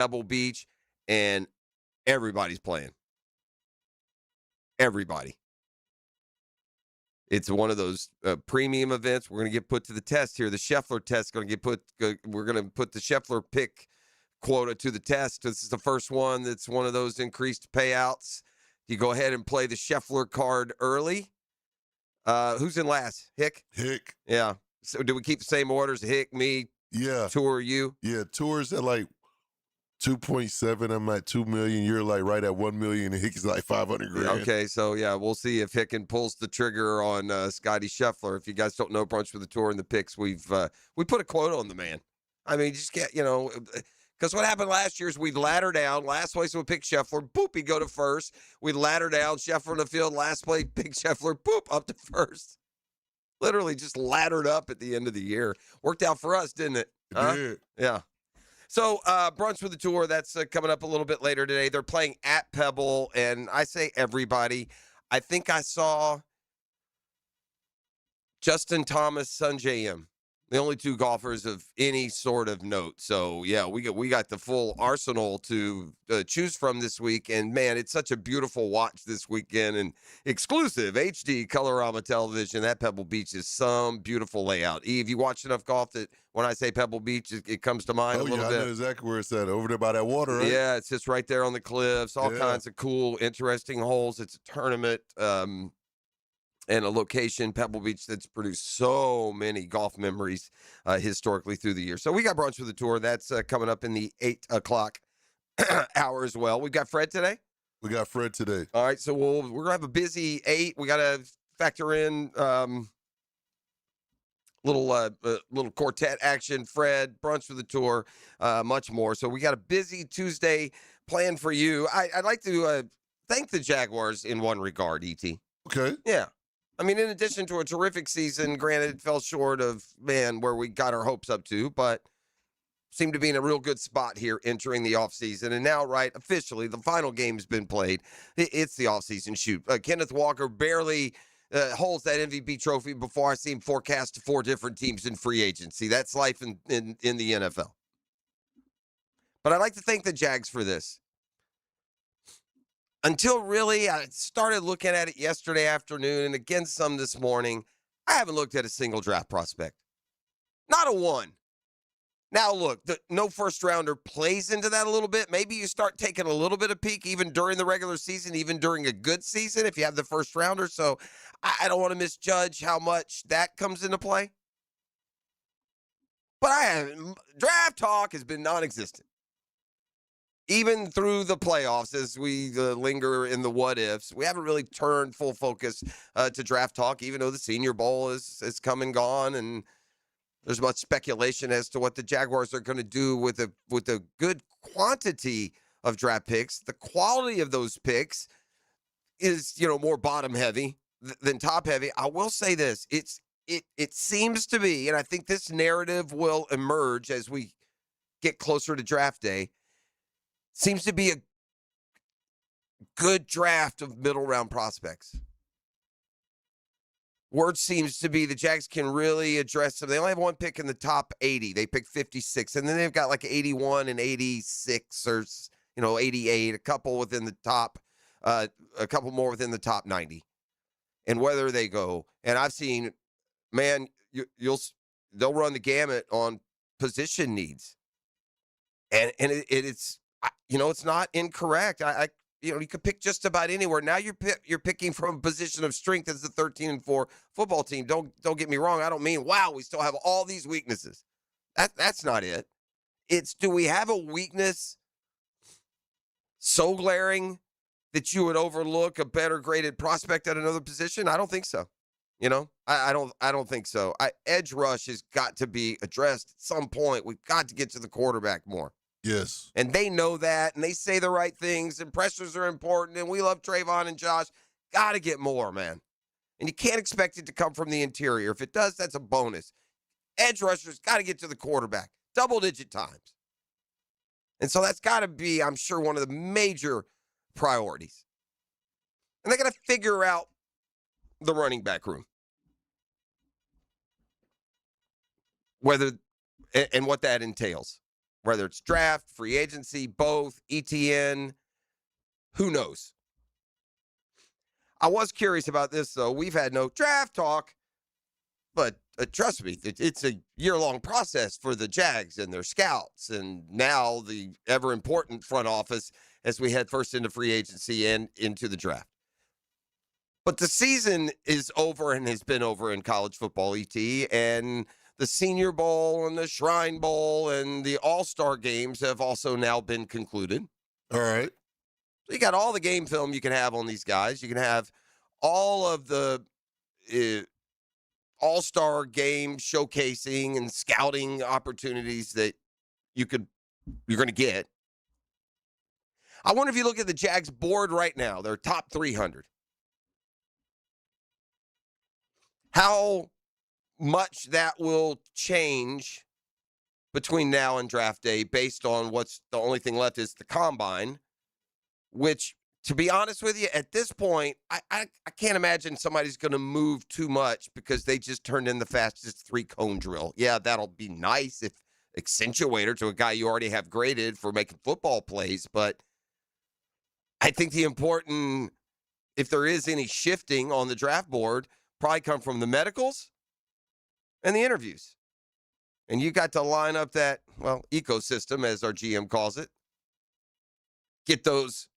Pebble Beach, and everybody's playing. Everybody. It's one of those premium events. We're going to get put to the test here. The Scheffler test going to get put. We're going to put the Scheffler pick quota to the test. This is the first one that's one of those increased payouts. You go ahead and play the Scheffler card early. Who's in last? Hick? Hick. Yeah. So do we keep the same orders? Hick, me, Yeah. Tour, you? Yeah. Tour's at like 2.7. I'm at 2 million. You're like right at 1 million. And Hick is like 500 grand. Okay, so yeah, we'll see if Hicken pulls the trigger on Scotty Scheffler. If you guys don't know Brunch with the Tour and the picks, we put a quote on the man. I mean, just get because what happened last year is we'd ladder down. Last place would pick Scheffler, boop, he'd go to first. We'd ladder down, Scheffler in the field. Last place, pick Scheffler, boop, up to first. Literally just laddered up at the end of the year. Worked out for us, didn't it? It did. Yeah. So, Brunch with the Tour, that's coming up a little bit later today. They're playing at Pebble, and I say everybody. I think I saw Justin Thomas, Sungjae Im, the only two golfers of any sort of note. So, yeah, we got the full arsenal to choose from this week. And, man, it's such a beautiful watch this weekend. And exclusive HD Colorama television. That Pebble Beach is some beautiful layout. Eve, you watched enough golf that when I say Pebble Beach, it comes to mind a little bit. I know exactly where it's at. Over there by that water, right? Yeah, it's just right there on the cliffs. All kinds of cool, interesting holes. It's a tournament. And a location, Pebble Beach, that's produced so many golf memories historically through the year. So we got Brunch with the Tour. That's coming up in the 8 o'clock hour as well. We've got Fred today? We got Fred today. All right, so we're going to have a busy 8. We got to factor in little quartet action, Fred, Brunch with the Tour, much more. So we got a busy Tuesday planned for you. I'd like to thank the Jaguars in one regard, E.T. Okay. Yeah. I mean, in addition to a terrific season, granted, it fell short of, where we got our hopes up to, but seemed to be in a real good spot here entering the offseason. And now, right, officially, the final game's been played. It's the offseason shoot. Kenneth Walker barely holds that MVP trophy before I see him forecast 4 different teams in free agency. That's life in the NFL. But I'd like to thank the Jags for this. Until really, I started looking at it yesterday afternoon and again some this morning, I haven't looked at a single draft prospect. Not a one. Now, look, no first rounder plays into that a little bit. Maybe you start taking a little bit of peek even during the regular season, even during a good season if you have the first rounder. So I don't want to misjudge how much that comes into play. But draft talk has been non-existent. Even through the playoffs, as we linger in the what ifs, we haven't really turned full focus to draft talk, even though the Senior Bowl is come and gone, and there's much speculation as to what the Jaguars are going to do with a good quantity of draft picks. The quality of those picks is more bottom heavy than top heavy. I will say this: it seems to be, and I think this narrative will emerge as we get closer to draft day. Seems to be a good draft of middle round prospects. Word seems to be the Jags can really address them. They only have one pick in the top 80. They picked 56, and then they've got like 81 and 86 or 88, a couple within the top, a couple more within the top 90. And whether they go, and I've seen, man, they'll run the gamut on position needs, and it's. It's not incorrect. You could pick just about anywhere. Now you're picking from a position of strength as the 13-4 football team. Don't get me wrong. I don't mean, wow, we still have all these weaknesses. That's not it. It's, do we have a weakness so glaring that you would overlook a better graded prospect at another position? I don't think so. I don't think so. Edge rush has got to be addressed at some point. We've got to get to the quarterback more. Yes. And they know that, and they say the right things, and pressures are important, and we love Trayvon and Josh. Got to get more, man. And you can't expect it to come from the interior. If it does, that's a bonus. Edge rushers got to get to the quarterback, double-digit times. And so that's got to be, I'm sure, one of the major priorities. And they got to figure out the running back room. Whether and what that entails. whether it's draft, free agency, both, ETN, who knows? I was curious about this, though. We've had no draft talk, but trust me, it's a year-long process for the Jags and their scouts, and now the ever-important front office as we head first into free agency and into the draft. But the season is over and has been over in college football, ET, and the Senior Bowl and the Shrine Bowl and the All-Star games have also now been concluded. All right. So you got all the game film you can have on these guys. You can have all of the all-star game showcasing and scouting opportunities that you're going to get. I wonder if you look at the Jags board right now, their top 300. How much that will change between now and draft day based on what's the only thing left is the combine, which, to be honest with you, at this point, I can't imagine somebody's going to move too much because they just turned in the fastest 3-cone drill. Yeah, that'll be nice if accentuator to a guy you already have graded for making football plays, but I think the important, if there is any shifting on the draft board, probably come from the medicals and the interviews. And you got to line up that, well, ecosystem, as our GM calls it. Get those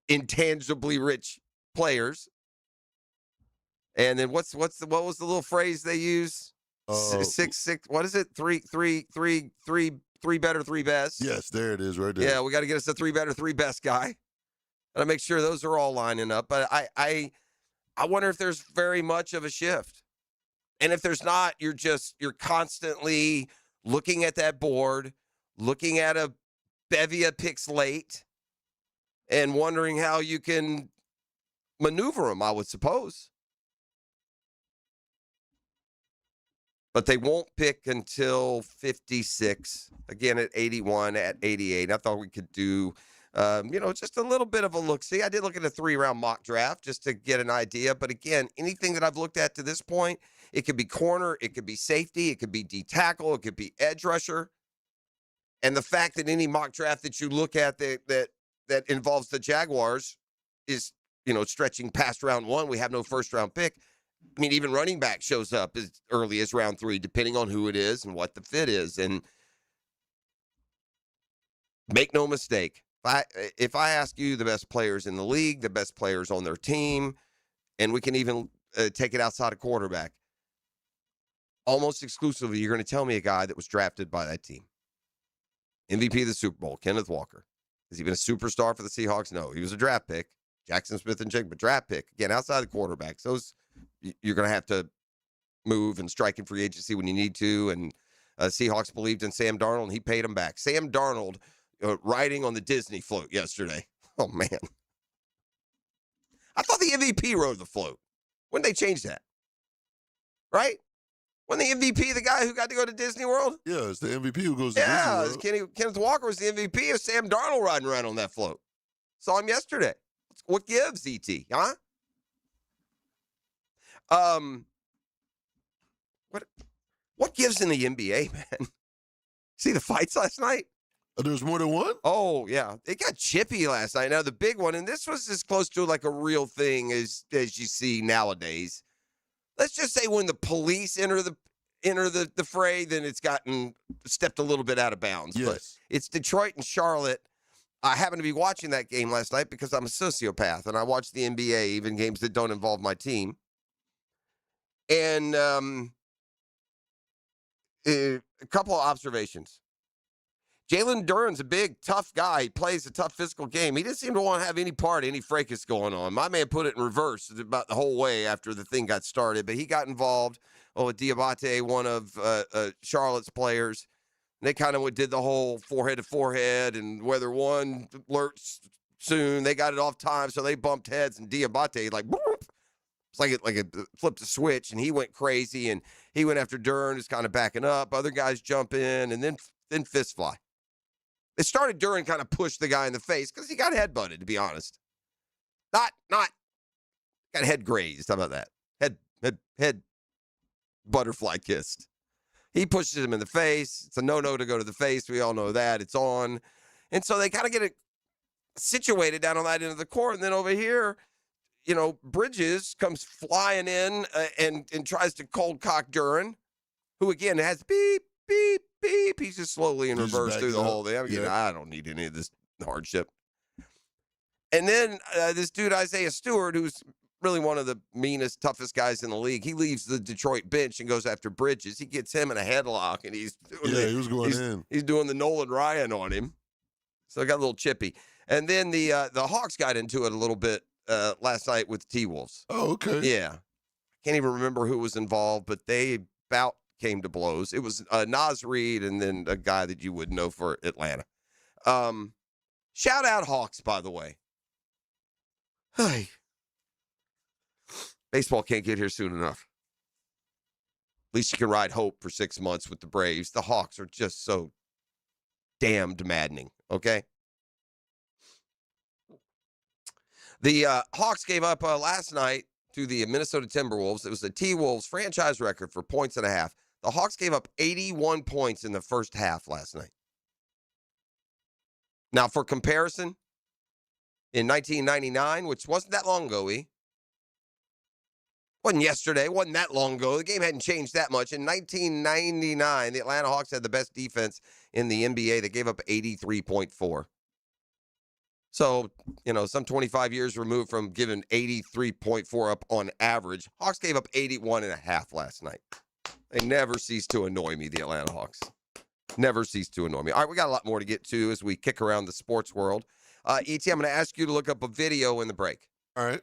intangibly rich players. And then what was the little phrase they use? Six. What is it? Three better, three best. Yes, there it is right there. Yeah, we got to get us a 3 better, 3 best guy. Got to make sure those are all lining up. But I wonder if there's very much of a shift. And if there's not, you're constantly looking at that board, looking at a bevy of picks late, and wondering how you can maneuver them, I would suppose. But they won't pick until 56, again at 81, at 88. I thought we could do, just a little bit of a look-see. I did look at a 3-round mock draft just to get an idea. But again, anything that I've looked at to this point, it could be corner, it could be safety, it could be D tackle, it could be edge rusher. And the fact that any mock draft that you look at that involves the Jaguars is, stretching past round 1. We have no first-round pick. I mean, even running back shows up as early as round 3, depending on who it is and what the fit is. And make no mistake, if I ask you the best players in the league, the best players on their team, and we can even take it outside of quarterback, almost exclusively, you're going to tell me a guy that was drafted by that team. MVP of the Super Bowl, Kenneth Walker. Has he been a superstar for the Seahawks? No, he was a draft pick. Jackson Smith and Jigba, draft pick. Again, outside the quarterbacks, those you're going to have to move and strike in free agency when you need to. And Seahawks believed in Sam Darnold, and he paid him back. Sam Darnold riding on the Disney float yesterday. Oh, man. I thought the MVP rode the float. When did they change that? Right? When the MVP, the guy who got to go to Disney World? Yeah, it's the MVP who goes to Disney World. Kenneth Walker was the MVP of Sam Darnold riding around on that float. Saw him yesterday. What gives, ET? Huh? What gives in the NBA, man? See the fights last night? There's more than one? Oh, yeah. It got chippy last night. Now, the big one, and this was as close to like a real thing as you see nowadays. Let's just say when the police enter the fray, then it's gotten stepped a little bit out of bounds. Yes. But it's Detroit and Charlotte. I happened to be watching that game last night because I'm a sociopath, and I watch the NBA, even games that don't involve my team. And a couple of observations. Jalen Duren's a big, tough guy. He plays a tough physical game. He didn't seem to want to have any part, any fracas going on. My man put it in reverse about the whole way after the thing got started, but he got involved. Diabate, one of Charlotte's players. And they kind of did the whole forehead to forehead, and whether one alerts soon, they got it off time, so they bumped heads, and Diabate, like, boop, it's like it flipped a switch, and he went crazy, and he went after Duren, who's kind of backing up. Other guys jump in, and then fist fly. It started Duren kind of pushed the guy in the face because he got headbutted, to be honest. Not got head grazed. How about that? Head butterfly kissed. He pushes him in the face. It's a no-no to go to the face. We all know that. It's on. And so they kind of get it situated down on that end of the court. And then over here, Bridges comes flying in and tries to cold cock Duran, who, again, has beep, beep, beep. He's just slowly in reverse through the whole thing. I don't need any of this hardship. And then this dude, Isaiah Stewart, who's really one of the meanest, toughest guys in the league, he leaves the Detroit bench and goes after Bridges. He gets him in a headlock, and he was going in. He's doing the Nolan Ryan on him. So I got a little chippy. And then the Hawks got into it a little bit last night with the T-Wolves. Oh, okay. Yeah. Can't even remember who was involved, but they about came to blows. It was Naz Reid and then a guy that you would know for Atlanta. Shout out Hawks, by the way. Hey. Baseball can't get here soon enough. At least you can ride hope for 6 months with the Braves. The Hawks are just so damned maddening, okay? The Hawks gave up last night to the Minnesota Timberwolves. It was the T-Wolves franchise record for points and a half. The Hawks gave up 81 points in the first half last night. Now, for comparison, in 1999, which wasn't that long ago, wasn't yesterday, wasn't that long ago. The game hadn't changed that much. In 1999, the Atlanta Hawks had the best defense in the NBA. They gave up 83.4. So, some 25 years removed from giving 83.4 up on average. Hawks gave up 81.5 last night. They never cease to annoy me, the Atlanta Hawks. Never cease to annoy me. All right, we got a lot more to get to as we kick around the sports world. E.T., I'm going to ask you to look up a video in the break. All right.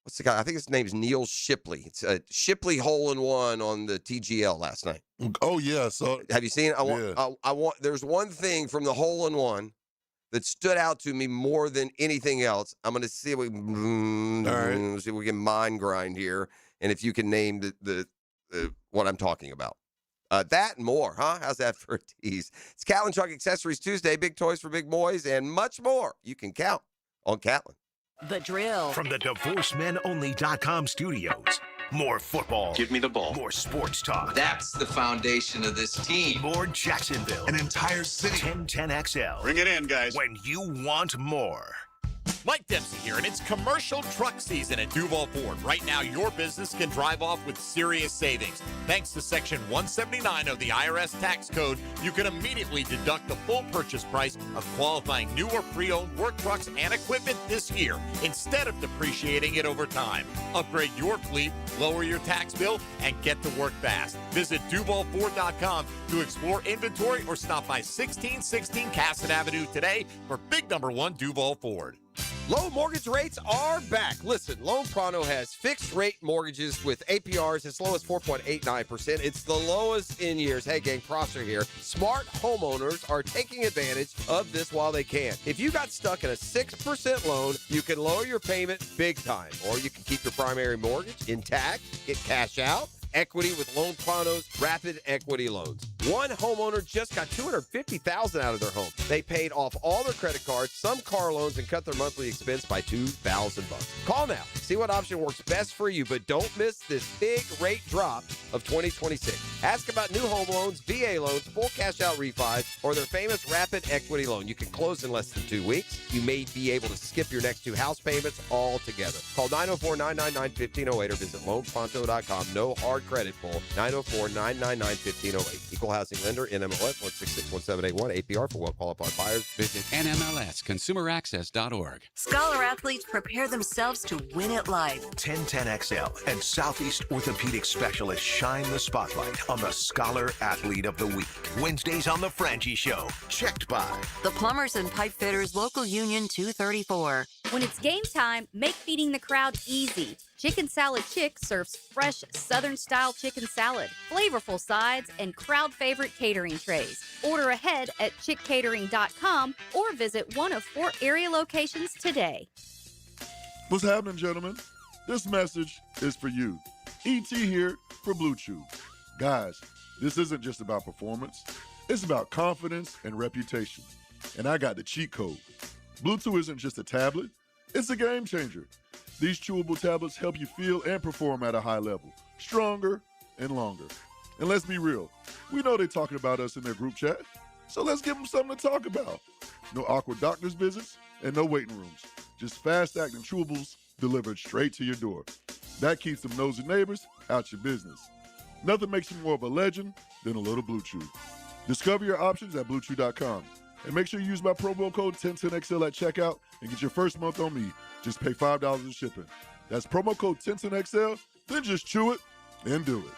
What's the guy? I think his name's Neil Shipley. It's a Shipley hole-in-one on the TGL last night. Oh, yeah. So have you seen it? I want. There's one thing from the hole-in-one that stood out to me more than anything else. I'm going to see if we can mind grind here, and if you can name the what I'm talking about. That and more, huh? How's that for a tease? It's Catlin Truck Accessories Tuesday. Big toys for big boys and much more. You can count on Catlin. The Drill. From the DivorceMenOnly.com studios. More football. Give me the ball. More sports talk. That's the foundation of this team. More Jacksonville. An entire city. 1010XL. Bring it in, guys. When you want more. Mike Dempsey here, and it's commercial truck season at Duval Ford. Right now, your business can drive off with serious savings. Thanks to Section 179 of the IRS tax code, you can immediately deduct the full purchase price of qualifying new or pre-owned work trucks and equipment this year, instead of depreciating it over time. Upgrade your fleet, lower your tax bill, and get to work fast. Visit DuvalFord.com to explore inventory or stop by 1616 Cassett Avenue today for big number 1 Duval Ford. Low mortgage rates are back. Listen, Loan Pronto has fixed rate mortgages with APRs as low as 4.89%. It's the lowest in years. Hey, gang, Prosser here. Smart homeowners are taking advantage of this while they can. If you got stuck in a 6% loan, you can lower your payment big time. Or you can keep your primary mortgage intact, get cash out, equity with Loan Pronto's rapid equity loans. One homeowner just got $250,000 out of their home. They paid off all their credit cards, some car loans, and cut their monthly expense by $2,000. Call now. See what option works best for you, but don't miss this big rate drop of 2026. Ask about new home loans, VA loans, full cash out refis, or their famous rapid equity loan. You can close in less than 2 weeks. You may be able to skip your next 2 house payments altogether. Call 904-999-1508 or visit loanpronto.com. No hard credit pull. 904-999-1508. Equal housing lender, NMLS 1661781. APR for well-qualified buyers. Visit NMLSConsumerAccess.org. Scholar athletes prepare themselves to win at life. 1010XL and Southeast Orthopedic Specialists shine the spotlight on the Scholar Athlete of the Week. Wednesdays on The Frangie Show. Checked by The Plumbers and Pipe Fitters Local Union 234. When it's game time, make feeding the crowd easy. Chicken Salad Chick serves fresh Southern-style chicken salad, flavorful sides, and crowd-favorite catering trays. Order ahead at chickcatering.com or visit one of 4 area locations today. What's happening, gentlemen? This message is for you. E.T. here for Blue Chew. Guys, this isn't just about performance. It's about confidence and reputation. And I got the cheat code. Blue Chew isn't just a tablet. It's a game changer. These chewable tablets help you feel and perform at a high level, stronger and longer. And let's be real, we know they're talking about us in their group chat, so let's give them something to talk about. No awkward doctor's visits and no waiting rooms. Just fast-acting chewables delivered straight to your door. That keeps them nosy neighbors out your business. Nothing makes you more of a legend than a little Blue Chew. Discover your options at BlueChew.com. And make sure you use my promo code 1010XL at checkout and get your first month on me. Just pay $5 in shipping. That's promo code 1010XL, then just chew it and do it.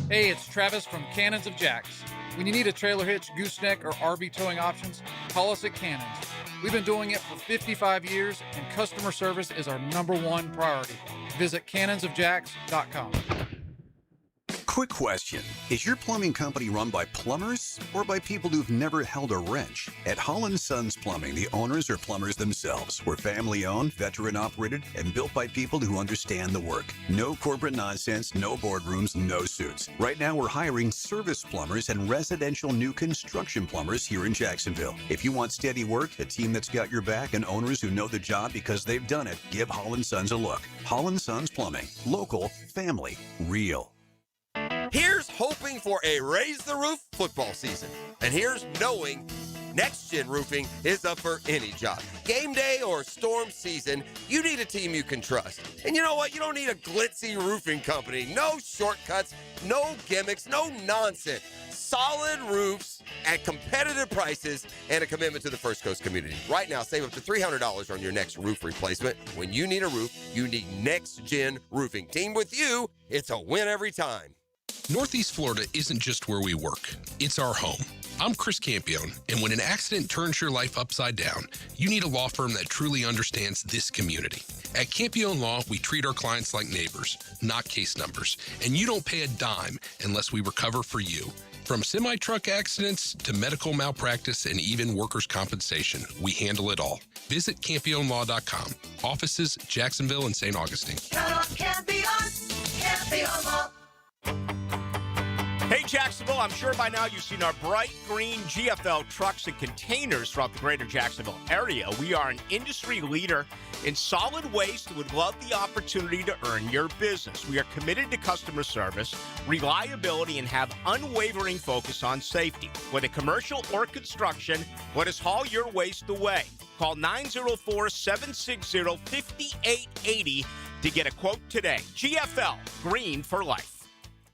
Hey, it's Travis from Cannons of Jacks. When you need a trailer hitch, gooseneck, or RV towing options, call us at Cannons. We've been doing it for 55 years, and customer service is our #1 priority. Visit cannonsofjacks.com. Quick question. Is your plumbing company run by plumbers or by people who've never held a wrench? At Holland Sons Plumbing, the owners are plumbers themselves. We're family-owned, veteran-operated, and built by people who understand the work. No corporate nonsense, no boardrooms, no suits. Right now, we're hiring service plumbers and residential new construction plumbers here in Jacksonville. If you want steady work, a team that's got your back, and owners who know the job because they've done it, give Holland Sons a look. Holland Sons Plumbing. Local, family, real. Here's hoping for a Raise the Roof football season. And here's knowing Next Gen Roofing is up for any job. Game day or storm season, you need a team you can trust. And you know what? You don't need a glitzy roofing company. No shortcuts, no gimmicks, no nonsense. Solid roofs at competitive prices and a commitment to the First Coast community. Right now, save up to $300 on your next roof replacement. When you need a roof, you need Next Gen Roofing. Team with you, it's a win every time. Northeast Florida isn't just where we work, it's our home. I'm Chris Campione, and when an accident turns your life upside down, you need a law firm that truly understands this community. At Campione Law, we treat our clients like neighbors, not case numbers, and you don't pay a dime unless we recover for you. From semi-truck accidents to medical malpractice and even workers' compensation, we handle it all. Visit CampioneLaw.com. Offices, Jacksonville and St. Augustine. Count on Campione Law. Hey, Jacksonville, I'm sure by now you've seen our bright green GFL trucks and containers throughout the greater Jacksonville area. We are an industry leader in solid waste and would love the opportunity to earn your business. We are committed to customer service, reliability, and have unwavering focus on safety. Whether commercial or construction, let us haul your waste away. Call 904-760-5880 to get a quote today. GFL, green for life.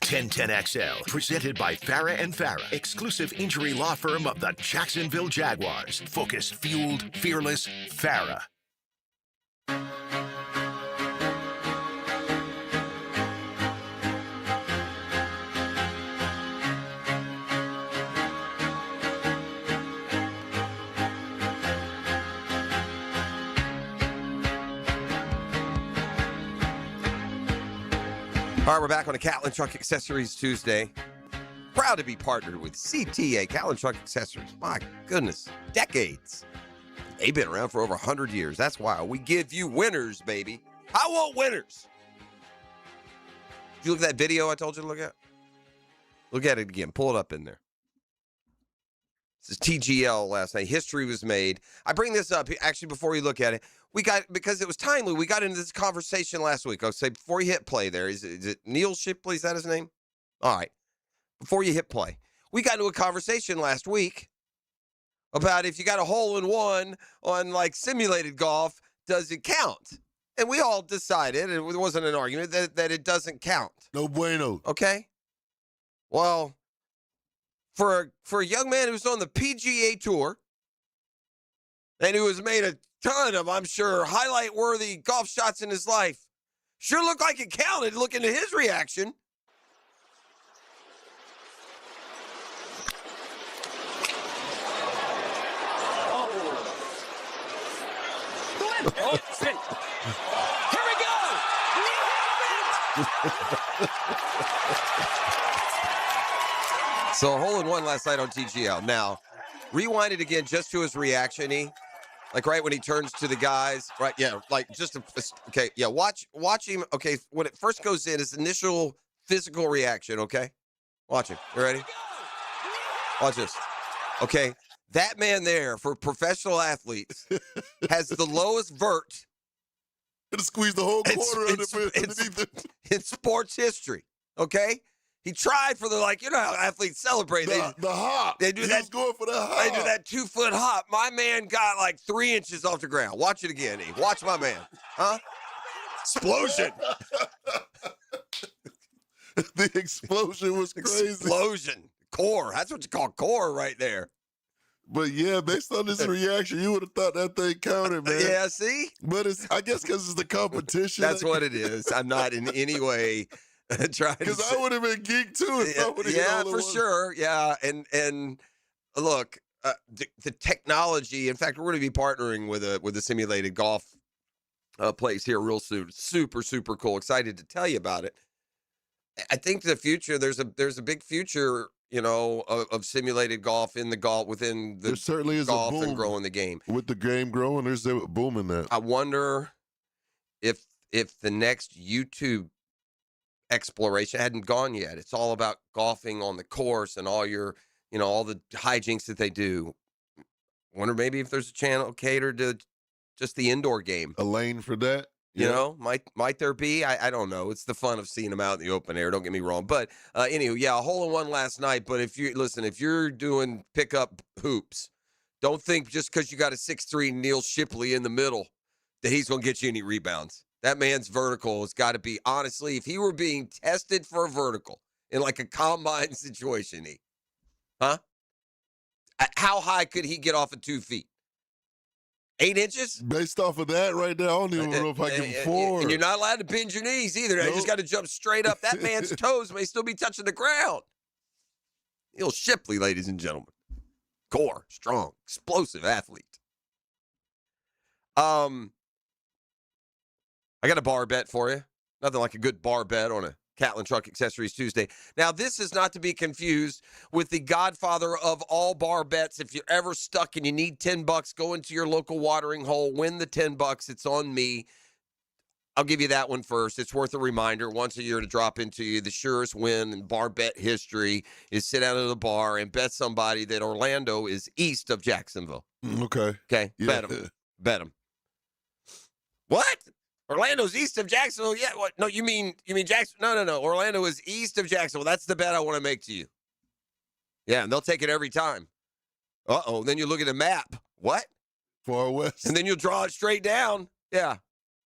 1010XL, presented by Farah and Farah, exclusive injury law firm of the Jacksonville Jaguars. Focused, fueled, fearless, Farah. All right, we're back on a Catlin Truck Accessories Tuesday. Proud to be partnered with CTA, Catlin Truck Accessories. My goodness, decades. They've been around for over 100 years. That's why we give you winners, baby. I want winners. Did you look at that video I told you to look at? Look at it again. Pull it up in there. This is TGL last night. History was made. I bring this up actually before you look at it. Because it was timely, we got into this conversation last week. I'll say before you hit play there, is it Neil Shipley? Is that his name? All right. Before you hit play, we got into a conversation last week about if you got a hole-in-one on like simulated golf, does it count? And we all decided, and it wasn't an argument, that it doesn't count. No bueno. Okay? Well, for a young man who's on the PGA Tour and who has made a ton of, I'm sure, highlight-worthy golf shots in his life, sure looked like it counted looking at his reaction. Oh, shit. Here we go. So a hole-in-one last night on TGL. Now, rewind it again just to his reaction, like right when he turns to the guys, right? Yeah, like okay, yeah, watch him. Okay, when it first goes in, his initial physical reaction, okay? Watch him. You ready? Watch this. Okay, that man there for professional athletes has the lowest vert. Gonna squeeze the whole quarter underneath it. In sports history, okay? He tried for the, like, you know how athletes celebrate. The hop. They do He that. was going for the hop. They do that 2-foot hop. My man got like 3 inches off the ground. Watch it again, E. Watch my man. Huh? Explosion. The explosion was crazy. Explosion. Core. That's what you call core right there. But yeah, based on this reaction, you would have thought that thing counted, man. Yeah, see? But I guess because it's the competition. That's what it is. I'm not in any way trying to. Because I would have been geeked too if I would have Yeah, for sure. Yeah, and look, the technology. In fact, we're going to be partnering with a simulated golf place here real soon. Super, super cool. Excited to tell you about it. I think the future. There's a big future. You know, of simulated golf within the there certainly is golf a boom and growing the game. With the game growing, there's a boom in that. I wonder if the next YouTube exploration hadn't gone yet. It's all about golfing on the course and all your, all the hijinks that they do. I wonder maybe if there's a channel catered to just the indoor game. A lane for that. You know, might there be? I don't know. It's the fun of seeing them out in the open air. Don't get me wrong. But anyway, yeah, a hole in one last night. But if you're doing pickup hoops, don't think just because you got a 6'3" Neil Shipley in the middle that he's going to get you any rebounds. That man's vertical has got to be, honestly, if he were being tested for a vertical in like a combine situation, how high could he get off of 2 feet? 8 inches? Based off of that right there, I don't even know if I can afford. And you're not allowed to bend your knees either. You just got to jump straight up. That man's toes may still be touching the ground. Neil Shipley, ladies and gentlemen. Core, strong, explosive athlete. I got a bar bet for you. Nothing like a good bar bet on a Catlin Truck Accessories Tuesday. Now, this is not to be confused with the godfather of all bar bets. If you're ever stuck and you need $10, go into your local watering hole, win the $10. It's on me. I'll give you that one first. It's worth a reminder once a year to drop into you. The surest win in bar bet history is sit down at the bar and bet somebody that Orlando is east of Jacksonville. Okay. Okay. Yeah. Bet them. What? Orlando's east of Jacksonville? Yeah. What? No, you mean Jackson? No. Orlando is east of Jacksonville. That's the bet I want to make to you. Yeah, and they'll take it every time. Uh-oh. Then you look at the map. What? Far west. And then you'll draw it straight down. Yeah.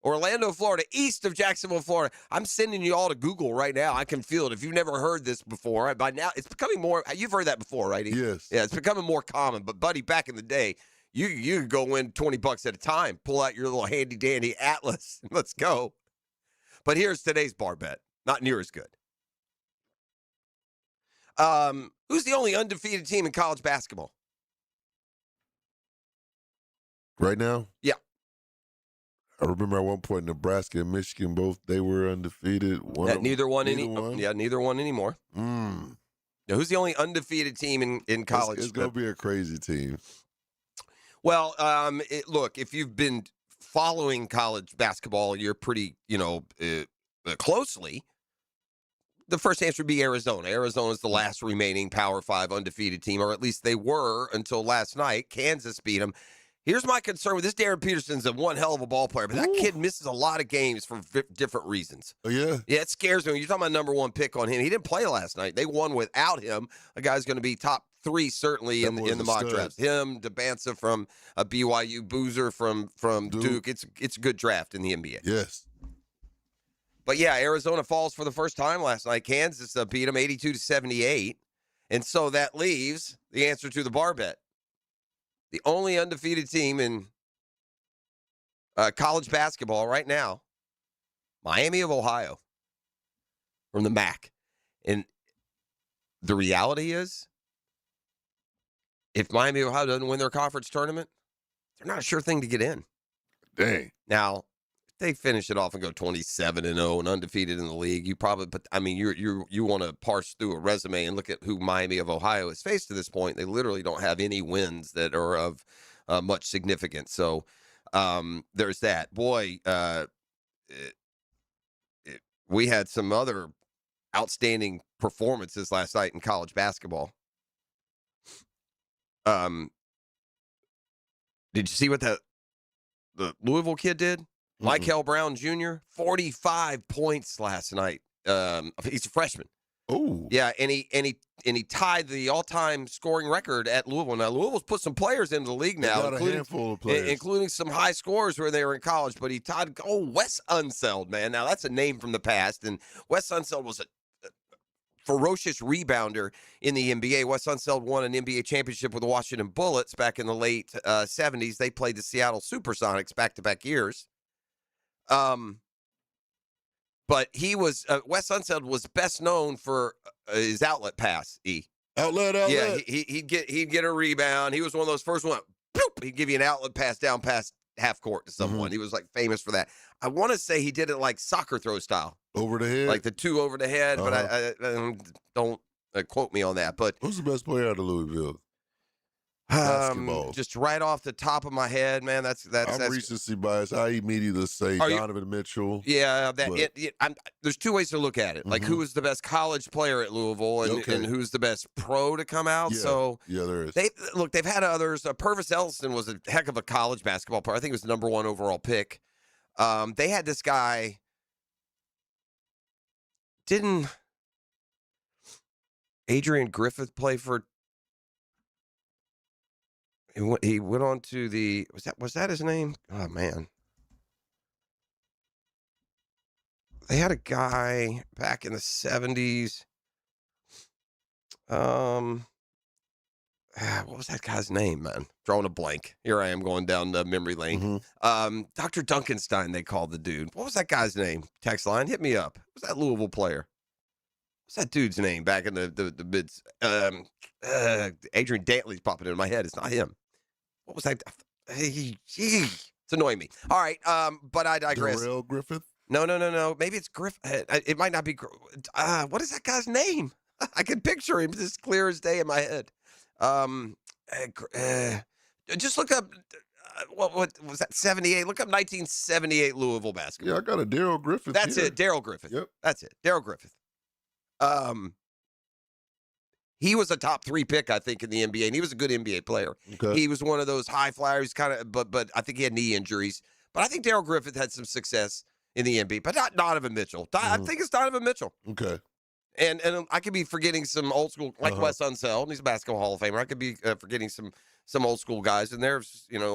Orlando, Florida, east of Jacksonville, Florida. I'm sending you all to Google right now. I can feel it. If you've never heard this before, by now it's becoming more. You've heard that before, right? Yes. Yeah, it's becoming more common. But, buddy, back in the day, you could go win $20 at a time. Pull out your little handy-dandy atlas, and let's go. But here's today's bar bet. Not near as good. Who's the only undefeated team in college basketball? Right now? Yeah. I remember at one point Nebraska and Michigan they were undefeated. Neither one anymore. Now, who's the only undefeated team in college? It's going to be a crazy team. Well, look, if you've been following college basketball, you're pretty, closely. The first answer would be Arizona. Arizona is the last remaining Power 5 undefeated team, or at least they were until last night. Kansas beat them. Here's my concern with this. Darren Peterson's one hell of a ball player, but that kid misses a lot of games for different reasons. Oh, yeah? Yeah, it scares me. When you're talking about number one pick on him, he didn't play last night. They won without him. A guy's going to be top 3 certainly in the mock drafts. Him, DeBanza from BYU, Boozer from Duke. It's a good draft in the NBA. Yes. But yeah, Arizona falls for the first time last night. Kansas beat them 82-78, and so that leaves the answer to the bar bet. The only undefeated team in college basketball right now, Miami of Ohio, from the MAC. And the reality is, if Miami of Ohio doesn't win their conference tournament, they're not a sure thing to get in. Dang. Now, if they finish it off and go 27-0 and undefeated in the league, you probably, but I mean, you want to parse through a resume and look at who Miami of Ohio has faced to this point. They literally don't have any wins that are of much significance. So there's that. Boy, we had some other outstanding performances last night in college basketball. Did you see what the Louisville kid did? Michael Brown Jr., 45 points last night. He's a freshman. Oh, Yeah, and he tied the all-time scoring record at Louisville. Now Louisville's put some players into the league now, got a handful of players, including some high scorers where they were in college. But he tied Wes Unseld, man. Now that's a name from the past, and Wes Unseld was a ferocious rebounder in the NBA. Wes Unseld won an NBA championship with the Washington Bullets back in the late 70s. They played the Seattle Supersonics back-to-back years. But he was Wes Unseld was best known for his outlet pass. Outlet. Yeah, he'd get a rebound. He was one of those first one. Boop, he'd give you an outlet pass down past half court to someone. He was like famous for that. I want to say he did it like soccer throw style, over the head, like the two over the head. But I don't quote me on that. But who's the best player out of Louisville? Just right off the top of my head, man. That's recency bias. I immediately say Donovan Mitchell. Yeah, there's two ways to look at it. Like who is the best college player at Louisville, and who's the best pro to come out. Yeah, so there is. They've had others. Purvis Ellison was a heck of a college basketball player. I think he was the number 1 overall pick. They had this guy. Didn't Adrian Griffith play for? He went on to the was that his name? Oh man, they had a guy back in the 70s. What was that guy's name, man? Drawing a blank. Here I am going down the memory lane. Dr. Duncanstein, they called the dude. What was that guy's name? Text line, hit me up. What was that Louisville player? What's that dude's name back in the mids? Adrian Dantley's popping into my head. It's not him. What was that? It's annoying me. All right, but I digress. Darrell Griffith? No. Maybe it's Griffith. It might not be. What is that guy's name? I can picture him just clear as day in my head. Just look up. What was that? 78. Look up 1978 Louisville basketball. Yeah, I got a Darrell Griffith. That's here. it. Darrell Griffith. Yep. That's it. Darrell Griffith. He was a top 3 pick, I think, in the NBA, and he was a good NBA player. Okay. He was one of those high flyers, kind of, but I think he had knee injuries. But I think Darrell Griffith had some success in the NBA, but not Donovan Mitchell. I think it's Donovan Mitchell. Okay. And I could be forgetting some old school, like Wes Unseld, and he's a basketball Hall of Famer. I could be forgetting some old school guys, and there's been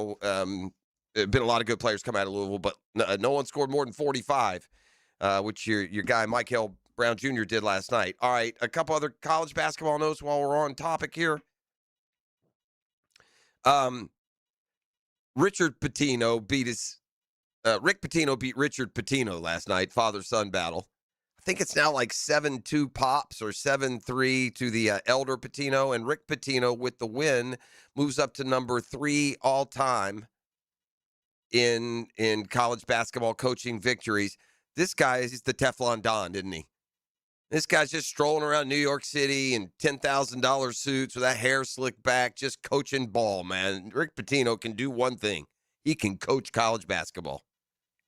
a lot of good players come out of Louisville, but no one scored more than 45, which your guy Michael Brown Jr. did last night. All right, a couple other college basketball notes while we're on topic here. Rick Pitino beat Richard Pitino last night, father-son battle. I think it's now like 7-2 Pops or 7-3 to the elder Pitino, and Rick Pitino with the win moves up to number 3 all time in college basketball coaching victories. This guy is the Teflon Don, isn't he? This guy's just strolling around New York City in $10,000 suits with that hair slicked back, just coaching ball, man. Rick Pitino can do one thing. He can coach college basketball.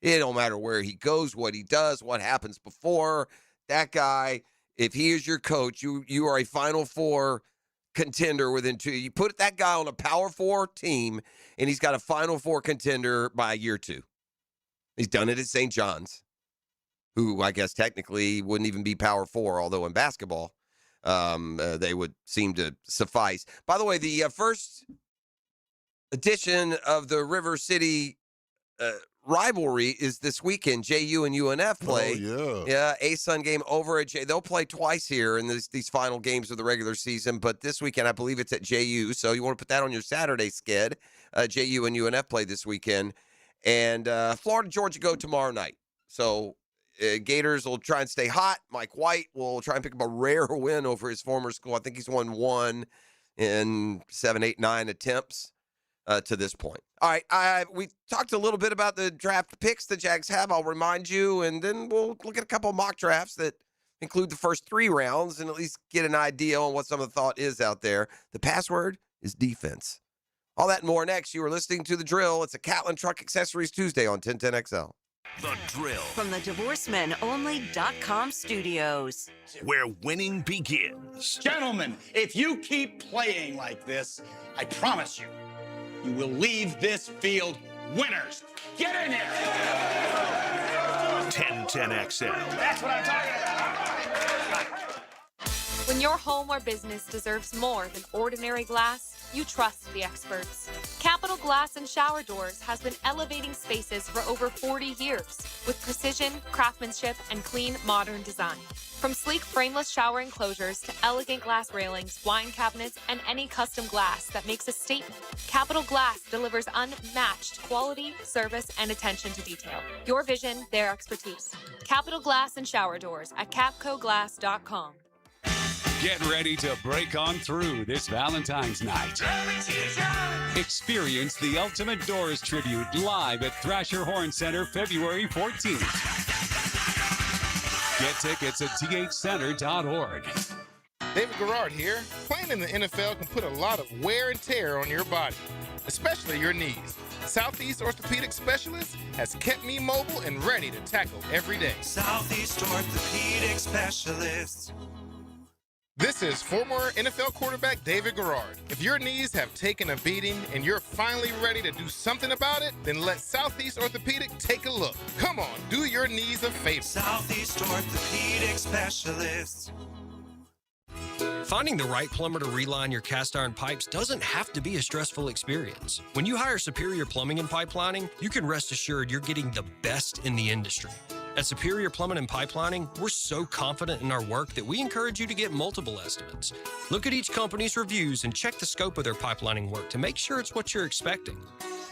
It don't matter where he goes, what he does, what happens before. That guy, if he is your coach, you are a Final Four contender within 2. You put that guy on a Power 4 team, and he's got a Final Four contender by year 2. He's done it at St. John's, who I guess technically wouldn't even be Power 4, although in basketball they would seem to suffice. By the way, the first edition of the River City rivalry is this weekend. JU and UNF play. Oh, yeah. ASUN game over at JU. They'll play twice here in these final games of the regular season, but this weekend I believe it's at JU, so you want to put that on your Saturday sked. JU and UNF play this weekend, and Florida Georgia go tomorrow night. So Gators will try and stay hot. Mike White will try and pick up a rare win over his former school. I think he's won 1 in 7, 8, 9 attempts to this point. All right, we talked a little bit about the draft picks the Jags have. I'll remind you, and then we'll look at a couple of mock drafts that include the first 3 rounds and at least get an idea on what some of the thought is out there. The password is defense. All that and more next. You are listening to The Drill. It's a Catlin Truck Accessories Tuesday on 1010XL. The Drill, From the DivorceMenOnly.com studios. where winning begins. Gentlemen, if you keep playing like this, I promise you, you will leave this field winners. Get in here! 1010XL. That's what I'm talking about. When your home or business deserves more than ordinary glass, you trust the experts. Capital Glass and Shower Doors has been elevating spaces for over 40 years with precision, craftsmanship, and clean, modern design. From sleek frameless shower enclosures to elegant glass railings, wine cabinets, and any custom glass that makes a statement, Capital Glass delivers unmatched quality, service, and attention to detail. Your vision, their expertise. Capital Glass and Shower Doors at capcoglass.com. Get ready to break on through this Valentine's night. Experience the Ultimate Doors Tribute live at Thrasher Horn Center February 14th. Get tickets at thcenter.org. David Garrard here. Playing in the NFL can put a lot of wear and tear on your body, especially your knees. Southeast Orthopedic Specialist has kept me mobile and ready to tackle every day. Southeast Orthopedic Specialist. This is former NFL quarterback David Garrard. If your knees have taken a beating and you're finally ready to do something about it, then let Southeast Orthopedic take a look. Come on, do your knees a favor. Southeast Orthopedic Specialist. Finding the right plumber to reline your cast iron pipes doesn't have to be a stressful experience. When you hire Superior Plumbing and Pipelining, you can rest assured you're getting the best in the industry. At Superior Plumbing and Pipelining, we're so confident in our work that we encourage you to get multiple estimates. Look at each company's reviews and check the scope of their pipelining work to make sure it's what you're expecting.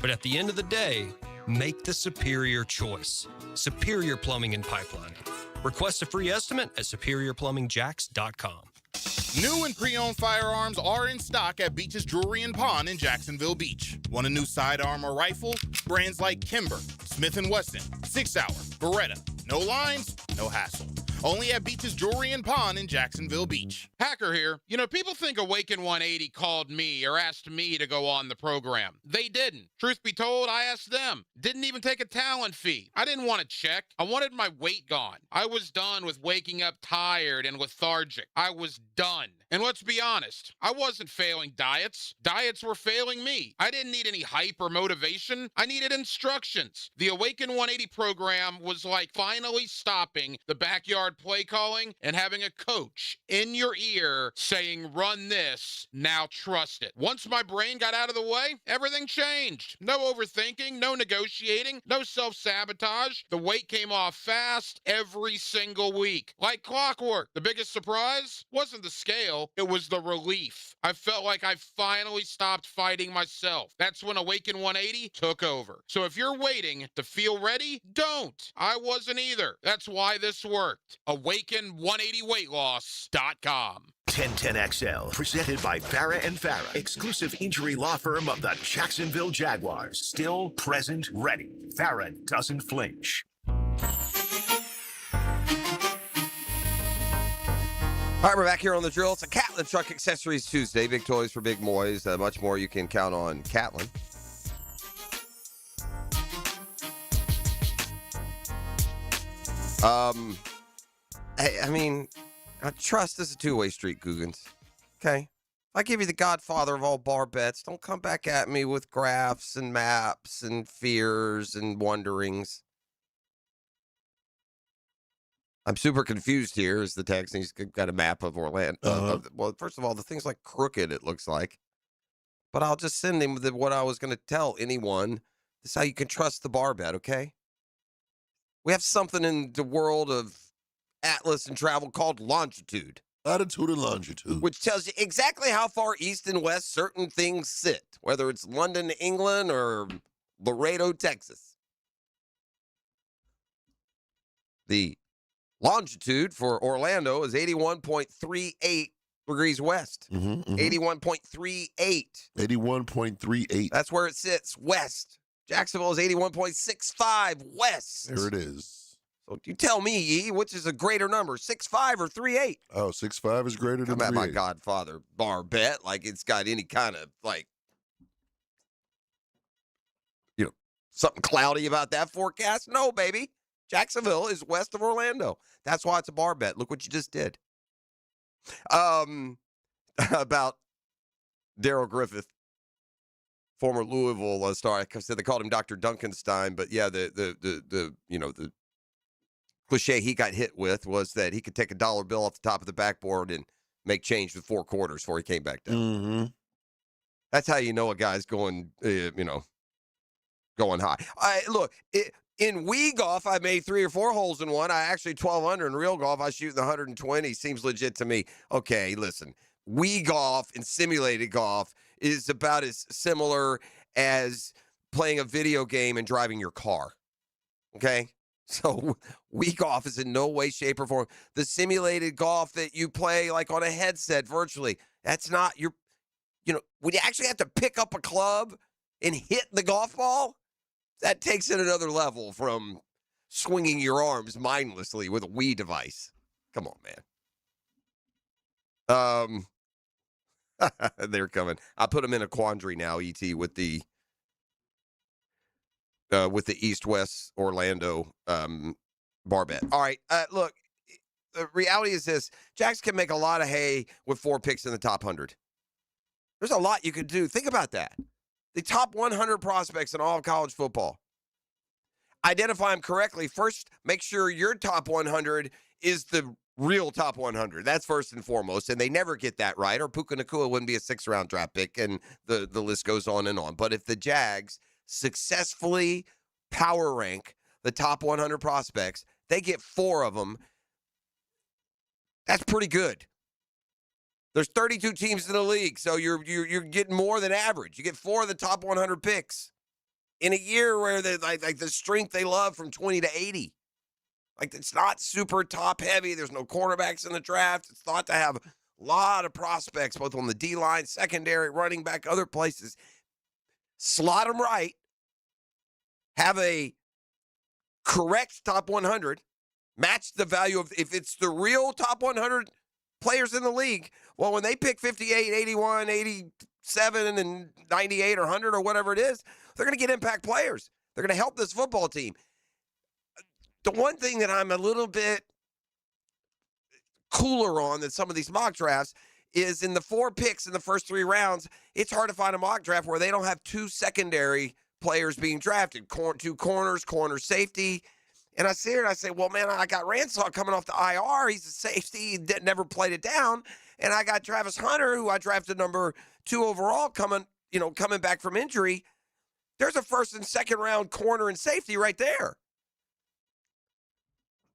But at the end of the day, make the superior choice. Superior Plumbing and Pipelining. Request a free estimate at superiorplumbingjacks.com. New and pre-owned firearms are in stock at Beach's Jewelry and Pawn in Jacksonville Beach. Want a new sidearm or rifle? Brands like Kimber, Smith & Wesson, 6 Hour, Beretta. No lines, no hassle. Only at Beach's Jewelry and Pawn in Jacksonville Beach. Hacker here. You know, people think Awaken 180 called me or asked me to go on the program. They didn't. Truth be told, I asked them. Didn't even take a talent fee. I didn't want to check. I wanted my weight gone. I was done with waking up tired and lethargic. I was done. And let's be honest, I wasn't failing diets. Diets were failing me. I didn't need any hype or motivation. I needed instructions. The Awaken 180 program was like finally stopping the backyard play calling and having a coach in your ear saying, run this, now trust it. Once my brain got out of the way, everything changed. No overthinking, no negotiating, no self-sabotage. The weight came off fast every single week, like clockwork. The biggest surprise wasn't the scale, it was the relief. I felt like I finally stopped fighting myself. That's when Awaken 180 took over. So if you're waiting to feel ready, don't. I wasn't either. That's why this worked. Awaken180weightloss.com. 1010XL, presented by Farah and Farah, exclusive injury law firm of the Jacksonville Jaguars. Still present, ready. Farah doesn't flinch. All right, we're back here on The Drill. It's a Catlin Truck Accessories Tuesday. Big toys for big boys. Much more you can count on Catlin. I mean, trust is a two-way street, Googans. Okay? If I give you the godfather of all bar bets, don't come back at me with graphs and maps and fears and wonderings. I'm super confused here is the text. He's got a map of Orlando. Well, first of all, the thing's like crooked, it looks like. But I'll just send him what I was going to tell anyone. This is how you can trust the bar bet, okay? We have something in the world of atlas and travel called longitude. Latitude and longitude. Which tells you exactly how far east and west certain things sit, whether it's London, England, or Laredo, Texas. The longitude for Orlando is 81.38 degrees west. 81.38. 81.38. That's where it sits, west. Jacksonville is 81.65 west. There it is. So you tell me, Yee, which is a greater number, 6.5 or 3.8? Oh, 6.5 is greater than 3.8. I'm at my godfather bar bet, like it's got any kind of, like, you know, something cloudy about that forecast? No, baby. Jacksonville is west of Orlando. That's why it's a bar bet. Look what you just did. About Darrell Griffith, former Louisville star. I said they called him Dr. Duncanstein, but yeah, the cliche he got hit with was that he could take a dollar bill off the top of the backboard and make change with 4 quarters before he came back down. Mm-hmm. That's how you know a guy's going, going high. Look, in Wii golf, I made 3 or 4 holes in one. I actually 12 under. In real golf, I shoot in the 120. Seems legit to me. Okay, listen. Wii golf and simulated golf is about as similar as playing a video game and driving your car. Okay? So Wii golf is in no way, shape, or form the simulated golf that you play like on a headset virtually. That's not your, when you actually have to pick up a club and hit the golf ball, that takes it another level from swinging your arms mindlessly with a Wii device. Come on, man. They're coming. I put them in a quandary now, ET, with the East-West Orlando bar bet. All right, look, the reality is this. Jax can make a lot of hay with 4 picks in the top 100. There's a lot you could do. Think about that. The top 100 prospects in all of college football. Identify them correctly. First, make sure your top 100 is the real top 100. That's first and foremost, and they never get that right, or Puka Nacua wouldn't be a 6th-round draft pick, and the list goes on and on. But if the Jags successfully power rank the top 100 prospects, they get 4 of them. That's pretty good. There's 32 teams in the league, so you're getting more than average. You get 4 of the top 100 picks in a year where they like the strength they love from 20 to 80. Like, it's not super top heavy. There's no quarterbacks in the draft. It's thought to have a lot of prospects, both on the D-line, secondary, running back, other places. Slot them right. Have a correct top 100. Match the value of, if it's the real top 100 players in the league, well, when they pick 58, 81, 87, and 98 or 100 or whatever it is, they're going to get impact players. They're going to help this football team. The one thing that I'm a little bit cooler on than some of these mock drafts is in the 4 picks in the first 3 rounds, it's hard to find a mock draft where they don't have 2 secondary players being drafted, 2 corners, corner safety. And I see it and I say, well, man, I got Ransaw coming off the IR. He's a safety. He never played it down. And I got Travis Hunter, who I drafted number 2 overall, coming back from injury. There's a 1st and 2nd round corner and safety right there.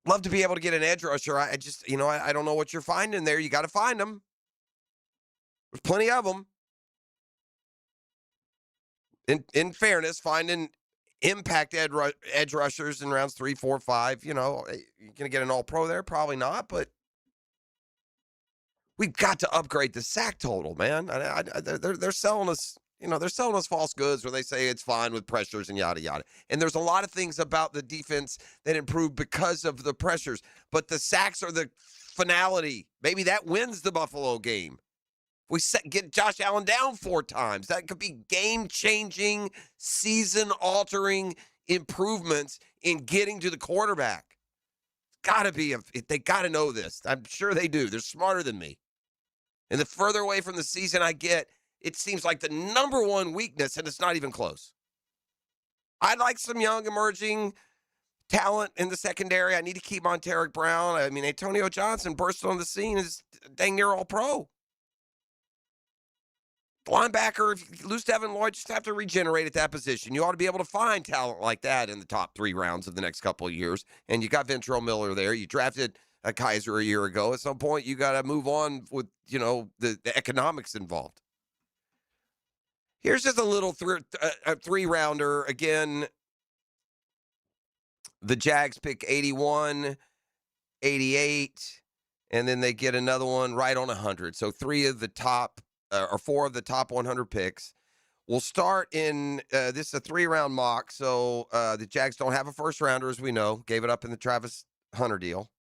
Love to be able to get an edge rusher. I just, I don't know what you're finding there. You got to find them. There's plenty of them. In fairness, finding impact edge rushers in rounds 3, 4, 5, you're going to get an all-pro there? Probably not, but we've got to upgrade the sack total, man. They're selling us, they're selling us false goods where they say it's fine with pressures and yada, yada. And there's a lot of things about the defense that improve because of the pressures, but the sacks are the finality. Maybe that wins the Buffalo game. We get Josh Allen down 4 times. That could be game-changing, season-altering improvements in getting to the quarterback. They got to know this. I'm sure they do. They're smarter than me. And the further away from the season I get, it seems like the number one weakness, and it's not even close. I'd like some young emerging talent in the secondary. I need to keep Monteric Brown. I mean, Antonio Johnson bursting on the scene is dang near all-pro. Linebacker, if you lose Devin Lloyd, just have to regenerate at that position. You ought to be able to find talent like that in the top 3 rounds of the next couple of years. And you got Ventrell Miller there. You drafted a Kaiser a year ago. At some point, you got to move on with, the economics involved. Here's just a little 3-rounder. Again, the Jags pick 81, 88, and then they get another one right on 100. So 4 of the top 100 picks. We'll start in, this is a 3-round mock, so the Jags don't have a first-rounder, as we know. Gave it up in the Travis Hunter deal.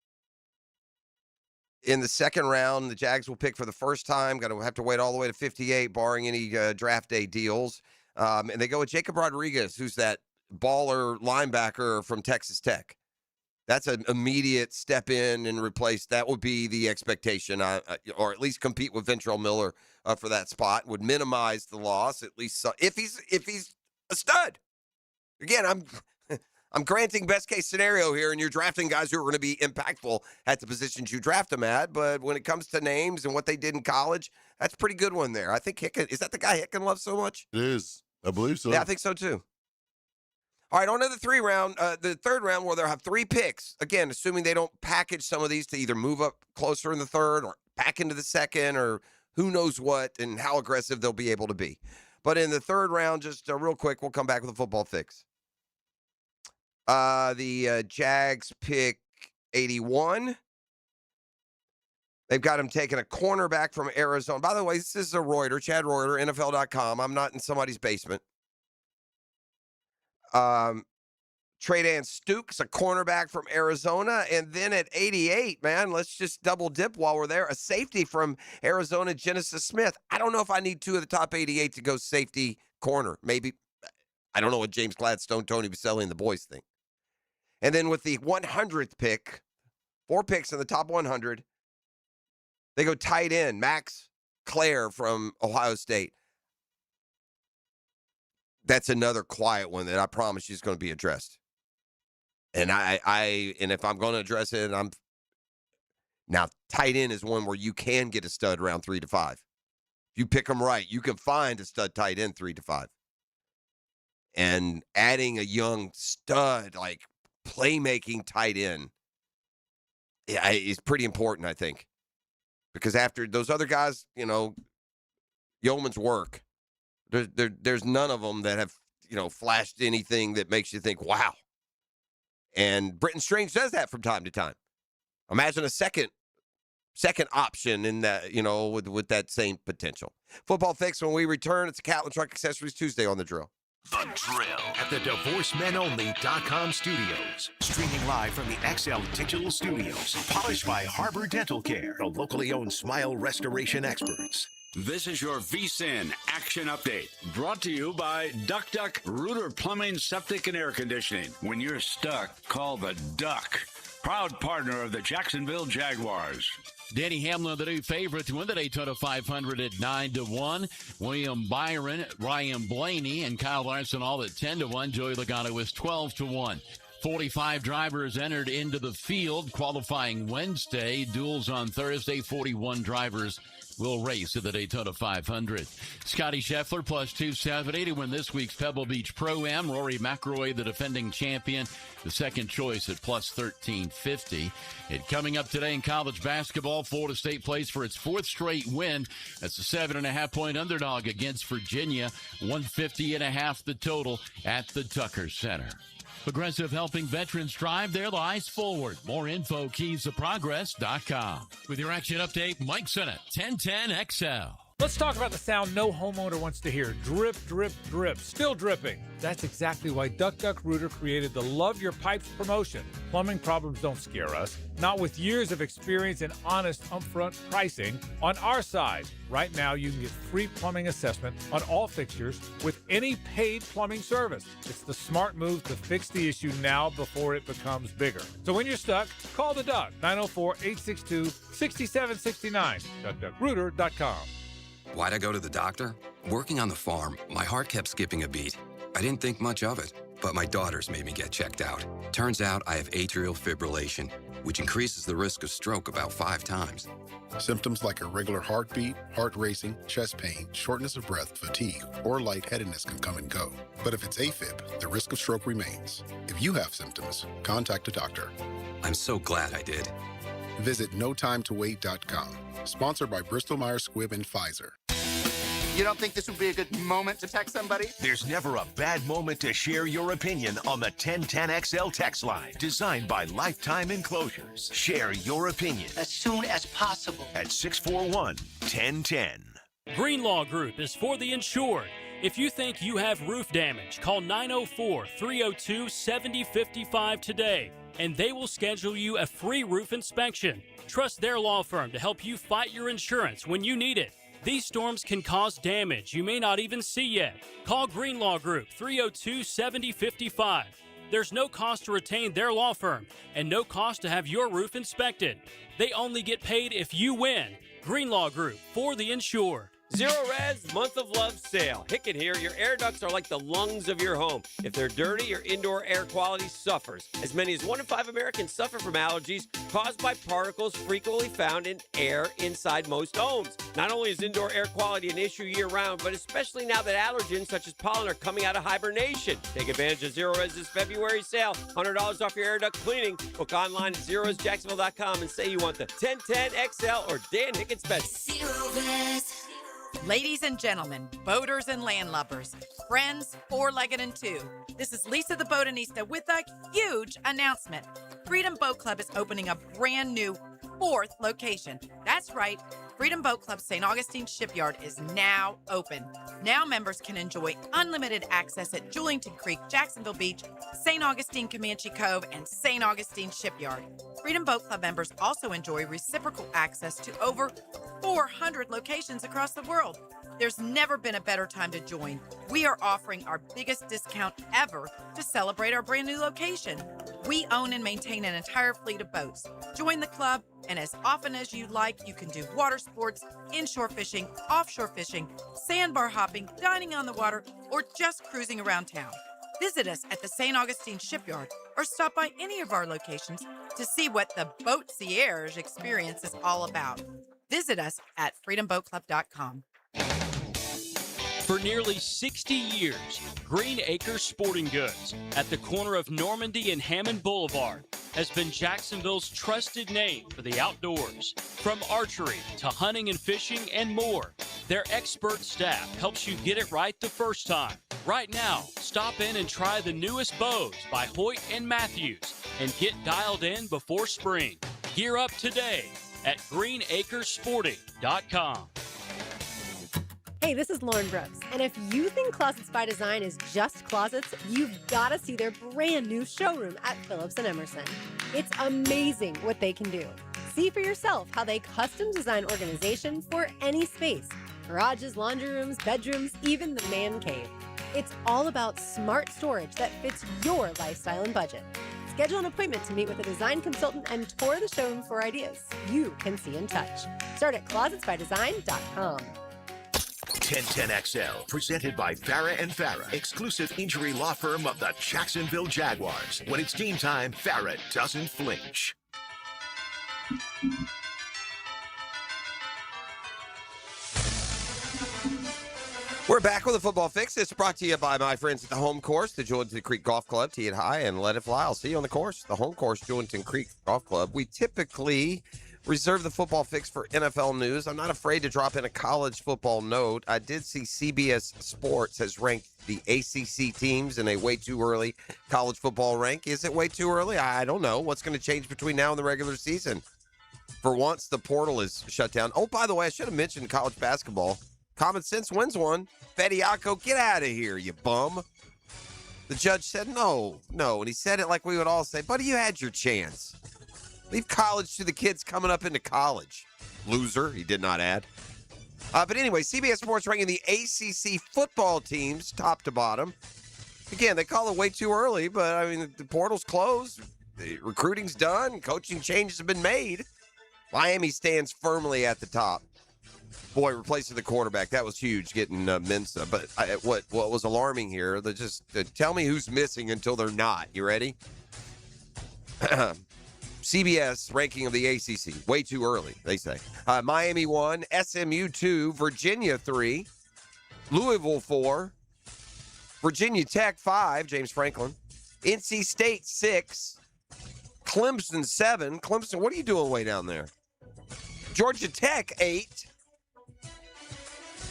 In the 2nd round, the Jags will pick for the first time. Going to have to wait all the way to 58, barring any draft day deals. And they go with Jacob Rodriguez, who's that baller linebacker from Texas Tech. That's an immediate step in and replace. That would be the expectation, or at least compete with Ventrell Miller for that spot. Would minimize the loss, at least if he's a stud. Again, I'm granting best case scenario here, and you're drafting guys who are going to be impactful at the positions you draft them at. But when it comes to names and what they did in college, that's a pretty good one there. I think Hicken, is that the guy Hicken loves so much? It is. I believe so. Yeah, I think so too. All right, on to the the third round where they'll have 3 picks. Again, assuming they don't package some of these to either move up closer in the third or back into the second or who knows what and how aggressive they'll be able to be. But in the third round, just real quick, we'll come back with a football fix. The Jags pick 81. They've got him taking a cornerback from Arizona. By the way, this is a Reuter, Chad Reuter, NFL.com. I'm not in somebody's basement. Tre'Davious Stukes, a cornerback from Arizona. And then at 88, man, let's just double dip while we're there. A safety from Arizona, Genesis Smith. I don't know if I need 2 of the top 88 to go safety corner. Maybe. I don't know what James Gladstone, Tony Baselli, and the boys think. And then with the 100th pick, 4 picks in the top 100, they go tight end, Max Clare from Ohio State. That's another quiet one that I promise you is going to be addressed. And and if I'm going to address it, now tight end is one where you can get a stud around 3 to 5. If you pick them right, you can find a stud tight end 3 to 5. And adding a young stud like playmaking tight end is pretty important, I think. Because after those other guys, yeoman's work, there's none of them that have, flashed anything that makes you think, wow. And Britton Strange does that from time to time. Imagine a second option in that, with that same potential. Football Fix, when we return, it's a Catlin Truck Accessories Tuesday on The Drill. The Drill at the DivorceMenOnly.com studios. Streaming live from the XL Digital Studios. Polished by Harbor Dental Care, the locally owned smile restoration experts. This is your VSIN Action Update, brought to you by Duck Duck Rooter Plumbing, Septic, and Air Conditioning. When you're stuck, call the Duck. Proud partner of the Jacksonville Jaguars. Danny Hamlin, the new favorite to win the Daytona 500 at 9-1. William Byron, Ryan Blaney, and Kyle Larson all at 10-1. Joey Logano is 12-1. 45 drivers entered into the field qualifying Wednesday. Duels on Thursday. 41 drivers will race at the Daytona 500. Scotty Scheffler plus 270 to win this week's Pebble Beach Pro-Am. Rory McIlroy, the defending champion, the second choice at plus 1350. And coming up today in college basketball, Florida State plays for its 4th straight win. That's a 7.5-point underdog against Virginia. 150.5 the total at the Tucker Center. Progressive helping veterans drive their lives forward. More info, keysofprogress.com. With your action update, Mike Sennett, 1010XL. Let's talk about the sound no homeowner wants to hear. Drip, drip, drip. Still dripping. That's exactly why Duck Duck Rooter created the Love Your Pipes promotion. Plumbing problems don't scare us. Not with years of experience and honest upfront pricing on our side. Right now, you can get free plumbing assessment on all fixtures with any paid plumbing service. It's the smart move to fix the issue now before it becomes bigger. So when you're stuck, call the Duck, 904-862-6769, duckduckrooter.com. Why'd I go to the doctor? Working on the farm, my heart kept skipping a beat. I didn't think much of it, but my daughters made me get checked out. Turns out I have atrial fibrillation, which increases the risk of stroke about 5 times. Symptoms like irregular heartbeat, heart racing, chest pain, shortness of breath, fatigue, or lightheadedness can come and go. But if it's AFib, the risk of stroke remains. If you have symptoms, contact a doctor. I'm so glad I did. Visit NoTimeToWait.com. Sponsored by Bristol-Myers Squibb and Pfizer. You don't think this would be a good moment to text somebody? There's never a bad moment to share your opinion on the 1010XL text line. Designed by Lifetime Enclosures. Share your opinion as soon as possible at 641-1010. Greenlaw Group is for the insured. If you think you have roof damage, call 904-302-7055 today, and they will schedule you a free roof inspection. Trust their law firm to help you fight your insurance when you need it. These storms can cause damage you may not even see yet. Call Greenlaw Group, 302-7055. There's no cost to retain their law firm and no cost to have your roof inspected. They only get paid if you win. Greenlaw Group, for the insured. Zero Res Month of Love sale. Hicken here. Your air ducts are like the lungs of your home. If they're dirty, your indoor air quality suffers. As many as 1 in 5 Americans suffer from allergies caused by particles frequently found in air inside most homes. Not only is indoor air quality an issue year-round, but especially now that allergens such as pollen are coming out of hibernation. Take advantage of Zero Res's February sale. $100 off your air duct cleaning. Book online at ZeroResJacksonville.com and say you want the 1010 XL or Dan Hicken Special. Zero Res. Ladies and gentlemen, boaters and landlubbers, friends, four-legged and two, this is Lisa the Botanista with a huge announcement. Freedom Boat Club is opening a brand new 4th location. That's right, Freedom Boat Club St. Augustine Shipyard is now open. Now members can enjoy unlimited access at Julington Creek, Jacksonville Beach, St. Augustine Comanche Cove, and St. Augustine Shipyard. Freedom Boat Club members also enjoy reciprocal access to over 400 locations across the world. There's never been a better time to join. We are offering our biggest discount ever to celebrate our brand new location. We own and maintain an entire fleet of boats. Join the club, and as often as you like, you can do water sports, inshore fishing, offshore fishing, sandbar hopping, dining on the water, or just cruising around town. Visit us at the St. Augustine Shipyard or stop by any of our locations to see what the Boatcierge experience is all about. Visit us at freedomboatclub.com. For nearly 60 years, Green Acres Sporting Goods at the corner of Normandy and Hammond Boulevard has been Jacksonville's trusted name for the outdoors. From archery to hunting and fishing and more, their expert staff helps you get it right the first time. Right now, stop in and try the newest bows by Hoyt and Matthews and get dialed in before spring. Gear up today at greenacresporting.com. Hey, this is Lauren Brooks, and if you think Closets by Design is just closets, you've got to see their brand new showroom at Phillips & Emerson. It's amazing what they can do. See for yourself how they custom design organization for any space. Garages, laundry rooms, bedrooms, even the man cave. It's all about smart storage that fits your lifestyle and budget. Schedule an appointment to meet with a design consultant and tour the showroom for ideas you can see and touch. Start at closetsbydesign.com. 1010XL, presented by Farah and Farah, exclusive injury law firm of the Jacksonville Jaguars. When it's game time, Farah doesn't flinch. We're back with a football fix. It's brought to you by my friends at the home course, the Julington Creek Golf Club. Tee it high and let it fly. I'll see you on the course. The home course, Julington Creek Golf Club. We typically reserve the football fix for NFL news. I'm not afraid to drop in a college football note. I did see CBS Sports has ranked the ACC teams in a way too early college football rank. Is it way too early? I don't know. What's going to change between now and the regular season? For once, the portal is shut down. Oh, by the way, I should have mentioned college basketball. Common sense wins one. Bediako, get out of here, you bum. The judge said no. And he said it like we would all say, buddy, you had your chance. Leave college to the kids coming up into college. Loser, he did not add. But anyway, CBS Sports ranking the ACC football teams top to bottom. Again, they call it way too early, but I mean, the portal's closed. The recruiting's done. Coaching changes have been made. Miami stands firmly at the top. Boy, replacing the quarterback, that was huge, getting Mensa. But what was alarming here, tell me who's missing until they're not. You ready? CBS ranking of the ACC, way too early, they say. Miami 1, SMU 2, Virginia 3, Louisville 4, Virginia Tech 5, James Franklin, NC State 6, Clemson 7. Clemson, what are you doing way down there? Georgia Tech 8,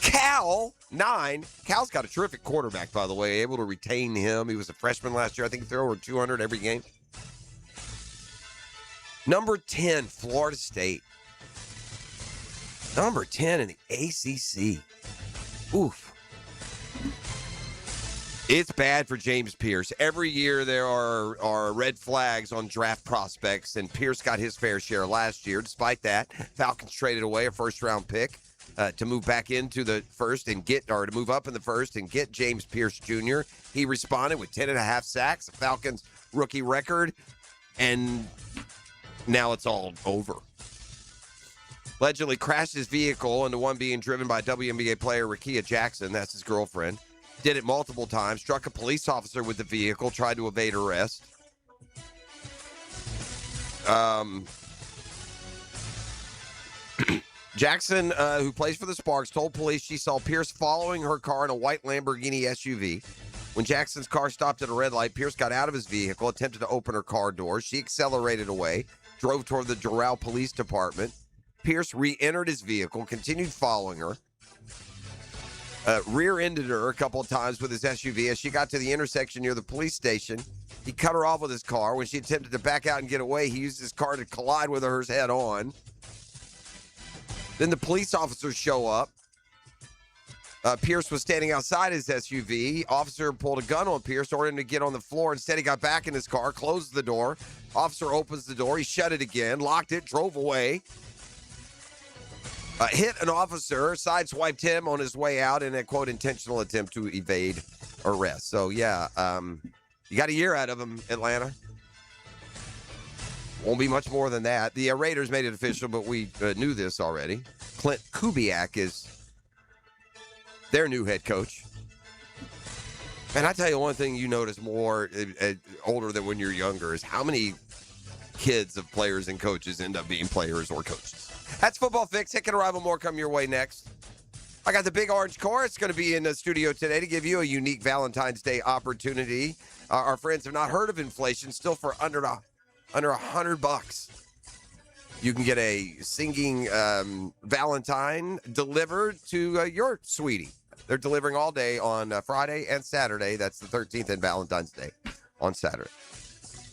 Cal 9. Cal's got a terrific quarterback, by the way, able to retain him. He was a freshman last year. I think he threw over 200 every game. Number 10, Florida State. Number 10 in the ACC. Oof. It's bad for James Pierce. Every year there are red flags on draft prospects, and Pierce got his fair share last year. Despite that, Falcons traded away a first-round pick to move back into the first and to move up in the first and get James Pierce Jr. He responded with 10.5 sacks, the Falcons' rookie record, and now it's all over. Allegedly crashed his vehicle into one being driven by WNBA player Rakia Jackson. That's his girlfriend. Did it multiple times. Struck a police officer with the vehicle. Tried to evade arrest. Jackson, who plays for the Sparks, told police she saw Pierce following her car in a white Lamborghini SUV. When Jackson's car stopped at a red light, Pierce got out of his vehicle, attempted to open her car door. She accelerated away, drove toward the Doral Police Department. Pierce re-entered his vehicle, continued following her, rear-ended her a couple of times with his SUV. As she got to the intersection near the police station, he cut her off with his car. When she attempted to back out and get away, he used his car to collide with hers head on. Then the police officers show up. Pierce was standing outside his SUV. Officer pulled a gun on Pierce, ordered him to get on the floor. Instead, he got back in his car, closed the door. Officer opens the door. He shut it again, locked it, drove away. Hit an officer, sideswiped him on his way out in a, quote, intentional attempt to evade arrest. So, yeah, you got a year out of him, Atlanta. Won't be much more than that. The Raiders made it official, but we knew this already. Clint Kubiak is their new head coach. And I tell you one thing you notice more older than when you're younger is how many kids of players and coaches end up being players or coaches. That's Football Fix. Hick and Arrival, more come your way next. I got the Big Orange Chorus going to be in the studio today to give you a unique Valentine's Day opportunity. Our friends have not heard of inflation, still for under $100. You can get a singing Valentine delivered to your sweetie. They're delivering all day on Friday and Saturday. That's the 13th and Valentine's Day on Saturday.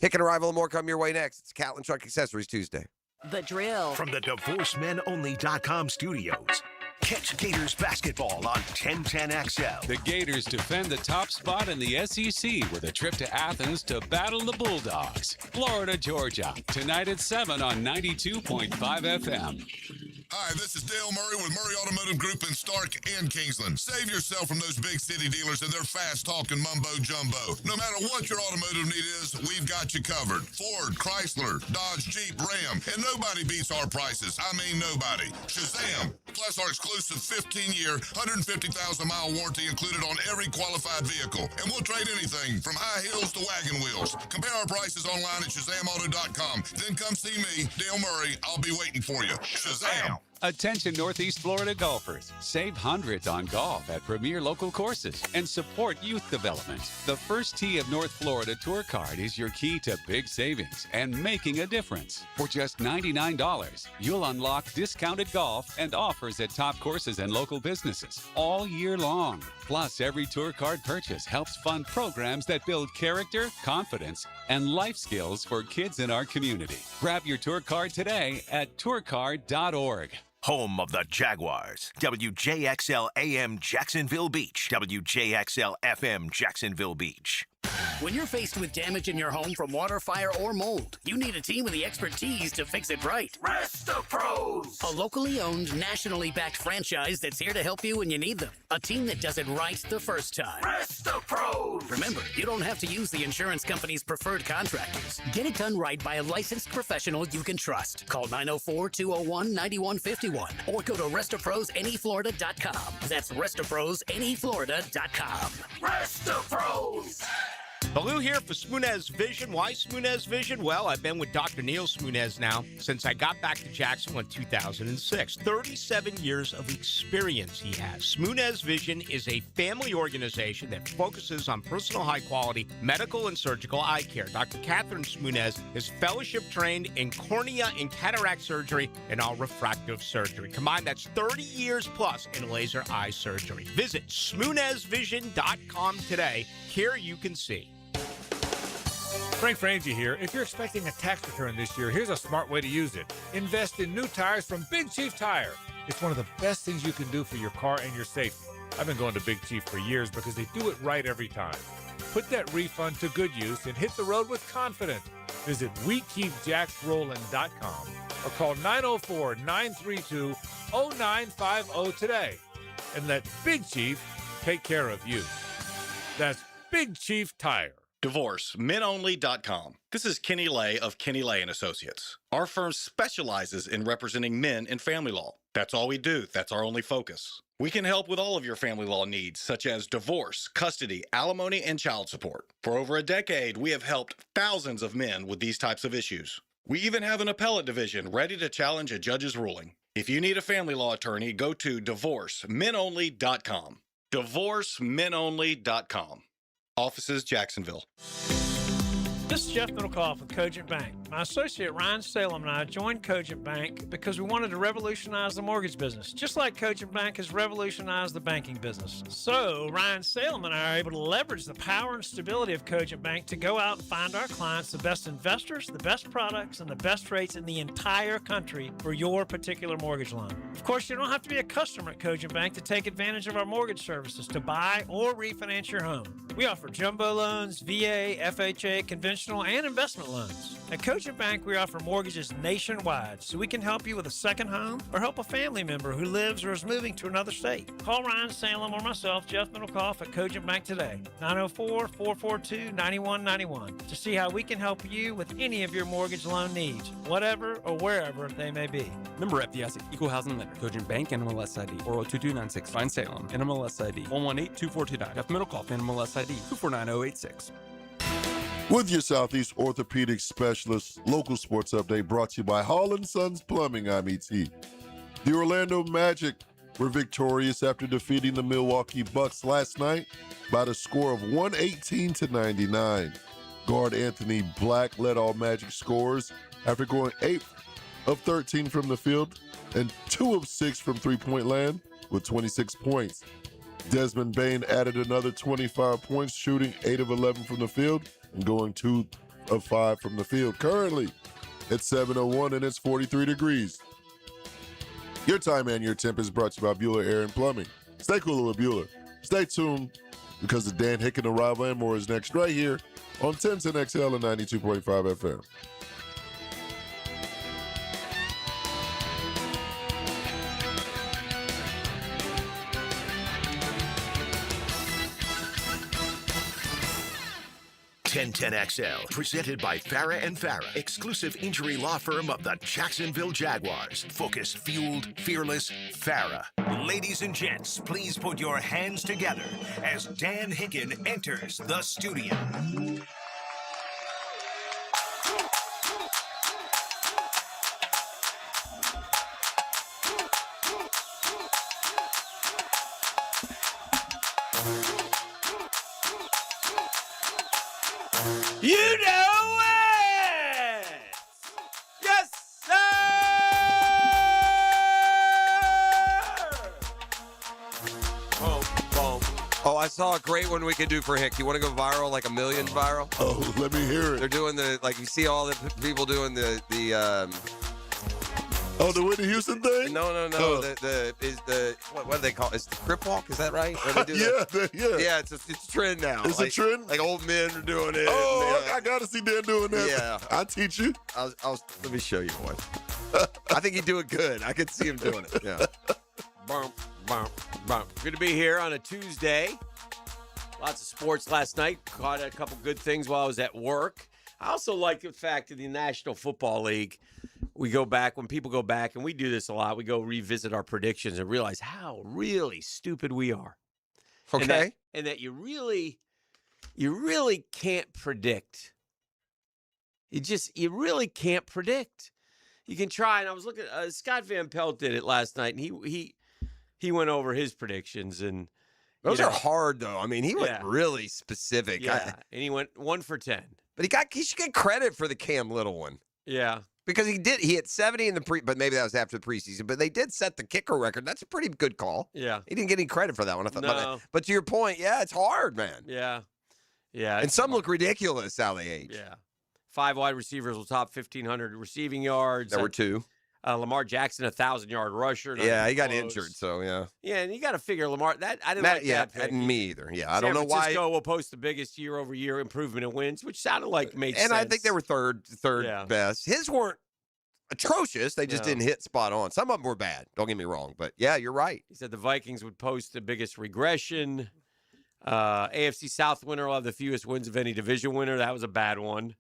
Hick and Arrival, more come your way next. It's Catlin Truck Accessories Tuesday. The Drill. From the DivorceMenOnly.com studios. Catch Gators basketball on 1010XL. The Gators defend the top spot in the SEC with a trip to Athens to battle the Bulldogs. Florida, Georgia. Tonight at 7 on 92.5 FM. Hi, this is Dale Murray with Murray Automotive Group in Stark and Kingsland. Save yourself from those big city dealers and their fast-talking mumbo-jumbo. No matter what your automotive need is, we've got you covered. Ford, Chrysler, Dodge, Jeep, Ram, and nobody beats our prices. I mean nobody. Shazam! Plus our exclusive 15-year, 150,000-mile warranty included on every qualified vehicle. And we'll trade anything from high heels to wagon wheels. Compare our prices online at ShazamAuto.com. Then come see me, Dale Murray. I'll be waiting for you. Shazam! Attention Northeast Florida golfers. Save hundreds on golf at premier local courses and support youth development. The First Tee of North Florida Tour Card is your key to big savings and making a difference. For just $99, you'll unlock discounted golf and offers at top courses and local businesses all year long. Plus, every tour card purchase helps fund programs that build character, confidence, and life skills for kids in our community. Grab your tour card today at tourcard.org. Home of the Jaguars. WJXL AM Jacksonville Beach. WJXL FM Jacksonville Beach. When you're faced with damage in your home from water, fire, or mold, you need a team with the expertise to fix it right. RestoPros! A locally owned, nationally backed franchise that's here to help you when you need them. A team that does it right the first time. RestoPros! Remember, you don't have to use the insurance company's preferred contractors. Get it done right by a licensed professional you can trust. Call 904-201-9151 or go to RestoProsNEFlorida.com. That's RestoProsNEFlorida.com. RestoPros! Baloo here for Smunez Vision. Why Smunez Vision? Well, I've been with Dr. Neil Smunez now since I got back to Jacksonville in 2006. 37 years of experience he has. Smunez Vision is a family organization that focuses on personal high-quality medical and surgical eye care. Dr. Catherine Smunez is fellowship trained in cornea and cataract surgery and all refractive surgery. Combined, that's 30 years plus in laser eye surgery. Visit SmunezVision.com today. Here you can see. Frank Frangie here. If you're expecting a tax return this year, here's a smart way to use it. Invest in new tires from Big Chief Tire. It's one of the best things you can do for your car and your safety. I've been going to Big Chief for years because they do it right every time. Put that refund to good use and hit the road with confidence. Visit WeKeepJacksRollin.com or call 904-932-0950 today and let Big Chief take care of you. That's Big Chief Tire. DivorceMenOnly.com. This is Kenny Lay of Kenny Lay & Associates. Our firm specializes in representing men in family law. That's all we do. That's our only focus. We can help with all of your family law needs, such as divorce, custody, alimony, and child support. For over a decade, we have helped thousands of men with these types of issues. We even have an appellate division ready to challenge a judge's ruling. If you need a family law attorney, go to DivorceMenOnly.com. DivorceMenOnly.com. Offices, Jacksonville. This is Jeff Middlecoff with Cogent Bank. My associate Ryan Salem and I joined Cogent Bank because we wanted to revolutionize the mortgage business, just like Cogent Bank has revolutionized the banking business. So Ryan Salem and I are able to leverage the power and stability of Cogent Bank to go out and find our clients the best investors, the best products, and the best rates in the entire country for your particular mortgage loan. Of course, you don't have to be a customer at Cogent Bank to take advantage of our mortgage services to buy or refinance your home. We offer jumbo loans, VA, FHA, conventional, and investment loans. At Cogent Bank, we offer mortgages nationwide, so we can help you with a second home or help a family member who lives or is moving to another state. Call Ryan Salem or myself, Jeff Middlecoff, at Cogent Bank today, 904-442-9191, to see how we can help you with any of your mortgage loan needs, whatever or wherever they may be. Member FDIC, Equal Housing Lender, Cogent Bank, NMLS ID 402296, Ryan Salem, NMLS ID 1182429, Jeff Middlecoff, NMLS ID 249086. With your Southeast Orthopedic Specialist local sports update brought to you by Hall & Sons Plumbing, I'm E.T. The Orlando Magic were victorious after defeating the Milwaukee Bucks last night by the score of 118-99. Guard Anthony Black led all Magic scorers after going 8 of 13 from the field and 2 of 6 from three-point land with 26 points. Desmond Bain added another 25 points, shooting 8 of 11 from the field and going 2 of 5 from the field. Currently, it's 7:01 and it's 43 degrees. Your time and your temp is brought to you by Bueller Air and Plumbing. Stay cooler with Bueller. Stay tuned because the Dan Hicken Arrival and more is next right here on 1010XL and 92.5 FM. XL, presented by Farah and Farah, exclusive injury law firm of the Jacksonville Jaguars. Focused, fueled, fearless, Farah. Ladies and gents, please put your hands together as Dan Hicken enters the studio. You know it! Yes, sir! Boom, boom. Oh, I saw a great one we could do for Hick. You want to go viral, like a million viral? Oh, let me hear it. They're doing the, like, you see all the people doing the Oh, the Whitney Houston thing? No. Oh. What do they call it? It's the crip walk, is that right? Where they do that? Yeah. It's a trend now. It's a trend? Like old men are doing it. Oh, I got to see Dan doing that. Yeah. I'll teach you. Let me show you one. I think he'd do it good. I could see him doing it. Yeah. Bump, bump, bump. Good to be here on a Tuesday. Lots of sports last night. Caught a couple good things while I was at work. I also like the fact that the National Football League, we go back, when people go back, and we do this a lot, we go revisit our predictions and realize how really stupid we are. Okay. And that you really can't predict. You really can't predict. You can try, and I was looking, Scott Van Pelt did it last night, and he went over his predictions, and those are hard, though. I mean, he went really specific. Yeah, and he went 1 for 10. But he should get credit for the Cam Little one. Yeah. Because he hit 70 in the but maybe that was after the preseason. But they did set the kicker record. That's a pretty good call. Yeah. He didn't get any credit for that one, I thought. No. But to your point, yeah, it's hard, man. Yeah. Yeah. And some look ridiculous how they age. Yeah. 5 wide receivers will top 1,500 receiving yards. There were 2. Lamar Jackson, 1,000-yard rusher. Yeah, he got injured, so yeah. Yeah, and you got to figure Lamar. I didn't like that pick. Me either. Yeah, I don't know why. San Francisco will post the biggest year-over-year improvement in wins, which sounded like made sense. And I think they were third best. His weren't atrocious. They just didn't hit spot on. Some of them were bad. Don't get me wrong, but yeah, you're right. He said the Vikings would post the biggest regression. AFC South winner will have the fewest wins of any division winner. That was a bad one.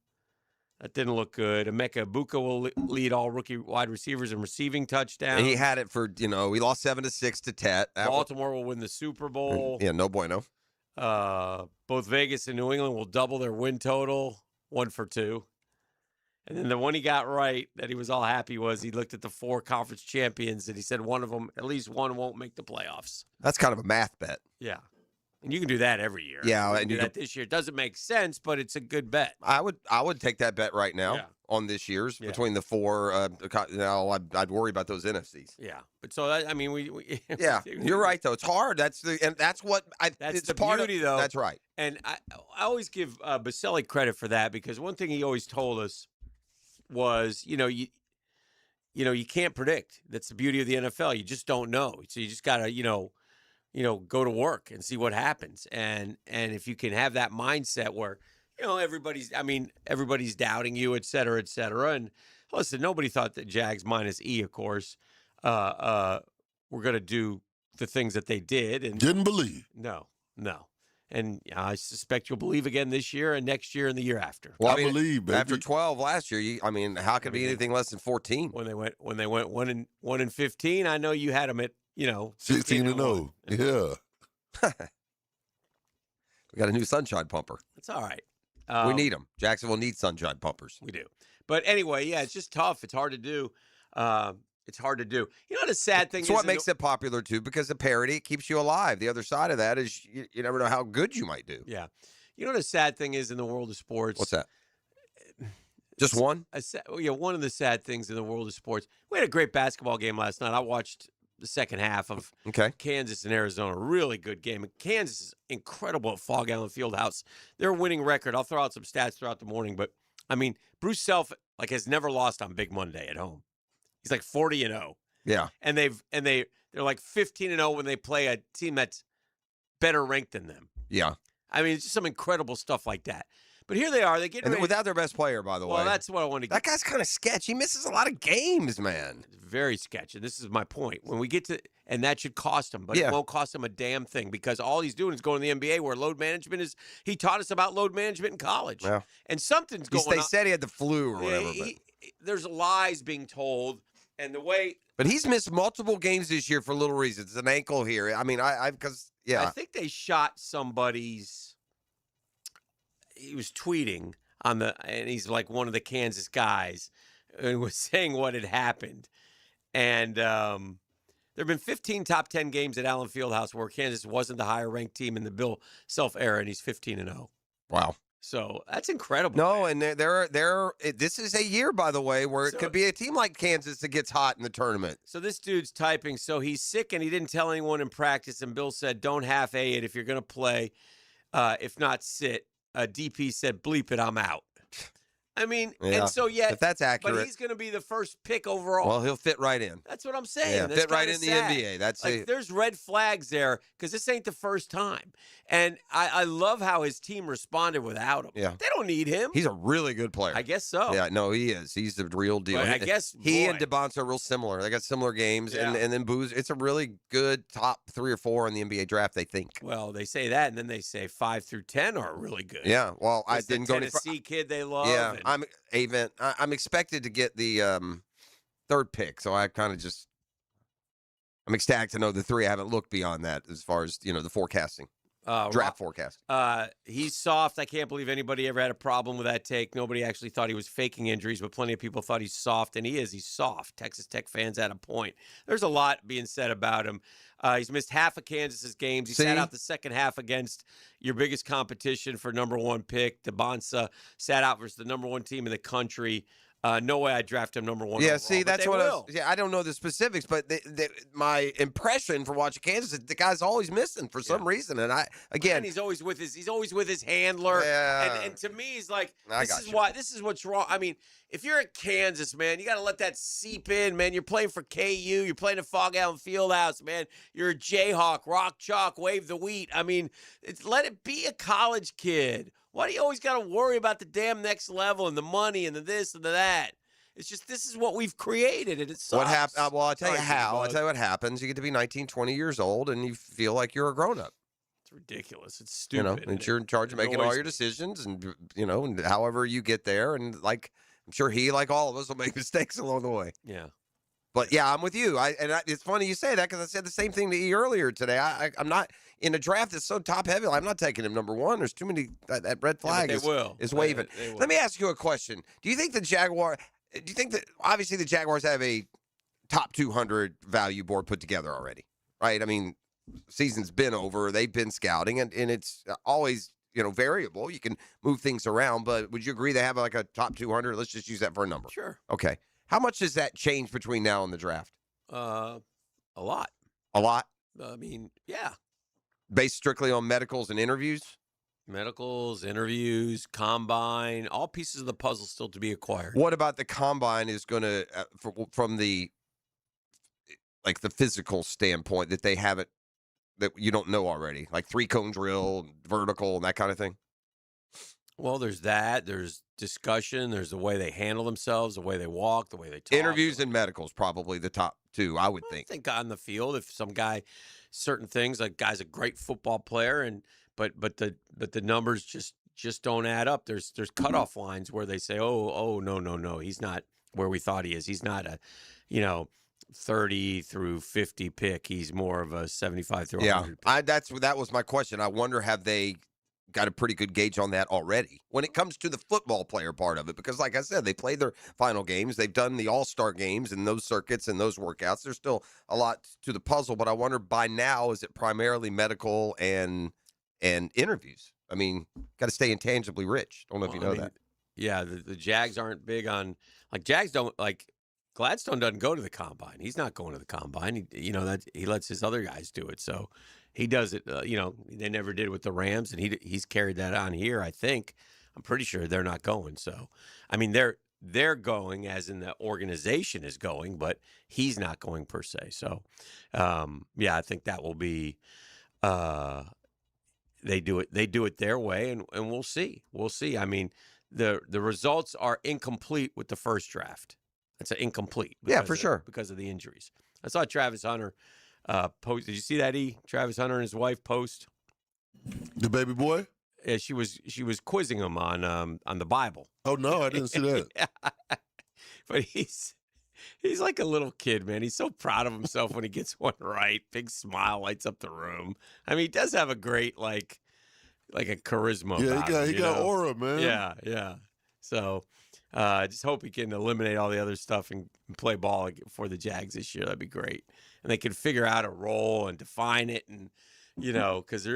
That didn't look good. Emeka Ibuka will lead all rookie wide receivers in receiving touchdowns. And he had it for, we lost 7-6 to Tet. Baltimore will win the Super Bowl. Yeah, no bueno. Both Vegas and New England will double their win total, 1 for 2. And then the one he got right that he was all happy was he looked at the 4 conference champions and he said one of them, at least one, won't make the playoffs. That's kind of a math bet. Yeah. And you can do that every year. Yeah, you can and do you that this year. It doesn't make sense, but it's a good bet. I would take that bet right now on this year's between the 4. Now I'd worry about those NFCs. Yeah, but so that, I mean, we yeah, you're right though. It's hard. That's what that's it's the part beauty of, though. That's right. And I always give Baselli credit for that because one thing he always told us was, you can't predict. That's the beauty of the NFL. You just don't know. So you just gotta, go to work and see what happens. And if you can have that mindset where, everybody's doubting you, et cetera, et cetera. And listen, nobody thought that Jags minus E, of course, were going to do the things that they did. And didn't believe. No. And I suspect you'll believe again this year and next year and the year after. Well, I believe, baby. After 12 last year, how could it be anything less than 14? When they went 1-15, I know you had them at 16-0. Yeah. We got a new sunshine pumper. That's all right. We need them. Jacksonville needs sunshine pumpers. We do. But anyway, yeah, it's just tough. It's hard to do. You know the sad thing is is what makes it popular, too, because the parity keeps you alive. The other side of that is you never know how good you might do. Yeah. You know the sad thing is in the world of sports? What's that? Just one? One of the sad things in the world of sports. We had a great basketball game last night. I watched the second half of Kansas and Arizona. Really good game. And Kansas is incredible at Fog Allen Fieldhouse. Their winning record, I'll throw out some stats throughout the morning, but, Bruce Self has never lost on Big Monday at home. He's like 40-0. Yeah. And they're like 15-0 when they play a team that's better ranked than them. Yeah. It's just some incredible stuff like that. But here they are. They get without their best player, by the way. Well, that's what I wanted to get. That guy's kind of sketchy. He misses a lot of games, man. It's very sketchy. This is my point. When we get to, and that should cost him, but it won't cost him a damn thing because all he's doing is going to the NBA where load management is. He taught us about load management in college. Yeah. And something's going on. They said he had the flu or whatever. There's lies being told. And the way, but he's missed multiple games this year for little reasons. An ankle here. I think they shot somebody's. He was tweeting and he's like one of the Kansas guys, and was saying what had happened. And there have been 15 top 10 games at Allen Fieldhouse where Kansas wasn't the higher ranked team in the Bill Self era, and he's 15-0. Wow. So that's incredible. No, and this is a year, by the way, where it could be a team like Kansas that gets hot in the tournament. So this dude's typing. So he's sick and he didn't tell anyone in practice. And Bill said, "Don't half-A it if you're going to play. If not, sit." DP said, "Bleep it, I'm out." And so if that's accurate, but he's going to be the first pick overall. Well, he'll fit right in. That's what I'm saying. Yeah, That's fit right in sad. the NBA. That's there's red flags there because this ain't the first time. And I love how his team responded without him. Yeah, they don't need him. He's a really good player. I guess so. Yeah, no, he is. He's the real deal. But I guess he and DeBonce are real similar. They got similar games, and then Booz. It's a really good top 3 or 4 in the NBA draft. They think. Well, they say that, and then they say 5 through 10 are really good. Yeah. Well, I didn't go to Tennessee kid they love. Yeah, I'm expected to get the third pick, so I kind of just I'm ecstatic to know the 3. I haven't looked beyond that as far as the forecasting. Draft forecast. He's soft. I can't believe anybody ever had a problem with that take. Nobody actually thought he was faking injuries, but plenty of people thought he's soft, and he is. He's soft. Texas Tech fans had a point. There's a lot being said about him. He's missed half of Kansas's games. He sat out the second half against your biggest competition for number 1 pick. DeBonce sat out versus the number 1 team in the country. No way I draft him number 1. Yeah, overall, see, that's what I don't know the specifics, but my impression for watching Kansas is the guy's always missing for some reason, and and he's always with his handler. Yeah. And to me, he's like, this is what's wrong. If you're at Kansas, man, you got to let that seep in, man. You're playing for KU. You're playing at Fog Allen Fieldhouse, man. You're a Jayhawk, rock chalk, wave the wheat. Let it be a college kid. Why do you always got to worry about the damn next level and the money and the this and the that? It's just this is what we've created, and it sucks. What happened? Well, I'll tell you how. I'll tell you what happens. You get to be 19, 20 years old, and you feel like you're a grown-up. It's ridiculous. It's You know, stupid. and you're in charge of making all your decisions, and and however you get there, and like I'm sure he, like all of us, will make mistakes along the way. Yeah. But yeah, I'm with you. It's funny you say that because I said the same thing to E earlier today. I'm not in a draft that's so top heavy. I'm not taking him number one. There's too many. That red flag they is will. waving. They will. Let me ask you a question. Do you think that obviously the Jaguars have a top 200 value board put together already, right? I mean, season's been over. They've been scouting, and it's always variable. You can move things around, but would you agree they have like a top 200? Let's just use that for a number. Sure. Okay. How much does that change between now and the draft? A lot. A lot? I mean, yeah. Based strictly on medicals and interviews? Medicals, interviews, combine, all pieces of the puzzle still to be acquired. What about the combine is going to, from the physical standpoint, that they haven't, that you don't know already? Like 3-cone drill, vertical, and that kind of thing? Well, there's that. There's discussion. There's the way they handle themselves, the way they walk, the way they talk. Interviews and medicals, probably the top two, I would think. I think on the field, if some guy, certain things, like guy's a great football player, but the numbers just don't add up. There's cutoff lines where they say, oh no, he's not where we thought he is. He's not a 30 through 50 pick. He's more of a 75 through 100 pick. That was my question. I wonder, have they got a pretty good gauge on that already when it comes to the football player part of it? Because like I said, they played their final games. They've done the all-star games and those circuits and those workouts. There's still a lot to the puzzle, but I wonder by now, is it primarily medical and interviews? I mean, got to stay intangibly rich. Don't know if you know that. Yeah, the Jags aren't big on, like, Jags don't, like, Gladstone doesn't go to the combine. He's not going to the combine. He lets his other guys do it. So he does it. They never did it with the Rams, and he's carried that on here. I think I'm pretty sure they're not going. So, I mean, they're going, as in the organization is going, but he's not going per se. So, yeah, I think that will be. They do it their way, and we'll see. We'll see. I mean, the results are incomplete with the first draft. It's incomplete. Yeah, for sure. Because of the injuries. I saw Travis Hunter post. Did you see that, Travis Hunter and his wife post? The baby boy? Yeah, she was quizzing him on the Bible. Oh, no, I didn't see that. Yeah. But he's like a little kid, man. He's so proud of himself when he gets one right. Big smile lights up the room. I mean, he does have a great, like a charisma. Yeah, about he got aura, man. Yeah. So I just hope he can eliminate all the other stuff and play ball for the Jags this year. That'd be great. And they can figure out a role and define it, and because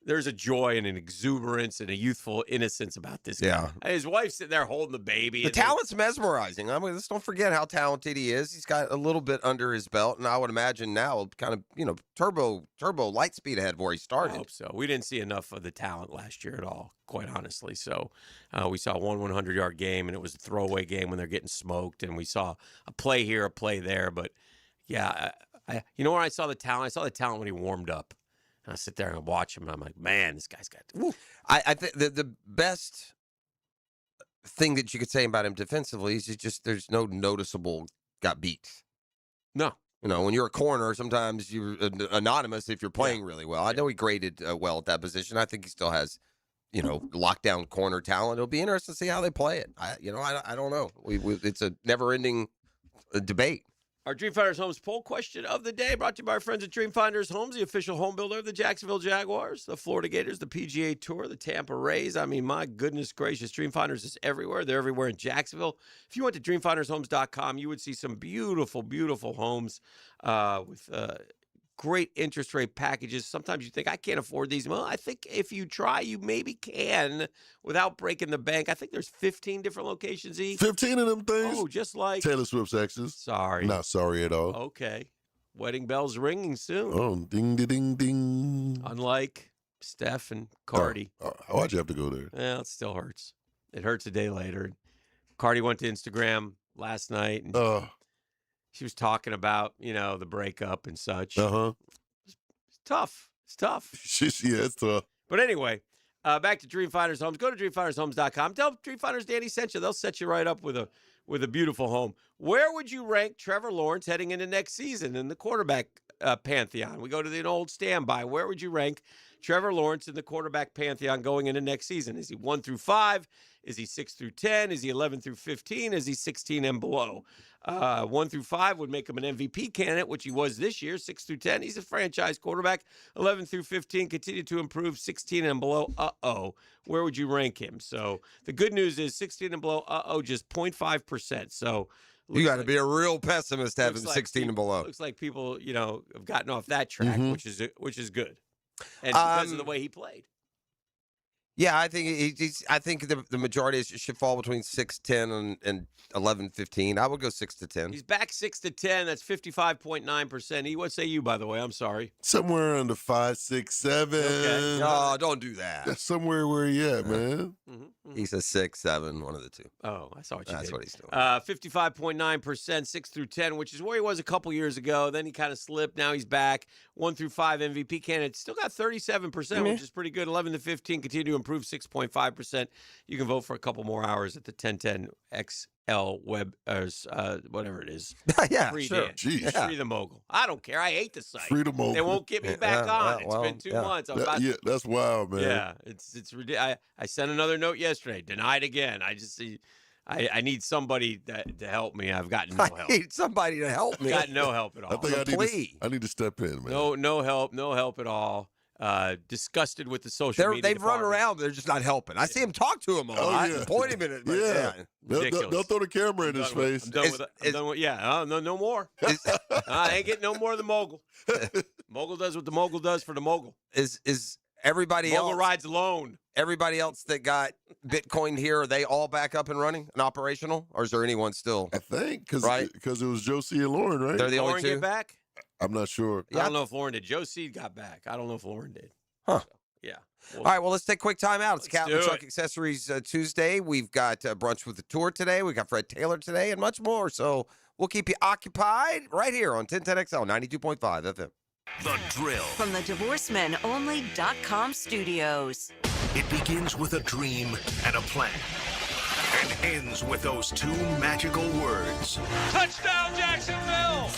there's a joy and an exuberance and a youthful innocence about this guy. And his wife's sitting there holding the baby. The talent's mesmerizing. I mean, let's don't forget how talented he is. He's got a little bit under his belt, and I would imagine now kind of, turbo light speed ahead where he started. I hope so. We didn't see enough of the talent last year at all, quite honestly. So we saw one 100-yard game, and it was a throwaway game when they're getting smoked, and we saw a play here, a play there. But, yeah, where I saw the talent? I saw the talent when he warmed up. I sit there and watch him, and I'm like, man, this guy's got. Woo. I think the best thing that you could say about him defensively is just there's no noticeable got beat. No. When you're a corner, sometimes you're anonymous if you're playing really well. I know he graded well at that position. I think he still has, lockdown corner talent. It'll be interesting to see how they play it. I don't know. It's a never-ending debate. Our Dreamfinders Homes poll question of the day brought to you by our friends at Dreamfinders Homes, the official home builder of the Jacksonville Jaguars, the Florida Gators, the PGA Tour, the Tampa Rays. I mean, my goodness gracious, Dreamfinders is everywhere. They're everywhere in Jacksonville. If you went to dreamfindershomes.com, you would see some beautiful, beautiful homes with great interest rate packages. Sometimes you think, I can't afford these. Well, I think if you try, you maybe can without breaking the bank. I think there's 15 different locations each. 15 of them things? Oh, just like Taylor Swift's exes. Sorry. Not sorry at all. Okay. Wedding bells ringing soon. Oh, ding, ding, ding, ding. Unlike Steph and Cardi. Why'd you have to go there? Well, it still hurts. It hurts a day later. Cardi went to Instagram last night, and she was talking about, the breakup and such. It's tough. It's tough. Yeah, it's tough. But anyway, back to Dreamfinders Homes. Go to dreamfindershomes.com. Tell Dreamfinders Danny sent you. They'll set you right up with a beautiful home. Where would you rank Trevor Lawrence heading into next season in the quarterback pantheon. We go to the old standby. Where would you rank Trevor Lawrence in the quarterback pantheon going into next season? Is he 1 through 5? Is he 6 through 10? Is he 11 through 15? Is he 16 and below? 1 through 5 would make him an MVP candidate, which he was this year. 6 through 10, he's a franchise quarterback. 11 through 15, continue to improve. 16 and below, where would you rank him? So the good news is 16 and below, just 0.5%. So you got to be a real pessimist to have him 16 and below. Looks like people, have gotten off that track, which is good, and because of the way he played. Yeah, I think I think the majority should fall between 6, 10, and 11, 15. I would go 6 to 10. He's back 6 to 10. That's 55.9%. What say you, by the way? I'm sorry. Somewhere under 5, 6, 7. Okay. No, don't do that. That's somewhere where he at, man. He's a 6, 7, one of the two. Oh, I saw what you did. That's what he's doing. 55.9%, 6 through 10, which is where he was a couple years ago. Then he kind of slipped. Now he's back. 1 through 5 MVP candidate. Still got 37%, which is pretty good. 11 to 15, continue to improve 6.5%. You can vote for a couple more hours at the 1010 XL web, whatever it is. Yeah, Free sure. Dan. Jeez. Free the mogul. I don't care. I hate the site. Free the mogul. They won't get me back Yeah, on. well, It's been 2 months. I'm That- about yeah, that's wild, man. yeah, it's ridiculous. I sent another note yesterday. Denied again. I just see. I need somebody to help me. I've got no help. I need somebody to help me. Got no help at all. I think I need to step in, man. No help at all. Disgusted with the social media. They've run department. around. They're just not helping. I see him talk to him a lot. yeah. Point him at it. but Yeah. Ridiculous. They'll throw the camera in his face. I'm done with it. I'm done with, yeah, no more. I ain't getting no more of the mogul. Mogul does what the mogul does for the mogul. Is everybody Mogul else rides alone. Everybody else that got Bitcoin here, are they all back up and running and operational, or is there anyone still? I think Right? because it was Josie and Lauren, right? They're the Lauren only two. get back? I'm not sure. I don't know if Lauren did. Joe Seed got back. I don't know if Lauren did. Huh. So, yeah. All right, well, let's take a quick time out. It's Let's Capital do Truck it. Accessories Tuesday. We've got Brunch with the Tour today. We got Fred Taylor today and much more. So we'll keep you occupied right here on 1010XL 92.5 FM. The Drill. From the DivorceMenOnly.com studios. It begins with a dream and a plan, and ends with those 2 magical words. Touchdown, Jacksonville!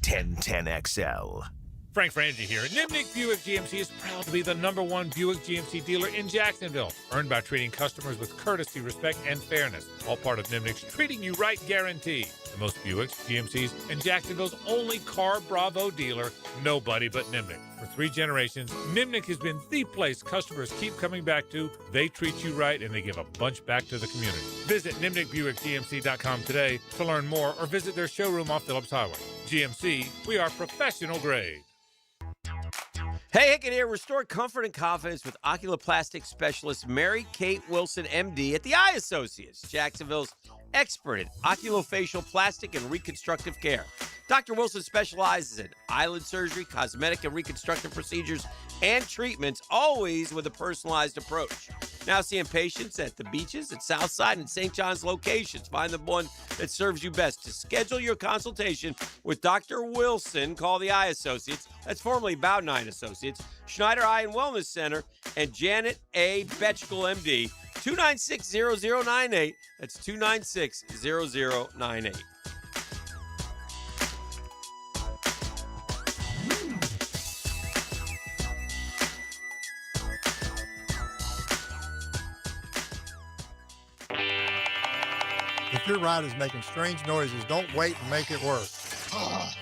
1010XL. Frank Frangie here. Nimnik Buick GMC is proud to be the #1 Buick GMC dealer in Jacksonville. Earned by treating customers with courtesy, respect, and fairness. All part of Nimnik's Treating You Right guarantee. The most Buicks, GMCs, and Jacksonville's only Car Bravo dealer. Nobody but Nimnik. For 3 generations, Nimnik has been the place customers keep coming back to. They treat you right, and they give a bunch back to the community. Visit NimnikBuickGMC.com today to learn more, or visit their showroom off Phillips Highway. GMC, we are professional grade. Hey, Hickett here. Restore comfort and confidence with oculoplastic specialist Mary Kate Wilson, MD, at the Eye Associates, Jacksonville's expert in oculofacial plastic and reconstructive care. Dr. Wilson specializes in eyelid surgery, cosmetic and reconstructive procedures, and treatments, always with a personalized approach. Now seeing patients at the beaches, at Southside, and St. John's locations. Find the one that serves you best. To schedule your consultation with Dr. Wilson, call the Eye Associates. That's formerly Bowdine Associates, Schneider Eye and Wellness Center, and Janet A. Betchkel, MD, 296-0098. That's 296-0098. If your ride is making strange noises, don't wait and make it worse.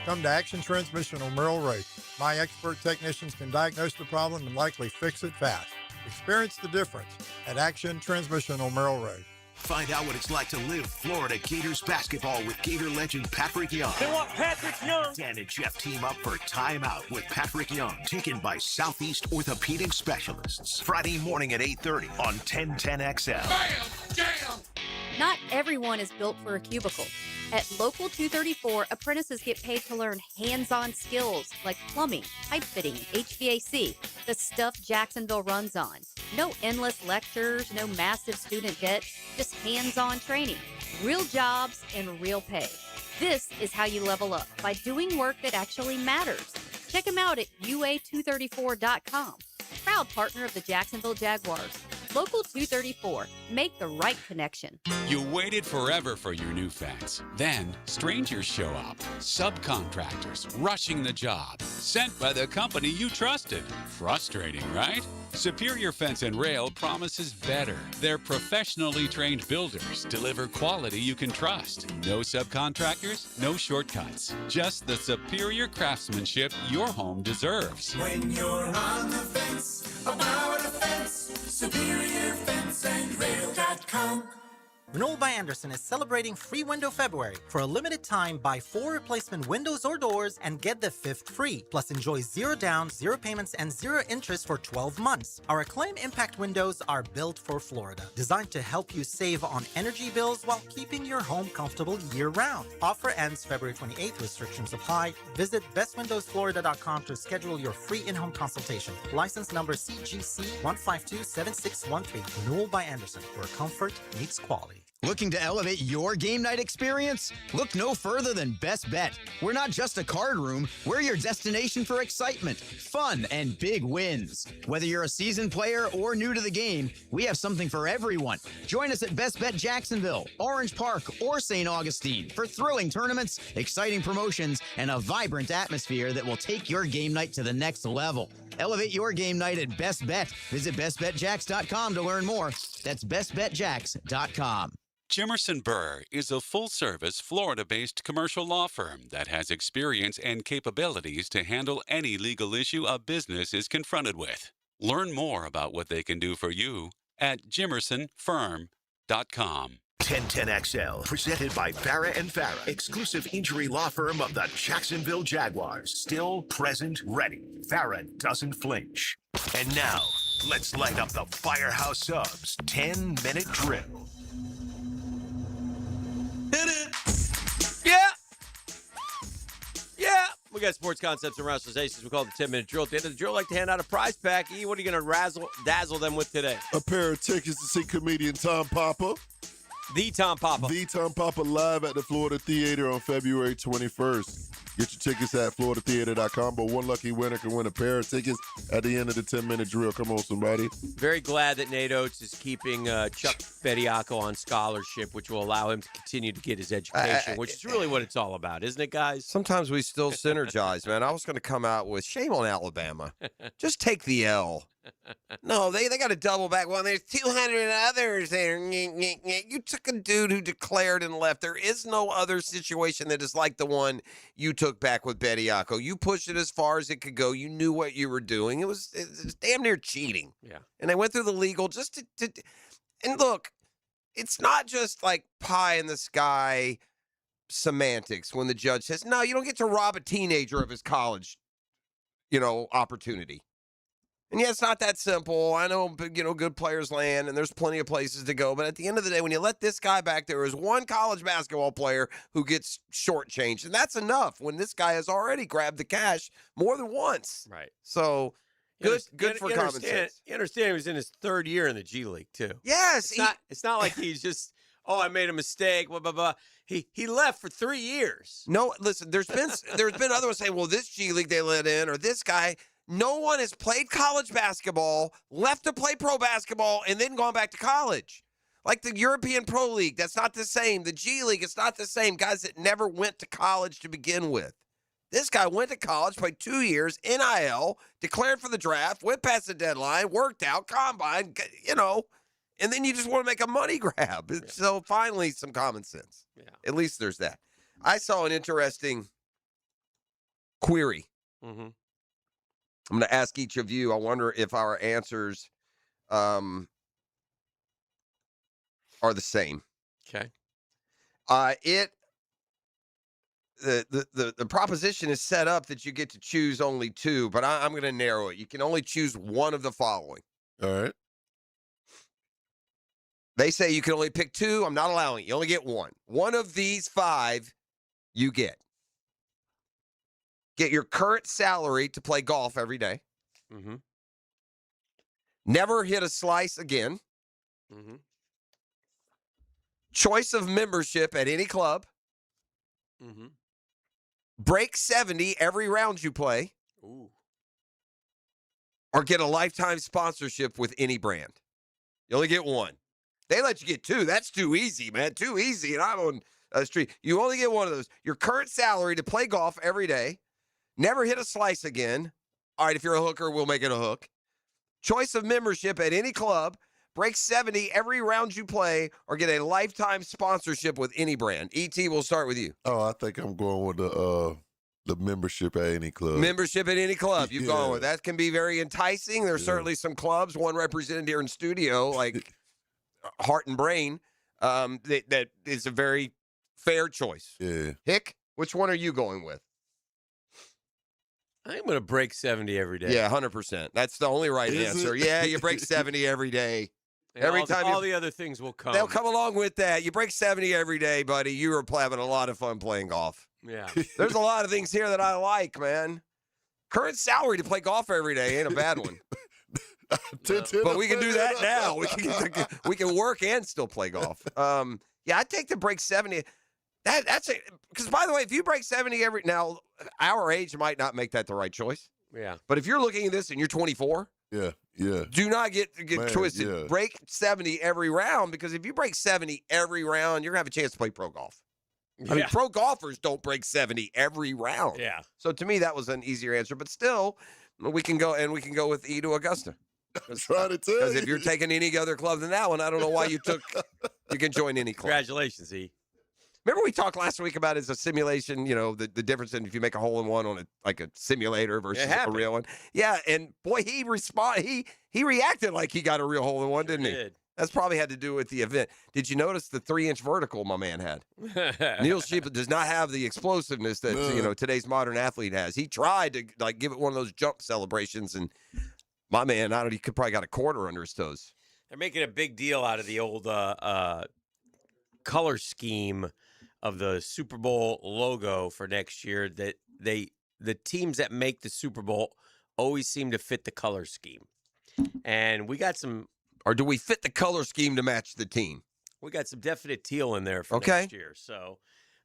Come to Action Transmission on Merrill Road. My expert technicians can diagnose the problem and likely fix it fast. Experience the difference at Action Transmission on Merrill Road. Find out what it's like to live Florida Gators basketball with Gator legend Patrick Young. They want Patrick Young. Dan and Jeff team up for Time Out with Patrick Young, taken by Southeast Orthopedic Specialists. Friday morning at 8:30 on 1010XL. Not everyone is built for a cubicle. At Local 234, apprentices get paid to learn hands-on skills like plumbing, pipe fitting, HVAC, the stuff Jacksonville runs on. No endless lectures, no massive student debt, just hands-on training, real jobs, and real pay. This is how you level up, by doing work that actually matters. Check them out at UA234.com. Proud partner of the Jacksonville Jaguars. Local 234. Make the right connection. You waited forever for your new fence. Then strangers show up. Subcontractors rushing the job. Sent by the company you trusted. Frustrating, right? Superior Fence and Rail promises better. Their professionally trained builders deliver quality you can trust. No subcontractors, no shortcuts. Just the superior craftsmanship your home deserves. When you're on the fence, about a fence, superiorfenceandrail.com. Knoll by Anderson is celebrating Free Window February. For a limited time, buy 4 replacement windows or doors and get the 5th free. Plus, enjoy 0 down, 0 payments, and 0 interest for 12 months. Our Acclaim Impact windows are built for Florida, designed to help you save on energy bills while keeping your home comfortable year-round. Offer ends February 28th. Restrictions apply. Visit bestwindowsflorida.com to schedule your free in-home consultation. License number CGC 1527613. Knoll by Anderson, where comfort meets quality. Looking to elevate your game night experience? Look no further than Best Bet. We're not just a card room, we're your destination for excitement, fun, and big wins. Whether you're a seasoned player or new to the game, we have something for everyone. Join us at Best Bet Jacksonville, Orange Park, or St. Augustine for thrilling tournaments, exciting promotions, and a vibrant atmosphere that will take your game night to the next level. Elevate your game night at Best Bet. Visit bestbetjacks.com to learn more. That's bestbetjacks.com. Jimerson Burr is a full-service, Florida-based commercial law firm that has experience and capabilities to handle any legal issue a business is confronted with. Learn more about what they can do for you at jimersonfirm.com. 1010XL, presented by Farah and Farah, exclusive injury law firm of the Jacksonville Jaguars. Still, present, ready. Farah doesn't flinch. And now, let's light up the Firehouse Subs 10-minute drill. Hit it! Yeah! Yeah! We got sports concepts and wrestlers aces. We call it the 10-minute drill. At the end of the drill, I like to hand out a prize pack. E, what are you going to dazzle them with today? A pair of tickets to see comedian Tom Papa. The Tom Papa. The Tom Papa live at the Florida Theater on February 21st. Get your tickets at floridatheater.com, but one lucky winner can win a pair of tickets at the end of the 10-minute drill. Come on, somebody. Very glad that Nate Oates is keeping Chuck Bediaco on scholarship, which will allow him to continue to get his education, which is really what it's all about, isn't it, guys? Sometimes we still synergize, man. I was going to come out with shame on Alabama. Just take the L. No, they got to double back. Well, there's 200 others there. You took a dude who declared and left. There is no other situation that is like the one you took back with Bediaco. You pushed it as far as it could go. You knew what you were doing. It was damn near cheating. Yeah. And they went through the legal just to and look, it's not just like pie in the sky semantics when the judge says, no, you don't get to rob a teenager of his college, opportunity. And yeah, it's not that simple. I know, good players land, and there's plenty of places to go. But at the end of the day, when you let this guy back, there is one college basketball player who gets shortchanged, and that's enough when this guy has already grabbed the cash more than once. Right. So good for common sense. You understand he was in his 3rd year in the G League, too. Yes. It's not like he's just, I made a mistake, blah, blah, blah. He left for 3 years. No, listen, there's been other ones saying, well, this G League they let in, or this guy. No one has played college basketball, left to play pro basketball, and then gone back to college. Like the European Pro League, that's not the same. The G League, it's not the same. Guys that never went to college to begin with. This guy went to college, played 2 years, NIL, declared for the draft, went past the deadline, worked out, combine, and then you just want to make a money grab. Yeah. So finally, some common sense. Yeah. At least there's that. I saw an interesting query. Mm-hmm. I'm going to ask each of you. I wonder if our answers are the same. Okay. The proposition is set up that you get to choose only 2, but I'm going to narrow it. You can only choose one of the following. All right. They say you can only pick 2. I'm not allowing it. You only get 1. One of these 5 you get. Get your current salary to play golf every day. Mm-hmm. Never hit a slice again. Mm-hmm. Choice of membership at any club. Mm-hmm. Break 70 every round you play. Ooh. Or get a lifetime sponsorship with any brand. You only get one. They let you get two. That's too easy, man. Too easy. And I'm on a street. You only get one of those. Your current salary to play golf every day. Never hit a slice again. All right, if you're a hooker, we'll make it a hook. Choice of membership at any club. Break 70 every round you play, or get a lifetime sponsorship with any brand. ET, we'll start with you. Oh, I think I'm going with the membership at any club. Membership at any club you've gone with. That can be very enticing. There's certainly some clubs, one represented here in studio, like Heart and Brain, that is a very fair choice. Yeah. Hick, which one are you going with? I'm going to break 70 every day. Yeah, 100%. That's the only right Is answer. it? Yeah, you break 70 every day. And Every all, time all the other things will come. they'll come along with that. You break 70 every day, buddy. You are having a lot of fun playing golf. Yeah. There's a lot of things here that I like, man. Current salary to play golf every day ain't a bad one. But we can do that now. We can work and still play golf. Yeah, I'd take the break 70. That's it. Because, by the way, if you break 70 every now, our age might not make that the right choice. Yeah. But if you're looking at this and you're 24, yeah. do not get Man, twisted. yeah. Break 70 every round, because if you break 70 every round, you're gonna have a chance to play pro golf. I mean, Yeah. pro golfers don't break 70 every round. Yeah. So to me, that was an easier answer. But still, we can go with E to Augusta. Trying to tell Because you. if you're taking any other club than that one, I don't know why you took. You can join any club. Congratulations, E. Remember we talked last week about it's a simulation, the difference in if you make a hole in one on a simulator versus a happened. real one. Yeah, and boy, he reacted like he got a real hole in one, didn't he? did. That's probably had to do with the event. Did you notice the 3-inch vertical my man had? Neil Sheep does not have the explosiveness that today's modern athlete has. He tried to give it one of those jump celebrations, and my man, he could probably got a quarter under his toes. They're making a big deal out of the old color scheme of the Super Bowl logo for next year. That the teams that make the Super Bowl always seem to fit the color scheme, and we got some. Or do we fit the color scheme to match the team? We got some definite teal in there for Okay. next year. So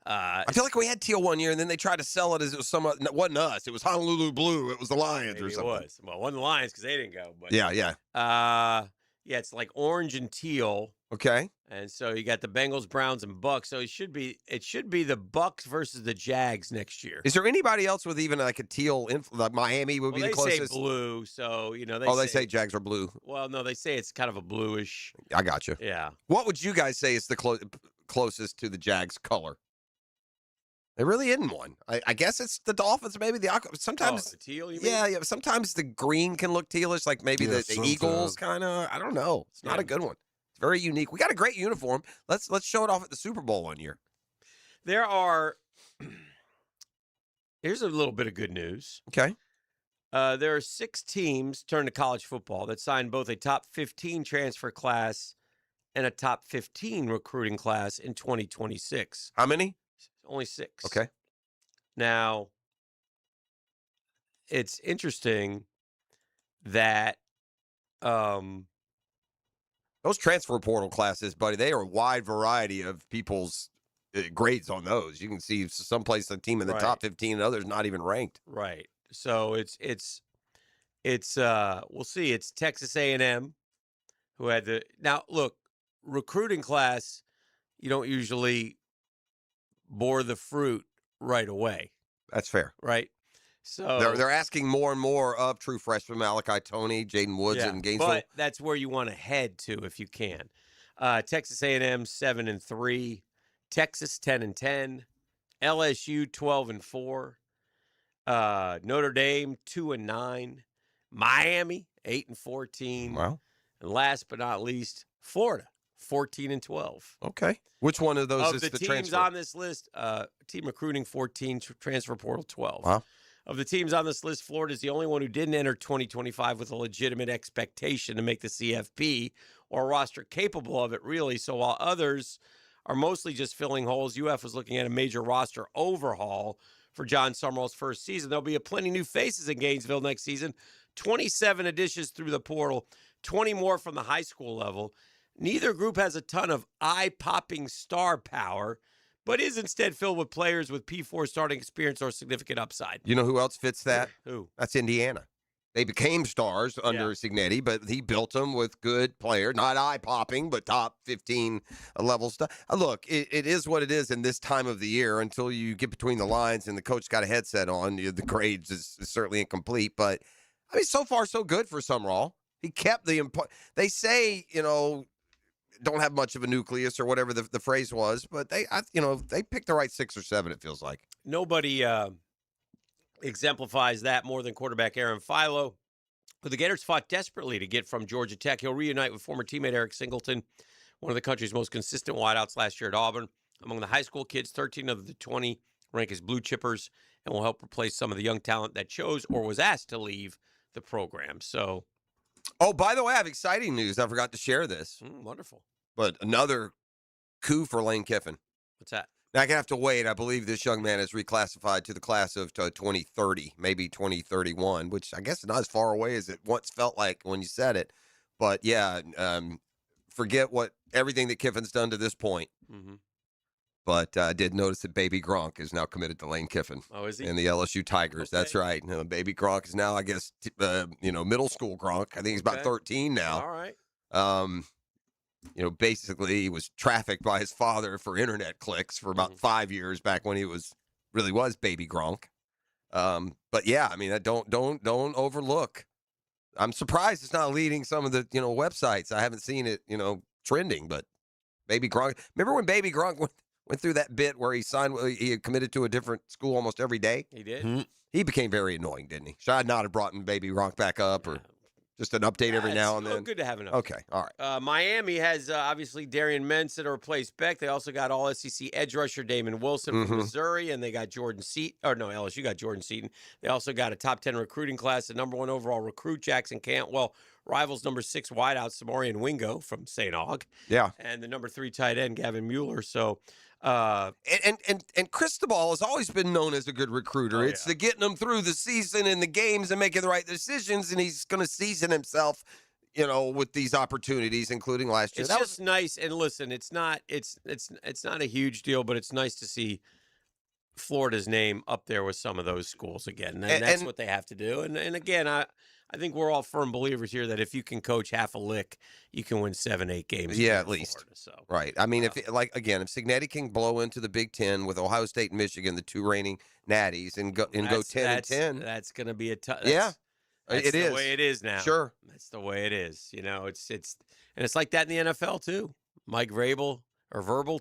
I feel like we had teal one year, and then they tried to sell it as it was it wasn't us. It was Honolulu Blue. It was the Lions maybe or it something. was. Well, it wasn't the Lions because they didn't go. But Yeah. yeah, it's like orange and teal. Okay. And so you got the Bengals, Browns, and Bucks. So it should be the Bucks versus the Jags next year. Is there anybody else with even like a teal? Like Miami would be the They closest. say blue, so They say Jags are blue. Well, no, they say it's kind of a bluish. I got you. Yeah. What would you guys say is the closest to the Jags color? There really isn't one. I guess it's the Dolphins, maybe the sometimes the teal. You mean? Yeah. Sometimes the green can look tealish, like maybe the Eagles sometimes. kind of. I don't know. It's not a good one. It's very unique. We got a great uniform. Let's show it off at the Super Bowl one year. There are. Here's a little bit of good news. Okay. There are 6 teams turned to college football that signed both a top 15 transfer class and a top 15 recruiting class in 2026. How many? Only 6. Okay. Now, it's interesting that those transfer portal classes, buddy, they are a wide variety of people's grades on those. You can see someplace a team in the Right. top 15 and others not even ranked. Right. So it's we'll see. It's Texas A&M who had the now look, recruiting class, you don't usually bore the fruit right away, That's fair. right? So They're asking more and more of true freshmen Malachi Toney, Jaden Woods, yeah, and Gainesville. but that's where you want to head to if you can. Texas A&M 7-3, Texas 10-10, LSU 12-4, Notre Dame 2-9, Miami 8-14. Wow. And last but not least, Florida 14-12. Okay. Which one of those Of is the the teams transfer? on this list, team recruiting 14, transfer portal 12. Wow. Of the teams on this list, Florida is the only one who didn't enter 2025 with a legitimate expectation to make the CFP or a roster capable of it, really. So while others are mostly just filling holes, UF was looking at a major roster overhaul for John Summerall's first season. There'll be plenty new faces in Gainesville next season. 27 additions through the portal, 20 more from the high school level. Neither group has a ton of eye-popping star power, but is instead filled with players with P4 starting experience or significant upside. You know who else fits that? Who? That's Indiana. They became stars under Cignetti, but he built them with good players, not eye-popping, but top 15 level stuff. Look, it is what it is in this time of the year until you get between the lines and the coach got a headset on. The grades is certainly incomplete, but I mean, so far so good for Sumrall. He kept they say, don't have much of a nucleus or whatever the phrase was, but they picked the right 6 or 7, it feels like. Nobody exemplifies that more than quarterback Aaron Philo, who the Gators fought desperately to get from Georgia Tech. He'll reunite with former teammate Eric Singleton, one of the country's most consistent wideouts last year at Auburn. Among the high school kids, 13 of the 20 rank as blue chippers and will help replace some of the young talent that chose or was asked to leave the program. So, oh, by the way, I have exciting news. I forgot to share this. Wonderful. But another coup for Lane Kiffin. What's that? Now, I have to wait. I believe this young man is reclassified to the class of 2030, maybe 2031, which I guess is not as far away as it once felt like when you said it. But, yeah, forget everything that Kiffin's done to this point. Mm-hmm. But I did notice that Baby Gronk is now committed to Lane Kiffin. Oh, is he? And the LSU Tigers. Okay. That's right. Baby Gronk is now, I guess, middle school Gronk. I think he's about 13 now. All right. Basically he was trafficked by his father for internet clicks for about 5 years back when he was Baby Gronk. But yeah, I mean, don't overlook. I'm surprised it's not leading some of the, websites. I haven't seen it, trending, but Baby Gronk. Remember when Baby Gronk went through that bit where he had committed to a different school almost every day? He did. Mm-hmm. He became very annoying, didn't he? Should I not have brought Baby Gronk back up or just an update every now and then? Good to have an update. Okay, all right. Miami has obviously Darian Mensa to replace Beck. They also got all SEC edge rusher Damon Wilson from Missouri, and they got Jordan Seaton. Or no, LSU got Jordan Seaton. They also got a top 10 recruiting class, the number 1 overall recruit Jackson Cantwell, rivals number 6 wideout Samorian Wingo from St. Aug. Yeah, and the number 3 tight end Gavin Mueller. So. And Cristobal has always been known as a good recruiter. It's the getting them through the season and the games and making the right decisions, and he's going to season himself, with these opportunities, including last year. It's just nice. And listen, it's not a huge deal, but it's nice to see Florida's name up there with some of those schools again, and that's what they have to do. And again, I think we're all firm believers here that if you can coach half a lick, you can win 7-8 games. Yeah, at least. Florida, so. Right. I mean, if Cignetti can blow into the Big Ten with Ohio State and Michigan, the 2 reigning natties, and go 10-10, that's going to be a tough. Yeah, that's it is the way it is now. Sure, that's the way it is. It's like that in the NFL too. Mike Vrabel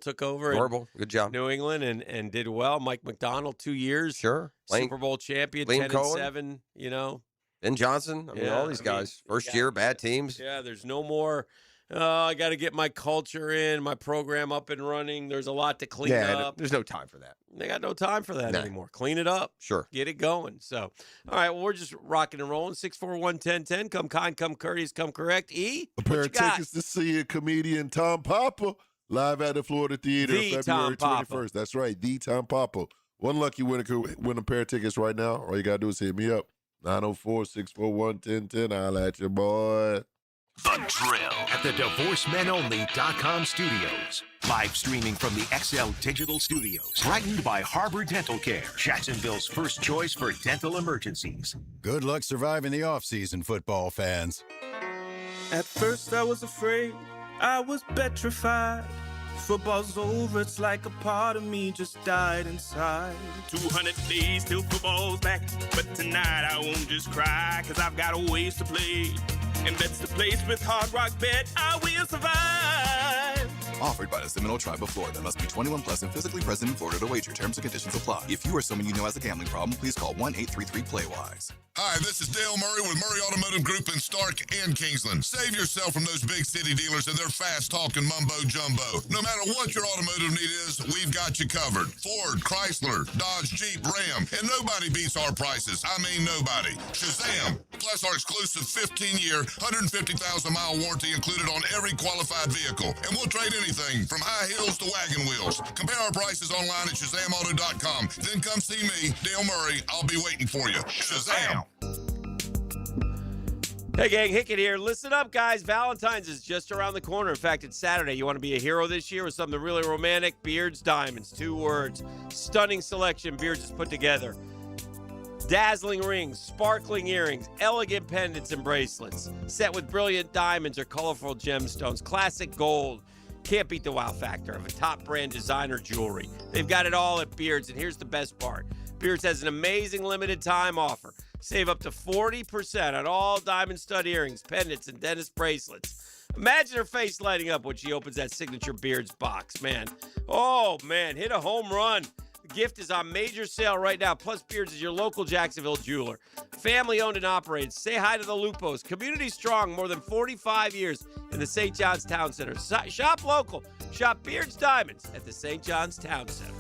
took over. Good job. New England and did well. Mike McDonald 2 years. Sure. Super Bowl champion, Liam 10-7. Ben Johnson. All these guys. First year, bad teams. Yeah, there's no more. I got to get my culture in, my program up and running. There's a lot to clean up. There's no time for that. They got no time for that anymore. Clean it up. Sure. Get it going. So, all right, well, we're just rocking and rolling. 641-1010. Come kind, come courteous, come correct. A pair of tickets to see comedian Tom Papa live at the Florida Theater February 21st. That's right, the Tom Papa. One lucky winner could win a pair of tickets right now. All you got to do is hit me up. 904-641-1010. I'll at your boy. The Drill at the DivorceMenOnly.com studios. Live streaming from the XL Digital Studios. Brightened by Harbor Dental Care, Jacksonville's first choice for dental emergencies. Good luck surviving the off-season, football fans. At first I was afraid, I was petrified. Football's over, it's like a part of me just died inside. 200 days till football's back, but tonight I won't just cry, cause I've got a ways to play. And that's the place with Hard Rock Bet, I will survive. Offered by the Seminole Tribe of Florida. Must be 21 plus and physically present in Florida to wager. Terms and conditions apply. If you or someone you know has a gambling problem, please call 1-833-PLAY-WISE. Hi, this is Dale Murray with Murray Automotive Group in Stark and Kingsland. Save yourself from those big city dealers and their fast-talking mumbo-jumbo. No matter what your automotive need is, we've got you covered. Ford, Chrysler, Dodge, Jeep, Ram, and nobody beats our prices. I mean nobody. Shazam! Plus our exclusive 15-year, 150,000-mile warranty included on every qualified vehicle. And we'll trade anything from high heels to wagon wheels. Compare our prices online at ShazamAuto.com. Then come see me, Dale Murray. I'll be waiting for you. Shazam! Hey, gang, Hickett here. Listen up, guys. Valentine's is just around the corner. In fact, it's Saturday. You want to be a hero this year with something really romantic? Beards Diamonds. 2 words. Stunning selection Beards has put together. Dazzling rings, sparkling earrings, elegant pendants and bracelets, set with brilliant diamonds or colorful gemstones, classic gold. Can't beat the wow factor of a top brand designer jewelry. They've got it all at Beards, and here's the best part. Beards has an amazing limited time offer. Save up to 40% on all diamond stud earrings, pendants, and dentist bracelets. Imagine her face lighting up when she opens that signature Beards box, man. Oh, man, hit a home run. The gift is on major sale right now. Plus, Beards is your local Jacksonville jeweler. Family owned and operated. Say hi to the Lupos. Community strong, more than 45 years in the St. John's Town Center. Shop local. Shop Beards Diamonds at the St. John's Town Center.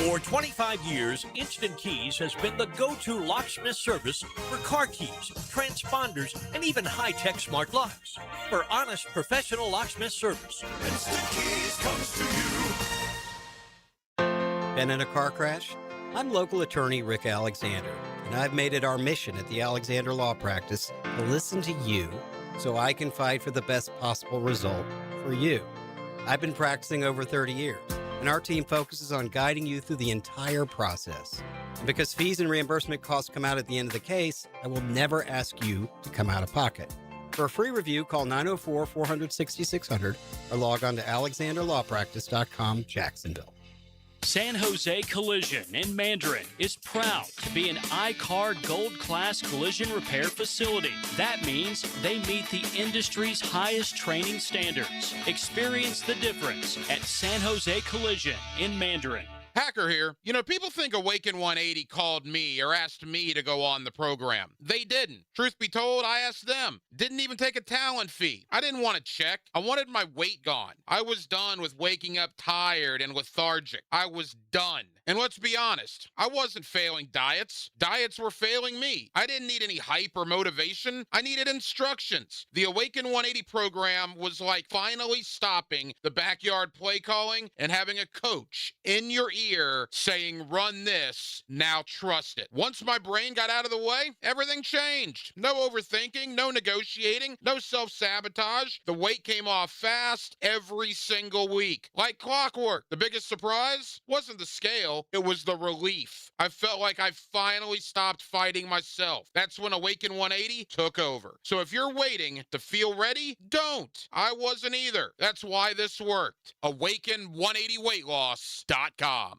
For 25 years, Instant Keys has been the go-to locksmith service for car keys, transponders, and even high-tech smart locks. For honest, professional locksmith service, Instant Keys comes to you. Been in a car crash? I'm local attorney Rick Alexander, and I've made it our mission at the Alexander Law Practice to listen to you so I can fight for the best possible result for you. I've been practicing over 30 years. And our team focuses on guiding you through the entire process. And because fees and reimbursement costs come out at the end of the case, I will never ask you to come out of pocket. For a free review, call 904-400-6600 or log on to alexanderlawpractice.com, Jacksonville. San Jose Collision in Mandarin is proud to be an I-CAR Gold Class collision repair facility. That means they meet the industry's highest training standards. Experience the difference at San Jose Collision in Mandarin. Hacker here. You know, people think Awaken 180 called me or asked me to go on the program. They didn't. Truth be told, I asked them. Didn't even take a talent fee. I didn't want to check. I wanted my weight gone. I was done with waking up tired and lethargic. I was done. And let's be honest, I wasn't failing diets. Diets were failing me. I didn't need any hype or motivation. I needed instructions. The Awaken 180 program was like finally stopping the backyard play calling and having a coach in your ear saying, run this, now trust it. Once my brain got out of the way, everything changed. No overthinking, no negotiating, no self-sabotage. The weight came off fast every single week, like clockwork. The biggest surprise wasn't the scale, it was the relief. I felt like I finally stopped fighting myself. That's when Awaken 180 took over. So if you're waiting to feel ready, don't. I wasn't either. That's why this worked. Awaken180weightloss.com.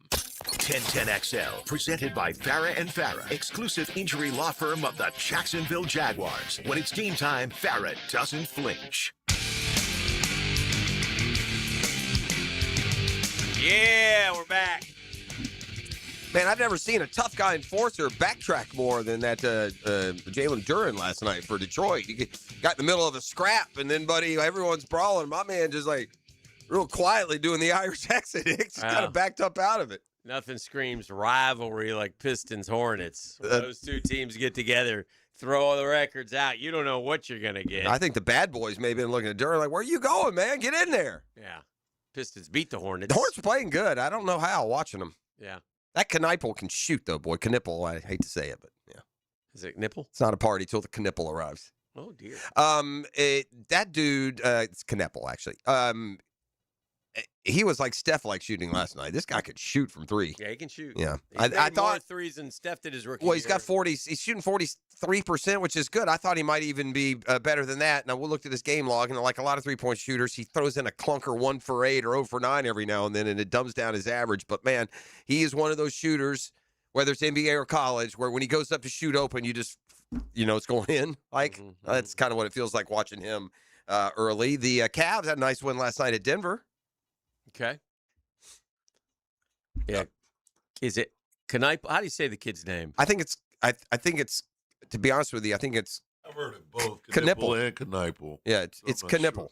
1010XL, presented by Farah and Farah, exclusive injury law firm of the Jacksonville Jaguars. When it's game time, Farah doesn't flinch. Yeah, we're back. Man, I've never seen a tough guy enforcer backtrack more than that Jalen Duren last night for Detroit. He got in the middle of a scrap, and then, buddy, everyone's brawling. My man just, like, real quietly doing the Irish exit. Just kind of backed up out of it. Nothing screams rivalry like Pistons-Hornets. When those two teams get together, throw all the records out. You don't know what you're going to get. I think the bad boys may have been looking at Duren like, where are you going, man? Get in there. Yeah. Pistons beat the Hornets. The Hornets are playing good. I don't know how, watching them. Yeah. That Kniple can shoot, though, boy. Knipple, I hate to say it, but yeah. Is it Nipple? It's not a party till the Knipple arrives. Oh, dear. That dude, it's Knipple, actually. He was like Steph-like shooting last night. This guy could shoot from three. Yeah, he can shoot. Yeah. I thought more threes than Steph did his rookie year. He's got 40. He's shooting 43%, which is good. I thought he might even be better than that. Now, we looked at his game log, and like a lot of three-point shooters, he throws in a clunker 1 for 8 or 0 for 9 every now and then, and it dumbs down his average. But, man, he is one of those shooters, whether it's NBA or college, where when he goes up to shoot open, you just, it's going in. Like, that's kind of what it feels like watching him early. The Cavs had a nice win last night at Denver. Okay. Yeah. Is it Knipe? How do you say the kid's name? I think it's. I think it's. To be honest with you, I think it's. I've heard it both. Knipple and Kniple. Yeah, it's Knipple.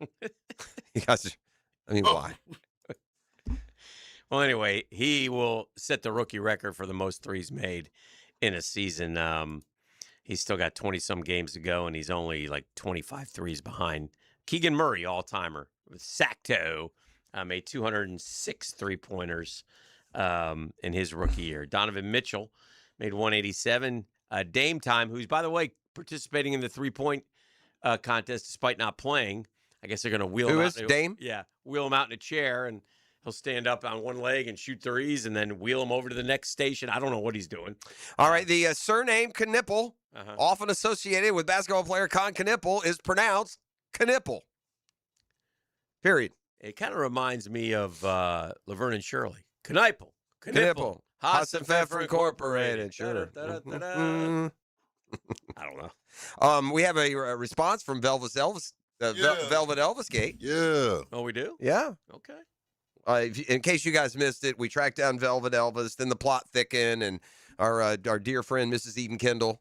You guys, why? Well, anyway, he will set the rookie record for the most threes made in a season. He's still got 20-some games to go, and he's only like 25 threes behind Keegan Murray, all-timer, with Sacto, made 206 three-pointers in his rookie year. Donovan Mitchell made 187. Dame Time, who's, by the way, participating in the three-point contest despite not playing. I guess they're going to wheel him out. Dame? Yeah, wheel him out in a chair and He'll stand up on one leg and shoot threes and then wheel them over to the next station. I don't know what he's doing. All right, the surname Knipple, Uh-huh. often associated with basketball player Con Knipple, is pronounced Knipple. Period. It kind of reminds me of Laverne and Shirley. Knipple. Knipple. Haas and Pfeffer Incorporated. Sure. Da-da-da-da-da. I don't know. We have a response from Velvet Elvis Gate. Yeah. Oh, we do? Yeah. Okay. In case you guys missed it, we tracked down Velvet Elvis. Then the plot thickened, and our dear friend Mrs. Eden Kendall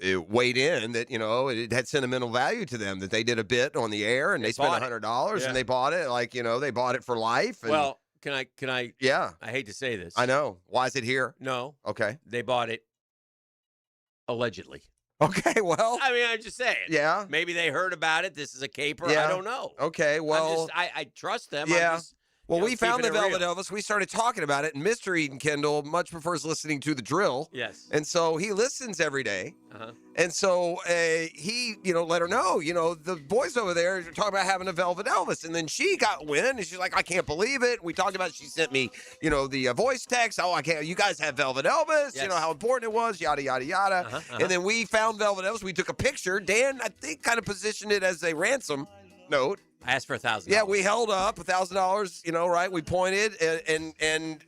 it weighed in that it had sentimental value to them, that they did a bit on the air and they spent $100 and they bought it they bought it for life. And, Well, can I? Yeah. I hate to say this. I know. Why is it here? No. Okay. They bought it allegedly. Okay. Well. I mean, I'm just saying. Yeah. Maybe they heard about it. This is a caper. Yeah. I don't know. Okay. Well. I trust them. Yeah. Well, we found the keeping it Velvet real. Elvis. We started talking about it, and Mr. Eden Kendall much prefers listening to the drill. Yes. And so he listens every day. Uh-huh. And so he, let her know, the boys over there are talking about having a Velvet Elvis. And then she got wind, and she's like, I can't believe it. We talked about it. She sent me, the voice text. Oh, I can't. You guys have Velvet Elvis. Yes. How important it was, yada, yada, yada. Uh-huh. And then we found Velvet Elvis. We took a picture. Dan, I think, kind of positioned it as a ransom note. I asked for $1,000. Yeah, we held up $1,000, right? We pointed, and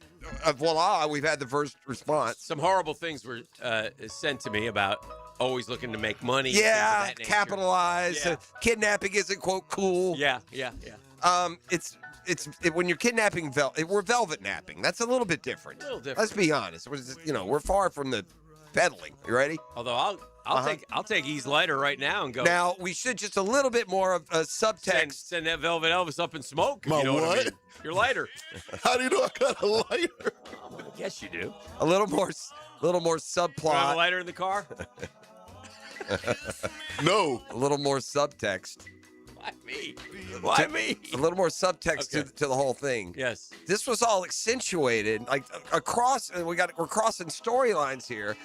voila, we've had the first response. Some horrible things were sent to me about always looking to make money. things of Yeah, that nature. capitalize. Yeah. Kidnapping isn't, quote, cool. Yeah. It's when you're kidnapping, we're velvet napping. That's a little bit different. A little different. Let's be honest. We're far from the peddling. You ready? Although I'll take Ease Lighter right now and go. Now, we should just a little bit more of a subtext. Send that Velvet Elvis up in smoke. My you know what I what? mean? Your lighter. How do you know I got a lighter? I guess you do. A little more You have a subplot. lighter in the car? No. A little more subtext. Why me? Why me? A little more subtext Okay. to the whole thing. Yes. This was all accentuated, like we're crossing storylines here.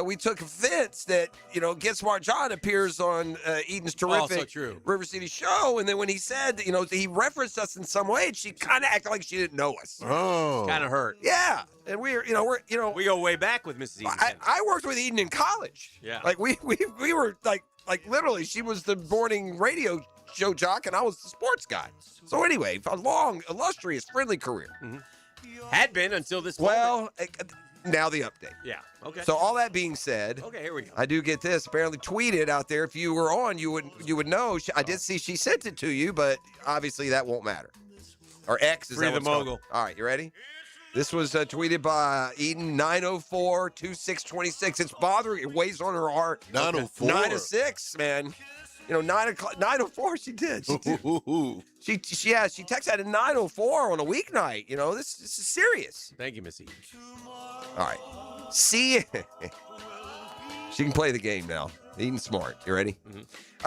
We took offense that Get Smart John appears on Eden's Also terrific true. River City show, and then when he said he referenced us in some way, she kind of acted like she didn't know us. Oh. Kind of hurt. Yeah, and we're We go way back with Mrs. Eden. I worked with Eden in college. Yeah. like we were like literally, she was the morning radio show jock, and I was the sports guy. So anyway, a long, illustrious, friendly career. Had been until this Well, now the update. Yeah. Okay. So all that being said, Okay, here we go. I do get this. Apparently tweeted out there. If you were on, you would know. I did see she sent it to you, but obviously that won't matter. Or X is Free that the what's called? mogul. All right, you ready? This was tweeted by Eden 904-2626. It's bothering. It weighs on her heart. 904. 9 to 6, man. 9 o'clock. 904. She did. She texted at 904 on a weeknight. This is serious. Thank you, Miss Eden. All right. See, she can play the game now. Eden Smart. You ready?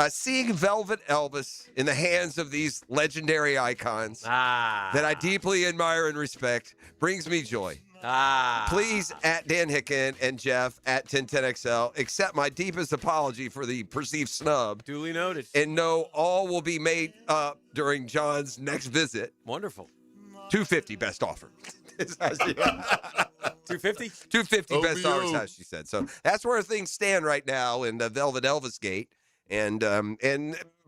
Seeing Velvet Elvis in the hands of these legendary icons that I deeply admire and respect brings me joy. Please, at Dan Hicken and Jeff at 1010XL, accept my deepest apology for the perceived snub. Duly noted. And know all will be made up during John's next visit. Wonderful. $250 best offer. 250? $250 best OBO. offers, as she said. So that's where things stand right now in the Velvet Elvis Gate, and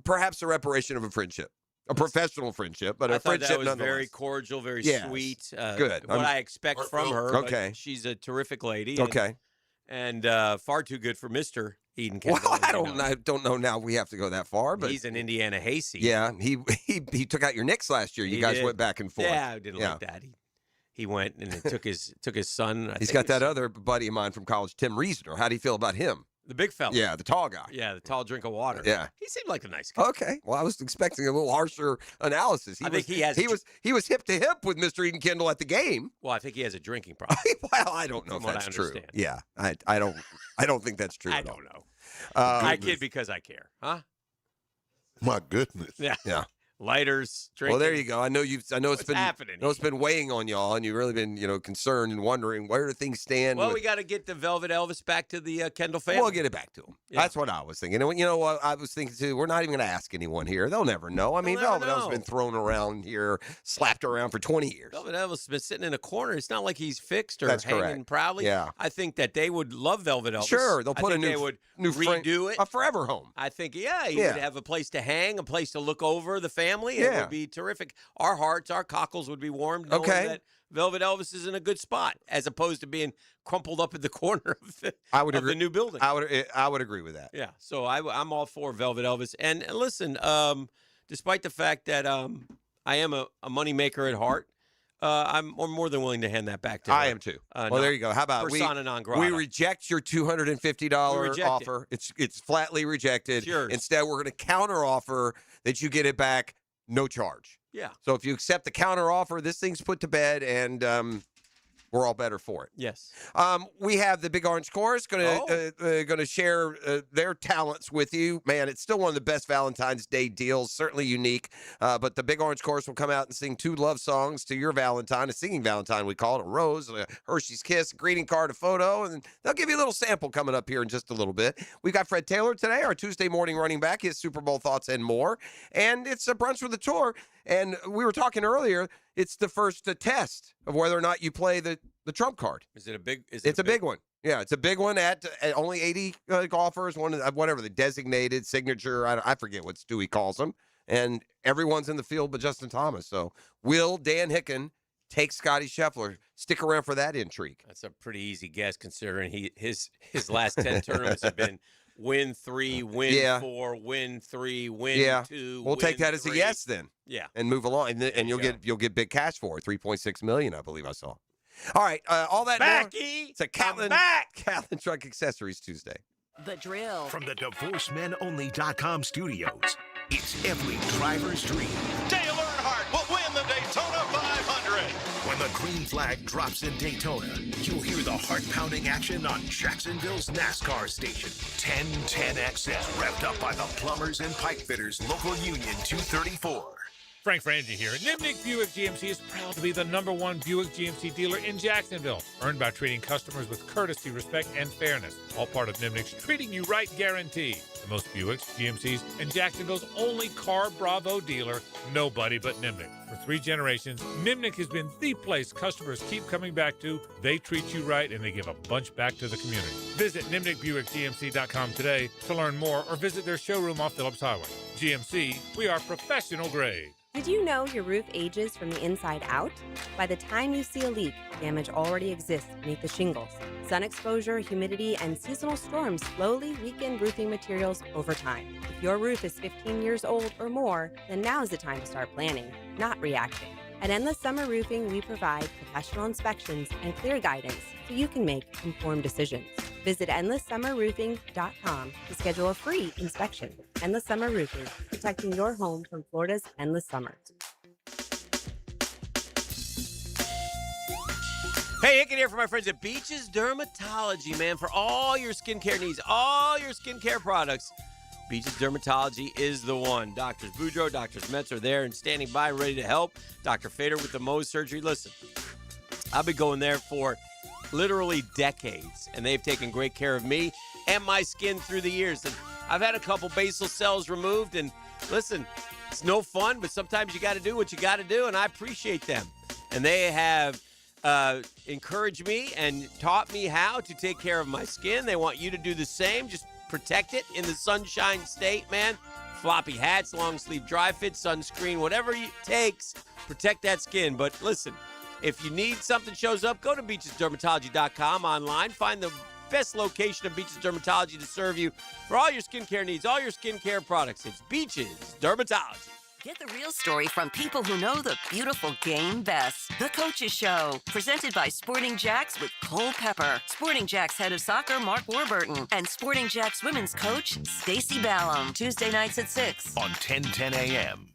perhaps a reparation of a friendship. A professional friendship, but I a thought friendship that was nonetheless. very cordial, very Yes. sweet. Good. What I expect from her. but Okay. She's a terrific lady. Okay. And far too good for Mr. Eden Kendall. Well, as I you know. don't know now we have to go that far, but He's an Indiana hayseed. yeah, he took out your Knicks last year. You He guys did. went back and forth. Yeah, I didn't like that. He went and it took his son. I He's think got it was that other buddy of mine from college, Tim Reasoner. How do you feel about him? the big fella. Yeah, the tall guy. Yeah, the tall drink of water. Yeah. He seemed like a nice guy. Okay. Well, I was expecting a little harsher analysis. I think he has. He was hip to hip with Mr. Eden Kendall at the game. Well, I think he has a drinking problem. Well, I don't know From if what that's I true. understand. Yeah, I don't think that's true. I at all. don't know. I Um, kid because I care, huh? My goodness. Yeah. Yeah. lighters, Well, drinking. there you go. I know it's been happening it's been weighing on y'all, and you've really been concerned and wondering where do things stand. Well, with- we got to get the Velvet Elvis back to the Kendall family. We'll get it back to them. That's what I was thinking. And you know what I was thinking too? We're not even going to ask anyone here. They'll never know. I mean, They'll never Velvet Elvis know. been thrown around here, slapped around for 20 years. Velvet Elvis has been sitting in a corner. It's not like he's fixed or That's hanging correct. proudly. Yeah. I think that they would love Velvet Elvis. Sure, they'll I put a think they new would frame- redo it. a forever home. I think, he would Yeah. have a place to hang, a place to look over the family. It Yeah. would be terrific. Our hearts, our cockles would be warmed knowing Okay. that Velvet Elvis is in a good spot, as opposed to being crumpled up in the corner of the, I would of agree. the new building. I would agree with that. Yeah, so I'm all for Velvet Elvis. And listen, despite the fact that I am a moneymaker at heart, I'm more than willing to hand that back to her. I am too. Well, there you go. How about persona non grata? we reject your $250 We reject offer. It's flatly rejected. Sure. Instead, we're going to counter offer that you get it back, no charge. Yeah. So if you accept the counter offer, this thing's put to bed, and we're all better for it. Yes. We have the Big Orange Chorus going to share their talents with you. Man, it's still one of the best Valentine's Day deals, certainly unique. But the Big Orange Chorus will come out and sing 2 love songs to your Valentine, a singing Valentine, we call it, a rose, a Hershey's Kiss, a greeting card, a photo, and they'll give you a little sample coming up here in just a little bit. We've got Fred Taylor today, our Tuesday morning running back, his Super Bowl thoughts and more. And it's a brunch with a tour. And we were talking earlier, it's the first test of whether or not you play the trump card. Is it a big? It's a big one. Yeah, it's a big one at only 80 golfers, whatever the designated signature. I forget what Stewie calls them. And everyone's in the field but Justin Thomas. So will Dan Hicken take Scotty Scheffler? Stick around for that intrigue. That's a pretty easy guess considering his last 10 tournaments have been win 3, win 4, win 3, win 2. We'll take win that as a 3. yes then. Yeah. And move along, and you'll get big cash for it. $3.6 million, I believe I saw. All right, all that. Backy, it's a Catlin Truck Accessories Tuesday. The Drill. From the DivorceMenOnly.com studios, it's every driver's dream. Dale Earnhardt will win the Daytona 500. When the green flag drops in Daytona, you'll hear the heart-pounding action on Jacksonville's NASCAR station. 1010XS revved up by the plumbers and pipe fitters, local union 234. Frank Frangie here. Nimnik Buick GMC is proud to be the #1 Buick GMC dealer in Jacksonville, earned by treating customers with courtesy, respect, and fairness. All part of Nimnik's Treating You Right guarantee. The most Buicks, GMCs, and Jacksonville's only Car Bravo dealer, nobody but Nimnik. For 3 generations, Nimnik has been the place customers keep coming back to. They treat you right, and they give a bunch back to the community. Visit NimnikBuickGMC.com today to learn more, or visit their showroom off Phillips Highway. GMC, we are professional grade. Did you know your roof ages from the inside out? By the time you see a leak, damage already exists beneath the shingles. Sun exposure, humidity, and seasonal storms slowly weaken roofing materials over time. If your roof is 15 years old or more, then now's the time to start planning, not reacting. At Endless Summer Roofing, we provide professional inspections and clear guidance so you can make informed decisions. Visit EndlessSummerRoofing.com to schedule a free inspection. Endless Summer Roofing, protecting your home from Florida's endless summers. Hey, Hicken here for my friends at Beaches Dermatology, man. For all your skincare needs, all your skincare products, Beaches Dermatology is the one. Doctors Boudreaux, Doctors Metz are there and standing by, ready to help. Dr. Fader with the Mohs surgery. Listen, I've been going there for literally decades, and they've taken great care of me and my skin through the years. And I've had a couple basal cells removed, and listen, it's no fun, but sometimes you got to do what you got to do, and I appreciate them. And they have encouraged me and taught me how to take care of my skin. They want you to do the same. Just protect it in the sunshine state, man. Floppy hats, long sleeve dry fit, sunscreen, whatever it takes, protect that skin. But listen, if you need something shows up, go to beachesdermatology.com online. Find the best location of Beaches Dermatology to serve you for all your skincare needs, all your skincare products. It's Beaches Dermatology. Get the real story from people who know the beautiful game best. The Coaches Show, presented by Sporting Jacks with Cole Pepper, Sporting Jacks head of soccer Mark Warburton, and Sporting Jacks women's coach Stacy Ballum. Tuesday nights at 6 on 1010 a.m.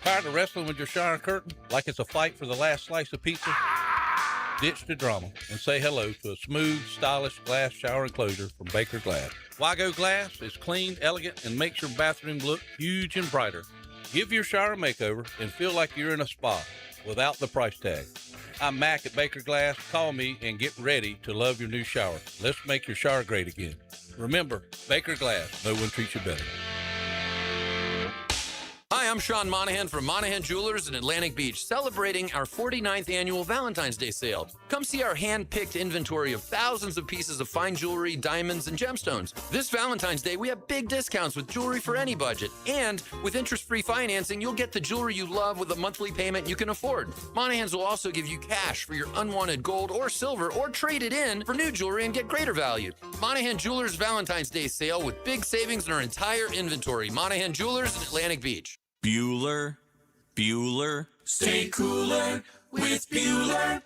Tired of wrestling with your shower curtain like it's a fight for the last slice of pizza? Ditch the drama and say hello to a smooth, stylish glass shower enclosure from Baker Glass. Wago Glass is clean, elegant, and makes your bathroom look huge and brighter. Give your shower a makeover and feel like you're in a spa without the price tag. I'm Mac at Baker Glass. Call me and get ready to love your new shower. Let's make your shower great again. Remember, Baker Glass. No one treats you better. Hi, I'm Sean Monahan from Monahan Jewelers in Atlantic Beach, celebrating our 49th annual Valentine's Day sale. Come see our hand-picked inventory of thousands of pieces of fine jewelry, diamonds, and gemstones. This Valentine's Day, we have big discounts with jewelry for any budget. And with interest-free financing, you'll get the jewelry you love with a monthly payment you can afford. Monahans will also give you cash for your unwanted gold or silver, or trade it in for new jewelry and get greater value. Monahan Jewelers Valentine's Day sale with big savings in our entire inventory. Monahan Jewelers in Atlantic Beach. Bueller. Stay cooler with Bueller.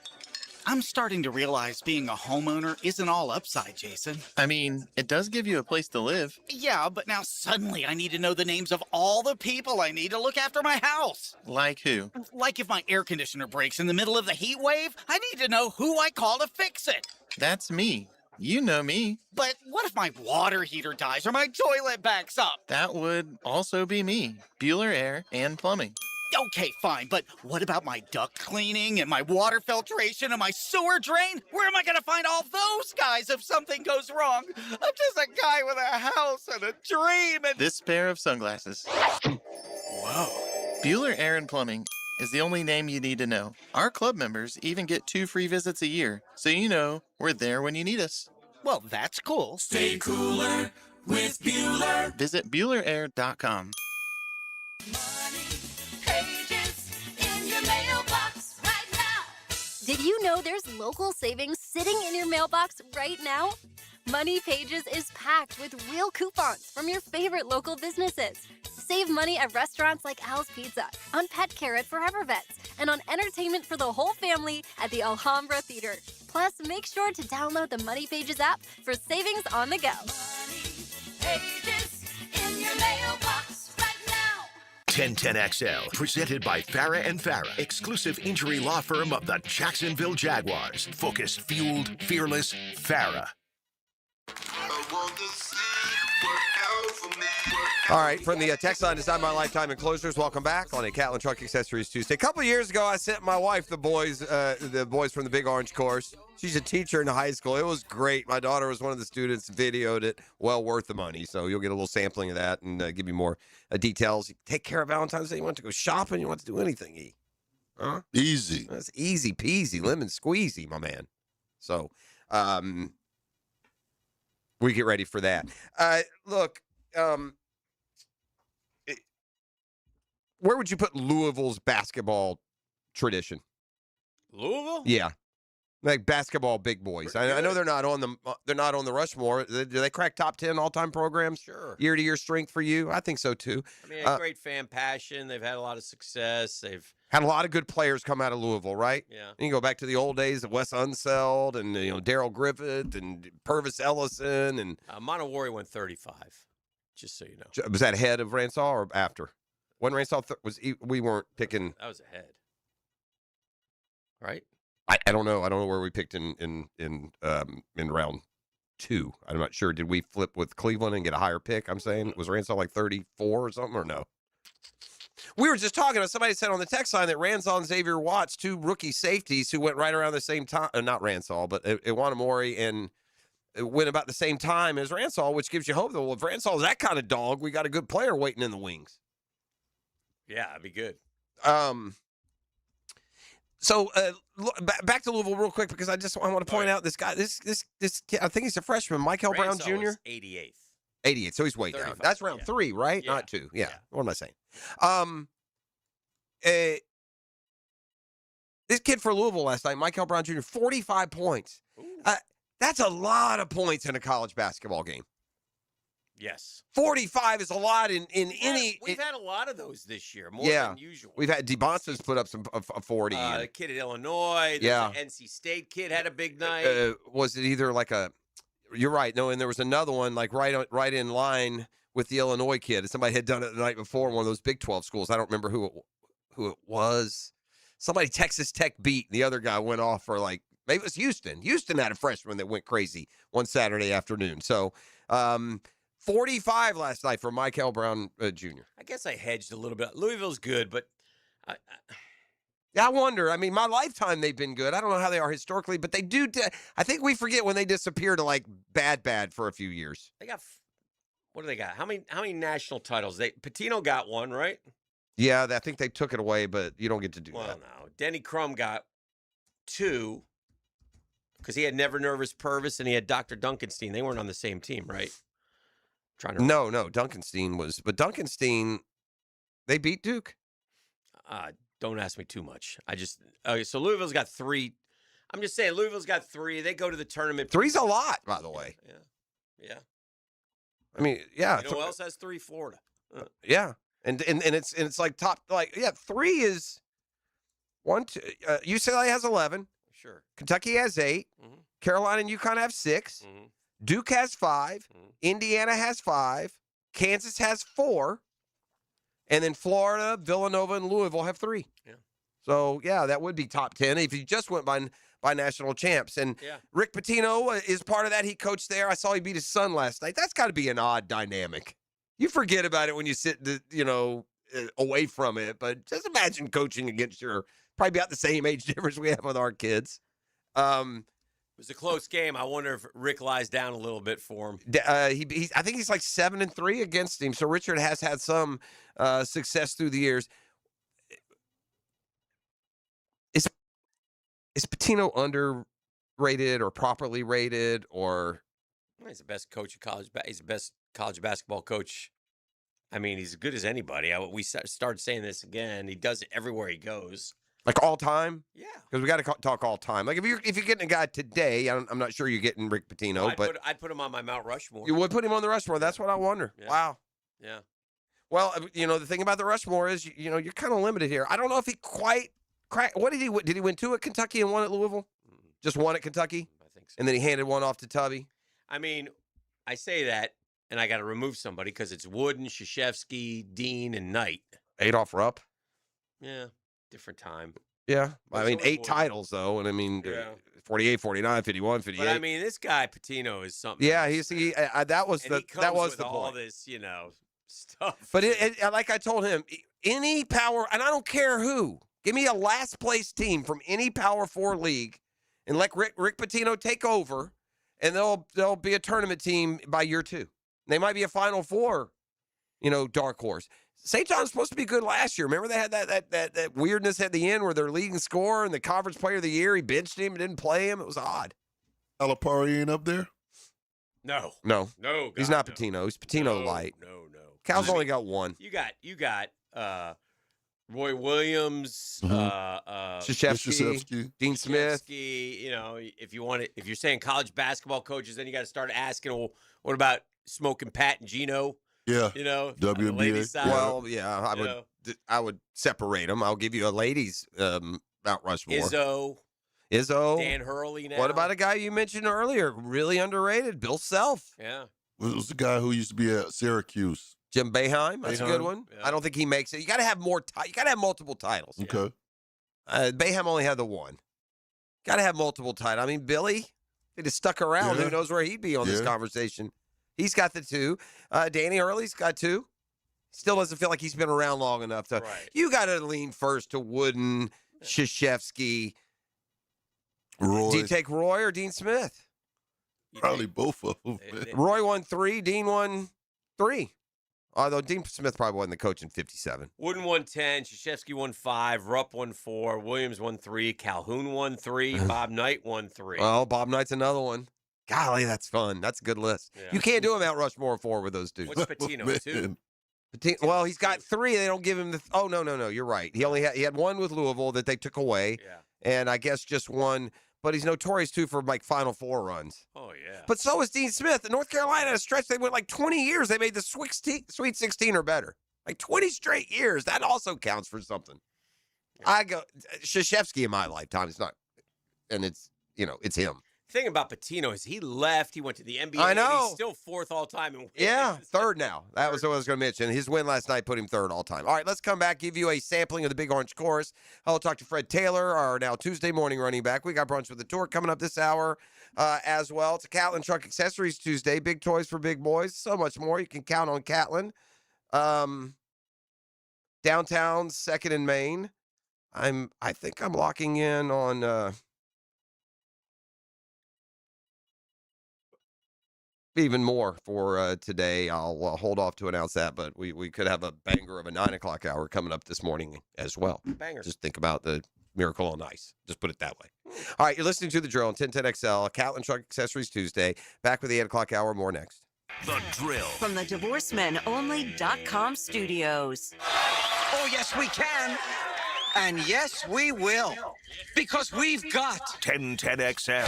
I'm starting to realize being a homeowner isn't all upside, Jason. I mean, it does give you a place to live. Yeah, but now suddenly I need to know the names of all the people I need to look after my house. Like who? Like if my air conditioner breaks in the middle of the heat wave, I need to know who I call to fix it. That's me. You know me. But what if my water heater dies or my toilet backs up? That would also be me. Bueller Air and Plumbing. Okay, fine, but what about my duct cleaning and my water filtration and my sewer drain? Where am I going to find all those guys if something goes wrong? I'm just a guy with a house and a dream and... This pair of sunglasses. Whoa. Bueller Air and Plumbing is the only name you need to know. Our club members even get 2 free visits a year, so you know we're there when you need us. Well, that's cool. Stay cooler with Bueller. Visit BuellerAir.com. Pages in your mailbox right now. Did you know there's local savings sitting in your mailbox right now? Money Pages is packed with real coupons from your favorite local businesses. Save money at restaurants like Al's Pizza, on pet care at Forever Vets, and on entertainment for the whole family at the Alhambra Theater. Plus, make sure to download the Money Pages app for savings on the go. Pages in your mailbox right now. 1010XL, presented by Farah and Farah, exclusive injury law firm of the Jacksonville Jaguars. Focused, fueled, fearless, Farah. All right, from the text line, Design My Lifetime Enclosures, welcome back on a Catlin Truck Accessories Tuesday. A couple of years ago, I sent my wife the boys from the Big Orange course. She's a teacher in high school. It was great. My daughter was one of the students, videoed it. Well worth the money. So you'll get a little sampling of that and give you more details. You take care of Valentine's Day. You want to go shopping. You want to do anything, E. Huh? Easy. That's easy peasy, lemon squeezy, my man. So we get ready for that. Look, where would you put Louisville's basketball tradition? Louisville? Yeah, like basketball big boys. I know they're not on the Rushmore. Do they crack top 10 all-time programs? Sure. Year-to-year strength for you? I think so too. I mean, great fan passion. They've had a lot of success. They've had a lot of good players come out of Louisville, right? Yeah. And you go back to the old days of Wes Unseld and Daryl Griffith and Purvis Ellison and Montewarri went 35. Just so you know. Was that ahead of Ransaw or after? When Ransaw we weren't picking. That was ahead, right? I don't know. I don't know where we picked in round 2. I'm not sure. Did we flip with Cleveland and get a higher pick? I'm saying, was Ransaw like 34 or something, or no? We were just talking. Somebody said on the text line that Ransaw and Xavier Watts, 2 rookie safeties who went right around the same time. Not Ransaw, but Iwanamori and went about the same time as Ransaw, which gives you hope that, well, if Ransaw is that kind of dog, we got a good player waiting in the wings. Yeah, it'd be good. So back to Louisville real quick because I want to point out this guy. This kid, I think he's a freshman, Michael Brown Jr. 88th. 88th, so he's way down. That's round 3, right? Yeah. Not 2. Yeah. What am I saying? This kid for Louisville last night, Michael Brown Jr., 45 points. That's a lot of points in a college basketball game. Yes. 45 is a lot in any. We've had a lot of those this year, more yeah, than usual. We've had DeBonce's put up some 40. The kid at Illinois. Yeah. The NC State kid had a big night. Was it either like a? You're right. No, and there was another one like right in line with the Illinois kid. Somebody had done it the night before in one of those Big 12 schools. I don't remember who it was. Somebody Texas Tech beat. The other guy went off for like maybe it was Houston. Houston had a freshman that went crazy one Saturday afternoon. So. 45 last night for Michael Brown Jr. I guess I hedged a little bit. Louisville's good, but Yeah, I wonder. I mean, my lifetime they've been good. I don't know how they are historically, but they do. I think we forget when they disappear to like bad for a few years. they got what do they got? How many national titles? Patino got one, right? Yeah, I think they took it away, but you don't get to do Well, that. no. Denny Crum got 2 because he had Never Nervous Purvis and he had Dr. Duncanstein. They weren't on the same team, right? Trying to No, Duncanstein was, but Duncanstein, they beat Duke. Don't ask me too much. So Louisville's got 3. I'm just saying Louisville's got 3. They go to the tournament. 3's a lot, by the way. Yeah. I mean, yeah. You know who else has 3? Florida. Yeah. And it's like top, like, yeah, 3 is 1, 2. UCLA has 11. Sure. Kentucky has 8. Carolina and UConn have 6. Duke has 5. Indiana has 5. Kansas has 4. And then Florida, Villanova, and Louisville have 3. Yeah. So, yeah, that would be top 10 if you just went by national champs. And Rick Pitino is part of that. He coached there. I saw he beat his son last night. That's got to be an odd dynamic. You forget about it when you sit, away from it. But just imagine coaching against probably about the same age difference we have with our kids. It was a close game. I wonder if Rick lies down a little bit for him. I think he's like 7-3 against him. So Richard has had some success through the years. Is Pitino underrated or properly rated or? He's the best coach of college. He's the best college basketball coach. I mean, he's as good as anybody. We started saying this again. He does it everywhere he goes. Like all time? Yeah. Because we got to talk all time. Like if you're getting a guy today, I'm not sure you're getting Rick Pitino, I'd put him on my Mount Rushmore. You would put him on the Rushmore. That's what I wonder. Yeah. Wow. Yeah. Well, the thing about the Rushmore is, you're kind of limited here. I don't know if he quite cracked. What did he win? Did he win 2 at Kentucky and 1 at Louisville? Just 1 at Kentucky? I think so. And then he handed 1 off to Tubby? I mean, I say that, and I got to remove somebody because it's Wooden, Krzyzewski, Dean, and Knight. Adolph Rupp? Yeah. Different time. Yeah. I mean, 8 Wooden. titles, though. And I mean, 48, 49, 51, 58. But I mean, this guy, Patino, is something. Yeah, else. that was And he comes that was with the all point. this, stuff. But like I told him, any power, and I don't care who, give me a last place team from any Power 4 league, and let Rick Pitino take over, and they'll be a tournament team by year 2. They might be a Final 4, dark horse. St. John's supposed to be good last year. Remember they had that weirdness at the end where their leading scorer and the conference player of the year, he benched him and didn't play him. It was odd. Calipari ain't up there? No. He's not Patino. He's Patino light. No. Cal's only got 1. You got Roy Williams, Krzyzewski, Dean Smith. If you're saying college basketball coaches, then you got to start asking, well, what about Smoking Pat and Gino? Yeah. On the WNBA. ladies' side. Well, yeah, I would separate them. I'll give you a ladies Mount Rushmore. Izzo. Dan Hurley now. What about a guy you mentioned earlier? Really underrated, Bill Self. Yeah. It was the guy who used to be at Syracuse. Jim Boeheim. That's a good one. Yeah. I don't think he makes it. You got to have more. You got to have multiple titles. Okay. Boeheim only had the 1. Got to have multiple titles. I mean, Billy, if he'd have stuck around, who knows where he'd be on this conversation. He's got the 2. Danny Hurley's got 2. Still doesn't feel like he's been around long enough to. Right. You got to lean first to Wooden, Krzyzewski. Roy. Do you take Roy or Dean Smith? Probably both of them. Roy won 3. Dean won 3. Although Dean Smith probably wasn't the coach in 57. Wooden won 10, Krzyzewski won 5, Rupp won 4, Williams won 3, Calhoun won 3, Bob Knight won 3. Well, Bob Knight's another one. Golly, that's fun. That's a good list. Yeah. You can't do a Mount Rushmore 4 with those dudes. What's Patino, 2? Well, he's got 3. They don't give him the. Oh no, you're right. He had 1 with Louisville that they took away, and I guess just 1. But he's notorious too for like Final 4 runs. Oh yeah. But so is Dean Smith. In North Carolina, had a stretch they went like 20 years. They made the Sweet 16 or better. Like 20 straight years. That also counts for something. I go Krzyzewski in my lifetime. It's not, and it's it's him. thing about Patino is he left. He went to the NBA. I know. And he's still fourth all time. In Yeah, third now. That was what I was going to mention. His win last night put him third all time. All right, let's come back, give you a sampling of the Big Orange Chorus. I'll talk to Fred Taylor, our now Tuesday morning running back. We got Brunch with the Tour coming up this hour as well. It's a Catlin Truck Accessories Tuesday. Big toys for big boys. So much more. You can count on Catlin. Downtown, 2nd and Main. I think I'm locking in on even more for today. I'll hold off to announce that, but we could have a banger of a 9 o'clock hour coming up this morning as well. Banger. Just think about the Miracle on Ice. Just put it that way. All right, you're listening to The Drill on 1010XL, Catlin Truck Accessories Tuesday. Back with the 8 o'clock hour. More next. The Drill. From the DivorceMenOnly.com studios. Oh, yes, we can. And yes, we will. Because we've got 1010XL.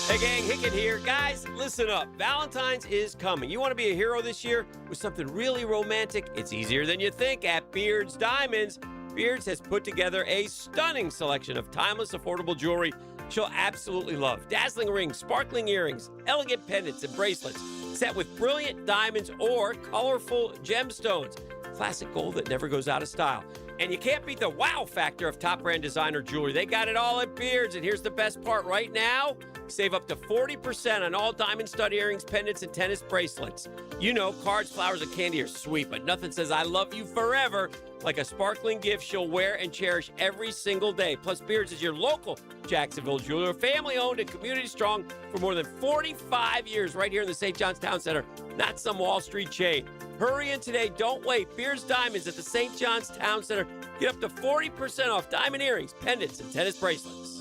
Hey gang, Hicken here. Guys, listen up. Valentine's is coming. You want to be a hero this year with something really romantic? It's easier than you think at Beards Diamonds. Beards has put together a stunning selection of timeless, affordable jewelry she'll absolutely love. Dazzling rings, sparkling earrings, elegant pendants and bracelets set with brilliant diamonds or colorful gemstones. Classic gold that never goes out of style. And you can't beat the wow factor of top brand designer jewelry. They got it all at Beards. And here's the best part right now. Save up to 40% on all diamond stud earrings, pendants, and tennis bracelets. You know, cards, flowers, and candy are sweet, but nothing says I love you forever like a sparkling gift she'll wear and cherish every single day. Plus, Beards is your local Jacksonville jeweler, family-owned and community-strong for more than 45 years right here in the St. John's Town Center, not some Wall Street chain. Hurry in today. Don't wait. Beards Diamonds at the St. John's Town Center. Get up to 40% off diamond earrings, pendants, and tennis bracelets.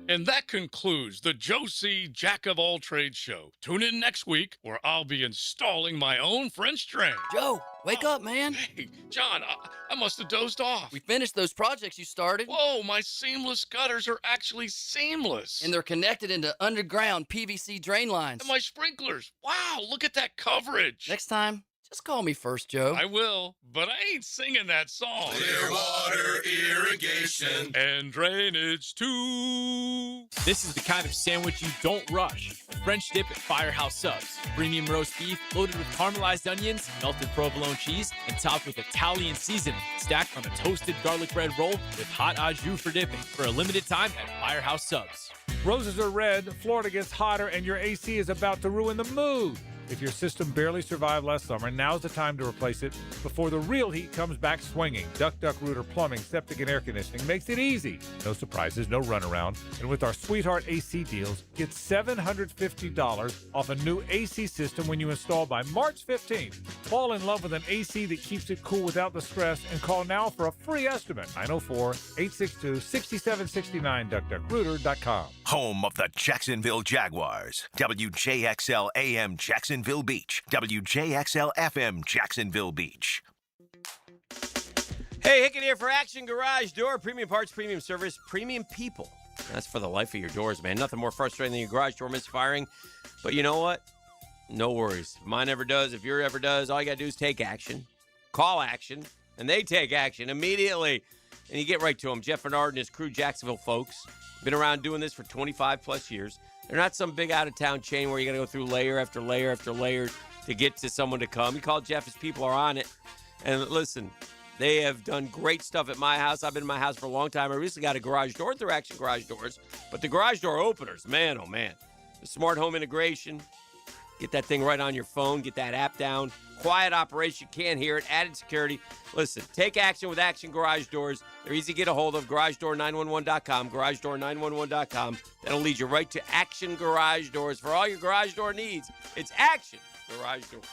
And that concludes the Joe C. Jack of All Trades show. Tune in next week where I'll be installing my own French drain. Joe, wake up, man. Hey, John, I must have dozed off. We finished those projects you started. Whoa, my seamless gutters are actually seamless. And they're connected into underground PVC drain lines. And my sprinklers. Wow, look at that coverage. Next time, just call me first, Joe. I will, but I ain't singing that song. Clearwater irrigation and drainage too. This is the kind of sandwich you don't rush. French dip at Firehouse Subs. Premium roast beef loaded with caramelized onions, melted provolone cheese, and topped with Italian seasoning. Stacked on a toasted garlic bread roll with hot au jus for dipping. For a limited time at Firehouse Subs. Roses are red, Florida gets hotter, and your AC is about to ruin the mood. If your system barely survived last summer, now's the time to replace it before the real heat comes back swinging. Duck Rooter Plumbing, Septic, and Air Conditioning makes it easy. No surprises, no runaround. And with our Sweetheart AC deals, get $750 off a new AC system when you install by March 15th. Fall in love with an AC that keeps it cool without the stress and call now for a free estimate. 904-862-6769, DuckDuckRooter.com. Home of the Jacksonville Jaguars. WJXL AM Jacksonville Beach. WJXL FM Jacksonville Beach. Hey, Hicken here for Action Garage Door. Premium parts, premium service, premium people. That's for the life of your doors, man. Nothing more frustrating than your garage door misfiring. But you know what? No worries. If mine ever does. If yours ever does, all you got to do is take action. Call action. And they take action immediately. And you get right to them. Jeff Bernard and his crew, Jacksonville folks, been around doing this for 25 plus years. They're not some big out-of-town chain where you're going to go through layer after layer after layer to get to someone to come. You call Jeff, his people are on it. And listen, they have done great stuff at my house. I've been in my house for a long time. I recently got a garage door through Action Garage Doors. But the garage door openers, man, oh man. The smart home integration, get that thing right on your phone, get that app down. Quiet operation, can't hear it, added security. Listen, take action with Action Garage Doors. They're easy to get a hold of, garagedoor911.com, garagedoor911.com. That'll lead you right to Action Garage Doors. For all your garage door needs, it's Action Garage Doors.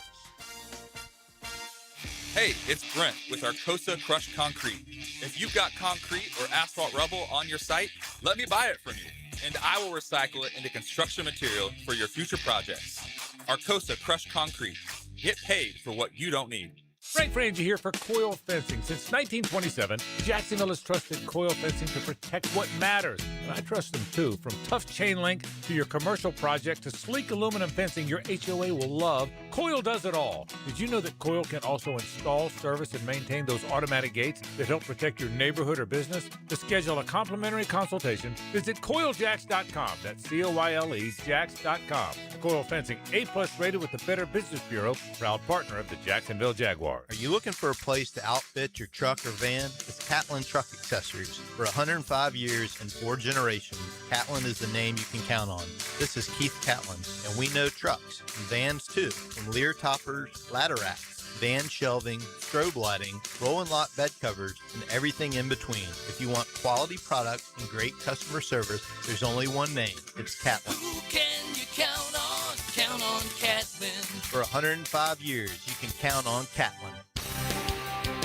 Hey, it's Brent with Arcosa Crushed Concrete. If you've got concrete or asphalt rubble on your site, let me buy it from you, and I will recycle it into construction material for your future projects. Arcosa Crushed Concrete. Get paid for what you don't need. Frank Frangie here for Coil Fencing. Since 1927, Jacksonville has trusted Coil Fencing to protect what matters. And I trust them too. From tough chain link to your commercial project to sleek aluminum fencing your HOA will love, Coil does it all. Did you know that Coil can also install, service, and maintain those automatic gates that help protect your neighborhood or business? To schedule a complimentary consultation, visit CoilJacks.com. That's C-O-Y-L-E, Jacks.com. Coil Fencing, A-plus rated with the Better Business Bureau, proud partner of the Jacksonville Jaguars. Are you looking for a place to outfit your truck or van? It's Catlin Truck Accessories. For 105 years and 4 generations, Catlin is the name you can count on. This is Keith Catlin, and we know trucks and vans too, from Lear toppers, ladder racks, van shelving, strobe lighting, roll and lock bed covers, and everything in between. If you want quality products and great customer service, there's only one name. It's Catlin. Who can you count on? Count on Catlin. For 105 years, you can count on Catlin.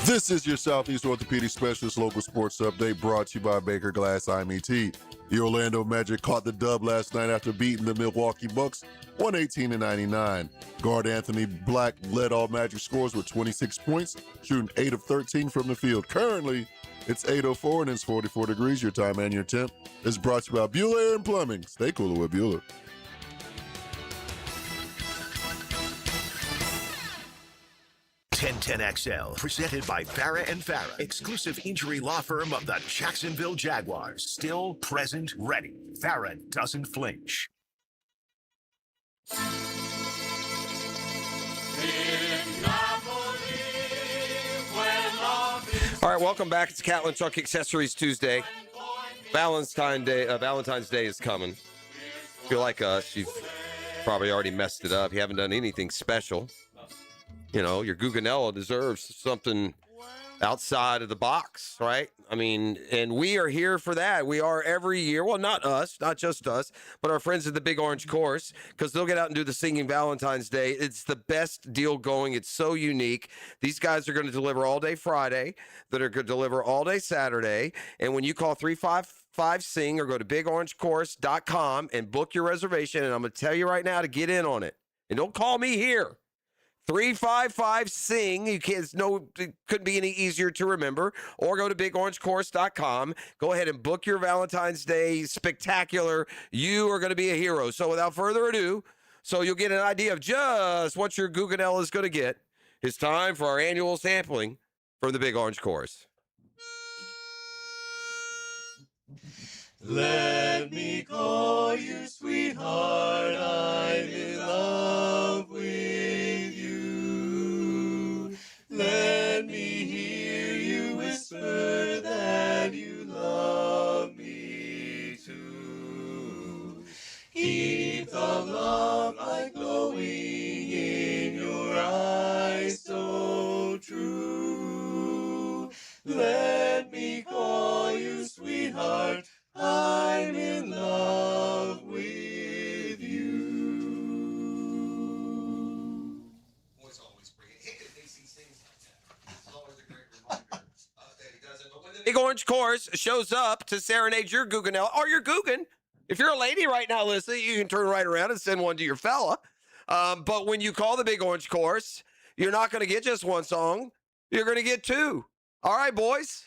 This is your Southeast Orthopedic Specialist local sports update brought to you by Baker Glass IMET. The Orlando Magic caught the dub last night after beating the Milwaukee Bucks 118-99. Guard Anthony Black led all Magic scores with 26 points, shooting 8 of 13 from the field. Currently, it's 8:04 and it's 44 degrees. Your time and your temp is brought to you by Bueller Air and Plumbing. Stay cooler with Bueller. XL, presented by Farah and Farah, exclusive injury law firm of the Jacksonville Jaguars. Still present, ready. Farah doesn't flinch. All right, welcome back. It's Catlin Truck Accessories Tuesday. Valentine's Day is coming. If you're like us, you've probably already messed it up. You haven't done anything special. You know, your Guggenella deserves something outside of the box, right? I mean, and we are here for that. We are every year. Well, not us, not just us, but our friends at the Big Orange Course, because they'll get out and do the Singing Valentine's Day. It's the best deal going. It's so unique. These guys are going to deliver all day Friday. That are going to deliver all day Saturday. And when you call 355-SING or go to bigorangecourse.com and book your reservation, and I'm going to tell you right now to get in on it. And don't call me here. 355-SING. You can't, it couldn't be any easier to remember. Or go to bigorangecourse.com. Go ahead and book your Valentine's Day spectacular. You are going to be a hero. So without further ado, so you'll get an idea of just what your Guggenella is going to get, it's time for our annual sampling from the Big Orange Course. Let me call you sweetheart, I'm in love with you. Let me hear you whisper that you love me too. Keep the love light glowing in your eyes so true. Let me call you sweetheart, I'm in love with you. Boys always bring it. Hey, Macy sings like that. It's always a great reminder that he doesn't. But when the Big Orange Course shows up to serenade your Guggenella or your Guggen. If you're a lady right now, listen, you can turn right around and send one to your fella. But when you call the Big Orange Course, you're not going to get just one song. You're going to get two. All right, boys.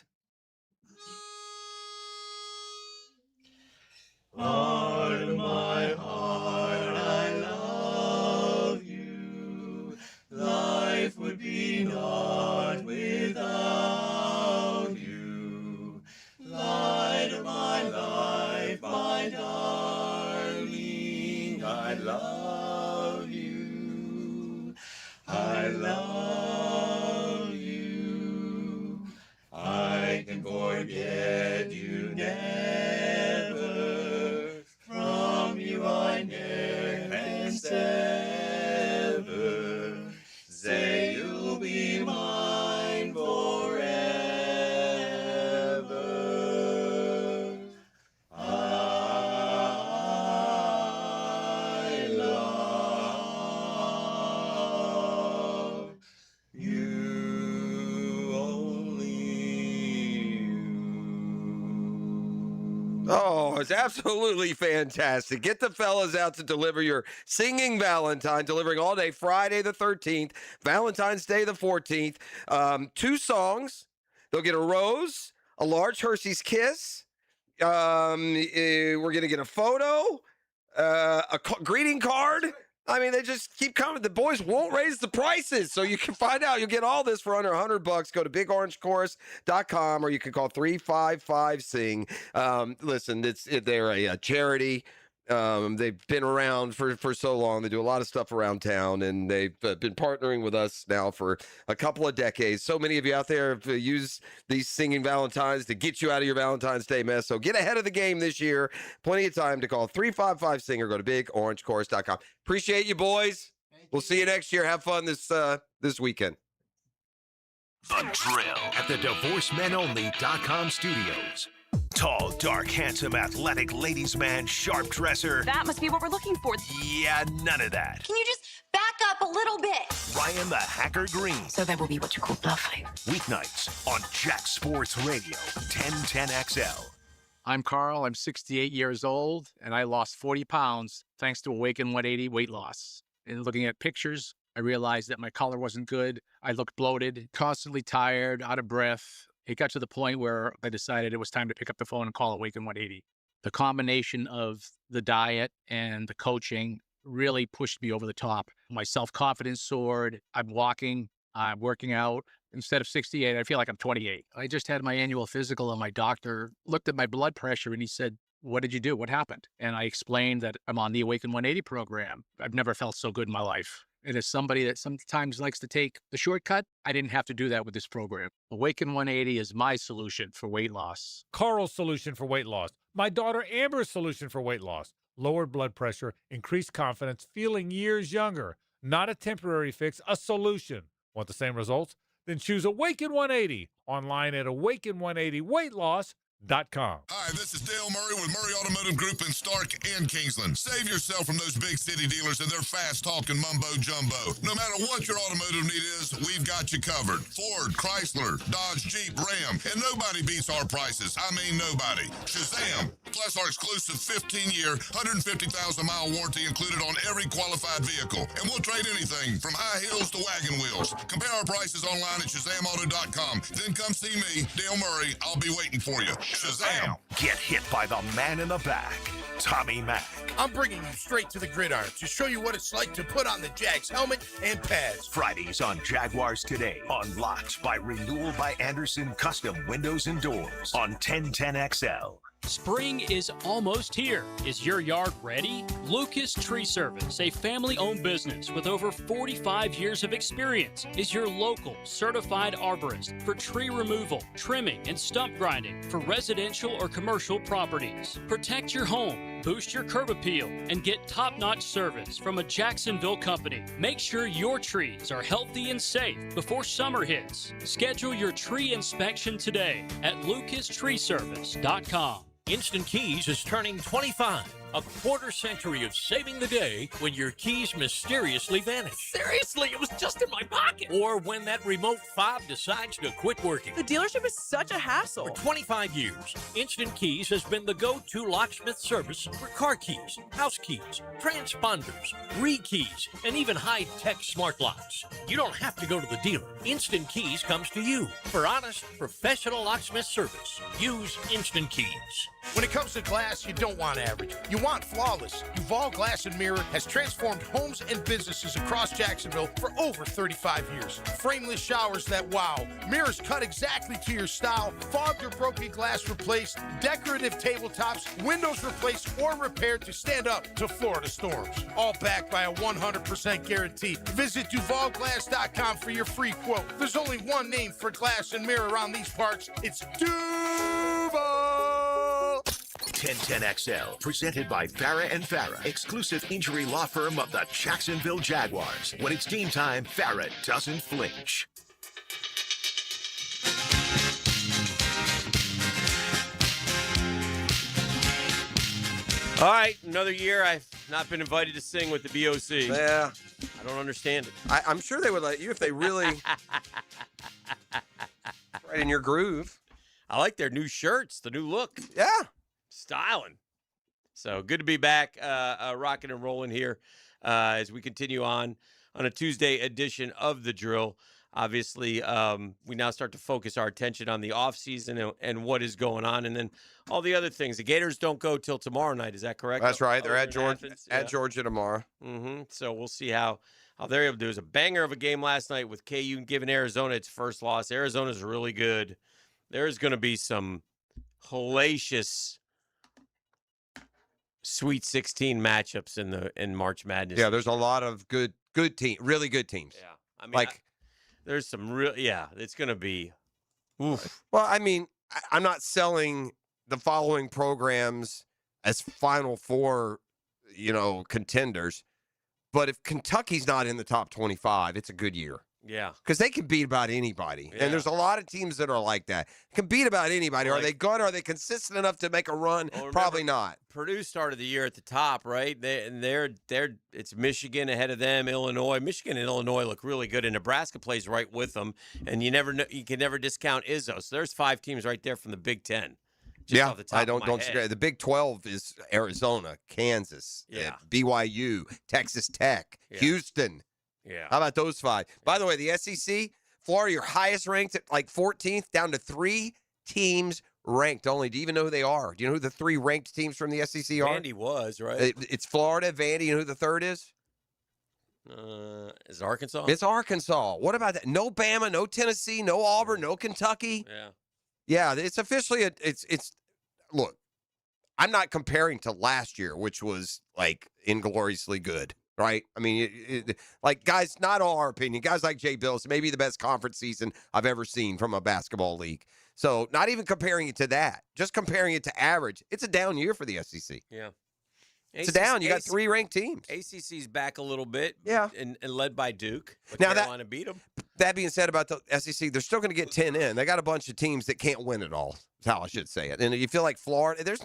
Heart of my heart, I love you. Life would be naught without you. Light of my life, my darling, I love you. I love you. I can forget you never. From you I ne'er can sever. Say you'll be mine forever. I love you, only you. Oh, it's absolutely fantastic. Get the fellas out to deliver your Singing Valentine, delivering all day Friday the 13th, Valentine's Day the 14th. 2 songs. They'll get a rose, a large Hershey's Kiss. We're going to get a photo, a greeting card, I mean, they just keep coming. The boys won't raise the prices. So you can find out. You'll get all this for under $100. Go to bigorangechorus.com or you can call 355-SING. Listen, they're a charity. They've been around for so long. They do a lot of stuff around town, and they've been partnering with us now for a couple of decades. So many of you out there have used these Singing Valentines to get you out of your Valentine's Day mess. So get ahead of the game this year. Plenty of time to call 355-SING or go to bigorangechorus.com. Appreciate you, boys. We'll see you next year. Have fun this weekend. The Drill at the DivorceMenOnly.com studios. Tall, dark, handsome, athletic, ladies' man, sharp dresser. That must be what we're looking for. Yeah, none of that. Can you just back up a little bit? Ryan the Hacker Green. So that will be what you call bluffing. Weeknights on Jack Sports Radio, 1010XL. I'm Carl. I'm 68 years old, and I lost 40 pounds thanks to Awaken 180 weight loss. And looking at pictures, I realized that my color wasn't good. I looked bloated, constantly tired, out of breath. It got to the point where I decided it was time to pick up the phone and call Awaken 180. The combination of the diet and the coaching really pushed me over the top. My self-confidence soared. I'm walking, I'm working out. Instead of 68, I feel like I'm 28. I just had my annual physical, and my doctor looked at my blood pressure and he said, "What did you do? What happened?" And I explained that I'm on the Awaken 180 program. I've never felt so good in my life. And as somebody that sometimes likes to take the shortcut, I didn't have to do that with this program. Awaken 180 is my solution for weight loss. Carl's solution for weight loss. My daughter Amber's solution for weight loss. Lowered blood pressure, increased confidence, feeling years younger. Not a temporary fix, a solution. Want the same results? Then choose Awaken 180 online at awaken180weightloss.com. Hi, this is Dale Murray with Murray Automotive Group in Stark and Kingsland. Save yourself from those big city dealers and their fast-talking mumbo-jumbo. No matter what your automotive need is, we've got you covered. Ford, Chrysler, Dodge, Jeep, Ram, and nobody beats our prices. I mean nobody. Shazam! Plus our exclusive 15-year, 150,000-mile warranty included on every qualified vehicle. And we'll trade anything from high heels to wagon wheels. Compare our prices online at ShazamAuto.com. Then come see me, Dale Murray. I'll be waiting for you. Shazam! Get hit by the man in the back, Tommy Mack. I'm bringing you straight to the gridiron to show you what it's like to put on the Jags helmet and pads. Fridays on Jaguars Today. Unlocked by Renewal by Anderson Custom Windows and Doors on 1010XL. Spring is almost here. Is your yard ready? Lucas Tree Service, a family-owned business with over 45 years of experience, is your local certified arborist for tree removal, trimming, and stump grinding for residential or commercial properties. Protect your home, boost your curb appeal, and get top-notch service from a Jacksonville company. Make sure your trees are healthy and safe before summer hits. Schedule your tree inspection today at lucastreeservice.com. Instant Keys is turning 25. A quarter century of saving the day when your keys mysteriously vanish. Seriously, it was just in my pocket. Or when that remote fob decides to quit working. The dealership is such a hassle. For 25 years, Instant Keys has been the go-to locksmith service for car keys, house keys, transponders, re-keys, and even high-tech smart locks. You don't have to go to the dealer. Instant Keys comes to you for honest, professional locksmith service. Use Instant Keys. When it comes to glass, you don't want average. You want flawless. Duval Glass and Mirror has transformed homes and businesses across Jacksonville for over 35 years. Frameless showers that wow. Mirrors cut exactly to your style. Fogged or broken glass replaced. Decorative tabletops. Windows replaced or repaired to stand up to Florida storms. All backed by a 100% guarantee. Visit DuvalGlass.com for your free quote. There's only one name for glass and mirror around these parts. It's Duval. 1010XL, presented by Farah and Farah, exclusive injury law firm of the Jacksonville Jaguars. When it's game time, Farah doesn't flinch. All right, another year I've not been invited to sing with the BOC. Yeah. I don't understand it. I'm sure they would let you if they really right in your groove. I like their new shirts, the new look. Yeah. Styling. So good to be back, rocking and rolling here as we continue on a Tuesday edition of The Drill. obviously, we now start to focus our attention on the offseason and what is going on, and then all the other things. The Gators don't go till tomorrow night. Is that correct? That's right. They're Over at in Georgia Athens? at Yeah. Georgia tomorrow. So we'll see how they're able to do. It was a banger of a game last night with KU giving Arizona its first loss. Arizona's really good. There's going to be some hellacious Sweet 16 matchups in March Madness. Yeah, there's a lot of good really good teams. Yeah, I mean, like there's some real. Yeah, it's going to be. Oof. Well, I mean, I'm not selling the following programs as Final Four, contenders, but if Kentucky's not in the top 25, it's a good year. Yeah, because they can beat about anybody, Yeah. and there's a lot of teams that are like that. Can beat about anybody. Like- Are they good? Are they consistent enough to make a run? Well, remember, Probably not. Purdue started the year at the top, right? They're it's Michigan ahead of them, Illinois. Michigan and Illinois look really good, and Nebraska plays right with them. And you can never discount Izzo. So there's 5 teams right there from the Big Ten. Just Yeah, off the top I of don't my disagree. head. The Big 12 is Arizona, Kansas, Yeah. BYU, Texas Tech, Yeah. Houston. Yeah. How about those 5? By the way, the SEC, Florida, your highest ranked at like 14th, down to 3 teams ranked only. Do you even know who they are? Do you know who the 3 ranked teams from the SEC are? Vandy was, right? It's Florida, Vandy. You know who the third is? Is Arkansas? It's Arkansas. What about that? No Bama, no Tennessee, no Auburn, no Kentucky. Yeah. Yeah, it's officially it's look, I'm not comparing to last year, which was like ingloriously good, right? I mean, like guys, not all our opinion. Guys like Jay Bills, maybe the best conference season I've ever seen from a basketball league. So not even comparing it to that, just comparing it to average. It's a down year for the SEC. Yeah. It's down. You got 3 ranked teams. ACC's back a little bit. Yeah. And led by Duke. But Now Carolina beat them. That being said about the SEC, they're still going to get 10 in. They got a bunch of teams that can't win it all. That's how I should say it. And you feel like Florida,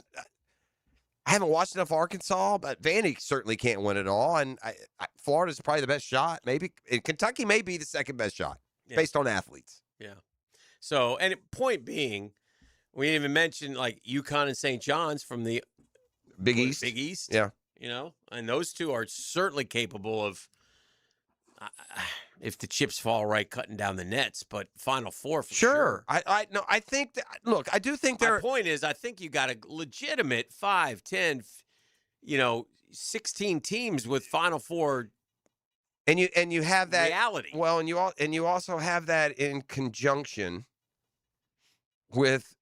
I haven't watched enough Arkansas, but Vandy certainly can't win it all. And Florida's probably the best shot. Maybe and Kentucky may be the second best shot based on athletes. Yeah. So, and point being, we didn't even mention like UConn and St. John's from the Big East. Big East. Yeah. And those two are certainly capable of, if the chips fall right, cutting down the nets. But Final Four for sure. I think that, look, I do think My point is, I think you got a legitimate 5, 10, 16 teams with Final Four. And you have that reality. Well, and you also have that in conjunction with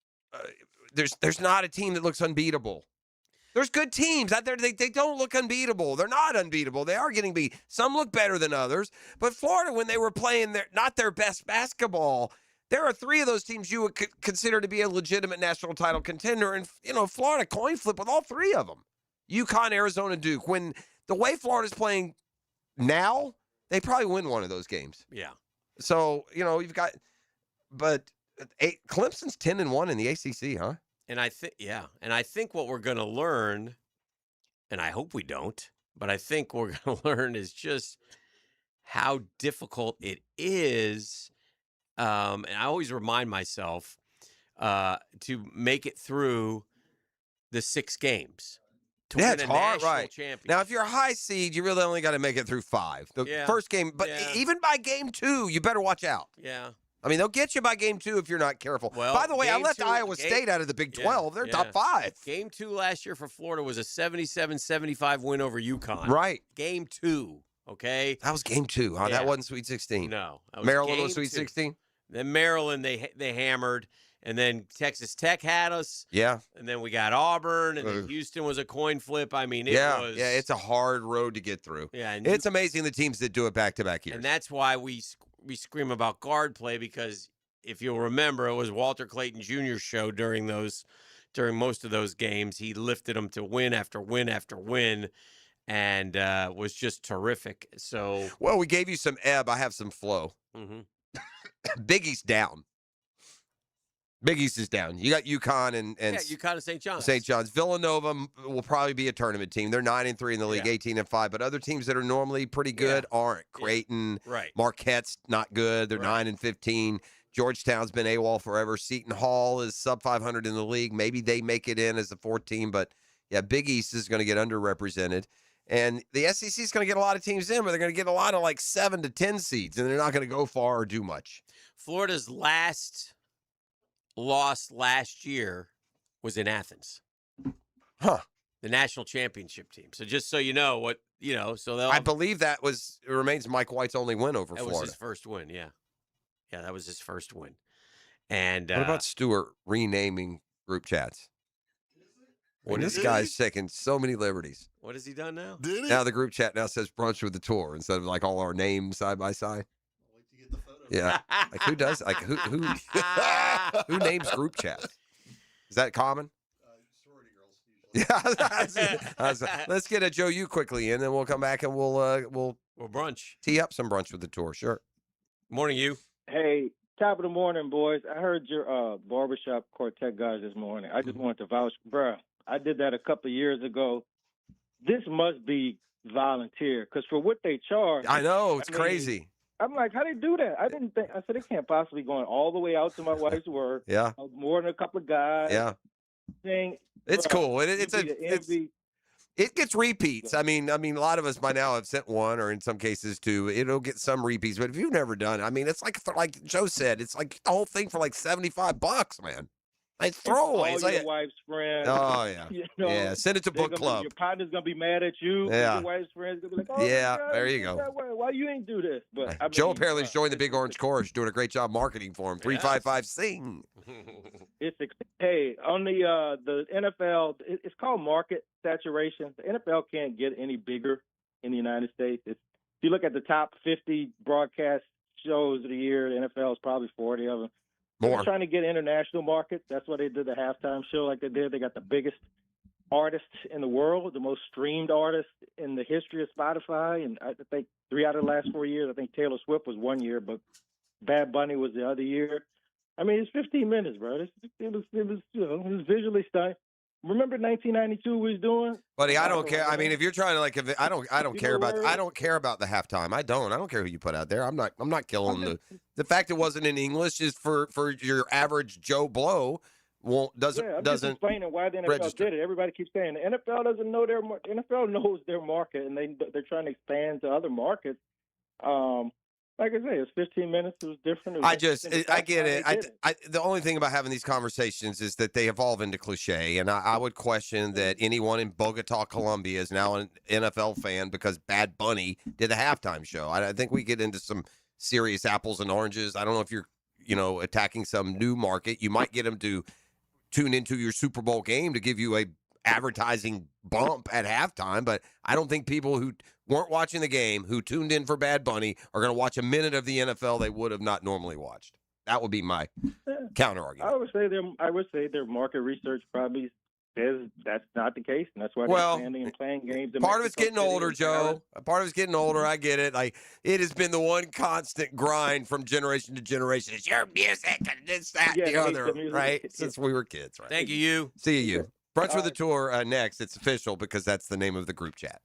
there's not a team that looks unbeatable. There's good teams out there. They don't look unbeatable. They're not unbeatable. They are getting beat. Some look better than others. But Florida, when they were playing not their best basketball, there are 3 of those teams you would consider to be a legitimate national title contender. And, Florida coin flip with all 3 of them. UConn, Arizona, Duke. When the way Florida's playing now, they probably win one of those games. Yeah. So, you've got – but Clemson's 10-1 in the ACC, huh? And I think what we're going to learn, and I hope we don't, but I think we're going to learn is just how difficult it is. And I always remind myself to make it through the 6 games. To win it's a hard, national right? championship. Now, if you're a high seed, you really only got to make it through 5. The first game, but even by game 2, you better watch out. Yeah. I mean, they'll get you by game 2 if you're not careful. Well, by the way, I game left 2 Iowa State out of the Big 12. They're top 5. Game 2 last year for Florida was a 77-75 win over UConn. Right. Game 2, okay? That was game 2, huh? Yeah. That wasn't Sweet 16. No. That was Maryland game was Sweet 2. 16? Then Maryland, they hammered. And then Texas Tech had us. Yeah. And then we got Auburn. And then Houston was a coin flip. I mean, it was. Yeah, it's a hard road to get through. Yeah. And it's amazing the teams that do it back-to-back years. And that's why we scream about guard play, because if you'll remember, it was Walter Clayton Jr.'s show during most of those games. He lifted them to win after win after win, and was just terrific. So, well, we gave you some ebb. I have some flow. Big East down. Big East is down. You got UConn and UConn and St. John's. St. John's. Villanova will probably be a tournament team. They're 9-3 in the league, 18-5. But other teams that are normally pretty good aren't. Creighton, Right. Marquette's not good. They're 9-15. Georgetown's been AWOL forever. Seton Hall is sub 500 in the league. Maybe they make it in as the 4th team, but yeah, Big East is going to get underrepresented. And the SEC is going to get a lot of teams in, but they're going to get a lot of like 7 to 10 seeds, and they're not going to go far or do much. Florida's last loss last year was in Athens. Huh. The national championship team. So just so you know what, so they'll. I believe it remains Mike White's only win over that Florida. was his first win, yeah. Yeah, that was his first win. And what about Stewart renaming group chats? This guy's taking so many liberties. What has he done now? Did he? Now the group chat now says brunch with the tour instead of like all our names side by side. Yeah, like who does like who names group chat? Is that common? Yeah, let's get a Joe U quickly, and then we'll come back and we'll brunch. Tee up some brunch with the tour. Sure. Morning, you. Hey, top of the morning, boys. I heard your barbershop quartet guys this morning. I just wanted to vouch, bruh. I did that a couple of years ago. This must be volunteer, because for what they charge, I know it's crazy. I'm like, how they do that? I didn't think. I said they can't possibly going all the way out to my wife's work. Yeah. More than a couple of guys. Yeah. Thing. It's Bruh, cool. it'd It gets repeats. I mean, a lot of us by now have sent one, or in some cases two. It'll get some repeats, but if you've never done, it's like Joe said, it's like the whole thing for like $75, man. It's throwaway. It's all like your wife's friends. Oh yeah, yeah. Send it to book club. Your partner's gonna be mad at you. Yeah. Your wife's friends gonna be like, oh Yeah, God, there you go. Why you ain't do this? But Joe apparently has joined the Big Orange Chorus, doing a great job marketing for him. 355 sing. Hey, on the NFL, it's called market saturation. The NFL can't get any bigger in the United States. If you look at the top 50 broadcast shows of the year, the NFL is probably 40 of them. More. They're trying to get international markets. That's why they did the halftime show like they did. They got the biggest artist in the world, the most streamed artist in the history of Spotify. And I think 3 out of the last 4 years, I think Taylor Swift was 1 year, but Bad Bunny was the other year. I mean, it's 15 minutes, bro. It was visually stunning. Remember 1992 we was doing? Buddy, I don't care. I mean, if you're trying to I don't care about the halftime. I don't care who you put out there. I'm not killing the fact it wasn't in English is for your average Joe Blow doesn't I'm just explaining why the NFL did it. Everybody keeps saying the NFL doesn't know their market. The NFL knows their market, and they're trying to expand to other markets. Like I say, it's 15 minutes. It was different. I get it. The only thing about having these conversations is that they evolve into cliche, and I would question that anyone in Bogota, Colombia, is now an NFL fan because Bad Bunny did the halftime show. I think we get into some serious apples and oranges. I don't know if you're, attacking some new market. You might get them to tune into your Super Bowl game to give you a advertising bump at halftime, but I don't think people who weren't watching the game, who tuned in for Bad Bunny, are going to watch a minute of the NFL they would have not normally watched. That would be my counter argument. I would say their market research probably says that's not the case, and that's why they're standing and playing games. Part of it's getting older, Joe. Part of it's getting older. I get it. Like, it has been the one constant grind from generation to generation. It's your music and this, that, the other, right? Since we were kids, right? Thank you. See you. Brunch with the Tour next. It's official because that's the name of the group chat.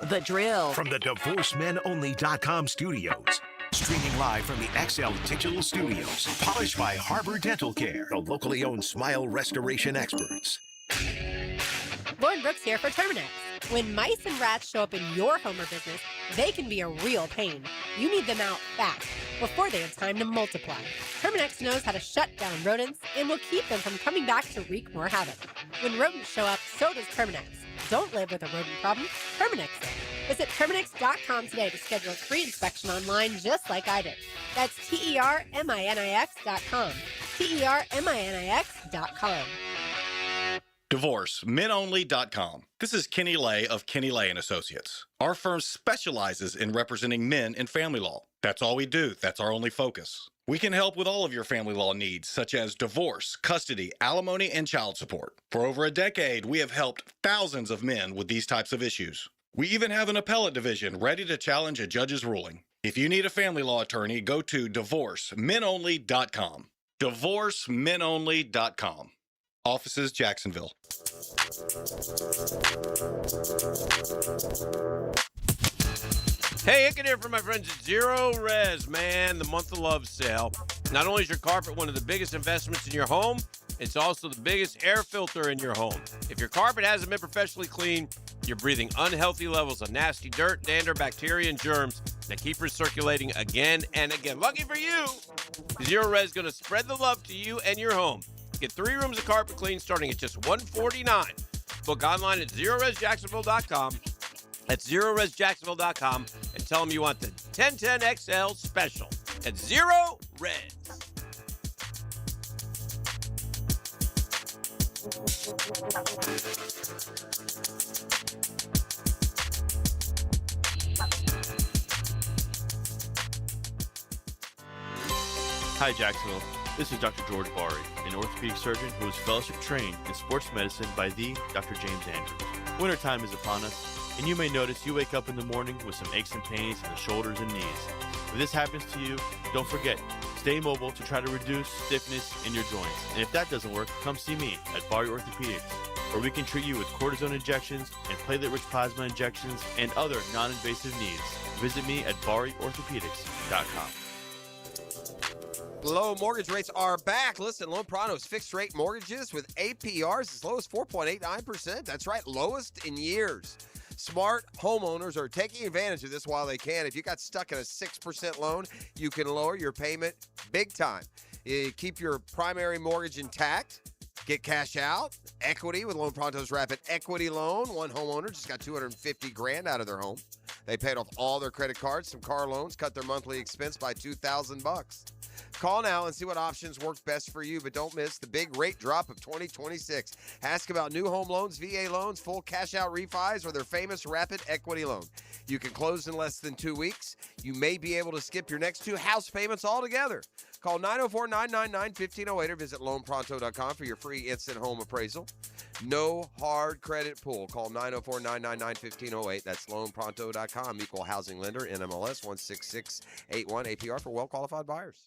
The Drill. From the DivorceMenOnly.com studios. Streaming live from the XL Digital Studios. Polished by Harbor Dental Care, the locally owned smile restoration experts. Lauren Brooks here for Terminix. When mice and rats show up in your home or business, they can be a real pain. You need them out fast, before they have time to multiply. Terminix knows how to shut down rodents and will keep them from coming back to wreak more havoc. When rodents show up, so does Terminix. Don't live with a rodent problem, Terminix it. Visit Terminix.com today to schedule a free inspection online just like I did. That's TERMINIX.com. TERMINIX.com. DivorceMenOnly.com. This is Kenny Lay of Kenny Lay & Associates. Our firm specializes in representing men in family law. That's all we do. That's our only focus. We can help with all of your family law needs, such as divorce, custody, alimony, and child support. For over a decade, we have helped thousands of men with these types of issues. We even have an appellate division ready to challenge a judge's ruling. If you need a family law attorney, go to DivorceMenOnly.com. DivorceMenOnly.com. Offices, Jacksonville. Hey, Hicken here from my friends at Zero Res, man, the month of love sale. Not only is your carpet one of the biggest investments in your home, it's also the biggest air filter in your home. If your carpet hasn't been professionally cleaned, You're breathing unhealthy levels of nasty dirt, dander, bacteria, and germs that keep recirculating again and again. Lucky for you, Zero Res is going to spread the love to you and your home. Get 3 rooms of carpet clean starting at just $149. Book online at ZeroResJacksonville.com. That's ZeroResJacksonville.com and tell them you want the 1010XL special at Zero Res. Hi, Jacksonville. This is Dr. George Bari, an orthopedic surgeon who is fellowship trained in sports medicine by the Dr. James Andrews. Wintertime is upon us, and you may notice you wake up in the morning with some aches and pains in the shoulders and knees. If this happens to you, don't forget, stay mobile to try to reduce stiffness in your joints. And if that doesn't work, come see me at Bari Orthopedics, where we can treat you with cortisone injections and platelet-rich plasma injections and other non-invasive needs. Visit me at BariOrthopedics.com. Low mortgage rates are back. Listen, Loan Pronto's fixed rate mortgages with APRs as low as 4.89%. That's right, lowest in years. Smart homeowners are taking advantage of this while they can. If you got stuck in a 6% loan, you can lower your payment big time. You keep your primary mortgage intact. Get cash out, equity with Loan Pronto's Rapid Equity Loan. One homeowner just got $250,000 out of their home. They paid off all their credit cards, some car loans, cut their monthly expense by $2,000. Call now and see what options work best for you, but don't miss the big rate drop of 2026. Ask about new home loans, VA loans, full cash out refis, or their famous Rapid Equity Loan. You can close in less than 2 weeks. You may be able to skip your next 2 house payments altogether. Call 904-999-1508 or visit loanpronto.com for your free instant home appraisal. No hard credit pull. Call 904-999-1508. That's loanpronto.com. Equal housing lender, NMLS 16681, APR for well-qualified buyers.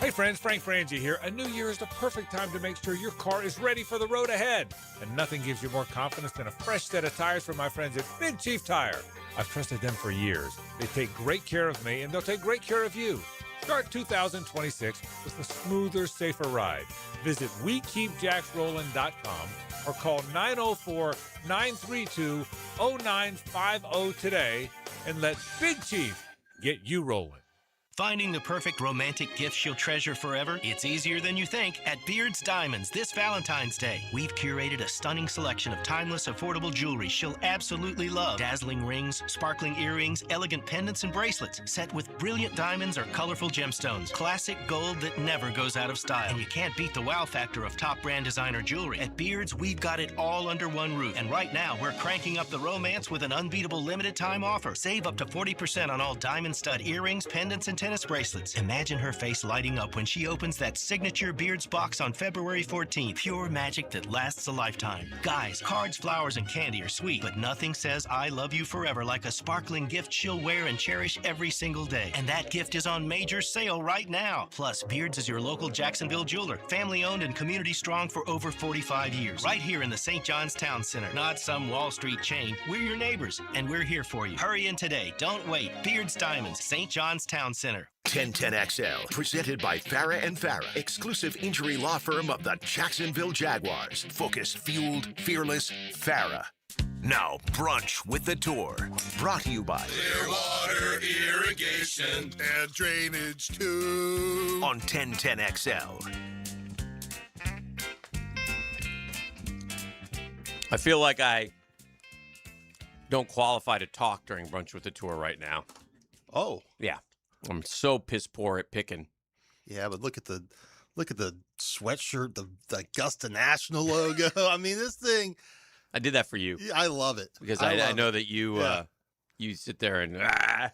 Hey friends, Frank Frangie here. A new year is the perfect time to make sure your car is ready for the road ahead. And nothing gives you more confidence than a fresh set of tires from my friends at Big Chief Tire. I've trusted them for years. They take great care of me, and they'll take great care of you. Start 2026 with a smoother, safer ride. Visit WeKeepJacksRollin.com or call 904-932-0950 today and let Big Chief get you rolling. Finding the perfect romantic gift she'll treasure forever? It's easier than you think at Beard's Diamonds this Valentine's Day. We've curated a stunning selection of timeless, affordable jewelry she'll absolutely love. Dazzling rings, sparkling earrings, elegant pendants and bracelets, set with brilliant diamonds or colorful gemstones. Classic gold that never goes out of style. And you can't beat the wow factor of top brand designer jewelry. At Beard's, we've got it all under one roof. And right now, we're cranking up the romance with an unbeatable limited time offer. Save up to 40% on all diamond stud earrings, pendants, and tennis bracelets. Imagine her face lighting up when she opens that signature Beards box on February 14th. Pure magic that lasts a lifetime. Guys, cards, flowers, and candy are sweet, but nothing says I love you forever like a sparkling gift she'll wear and cherish every single day. And that gift is on major sale right now. Plus, Beards is your local Jacksonville jeweler, family owned and community strong for over 45 years. Right here in the St. John's Town Center. Not some Wall Street chain. We're your neighbors, and we're here for you. Hurry in today. Don't wait. Beards Diamonds, St. John's Town Center. 1010XL, presented by Farah & Farah, exclusive injury law firm of the Jacksonville Jaguars. Focused, fueled, fearless, Farah. Now, Brunch with the Tour, brought to you by Clearwater Irrigation and Drainage too. On 1010XL. I feel like I don't qualify to talk during Brunch with the Tour right now. Oh. Yeah. I'm so piss poor at picking. Yeah, but look at the sweatshirt, the Augusta National logo. I mean, this thing. I did that for you. Yeah, I love it. Because I know that you you sit there and I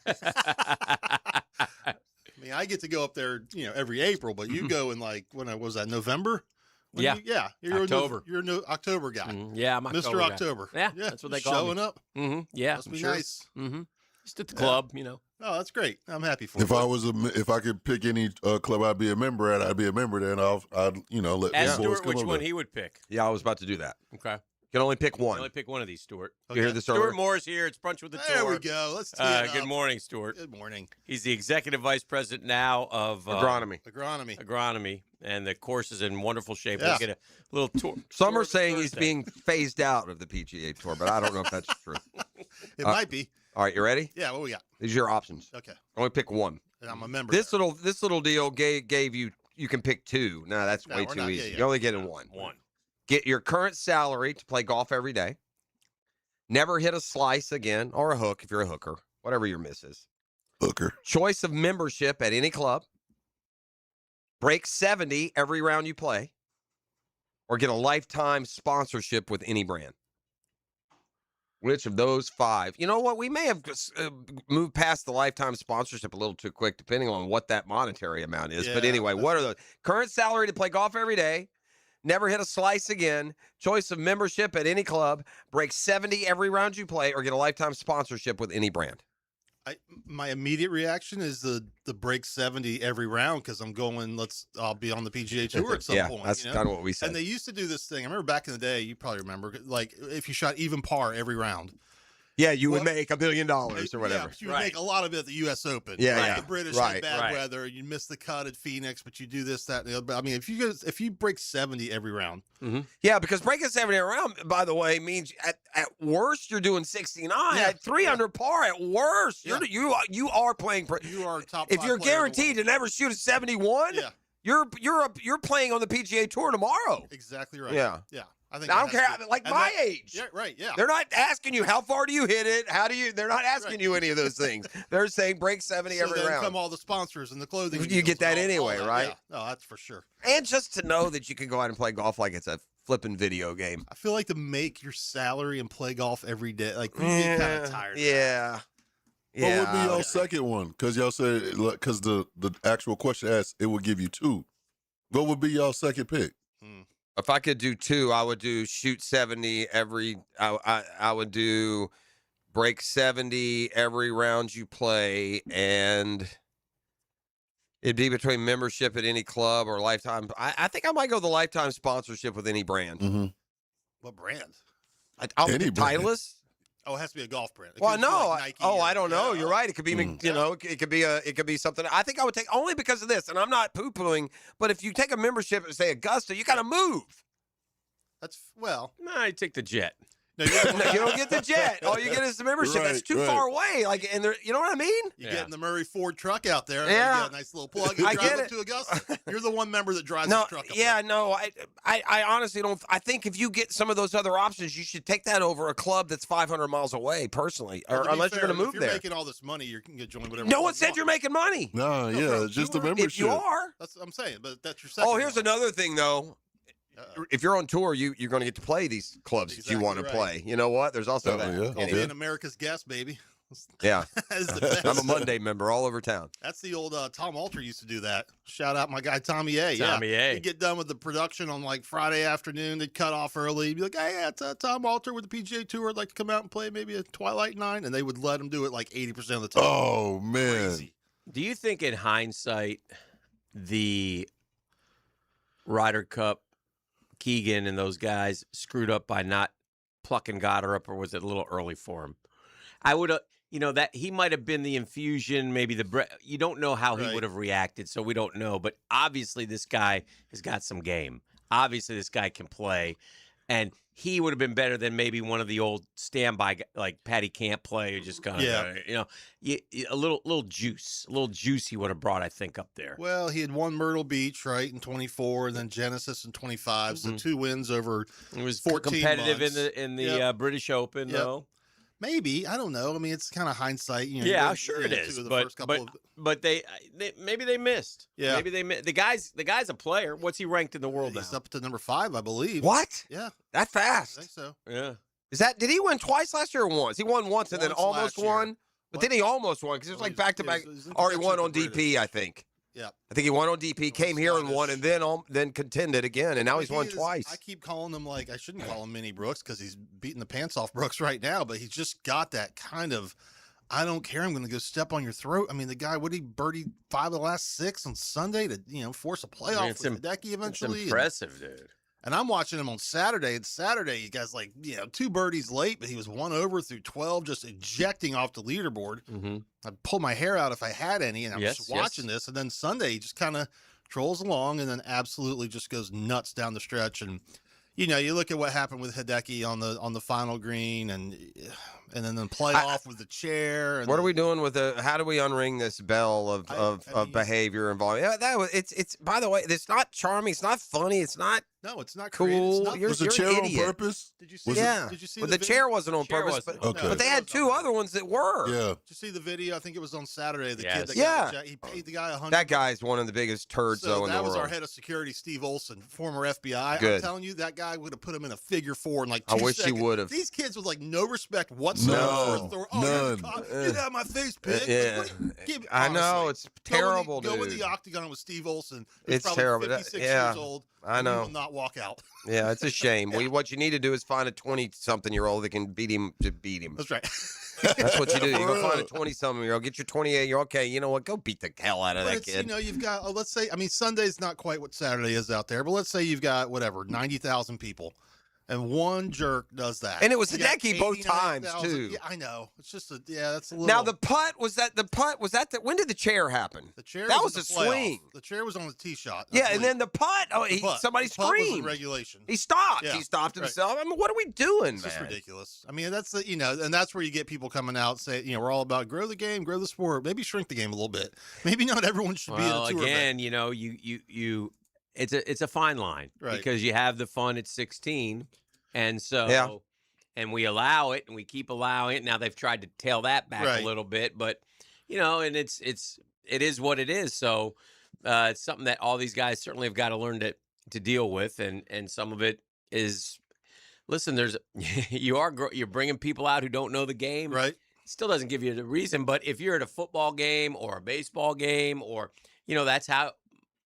mean, I get to go up there, every April, but you go in when was that, November? Yeah. You're October. You're an October guy. Yeah, I'm Mr. October guy. October. Yeah, that's what they call showing me. up. Yeah. Must be sure. nice. Just at the club, Oh, that's great. I'm happy for you. If I could pick any club I'd be a member at, I'd be a member there, and I'd let Ask the boys Stuart come which over one there. he would pick. Yeah, I was about to do that. Okay. You can only pick You one. only pick one of these, Stuart. You hear this Stuart earlier? Moore's here. It's Brunch with the Tour. There we go. Let's tee it Good up. morning, Stuart. Good morning. He's the executive vice president now of Agronomy. And the course is in wonderful shape. Yeah. We'll get a little tour. Some tour are saying he's Thursday. being phased out of the PGA Tour, but I don't know if that's true. It might be. All right, you ready? Yeah, what we got? These are your options. Okay. Only pick one. And I'm a member. This little deal gave you can pick two. No, that's No, way we're too not- easy. yeah. You only get in one. One. Get your current salary to play golf every day. Never hit a slice again or a hook if you're a hooker, whatever your miss is. Hooker. Choice of membership at any club. Break 70 every round you play. Or get a lifetime sponsorship with any brand. Which of those five? You know what? We may have moved past the lifetime sponsorship a little too quick, depending on what that monetary amount is. But Yeah, anyway, what are those? Current salary to play golf every day. Never hit a slice again. Choice of membership at any club. Break 70 every round you play, or get a lifetime sponsorship with any brand. My immediate reaction is the break 70 every round because I'll be on the PGA Tour at some Yeah, point. that's kind of what we said. And they used to do this thing. I remember back in the day, you probably remember, like if you shot even par every round. Yeah, you would make $1 billion or whatever. Yeah, you would make a lot of it at the U.S. Open. Yeah, Like yeah. The British Right, had bad right. weather. You miss the cut at Phoenix, but you do this, that, and the other. But I mean, if you break 70 every round, Yeah, because breaking 70 around, by the way, means at worst you're doing 69. At 300 par, at worst you are playing. You are top. If five you're player in the guaranteed to never shoot a 71, Yeah. you're playing on the PGA Tour tomorrow. Exactly right. Yeah. Yeah. I think don't that care. has to be- Like and my that- age. Yeah. Right. Yeah. They're not asking you how far do you hit it. They're not asking you any of those things. They're saying break 70 So every then round. come all the sponsors and the clothing. You deals get that and all anyway, that. right? Yeah. No, that's for sure. And just to know that you can go out and play golf like it's a flipping video game. I feel like to make your salary and play golf every day, like you get kind of tired. Yeah. What would be your second one? Because y'all said, because the actual question asked, it would give you two. What would be y'all second pick? If I could do two, I would do shoot 70 every. I would do break 70 every round you play, and it'd be between membership at any club or lifetime. I think I might go the lifetime sponsorship with any brand. What brand? I'll Any pick brand. Titleist. Oh, it has to be a golf brand. It Well, could be no. like Nike I don't know. You're right. It could be, Mm. you know, it could be something. I think I would take only because of this, and I'm not poo-pooing. But if you take a membership at say Augusta, you got to move. That's well. No, you take the jet. No, You don't get the jet. All you get is the membership. That's Right, too right. far away. Like, and there, you know what I mean? You get in the Murray Ford truck out there. And Yeah. you get a nice little plug. You I drive get up it. to Augusta. You're the one member that drives No, the truck up yeah, no. I honestly don't. I think if you get some of those other options, you should take that over a club that's 500 miles away, personally, there. or To be unless fair, you're going to move if you're there. making all this money, you can get joined whatever. No club one you said want. you're making money. No, yeah, just the membership. If you are. That's what I'm saying. But that's your second. Oh, here's another thing, though. If you're on tour, you're going to get to play these clubs that you Exactly want to right. play. You know what? There's also that. yeah. Oh, Anyway. being America's guest, baby. Yeah. That's the best. I'm a Monday member all over town. That's the old Tom Alter used to do that. Shout out my guy Tommy A. Tommy A. He'd get done with the production on like Friday afternoon. They'd cut off early. He'd be like, "Hey, it's Tom Alter with the PGA Tour. I'd like to come out and play maybe a Twilight Nine," and they would let him do it like 80% of the time. Oh, man. Crazy. Do you think, in hindsight, the Ryder Cup, Keegan and those guys screwed up by not plucking Goddard up, or was it a little early for him? I would have, that he might have been the infusion, maybe you don't know how he Right. would have reacted, so we don't know. But obviously, this guy has got some game. Obviously, this guy can play, and he would have been better than maybe one of the old standby like Patty can't play, who just kind of, a little juice he would have brought, I think, up there. Well, he had won Myrtle Beach, right, in 24, and then Genesis in 25. So 2 wins over It was 14 competitive months. in the Yep. British Open, Yep. though. Maybe. I don't know. I mean, it's kind of hindsight. Yeah, sure it is. But they maybe they missed. Yeah. Maybe they missed. The guy's a player. What's he ranked in the world He's now? up to number 5, I believe. What? Yeah. That fast? I think so. Yeah. Did he win twice last year or once? He won once and then Once almost last year. won. But then he almost won because it was like back to back. he's in Or he contention won on with the DP, I think. Yeah. I think he won on DP, came here and won, and then contended again, and now he's won twice. I keep calling him I shouldn't call him Mini Brooks because he's beating the pants off Brooks right now, but he's just got that kind of, I don't care, I'm going to go step on your throat. I mean, the guy, would he birdie 5 of the last 6 on Sunday to, force a playoff it's with Hideki eventually? It's impressive, dude. And I'm watching him on Saturday. And Saturday, you guys 2 birdies late, but he was 1 over through 12, just ejecting off the leaderboard. Mm-hmm. I'd pull my hair out if I had any, and I'm Yes, just watching this. And then Sunday, he just kind of trolls along and then absolutely just goes nuts down the stretch. And you look at what happened with Hideki on the final green, and then the playoff with the chair. And what are we doing with how do we unring this bell of behavior and volume? Yeah, it's by the way, it's not charming, it's not funny, it's not. No, it's not cool. You're was the you're chair an on idiot. purpose? Did you see? Yeah. Did you see well, the the video? chair wasn't on Chair purpose, wasn't. but they had 2 other ones that were. Yeah. Did you see the video? I think it was on Saturday. The Yes. kid that Yeah. he paid the guy $100. That guy's one of the biggest turds So though in that the was world. our head of security, Steve Olson, former FBI. I'm Good. telling you, that guy would have put him in a figure 4 in like I 2 wish he seconds. would have. These kids with no respect whatsoever. No. Oh, you're the None. cop. Get out of my face, pig. Yeah. I know, it's terrible, Go in dude. the octagon with Steve Olson. Who's It's probably terrible. 56 Yeah. years old. I and he know. will not walk out. Yeah, it's a shame. What you need to do is find a 20-something-year-old that can beat him. That's right. That's what you do. You go find a 20-something-year-old, get your 28-year-old. Okay, you know what? Go beat the hell out of But that it's, kid. you've got, let's say, Sunday's not quite what Saturday is out there, but let's say you've got, 90,000 people, and one jerk does that. And it was You got Hideki both times, 89,000 too. Yeah, I know. It's just that's a little. Now the putt was that. When did the chair happen? The chair that was was in a the playoff. swing. The chair was on the tee shot. I Yeah, and believe. then the putt. Oh, somebody The putt was in screamed. regulation. He stopped. Yeah, He stopped right. himself. I mean, what are we doing, It's man? just ridiculous. I mean, that's and that's where you get people coming out saying, we're all about grow the game, grow the sport, maybe shrink the game a little bit. Maybe not everyone should be in Well, a tour again, event. it's a fine line Right. because you have the fun at 16, and so Yeah. and we allow it, and we keep allowing it. Now they've tried to tail that back Right. a little bit, but and it is what it is. So it's something that all these guys certainly have got to learn to deal with, and some of it is. Listen, you're bringing people out who don't know the game. Right. Still doesn't give you the reason, but if you're at a football game or a baseball game, or that's how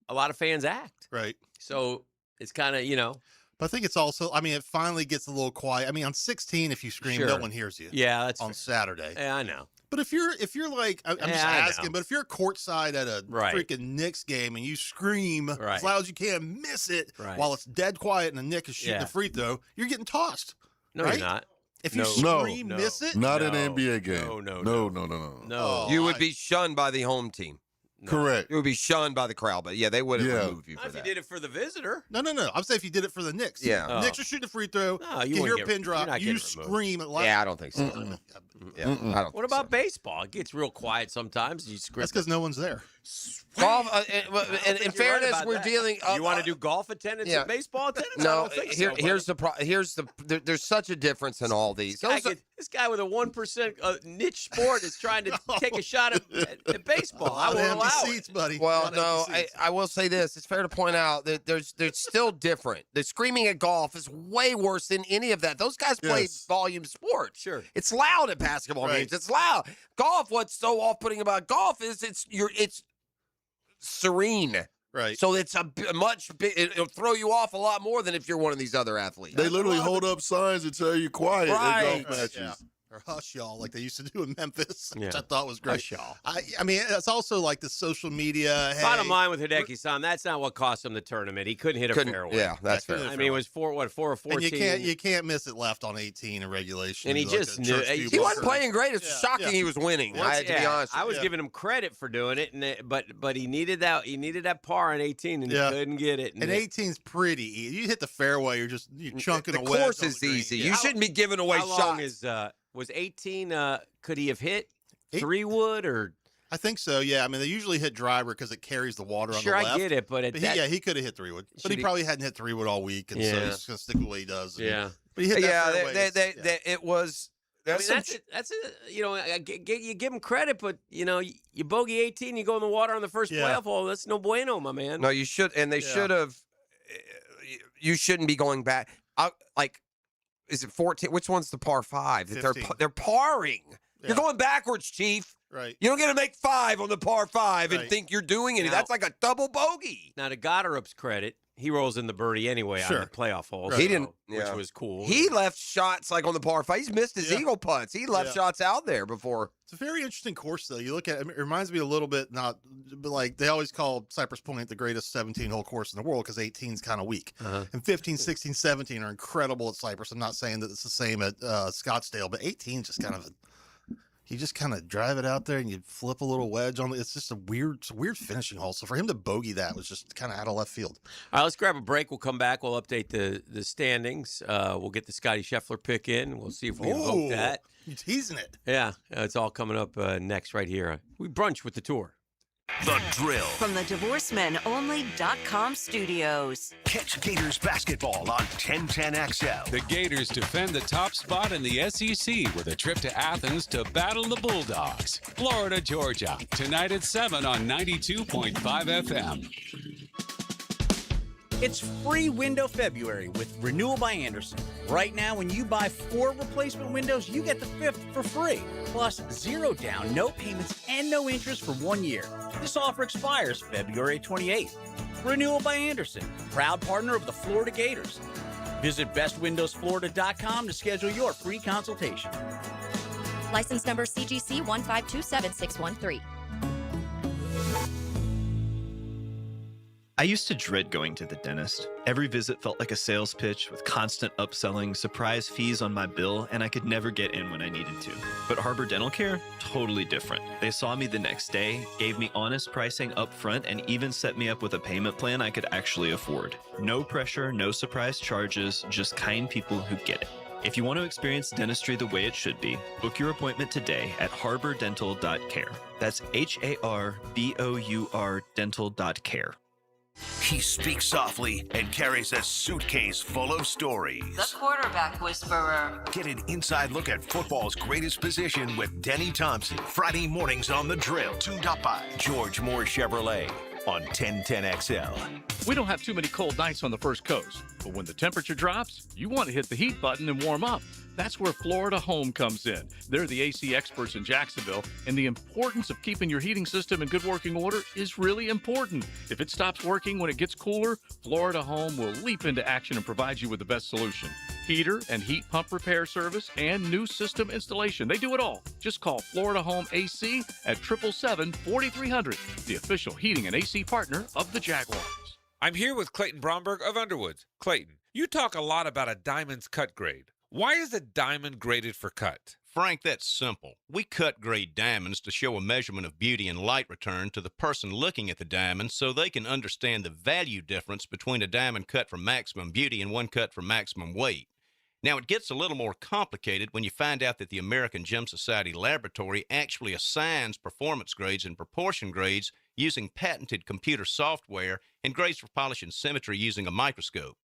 a lot of fans act. Right. So it's kind of But I think it's also, it finally gets a little quiet. On 16, if you scream, no Sure. one hears you. Yeah, that's on Saturday. Yeah, I know. But if you're like, I'm just Yeah, I asking, know. but if you're courtside at a Right. freaking Knicks game and you scream Right. as loud as you can, miss it Right. while it's dead quiet and the Knick is shooting Yeah. the free throw, you're getting tossed. No, right? you're not. If you No. scream, No. miss it. Not an No. NBA game. No. No. Oh, You would be shunned by the home team. Correct. You would be shunned by the crowd, but yeah, they wouldn't Yeah. remove you Not for if you that. did it for the visitor. No. I'm saying if you did it for the Knicks. Yeah. Oh. Knicks are shooting a free throw. No, you get wouldn't your get- pin you're drop. not You getting removed. scream at Yeah, I don't think so. Yeah, I don't. What think about so. baseball? It gets real quiet sometimes. You scream. That's because no one's there. Golf? I In don't think you're right fairness, about we're that. dealing. You want to do golf attendance yeah. and baseball attendance? I No, don't think so, buddy. there's such a difference in all these. This guy with a 1% niche sport is trying to take a shot at baseball. I won't allow seats, it. buddy. Well, no, I will say this. It's fair to point out that there's still different. The screaming at golf is way worse than any of that. Those guys play Yes. volume sports. Sure. It's loud at basketball Right. games. It's loud. Golf, what's so off-putting about golf is it's serene. Right. So it's it'll throw you off a lot more than if you're one of these other athletes. They literally hold up signs and tell you quiet Right. at golf matches. Yeah. Or hush y'all, like they used to do in Memphis, which Yeah. I thought was great. Hush y'all. I mean, it's also like the social media. Hey, Bottom line with Hideki-san, that's not what cost him the tournament. He couldn't hit a fairway. Yeah, that's Yeah, fair. I mean, it was 4 or 14. and you can't miss it left on 18 in regulation. And he Like just a knew- church he view He bunker. wasn't playing great. It's Yeah. shocking Yeah. he was winning. Once- I had to be yeah, honest. I with was you. giving him credit for doing it, but he needed that par on 18, and Yeah. he couldn't get it. And 18's pretty easy. You hit the fairway, you're chunking The a wedge course on is the green. easy. Yeah. You shouldn't be giving away How long shots. is was 18? Could he have hit Eight- 3-wood or? I think so. Yeah. I mean, they usually hit driver because it carries the water on Sure, the I left. get it, but at But that, he could have hit 3-wood, but Should he he- probably hadn't hit 3-wood all week, and so Yeah. he's just gonna stick with what he does. And- yeah. But he hit that Yeah, fairway. it was. I That's mean, that's it. You give him credit, but you bogey 18, you go in the water on the first Yeah. playoff hole. That's no bueno, my man. No, you should, and they Yeah. should have. You shouldn't be going back. Is it 14? Which one's the par 5? That 15. they're parring. Yeah. You're going backwards, Chief. Right. You don't get to make 5 on the par 5 and Right. think you're doing anything. Now- That's like a double bogey. Now, to Goddard's credit, he rolls in the birdie anyway on the playoff holes. He didn't, which was cool. He left shots like on the par 5. He's missed his eagle putts. He left shots out there before. It's a very interesting course, though. You look at it, it reminds me a little bit, but like they always call Cypress Point the greatest 17-hole course in the world because 18 is kind of weak. And 15, 16, 17 are incredible at Cypress. I'm not saying that it's the same at Scottsdale, but 18 just kind of you just kind of drive it out there and you flip a little wedge on it. It's just a weird finishing hole. So for him to bogey that was just kind of out of left field. All right, let's grab a break. We'll come back. We'll update the standings. We'll get the Scotty Scheffler pick in. We'll see if we invoke that. You're teasing it. Yeah, it's all coming up next right here. We brunch with the tour. The Drill. From the DivorceMenOnly.com studios. Catch Gators basketball on 1010XL. The Gators defend the top spot in the SEC with a trip to Athens to battle the Bulldogs. Florida, Georgia. Tonight at 7 on 92.5 FM. It's free window February with Renewal by Andersen. Right now, when you buy 4 replacement windows, you get the 5th for free. Plus, 0 down, no payments, and no interest for 1 year. This offer expires February 28th. Renewal by Andersen, proud partner of the Florida Gators. Visit bestwindowsflorida.com to schedule your free consultation. License number CGC 1527613. I used to dread going to the dentist. Every visit felt like a sales pitch with constant upselling, surprise fees on my bill, and I could never get in when I needed to. But Harbor Dental Care? Totally different. They saw me the next day, gave me honest pricing up front, and even set me up with a payment plan I could actually afford. No pressure, no surprise charges, just kind people who get it. If you want to experience dentistry the way it should be, book your appointment today at harbordental.care. That's HARBOUR dental.care. He speaks softly and carries a suitcase full of stories. The Quarterback Whisperer. Get an inside look at football's greatest position with Denny Thompson. Friday mornings on The Drill. Tuned up by George Moore Chevrolet on 1010XL. We don't have too many cold nights on the First Coast, but when the temperature drops, you want to hit the heat button and warm up. That's where Florida Home comes in. They're the AC experts in Jacksonville, and the importance of keeping your heating system in good working order is really important. If it stops working when it gets cooler, Florida Home will leap into action and provide you with the best solution. Heater and heat pump repair service and new system installation. They do it all. Just call Florida Home AC at 777-4300, the official heating and AC partner of the Jaguars. I'm here with Clayton Bromberg of Underwoods. Clayton, you talk a lot about a diamond's cut grade. Why is a diamond graded for cut? Frank, that's simple. We cut grade diamonds to show a measurement of beauty and light return to the person looking at the diamond so they can understand the value difference between a diamond cut for maximum beauty and one cut for maximum weight. Now, it gets a little more complicated when you find out that the American Gem Society Laboratory actually assigns performance grades and proportion grades using patented computer software and grades for polish and symmetry using a microscope.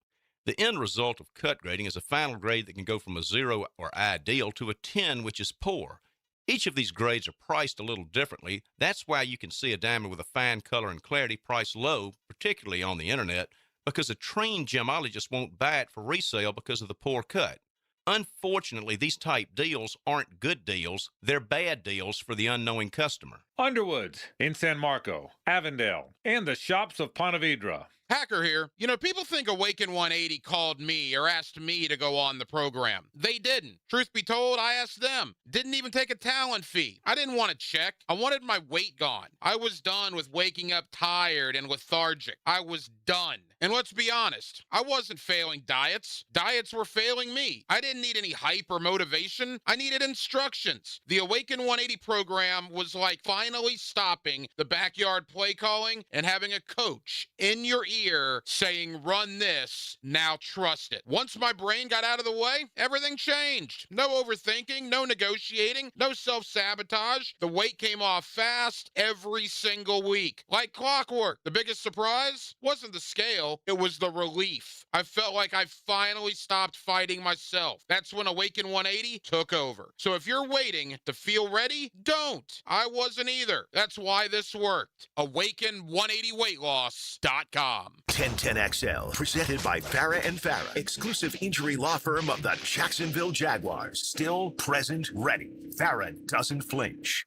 The end result of cut grading is a final grade that can go from a 0 or ideal to a 10, which is poor. Each of these grades are priced a little differently. That's why you can see a diamond with a fine color and clarity priced low, particularly on the internet, because a trained gemologist won't buy it for resale because of the poor cut. Unfortunately, these type deals aren't good deals. They're bad deals for the unknowing customer. Underwoods in San Marco, Avondale, and the shops of Ponte Vedra. Hacker here. You know, people think Awaken 180 called me or asked me to go on the program. They didn't. Truth be told, I asked them. Didn't even take a talent fee. I didn't want to check. I wanted my weight gone. I was done with waking up tired and lethargic. I was done. And let's be honest, I wasn't failing diets. Diets were failing me. I didn't need any hype or motivation. I needed instructions. The Awaken 180 program was like finally stopping the backyard play calling and having a coach in your ear saying, run this, now trust it. Once my brain got out of the way, everything changed. No overthinking, no negotiating, no self-sabotage. The weight came off fast every single week. Like clockwork. The biggest surprise wasn't the scale, it was the relief. I felt like I finally stopped fighting myself. That's when Awaken 180 took over. So if you're waiting to feel ready, don't. I wasn't either. That's why this worked. Awaken180weightloss.com. 1010XL, presented by Farah and Farah, exclusive injury law firm of the Jacksonville Jaguars. Still, present, ready. Farah doesn't flinch.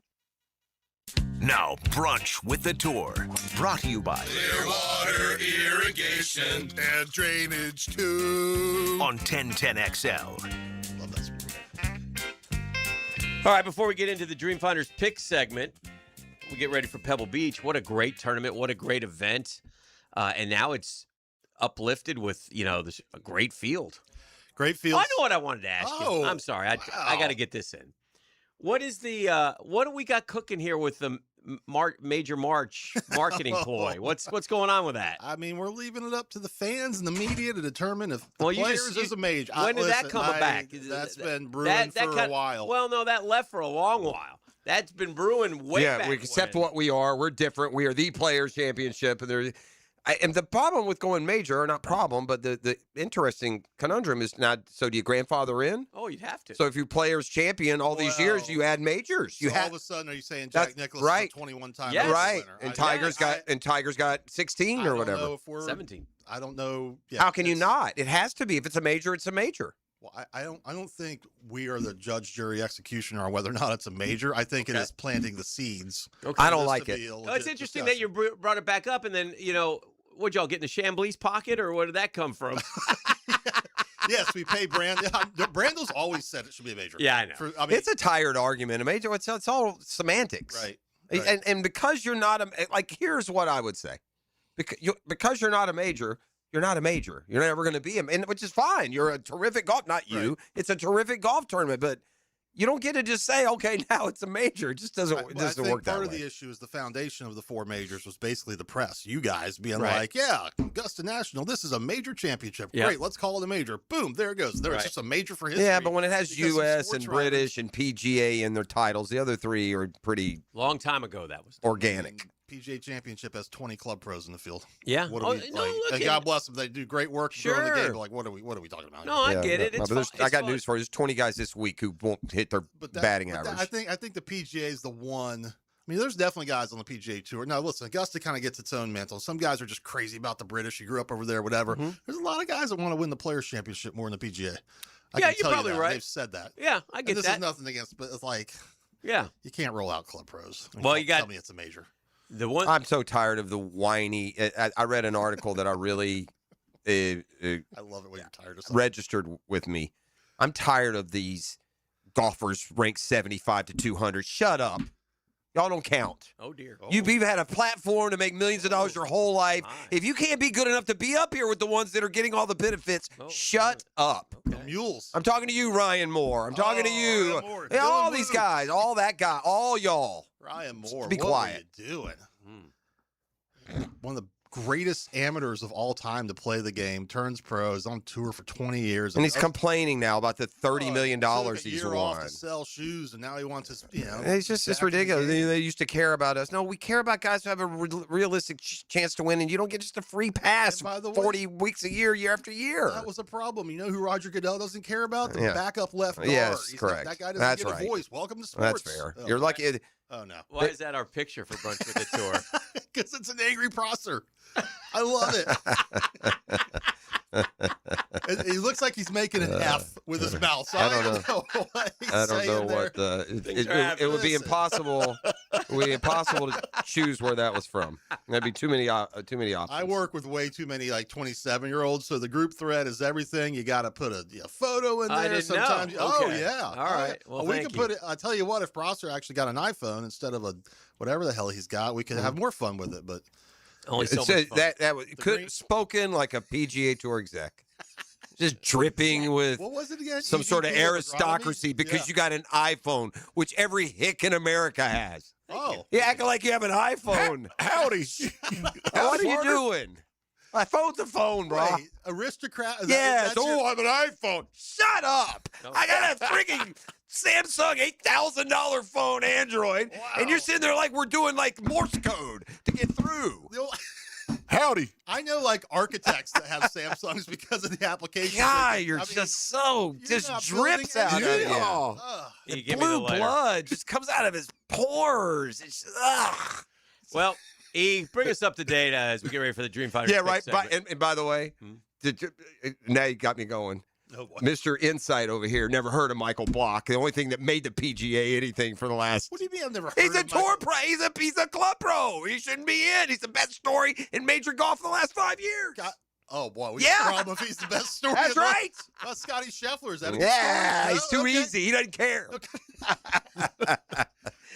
Now, Brunch with the Tour, brought to you by Clearwater Irrigation and Drainage too. on 1010XL. All right, before we get into the Dreamfinders pick segment, we get ready for Pebble Beach. What a great tournament. What a great event. And now it's uplifted with, this a great field. Great field. I know what I wanted to ask you. I'm sorry. I got to get this in. What is what do we got cooking here with the Major March marketing ploy? What's going on with that? I mean, we're leaving it up to the fans and the media to determine if the players is a major. When did that come back? That's been brewing for a while. Well, no, that left for a long while. That's been brewing way back. Yeah, we accept when. what we are. We're different. We are the Players Championship, and the problem with going major, or not problem, but the interesting conundrum is not. So do you grandfather in? Oh, you'd have to. So if you're Players Champion all these years, you add majors. You So all of a sudden, are you saying Jack Nicklaus right. is a 21-time Yeah, right? winner? And Tiger's got 16 or whatever. Know if we're, 17. I don't know. Yeah, How can you not? It has to be. If it's a major, it's a major. Well, I don't think we are the judge, jury, executioner on whether or not it's a major. I think it is planting the seeds. I don't like it. It's interesting that you brought it back up, and then what'd y'all get in the Chambly's pocket, or where did that come from? Yes, we pay Brando. Brando's always said it should be a major. Yeah, I know. It's a tired argument. A major, it's all semantics. Right. And because you're not here's what I would say. Because you're not a major, you're not a major. You're never going to be which is fine. You're a terrific golf, not you. Right. It's a terrific golf tournament, but you don't get to just say, okay, now it's a major. It just doesn't, it doesn't work that way. Part of the issue is the foundation of the 4 majors was basically the press. You guys being like, yeah, Augusta National, this is a major championship. Yep. Great, let's call it a major. Boom, there it goes. It's just a major for history. Yeah, but when it has because U.S. and British and PGA in their titles, the other 3 are pretty long time ago. That was organic. PGA Championship has 20 club pros in the field. Yeah. What do we and God bless them. They do great work during the game. But what are we talking about? No, I get it. I got news for you. There's 20 guys this week who won't hit their batting average. I think the PGA is the one. I mean, there's definitely guys on the PGA Tour. Now, listen, Augusta kind of gets its own mantle. Some guys are just crazy about the British. You grew up over there, whatever. Mm-hmm. There's a lot of guys that want to win the Players Championship more than the PGA. You're probably right. They've said that. Yeah, I get this that. Is nothing against, but it's like, yeah, you can't roll out club pros. Tell me it's a major. I'm so tired of the whiny. I read an article that I really I love it when you're tired of something. Registered with me. I'm tired of these golfers ranked 75 to 200. Shut up. Y'all don't count. Oh, dear. You've had a platform to make millions of dollars your whole life. If you can't be good enough to be up here with the ones that are getting all the benefits, shut up. The mules. I'm talking to you, Ryan Moore. I'm talking to you. All these guys, all that guy, all y'all. Ryan Moore, be quiet. What are you doing? One of the greatest amateurs of all time to play the game, turns pro, is on tour for 20 years. And he's complaining now about the $30 million he's won. Off to sell shoes, and now he wants his, It's just ridiculous. They used to care about us. No, we care about guys who have a realistic chance to win, and you don't get just a free pass 40 weeks a year, year after year. That was a problem. You know who Roger Goodell doesn't care about? The backup left guard. Yes, correct. That guy doesn't get a voice. Welcome to sports. That's fair. You're lucky. Oh, no. Why is that our picture for Brunch with the Tour? Because it's an angry Prosser. I love it. He looks like he's making an F with his mouth. So I don't know what he's saying there. It would be impossible. It would be impossible to choose where that was from. There'd be too many options. I work with way too many 27-year-olds, so the group thread is everything. You got to put a photo in there. I didn't sometimes. know. Oh Okay. yeah. All right. Well, we thank can put it. I tell you what, if Prosser actually got an iPhone instead of a whatever the hell he's got, we could have more fun with it. But only so it says that was spoken like a PGA Tour exec. Just dripping with what was it again? some sort of aristocracy because you got an iPhone, which every hick in America has. Oh. You acting like you have an iPhone. Howdy. What are you doing? My phone's a phone, bro. Wait, aristocrat. Yes. I have an iPhone. Shut up. I got a freaking Samsung $8,000 phone, Android, and you're sitting there like we're doing like Morse code to get through. Howdy. I know architects that have Samsungs because of the application. God, just drips out of you. Blue blood just comes out of his pores. It's just, ugh. Well, E, bring us up to date as we get ready for the Dreamfinder. Yeah, right. And by the way, now you got me going. Mr. Insight over here never heard of Michael Block. The only thing that made the PGA anything for the last. What do you mean I've never heard He's a of tour pro. He's a club pro. He shouldn't be in. He's the best story in major golf in the last 5 years. Oh, boy. We Yeah. can if he's the best story. That's right. Scotty Scheffler. Is that a Yeah, good he's story? too Okay. easy. He doesn't care.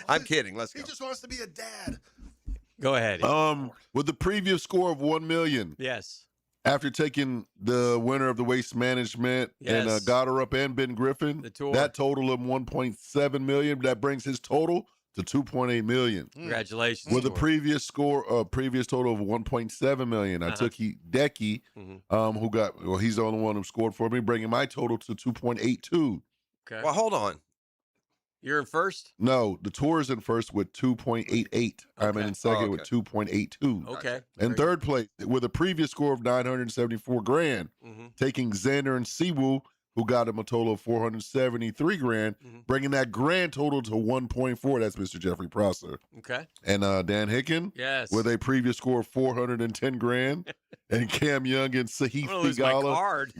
I'm kidding. Let's go. He just wants to be a dad. Go ahead. With the previous score of 1 million. Yes. After taking the winner of the Waste Management and Yes. Goddard and Ben Griffin, The tour. that total of 1.7 million. That brings his total to 2.8 million. Congratulations. With a Tour. previous total of 1.7 million, I took Hideki, who got he's the only one who scored for me, bringing my total to 2.82. Okay. Well, hold on. You're in first? No, the tour is in first with 2.88. I'm in second with 2.82. Okay. In third place with a previous score of 974 grand, taking Xander and Siwoo, who got him a total of 473 grand, bringing that grand total to 1.4. That's Mr. Jeffrey Prosser. Okay. And Dan Hicken, Yes. with a previous score of 410 grand, and Cam Young and Sahith I'm gonna lose my Theegala. card.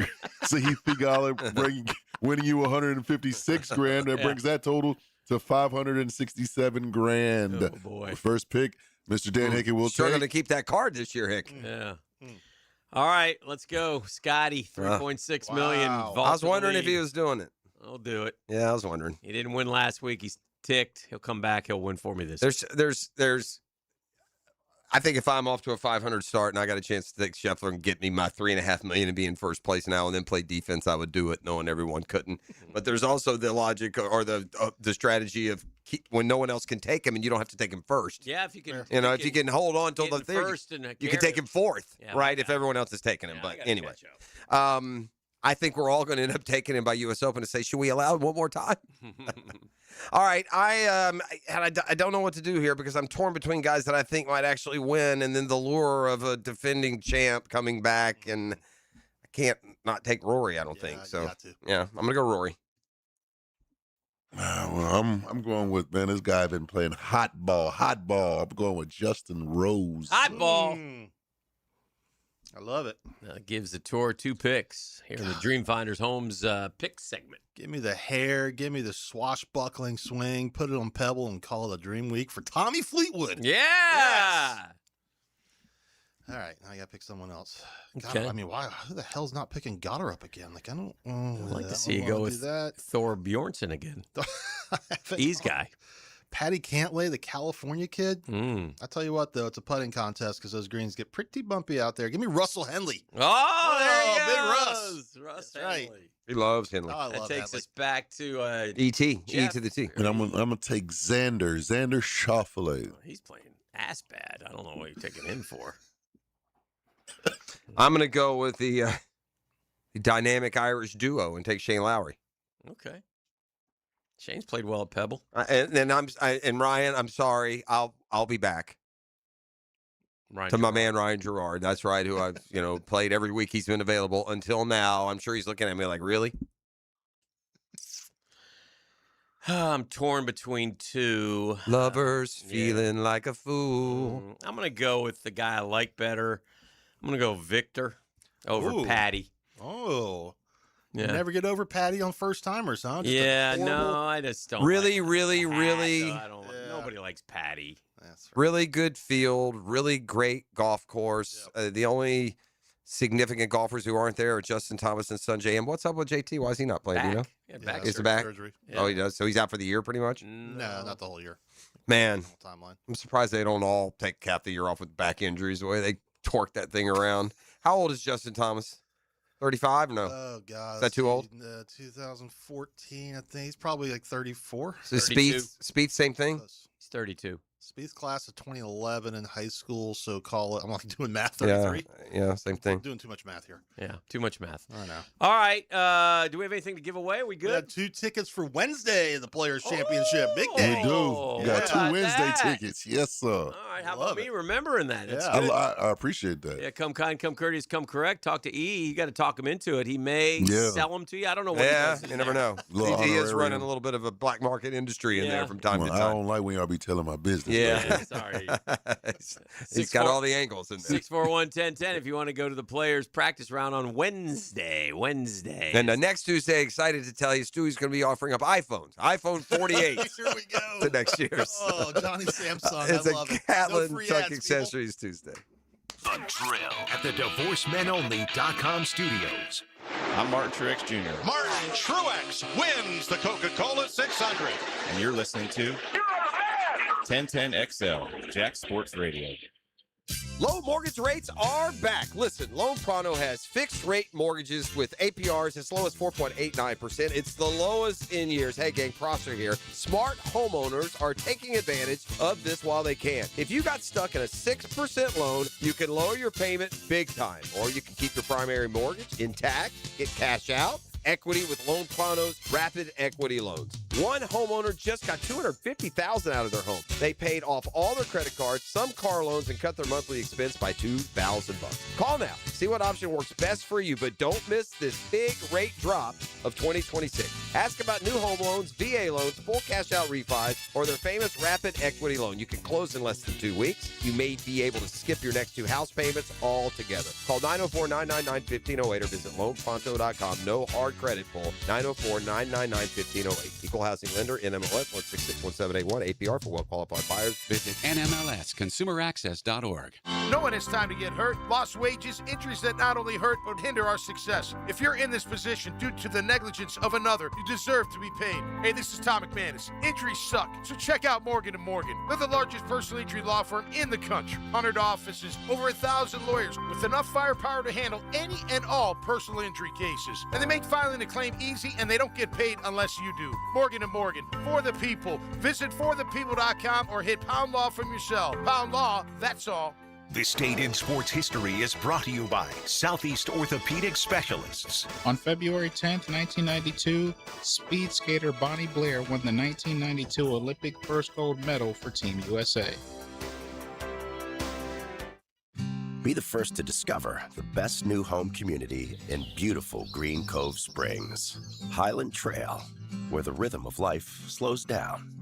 Sahith Theegala winning you 156 grand. That brings that total to 567 grand. Oh, boy. First pick, Mr. Dan Hicken will Struggling take. to keep that card this year, Hick. Yeah. All right, let's go. Scotty, 3.6 million. I vault was to the wondering if he lead. was doing it. I'll do it. Yeah, I was wondering. He didn't win last week. He's ticked. He'll come back. He'll win for me this There's I think if I'm off to a 500 start and I got a chance to take Scheffler and get me my $3.5 million and be in first place now and then play defense, I would do it, knowing everyone couldn't. But there's also the logic or the strategy of when no one else can take him and you don't have to take him first. Yeah, if you can. If you can hold on till the get thing, first and you can take him fourth, Yeah, right? If everyone else is taking him. I But gotta anyway, catch I think we're all going to end up taking him by U.S. Open to say, should we allow it one more time? All right, I don't know what to do here because I'm torn between guys that I think might actually win, and then the lure of a defending champ coming back, and I can't not take Rory. I don't think so. Yeah, I'm gonna go Rory. Well, I'm going with, man, this guy been playing hot ball. I'm going with Justin Rose. Hot ball. I love it. Gives the tour 2 picks here in the Dreamfinders Homes pick segment. Give me the hair. Give me the swashbuckling swing. Put it on Pebble and call it a dream week for Tommy Fleetwood. Yeah. Yes. All right, now I got to pick someone else. God, Okay. I mean, why? Who the hell's not picking Goddard up again? Like, I don't. I'd like to see you go with Thor Bjornsson again. Ease guy. Patty Cantlay, the California kid. Mm. I tell you what, though, it's a putting contest because those greens get pretty bumpy out there. Give me Russell Henley. Oh, there he big goes. Russ. Russ That's right. Henley. He loves Henley. Oh, I That love takes Henley. us back to E.T. E Jeff. to the T. And I'm gonna take Xander Schauffele. He's playing ass bad. I don't know what you're taking him for. I'm gonna go with the dynamic Irish duo and take Shane Lowry. Okay. Shane's played well at Pebble. And Ryan, I'm sorry. I'll be back. Ryan to my Gerard. man Ryan Gerard. That's right, who I've played every week he's been available until now. I'm sure he's looking at me like, really? I'm torn between two. Lovers feeling like a fool. I'm going to go with the guy I like better. I'm going to go Victor over Ooh. Patty. Oh. Yeah. You never get over Patty on first timers, huh? Just a Yeah, horrible- no, I just don't. Really, like really, Pat, really, though. I don't. Nobody likes Patty. really good field, really great golf course. The only significant golfers who aren't there are Justin Thomas and Sanjay. And what's up with JT? Why is he not playing? Do you know? Back. Yeah, back Is the back? surgery. Oh, he does. So he's out for the year, pretty much. No, not the whole year. Man, Timeline. I'm surprised they don't all take half the year off with back injuries. The way they torque that thing around. How old is Justin Thomas? 35 or no? Oh, God. Is that too old? 2014, I think. He's probably like 34. So Spieth, same thing. He's 32. Spieth's class of 2011 in high school, so call it. I'm like doing math. Yeah, 33. yeah, same thing. I'm doing too much math here. Yeah, too much math. I know. All right. Do we have anything to give away? Are we We good? got 2 tickets for Wednesday in the Players Championship. Big day. We do. We got how 2 about Wednesday that? tickets. Yes, sir. All right. right, how about me remembering that? It's Yeah, good. I appreciate that. Yeah, come kind, come courteous, come correct. Talk to E. You got to talk him into it. He may Yeah. sell them to you. I don't know what Yeah, he does. you never know. Little He is honorarium. running a little bit of a black market industry in Yeah. there from time Well, to I time. don't like when y'all be telling my business. Yeah. Sorry. He's got all the angles in there. 641-1010 if you want to go to the players' practice round on Wednesday. And next Tuesday, excited to tell you, Stewie's going to be offering up iPhones. iPhone 48 Here we go. to next year's. Oh, Johnny Samsung. It's I a love it. Catlin No free Truck ads, Accessories Tuesday. The Drill at the DivorceMenOnly.com studios. I'm Martin Truex Jr. Martin Truex wins the Coca-Cola 600. And you're listening to 1010XL, Jack Sports Radio. Low mortgage rates are back. Listen, Loan Pronto has fixed rate mortgages with APRs as low as 4.89%. It's the lowest in years. Hey, gang, Prosser here. Smart homeowners are taking advantage of this while they can. If you got stuck in a 6% loan, you can lower your payment big time, or you can keep your primary mortgage intact, get cash out. Equity with Loan Pronto's rapid equity loans. One homeowner just got $250,000 out of their home. They paid off all their credit cards, some car loans, and cut their monthly expense by $2,000. Call now. See what option works best for you, but don't miss this big rate drop of 2026. Ask about new home loans, VA loans, full cash out refis, or their famous rapid equity loan. You can close in less than 2 weeks. You may be able to skip your next 2 house payments altogether. Call 904-999-1508 or visit loanpronto.com. No hard credit pull. 904-999-1508. Equal housing lender, NMLS 1661781. APR for well-qualified buyers. Visit NMLSConsumerAccess.org. Know when it's time to get hurt, lost wages, injuries that not only hurt but hinder our success. If you're in this position due to the negligence of another, you deserve to be paid. Hey, this is Tom McManus. Injuries suck, so check out Morgan & Morgan. They're the largest personal injury law firm in the country. 100 offices, over 1,000 lawyers, with enough firepower to handle any and all personal injury cases. And they make filing a claim easy, and they don't get paid unless you do. Morgan & Morgan, for the people. Visit forthepeople.com or hit Pound Law from your cell. Pound Law, that's all. This date in sports history is brought to you by Southeast Orthopedic Specialists. On February 10th, 1992, speed skater Bonnie Blair won the 1992 Olympic first gold medal for Team USA. Be the first to discover the best new home community in beautiful Green Cove Springs. Highland Trail, where the rhythm of life slows down.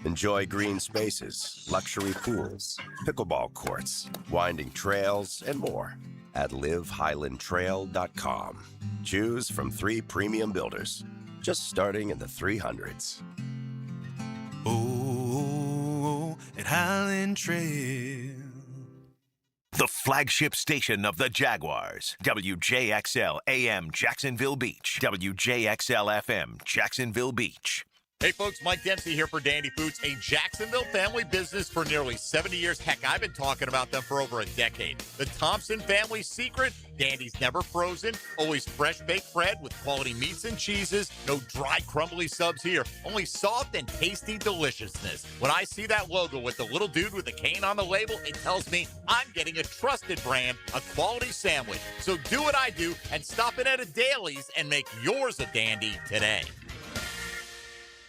Enjoy green spaces, luxury pools, pickleball courts, winding trails, and more at livehighlandtrail.com. Choose from 3 premium builders, just starting in the 300s. Oh, at Highland Trail. The flagship station of the Jaguars. WJXL AM Jacksonville Beach. WJXL FM Jacksonville Beach. Hey folks, Mike Dempsey here for Dandy Foods, a Jacksonville family business for nearly 70 years. Heck, I've been talking about them for over a decade. The Thompson family secret, Dandy's never frozen, always fresh baked bread with quality meats and cheeses, no dry crumbly subs here, only soft and tasty deliciousness. When I see that logo with the little dude with the cane on the label, it tells me I'm getting a trusted brand, a quality sandwich. So do what I do and stop in at a Daly's and make yours a Dandy today.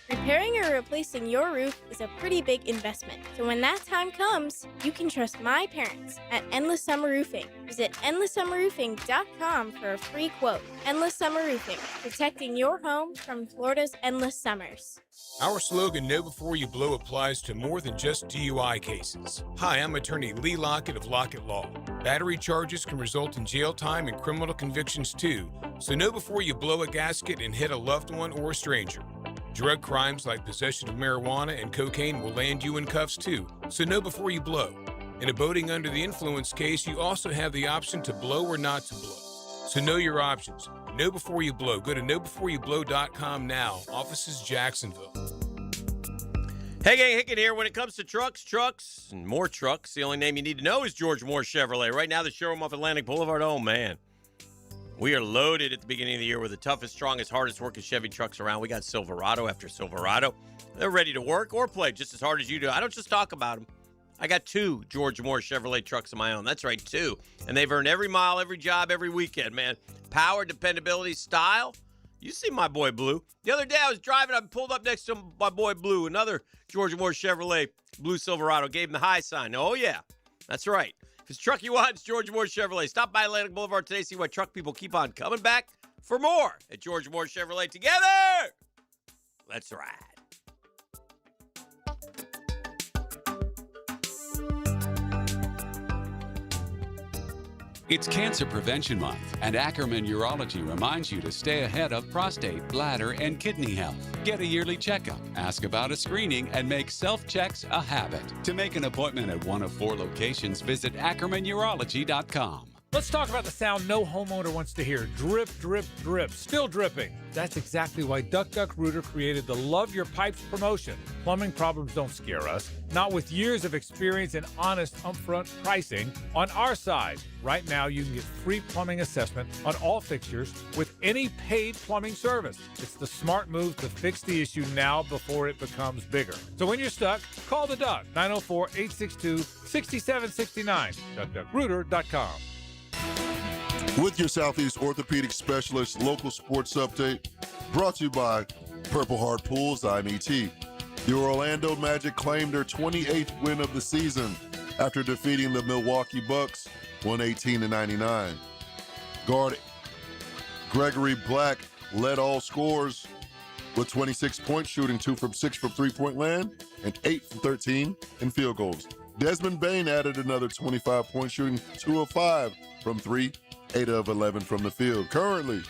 Repairing or replacing your roof is a pretty big investment, so when that time comes, you can trust my parents at Endless Summer Roofing. Visit EndlessSummerRoofing.com for a free quote. Endless Summer Roofing, protecting your home from Florida's endless summers. Our slogan, Know Before You Blow, applies to more than just DUI cases. Hi, I'm attorney Lee Lockett of Lockett Law. Battery charges can result in jail time and criminal convictions too, so know before you blow a gasket and hit a loved one or a stranger. Drug crimes like possession of marijuana and cocaine will land you in cuffs too, so know before you blow. In a boating under the influence case, you also have the option to blow or not to blow. So know your options. Know before you blow. Go to knowbeforeyouBlow.com now. Offices Jacksonville. Hey, gang, Hicken here. When it comes to trucks, and more trucks, the only name you need to know is George Moore Chevrolet. Right now, the showroom off Atlantic Boulevard, oh, man. We are loaded at the beginning of the year with the toughest, strongest, hardest working Chevy trucks around. We got Silverado after Silverado. They're ready to work or play just as hard as you do. I don't just talk about them. I got 2 George Moore Chevrolet trucks of my own. That's right, 2. And they've earned every mile, every job, every weekend, man. Power, dependability, style. You see my boy Blue. The other day I was driving, I pulled up next to my boy Blue, another Georgia Moore Chevrolet Blue Silverado. Gave him the high sign. Oh, yeah, that's right. If it's truck you want, it's Georgia Moore Chevrolet. Stop by Atlantic Boulevard today, see why truck people keep on coming back for more at Georgia Moore Chevrolet. Together, let's ride. It's Cancer Prevention Month, and Ackerman Urology reminds you to stay ahead of prostate, bladder, and kidney health. Get a yearly checkup, ask about a screening, and make self-checks a habit. To make an appointment at one of 4 locations, visit AckermanUrology.com. Let's talk about the sound no homeowner wants to hear. Drip, drip, drip. Still dripping. That's exactly why Duck Duck Rooter created the Love Your Pipes promotion. Plumbing problems don't scare us. Not with years of experience and honest upfront pricing on our side. Right now, you can get free plumbing assessment on all fixtures with any paid plumbing service. It's the smart move to fix the issue now before it becomes bigger. So when you're stuck, call the Duck, 904-862-6769, duckduckrooter.com. With your Southeast Orthopedic Specialist local sports update, brought to you by Purple Heart Pools, I'm ET. The Orlando Magic claimed their 28th win of the season after defeating the Milwaukee Bucks 118-99. Guard Gregory Black led all scorers with 26 points, shooting 2 from 6 from three-point land and 8 from 13 in field goals. Desmond Bain added another 25 points, shooting 2 of 5 from 3, 8 of 11 from the field. Currently,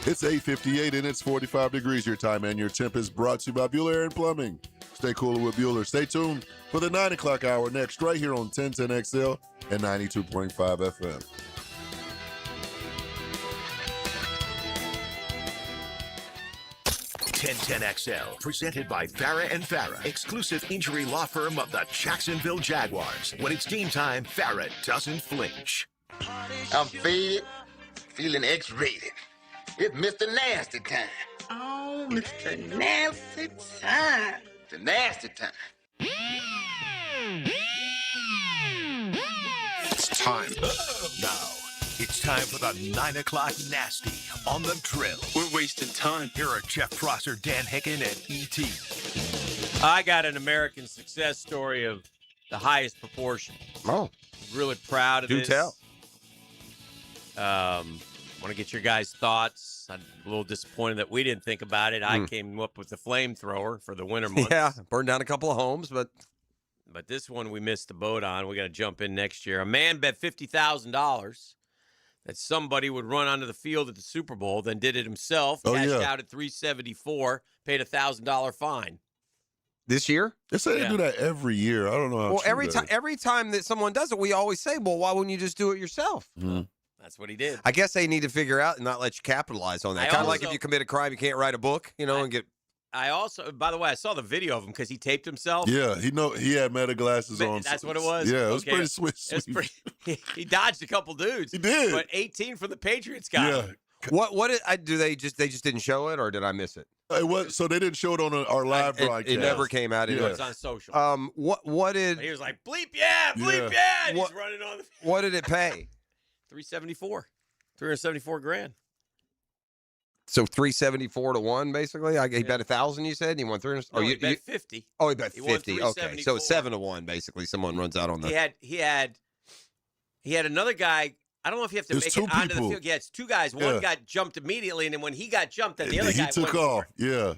it's 8:58 and it's 45 degrees your time, and your temp is brought to you by Bueller Air and Plumbing. Stay cooler with Bueller. Stay tuned for the 9 o'clock hour next, right here on 1010XL and 92.5 FM. 1010XL, presented by Farah and Farah, exclusive injury law firm of the Jacksonville Jaguars. When it's game time, Farah doesn't flinch. I'm fed, feeling X-rated. It's Mr. Nasty time. Oh, Mr. Nasty time. The nasty time. It's time. Now, it's time for the 9 o'clock nasty on the drill. We're wasting time. Here are Jeff Prosser, Dan Hicken, and E.T. I got an American success story of the highest proportion. Oh. Really proud of Do this. tell. Want to get your guys' thoughts. I'm a little disappointed that we didn't think about it. I came up with the flamethrower for the winter months. Yeah, burned down a couple of homes, but this one we missed the boat on. We got to jump in next year. A man bet $50,000 that somebody would run onto the field at the Super Bowl, then did it himself, cashed out at $374, paid a $1,000 fine. This year? They say they do that every year. I don't know how Well, true every time that someone does it, we always say, well, why wouldn't you just do it yourself? Mm-hmm. That's what he did. I guess they need to figure out and not let you capitalize on that. Kind of like if you commit a crime, you can't write a book, and get. I also, by the way, I saw the video of him because he taped himself. Yeah, he had meta glasses on. That's what it was? Yeah, it was Okay. pretty sweet. It was he dodged a couple dudes. He did. But 18 from the Patriots got him. What did I do? They just didn't show it, or did I miss it? It was, so they didn't show it on our live broadcast. It never came out. It was on social. What did He was like, bleep yeah, bleep yeah. And he's running on the what did it pay? $374 grand. So 374 to 1, basically. He bet 1,000. You said and he won 300. No, he bet 50. Oh, he bet He won 50. Okay, so 374. 7 to 1, basically. Someone runs out on the. He had another guy. I don't know if you have to There's make two it onto the people. field. Yeah, it's two guys. One Yeah. got jumped immediately, and then when he got jumped, then the other he guy took went off. Yeah.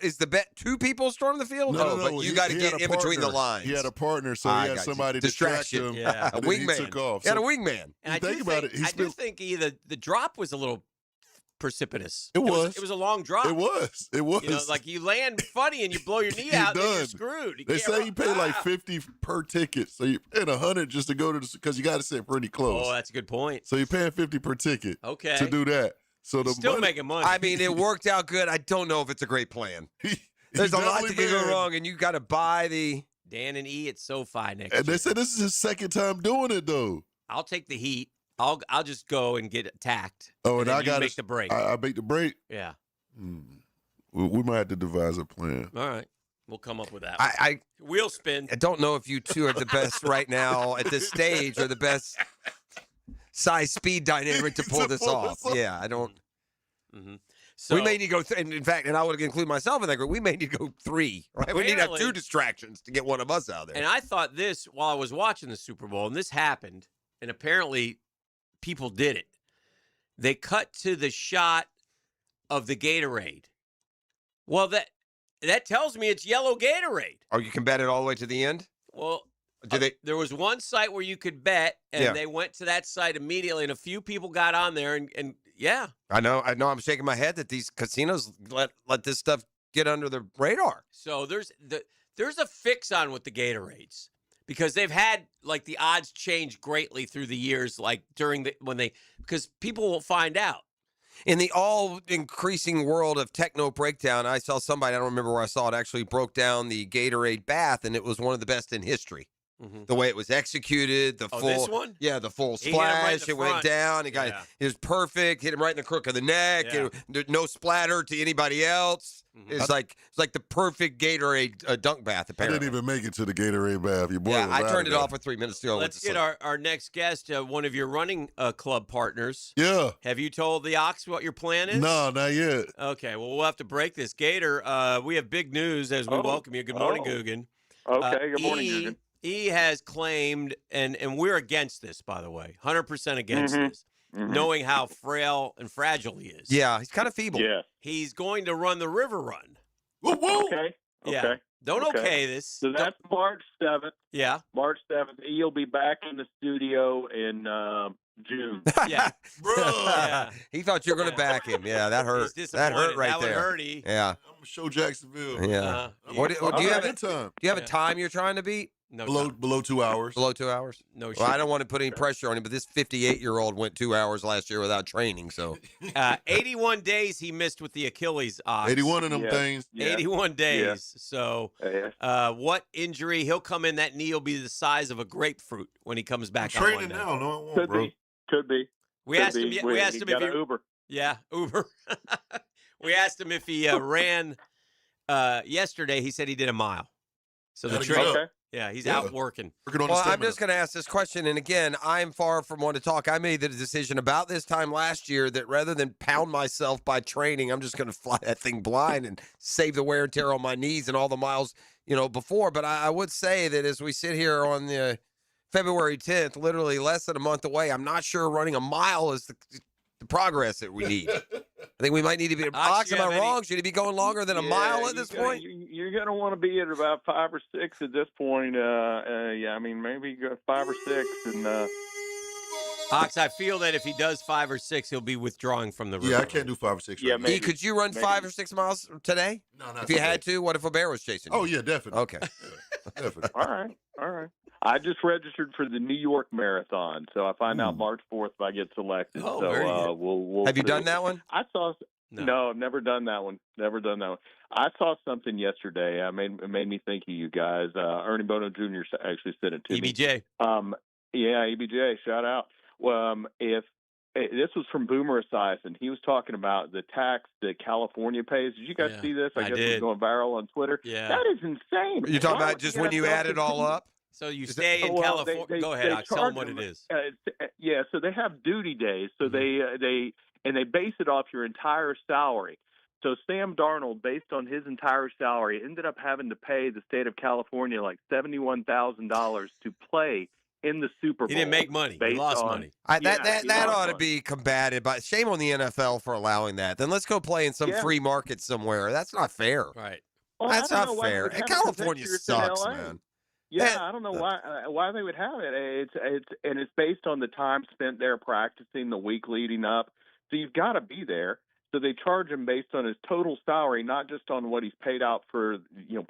Is the bet 2 people storm the field? No, but you got to he had get a in between the partner. lines. He had a partner, so I he had got you. somebody distract Distraction. him. Yeah. And A then he wingman. took off. He had a So- wingman. And I do think about think, it, he I do spent- think the drop was a little precipitous. It was. It was a long drop. It was. It was. You know, like you land funny and you blow your knee You're out, then you're done. screwed. You They can't say run. you pay like 50 per ticket, so you're paying 100 just to go to because you got to sit pretty close. Oh, that's a good point. So you're paying 50 per ticket. Okay. To do that. So the Still money, making money. I mean, it worked out good. I don't know if it's a great plan. There's a lot that definitely can go made- wrong, and you got to buy the. Dan and E at SoFi next And year. they said this is his second time doing it though. I'll take the heat. I'll just go and get attacked. Oh, and then I you got make the break. I make the break. Yeah. We might have to devise a plan. All right. We'll come up with that. I Wheel spin. don't know if you two are the best right now at this stage, or the best size speed dynamic to pull this off. Yeah, I don't. Mm-hmm. So we may need to go. In fact, and I would include myself in that group. We may need to go 3. Right? We need to have 2 distractions to get one of us out there. And I thought this while I was watching the Super Bowl, and this happened, and apparently people did it. They cut to the shot of the Gatorade. Well, that tells me it's yellow Gatorade. Or you can bet it all the way to the end. Well, they? There was one site where you could bet, and Yeah. they went to that site immediately, and a few people got on there, and yeah. I know. I'm shaking my head that these casinos let this stuff get under the radar. So there's a fix on with the Gatorades because they've had like the odds change greatly through the years, like because people will find out. In the all-increasing world of techno breakdown, I saw somebody, I don't remember where I saw it, actually broke down the Gatorade bath, and it was one of the best in history. Mm-hmm. The way it was executed, the full, this one? Yeah, the full He hit him right in splash. the It went front. down. It was perfect. Hit him right in the crook of the neck. Yeah. No splatter to anybody else. Mm-hmm. It's like the perfect Gatorade dunk bath. I Apparently, didn't even make it to the Gatorade bath. Your boy was I out turned of it there. off for 3 minutes ago. Let's get our next guest, one of your running club partners. Yeah. Have you told the Ox what your plan is? No, not yet. Okay, well, we'll have to break this. Gator, we have big news as we welcome you. Good morning, Guggen. Okay, good morning, Guggen. He has claimed, and we're against this, by the way, 100% against Mhm. this, knowing how frail and fragile he is. Yeah, he's kind of feeble. Yeah. He's going to run the River Run. Okay. Yeah. Okay. Don't okay this. So that's March 7th. Yeah. March 7th. He'll be back in the studio in June. Yeah. Yeah. He thought you were going to back him. Yeah, that hurt. He's That hurt disappointed. right That would there. hurt, he. Yeah. I'm gonna show Jacksonville. Yeah. Do you have a time? Do you have a time you're trying to beat? No. Below 2 hours. Below 2 hours? No. Well, I don't want to put any pressure on him, but this 58-year-old went 2 hours last year without training. So 81 days he missed with the Achilles Ox. 81 of them things. 81 days. Yeah. So, Yeah. what injury? He'll come in. That knee will be the size of a grapefruit when he comes back. on Training Monday. now. No, it won't, Could bro. be. Could be. We Could asked him. be. We asked him if got he. an Uber. Yeah, Uber. We asked him if he ran yesterday. He said he did a mile. So the Gotta trick. get up. Okay. Yeah, he's Yeah. out working. Working on the Well, I'm stamina. just going to ask this question. And again, I'm far from one to talk. I made the decision about this time last year that rather than pound myself by training, I'm just going to fly that thing blind and save the wear and tear on my knees and all the miles, before. But I would say that as we sit here on the February 10th, literally less than a month away, I'm not sure running a mile is the progress that we need. I think we might need to be. Ox, am I wrong? Should he be going longer than a mile at this point? You're going to want to be at about 5 or 6 at this point. Yeah, I mean, maybe go 5 or 6. And Ox, I feel that if he does 5 or 6, he'll be withdrawing from the river. Yeah, I can't do 5 or 6. Yeah, right now. maybe. Could you run 5 or 6 miles today? No, not If you today. had to, what if a bear was chasing you? Oh yeah, definitely. Okay. Definitely. all right. I just registered for the New York Marathon, so I find out March 4th if I get selected. Oh, so very good. we'll. Have you see. done that one? I saw. No. No, I've never done that one. Never done that one. I saw something yesterday. It made me think of you guys. Ernie Bono Jr. actually sent it to me. EBJ. Yeah, EBJ. Shout out. If this was from Boomer Esiason, he was talking about the tax that California pays. Did you guys Yeah, see this? I guess it did. was going viral on Twitter. Yeah. That is insane. You're talking Why about would just you when have you add it all self-contained- up? So you stay in Well, California. they- Go ahead, they Ox. Tell him charge what it them, is. Yeah, so they have duty days. So Mm-hmm. they base it off your entire salary. So Sam Darnold, based on his entire salary, ended up having to pay the state of California like $71,000 to play in the Super Bowl. He didn't make money. He based lost on- money. That he that lost ought to money. be combated. But shame on the NFL for allowing that. Then let's go play in some Yeah. free market somewhere. That's not fair. Right. Well, That's I don't not know why they fair. would have And it, 'cause California next year it's in sucks, LA. man. Yeah, Man, I don't know why they would have it. It's based on the time spent there practicing the week leading up. So you've got to be there. So they charge him based on his total salary, not just on what he's paid out for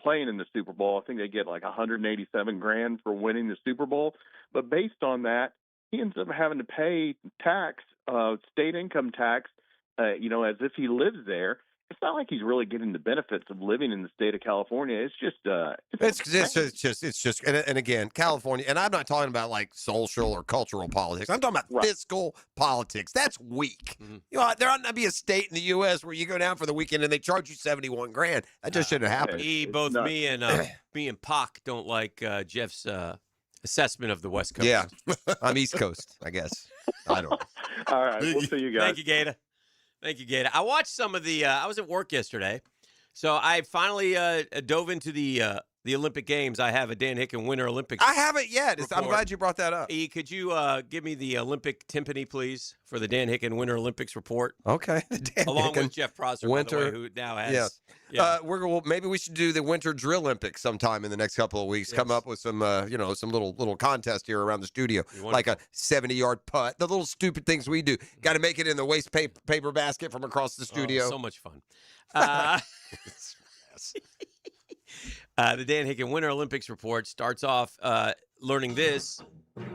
playing in the Super Bowl. I think they get like $187,000 for winning the Super Bowl. But based on that, he ends up having to pay tax, state income tax, as if he lives there. It's not like he's really getting the benefits of living in the state of California. It's just It's just and again, California, and I'm not talking about like social or cultural politics. I'm talking about fiscal politics. That's weak. There ought not be a state in the U.S. where you go down for the weekend and they charge you $71,000. That just shouldn't happen. Both me and Pac don't like Jeff's assessment of the West Coast. Yeah, I'm East Coast, I guess. I don't know. All right, we'll see you guys. Thank you, Gator. Thank you, Gator. I watched some of the. I was at work yesterday, so I finally dove into the Olympic Games. I have a Dan Hicken Winter Olympics. I haven't yet. I'm report. glad you brought that up. E, could you give me the Olympic timpani, please, for the Dan Hicken Winter Olympics report? Okay. Along with Jeff Prosser, Winter, by the way, who now has. Yes. Yeah. Maybe we should do the Winter Drill Olympics sometime in the next couple of weeks. Come up with some, some little contest here around the studio, like a 70-yard putt. The little stupid things we do. Got to make it in the waste paper basket from across the studio. So much fun. The Dan Hicken Winter Olympics report starts off learning this.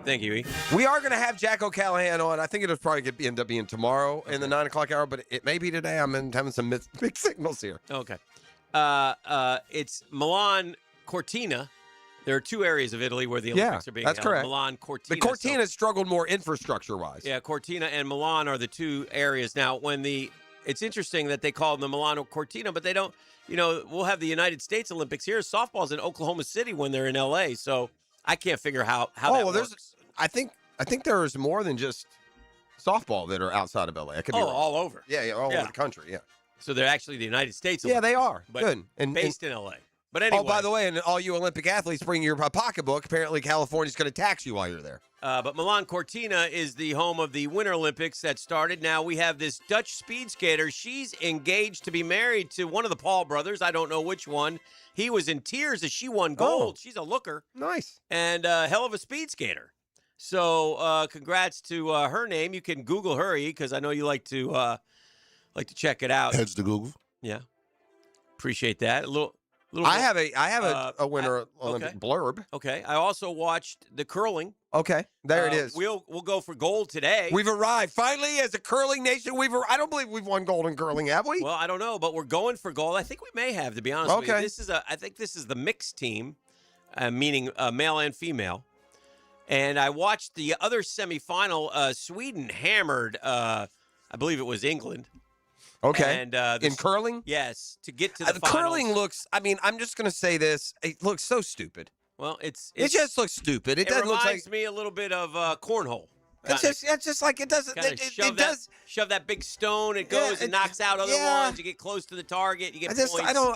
Thank you, E. We are going to have Jack O'Callahan on. I think it'll probably end up being tomorrow in the 9 o'clock hour, but it may be today. I'm having some big signals here. Okay. It's Milan Cortina. There are two areas of Italy where the Olympics are being held. That's correct. Milan Cortina. The Cortina struggled more infrastructure-wise. Yeah, Cortina and Milan are the two areas. Now, it's interesting that they call them the Milano Cortina, but they don't, we'll have the United States Olympics here. Softball's in Oklahoma City when they're in L.A., so I can't figure how that works. I think there's more than just softball that are outside of L.A. I could be wrong. All over. Yeah, all over the country, yeah. So they're actually the United States Yeah, Olympics. they are. But Good. based in L.A. But anyway. Oh, by the way, and all you Olympic athletes, bring your pocketbook. Apparently, California's going to tax you while you're there. But Milan Cortina is the home of the Winter Olympics that started. Now we have this Dutch speed skater. She's engaged to be married to one of the Paul brothers. I don't know which one. He was in tears as she won gold. She's a looker. Nice. And hell of a speed skater. So congrats to her name. You can Google her, because I know you like to check it out. Heads to Google. Yeah. Appreciate that. I have a Winter Olympic blurb. Okay. I also watched the curling. Okay, there it is. We'll go for gold today. We've arrived finally as a curling nation. I don't believe we've won gold in curling, have we? Well, I don't know, but we're going for gold. I think we may have, to be honest with you. I think this is the mixed team, meaning male and female. And I watched the other semifinal. Sweden hammered, I believe it was England. Okay. And in curling? Yes, to get to the finals. Curling looks, I'm just going to say this. It looks so stupid. Well, it just looks stupid. It doesn't look like. It reminds me a little bit of cornhole. It's just like it doesn't. It does shove that big stone. It goes and knocks out other ones. You get close to the target. You get points.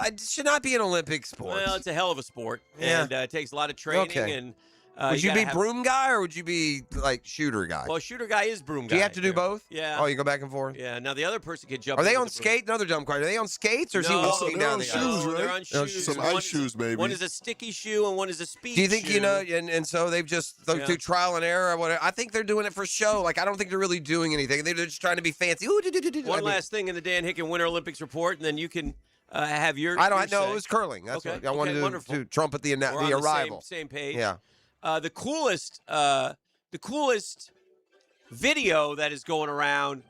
It should not be an Olympic sport. Well, it's a hell of a sport, Yeah. and it takes a lot of training. Okay. And would you be broom guy or would you be like shooter guy? Well, shooter guy is broom guy. Do you have to do both? Yeah. Oh, you go back and forth. Yeah. Now the other person could jump. Are they into on the broom. skate? Another dumb question. Are they on skates or is he No, walking they're down on the shoes, aisle? right? They're on shoes. Some ice shoes, maybe. One is a sticky shoe and one is a speed Do you think shoe. and so they've just through trial and error or whatever? I think they're doing it for show. Like I don't think they're really doing anything. They're just trying to be fancy. One last thing in the Dan Hicken Winter Olympics report, and then you can have your. I don't know. say. It was curling. That's Okay, what I wanted wonderful. to trumpet the We're on the arrival. same page. Yeah. The coolest video that is going around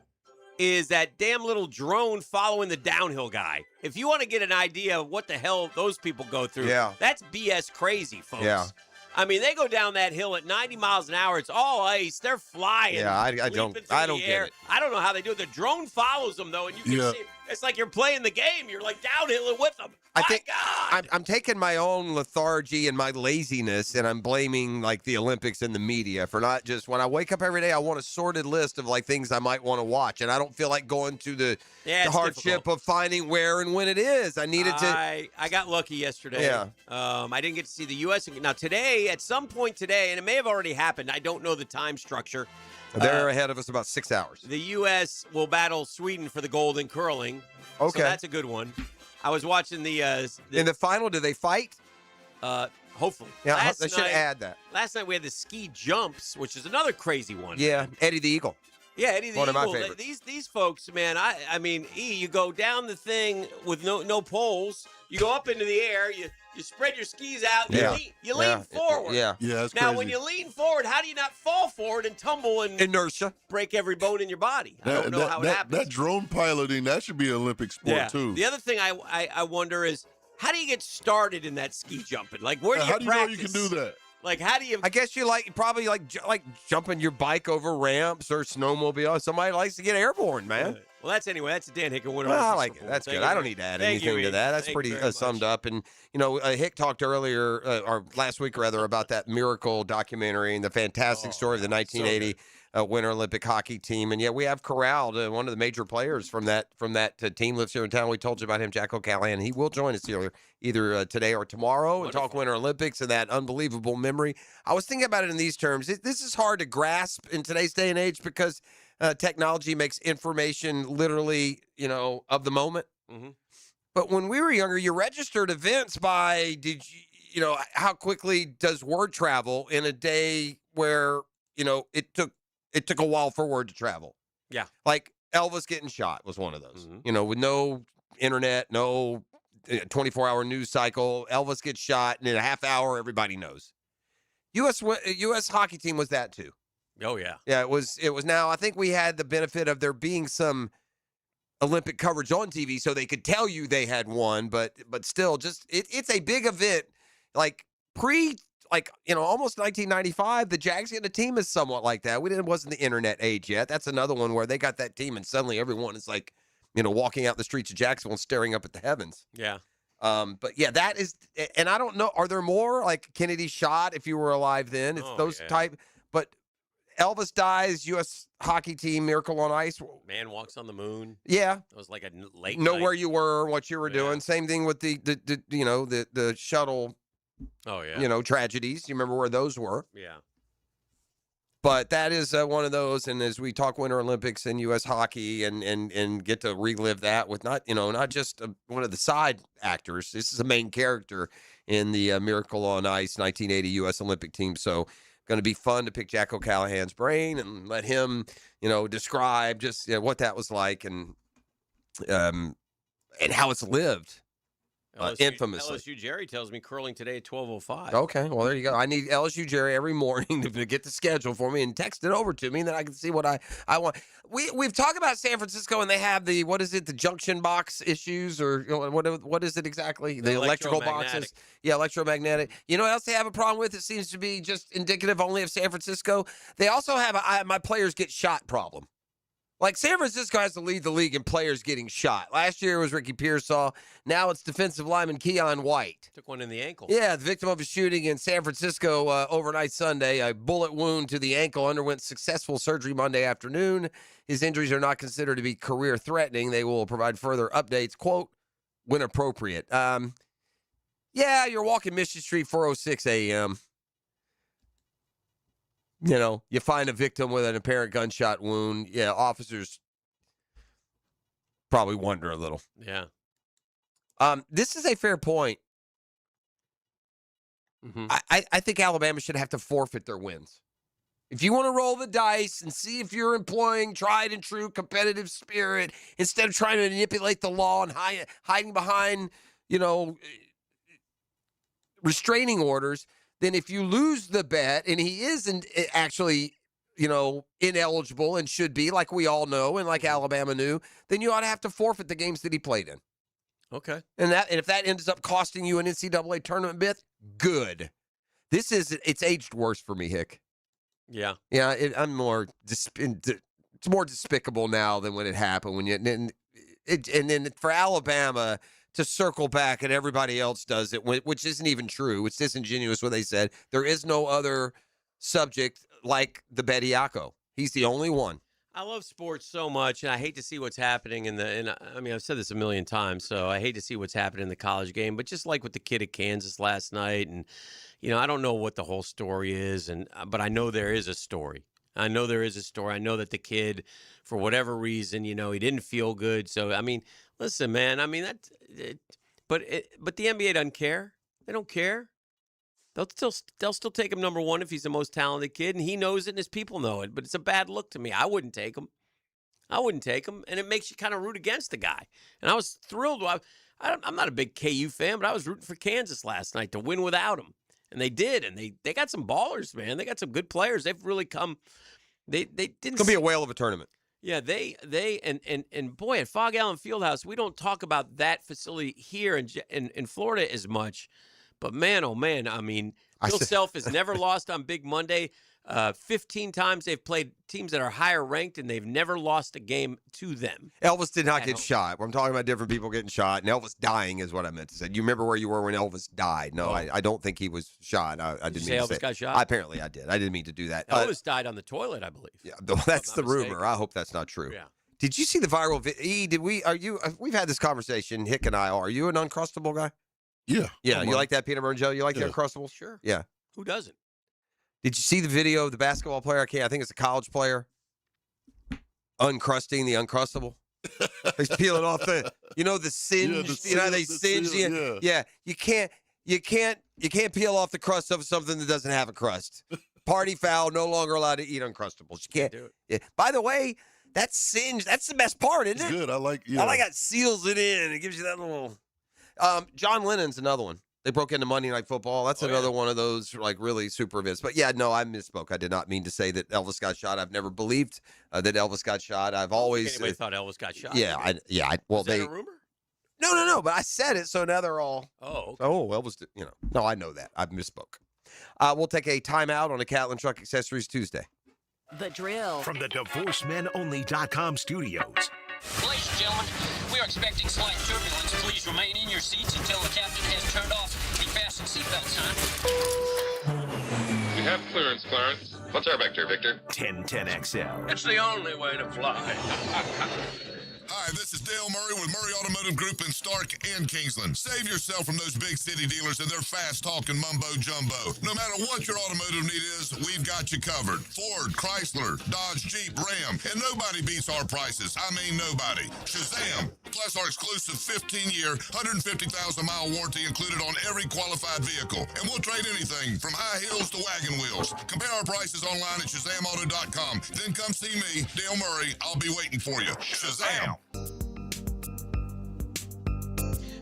is that damn little drone following the downhill guy. If you want to get an idea of what the hell those people go through, that's BS crazy, folks. Yeah. I mean, they go down that hill at 90 miles an hour. It's all ice. They're flying. Yeah, I don't get it. I don't know how they do it. The drone follows them, though, and you can see it's like you're playing the game. You're like downhilling with them. I'm taking my own lethargy and my laziness, and I'm blaming like the Olympics and the media for not just when I wake up every day. I want a sorted list of like things I might want to watch, and I don't feel like going to the hardship of finding where and when it is. I needed to. I got lucky yesterday. Yeah. I didn't get to see the U.S. Now today, at some point today, and it may have already happened. I don't know the time structure. They're ahead of us about 6 hours. The U.S. will battle Sweden for the gold in curling. Okay, so that's a good one. I was watching the in the final. Do they fight? Hopefully. Yeah, they should add that. Last night we had the ski jumps, which is another crazy one. Yeah, Eddie the Eagle. Yeah, Eddie the One Eagle. of my favorites. These folks, man. I mean, you go down the thing with no poles. You go up into the air. You spread your skis out. And you lean forward. Yeah, that's now, crazy. when you lean forward, how do you not fall forward and tumble and inertia break every bone in your body? I don't know how it happens. That drone piloting, that should be an Olympic sport too. The other thing I wonder is, how do you get started in that ski jumping? Like, where do you how do you know practice? you can do that? Like, how do you? I guess you probably jumping your bike over ramps or snowmobile. Somebody likes to get airborne, man. Well, that's the Dan Hicken Winter Well, I Olympics like it. report. That's Thank good. you I don't very- need to add thank anything you, to Ian. that. That's Thank pretty you very summed much. up. And, Hick talked earlier, or last week rather, about that Miracle documentary and the fantastic story of the 1980 Winter Olympic hockey team. And yeah, we have corralled one of the major players from that team lives here in town. We told you about him, Jack O'Callahan. He will join us either today or tomorrow and talk Winter Olympics and that unbelievable memory. I was thinking about it in these terms. This is hard to grasp in today's day and age because technology makes information literally, of the moment. Mm-hmm. But when we were younger, you registered events by how quickly does word travel in a day where it took a while for word to travel. Yeah. Like Elvis getting shot was one of those. Mm-hmm. With no internet, no 24-hour news cycle, Elvis gets shot, and in a half hour, everybody knows. U.S. hockey team was that too. Oh yeah. Yeah, it was. Now I think we had the benefit of there being some Olympic coverage on TV, so they could tell you they had won, but still, just it's a big event. Like almost 1995, the Jags getting a team is somewhat like that. It wasn't the internet age yet. That's another one where they got that team, and suddenly everyone is like, walking out the streets of Jacksonville and staring up at the heavens. Yeah. But yeah, that is, and I don't know, are there more like Kennedy shot if you were alive then? It's those type, but Elvis dies, U.S. hockey team, Miracle on Ice. Man walks on the moon. Yeah. It was like a late Know night. where you were, what you were doing. Same thing with the shuttle. Oh yeah. Tragedies. You remember where those were? Yeah. But that is one of those, and as we talk Winter Olympics and U.S. hockey, and get to relive that with not just one of the side actors. This is a main character in the Miracle on Ice 1980 U.S. Olympic team. So going to be fun to pick Jack O'Callahan's brain and let him, describe just what that was like and how it's lived. Infamously. LSU Jerry tells me curling today at 12:05. Okay, well, there you go. I need LSU Jerry every morning to get the schedule for me and text it over to me, and then I can see what I want. We've talked about San Francisco, and they have the junction box issues, or what is it exactly? The electrical boxes. Yeah, electromagnetic. You know what else they have a problem with? It seems to be just indicative only of San Francisco. They also have a my players get shot problem. Like, San Francisco has to lead the league in players getting shot. Last year it was Ricky Pearsall. Now it's defensive lineman Keon White. Took one in the ankle. Yeah, the victim of a shooting in San Francisco overnight Sunday. A bullet wound to the ankle, underwent successful surgery Monday afternoon. His injuries are not considered to be career-threatening. They will provide further updates, quote, when appropriate. Yeah, you're walking Mission Street, 4:06 a.m., you find a victim with an apparent gunshot wound. Yeah, officers probably wonder a little. Yeah. This is a fair point. Mm-hmm. I think Alabama should have to forfeit their wins. If you want to roll the dice and see if you're employing tried and true competitive spirit instead of trying to manipulate the law and hiding behind, restraining orders, then if you lose the bet and he isn't actually, ineligible and should be, like we all know and like Alabama knew, then you ought to have to forfeit the games that he played in. Okay. And if that ends up costing you an NCAA tournament bid, good. It's aged worse for me, Hick. Yeah. Yeah, it's more despicable now than when it happened. And then for Alabama to circle back and everybody else does it, which isn't even true. It's disingenuous what they said. There is no other subject like the Bediako. He's the only one. I love sports so much, and I hate to see what's happening I've said this a million times, so I hate to see what's happening in the college game, but just like with the kid at Kansas last night, and, I don't know what the whole story is, but I know there is a story. I know that the kid, for whatever reason, he didn't feel good. So, listen, man, but the NBA doesn't care. They don't care. They'll still take him number one if he's the most talented kid, and he knows it and his people know it. But it's a bad look to me. I wouldn't take him. And it makes you kind of root against the guy. And I was thrilled. I'm not a big KU fan, but I was rooting for Kansas last night to win without him. And they did, and they got some ballers, man. They got some good players. They've really come. They didn't. It's gonna be a whale of a tournament. Yeah, they and boy, at Fog Allen Fieldhouse, we don't talk about that facility here in Florida as much. But man, oh man, Bill Self has never lost on Big Monday. 15 times they've played teams that are higher ranked, and they've never lost a game to them. Elvis did not At get home. shot. I'm talking about different people getting shot, and Elvis dying is what I meant to say. You remember where you were when Elvis died? No, I don't think he was shot. I didn't you mean say to Elvis say. got shot? Apparently, I did. I didn't mean to do that. Elvis died on the toilet, I believe. Yeah, that's the not mistaken. rumor. I hope that's not true. Yeah. Did you see the viral video? We've had this conversation, Hick and I. Are you an Uncrustable guy? Yeah. Yeah. You like that peanut butter and jelly? You like the Yeah. Uncrustables? Sure. Yeah. Who doesn't? Did you see the video of the basketball player? I think it's a college player uncrusting the Uncrustable. He's peeling off the singe. They singe. Yeah. You can't peel off the crust of something that doesn't have a crust. Party foul. No longer allowed to eat Uncrustables. You can't do it. Yeah. By the way, that singe. That's the best part, isn't It's it? good. I like it seals it in. It gives you that little. John Lennon's another one. They broke into Monday Night Football. That's another one of those really super events. But yeah, no, I misspoke. I did not mean to say that Elvis got shot. I've never believed that Elvis got shot. I've always Anybody thought Elvis got shot? Well, Is that a rumor? No. But I said it, so now they're all. Oh, okay. Elvis did. No, I know that. I misspoke. We'll take a timeout on a Catlin Truck Accessories Tuesday. The Drill. From the DivorceMenOnly.com studios. Ladies and gentlemen, we are expecting slight turbulence. Please remain in your seats until the captain has turned off the fasten seatbelt sign. We have clearance, Clarence. What's our vector, Victor? 1010XL. It's the only way to fly. Hi, this is Dale Murray with Murray Automotive Group in Stark and Kingsland. Save yourself from those big city dealers and their fast-talking mumbo-jumbo. No matter what your automotive need is, we've got you covered. Ford, Chrysler, Dodge, Jeep, Ram, and nobody beats our prices. I mean nobody. Shazam! Plus our exclusive 15-year, 150,000-mile warranty included on every qualified vehicle. And we'll trade anything from high heels to wagon wheels. Compare our prices online at ShazamAuto.com. Then come see me, Dale Murray. I'll be waiting for you. Shazam!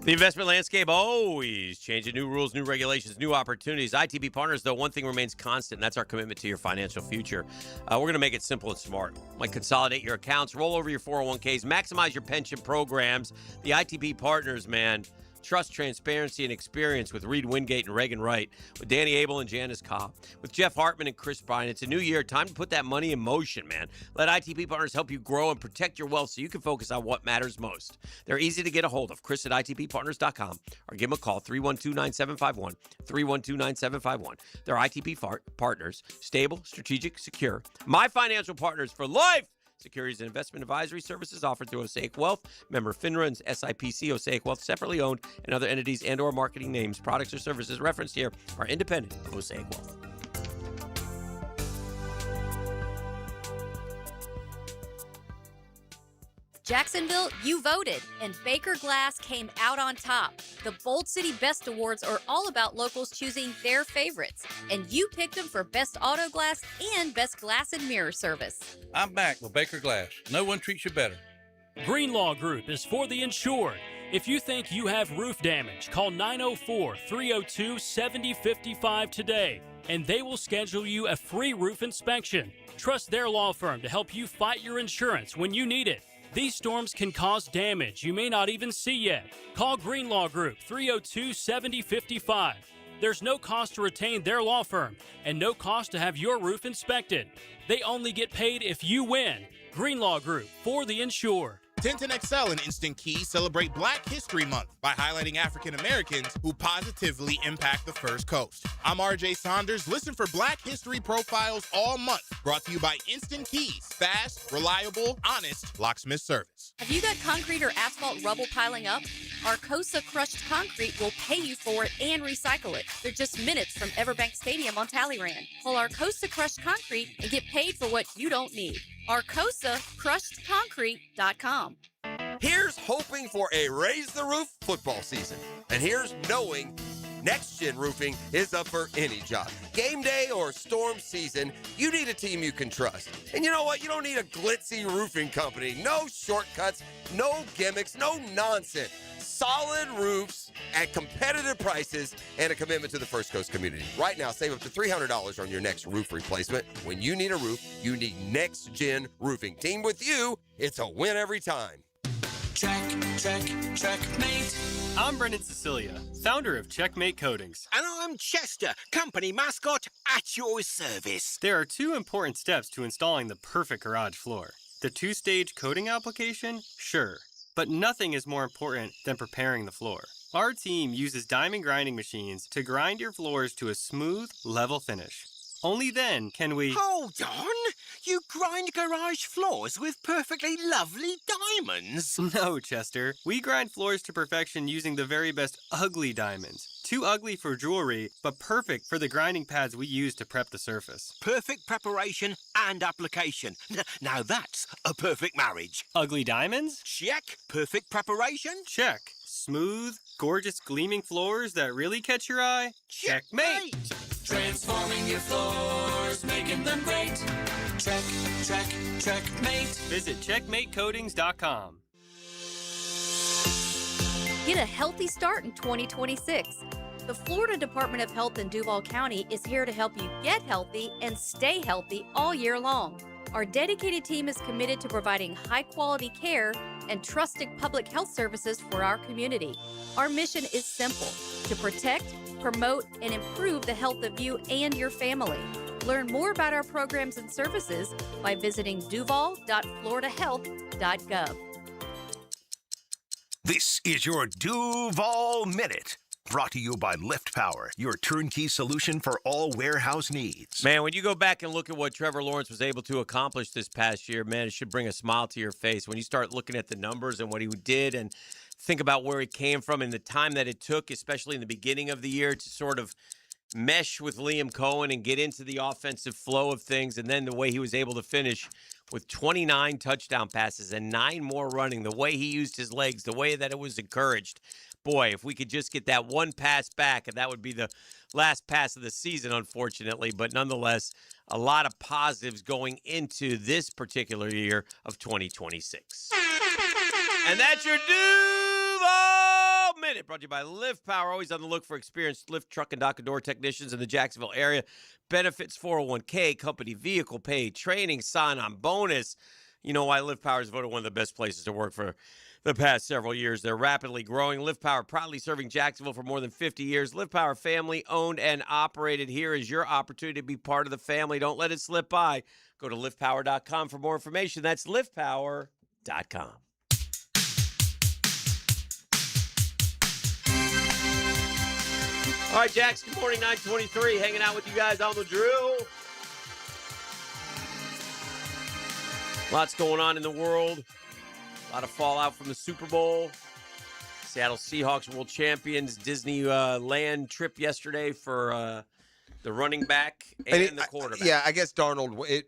The investment landscape always changing. New rules, new regulations, new opportunities. ITB Partners, though, one thing remains constant, and that's our commitment to your financial future. We're going to make it simple and smart. Like consolidate your accounts, roll over your 401ks, maximize your pension programs. The ITB Partners, man. Trust, transparency, and experience with Reed Wingate and Reagan Wright, with Danny Abel and Janice Cobb, with Jeff Hartman and Chris Bryan. It's a new year. Time to put that money in motion, man. Let ITB Partners help you grow and protect your wealth so you can focus on what matters most. They're easy to get a hold of. Chris at ITBPartners.com or give them a call, 312-9751, 312-9751. They're ITB Partners, stable, strategic, secure. My financial partners for life. Securities and investment advisory services offered through Osaic Wealth, member FINRA and SIPC. Osaic Wealth separately owned, and other entities and or marketing names, products, or services referenced here are independent of Osaic Wealth. Jacksonville, you voted, and Baker Glass came out on top. The Bold City Best Awards are all about locals choosing their favorites, and you picked them for Best Auto Glass and Best Glass and Mirror Service. I'm back with Baker Glass. No one treats you better. Greenlaw Group is for the insured. If you think you have roof damage, call 904-302-7055 today, and they will schedule you a free roof inspection. Trust their law firm to help you fight your insurance when you need it. These storms can cause damage you may not even see yet. Call Greenlaw Group, 302-7055. There's no cost to retain their law firm and no cost to have your roof inspected. They only get paid if you win. Greenlaw Group, for the insured. 1010XL and Instant Key celebrate Black History Month by highlighting African Americans who positively impact the First Coast. I'm RJ Saunders. Listen for Black History profiles all month. Brought to you by Instant Keys. Fast, reliable, honest locksmith service. Have you got concrete or asphalt rubble piling up? Arcosa Crushed Concrete will pay you for it and recycle it. They're just minutes from Everbank Stadium on Talleyrand. Call Arcosa Crushed Concrete and get paid for what you don't need. ArcosaCrushedConcrete.com. Here's hoping for a Raise the Roof football season. And here's knowing Next Gen Roofing is up for any job. Game day or storm season, you need a team you can trust. And you know what? You don't need a glitzy roofing company. No shortcuts, no gimmicks, no nonsense. Solid roofs at competitive prices and a commitment to the First Coast community. Right now, save up to $300 on your next roof replacement. When you need a roof, you need Next Gen Roofing. Team with you, it's a win every time. Checkmate. I'm Brendan Cecilia, founder of Checkmate Coatings. And I'm Chester, company mascot at your service. There are 2 important steps to installing the perfect garage floor. The 2-stage coating application? Sure. But nothing is more important than preparing the floor. Our team uses diamond grinding machines to grind your floors to a smooth, level finish. Only then can we... Hold on! You grind garage floors with perfectly lovely diamonds? No, Chester. We grind floors to perfection using the very best ugly diamonds. Too ugly for jewelry, but perfect for the grinding pads we use to prep the surface. Perfect preparation and application. Now that's a perfect marriage. Ugly diamonds? Check. Perfect preparation? Check. Smooth, gorgeous, gleaming floors that really catch your eye? Checkmate! Transforming your floors, making them great. Checkmate. Visit checkmatecoatings.com. Get a healthy start in 2026. The Florida Department of Health in Duval County is here to help you get healthy and stay healthy all year long. Our dedicated team is committed to providing high-quality care and trusted public health services for our community. Our mission is simple: to protect, promote, and improve the health of you and your family. Learn more about our programs and services by visiting duval.floridahealth.gov. This is your Duval Minute, brought to you by Lift Power, your turnkey solution for all warehouse needs. Man, when you go back and look at what Trevor Lawrence was able to accomplish this past year, man, it should bring a smile to your face. When you start looking at the numbers and what he did and think about where he came from and the time that it took, especially in the beginning of the year, to sort of mesh with Liam Cohen and get into the offensive flow of things, and then the way he was able to finish with 29 touchdown passes and 9 more running, the way he used his legs, the way that it was encouraged. Boy, if we could just get that one pass back, and that would be the last pass of the season, unfortunately. But nonetheless, a lot of positives going into this particular year of 2026. And that's your Duval Minute, brought to you by Lift Power. Always on the look for experienced lift, truck, and dock and door technicians in the Jacksonville area. Benefits, 401k, company vehicle pay, training, sign-on bonus. You know why Lift Power is voted one of the best places to work for the past several years. They're rapidly growing. Lift Power proudly serving Jacksonville for more than 50 years. Lift Power, family owned and operated. Here is your opportunity to be part of the family. Don't let it slip by. Go to liftpower.com for more information. That's liftpower.com. All right, Jax, good morning, 923. Hanging out with you guys on the drill. Lots going on in the world. A lot of fallout from the Super Bowl. Seattle Seahawks world champions. Disneyland trip yesterday for the running back and the quarterback. Yeah, I guess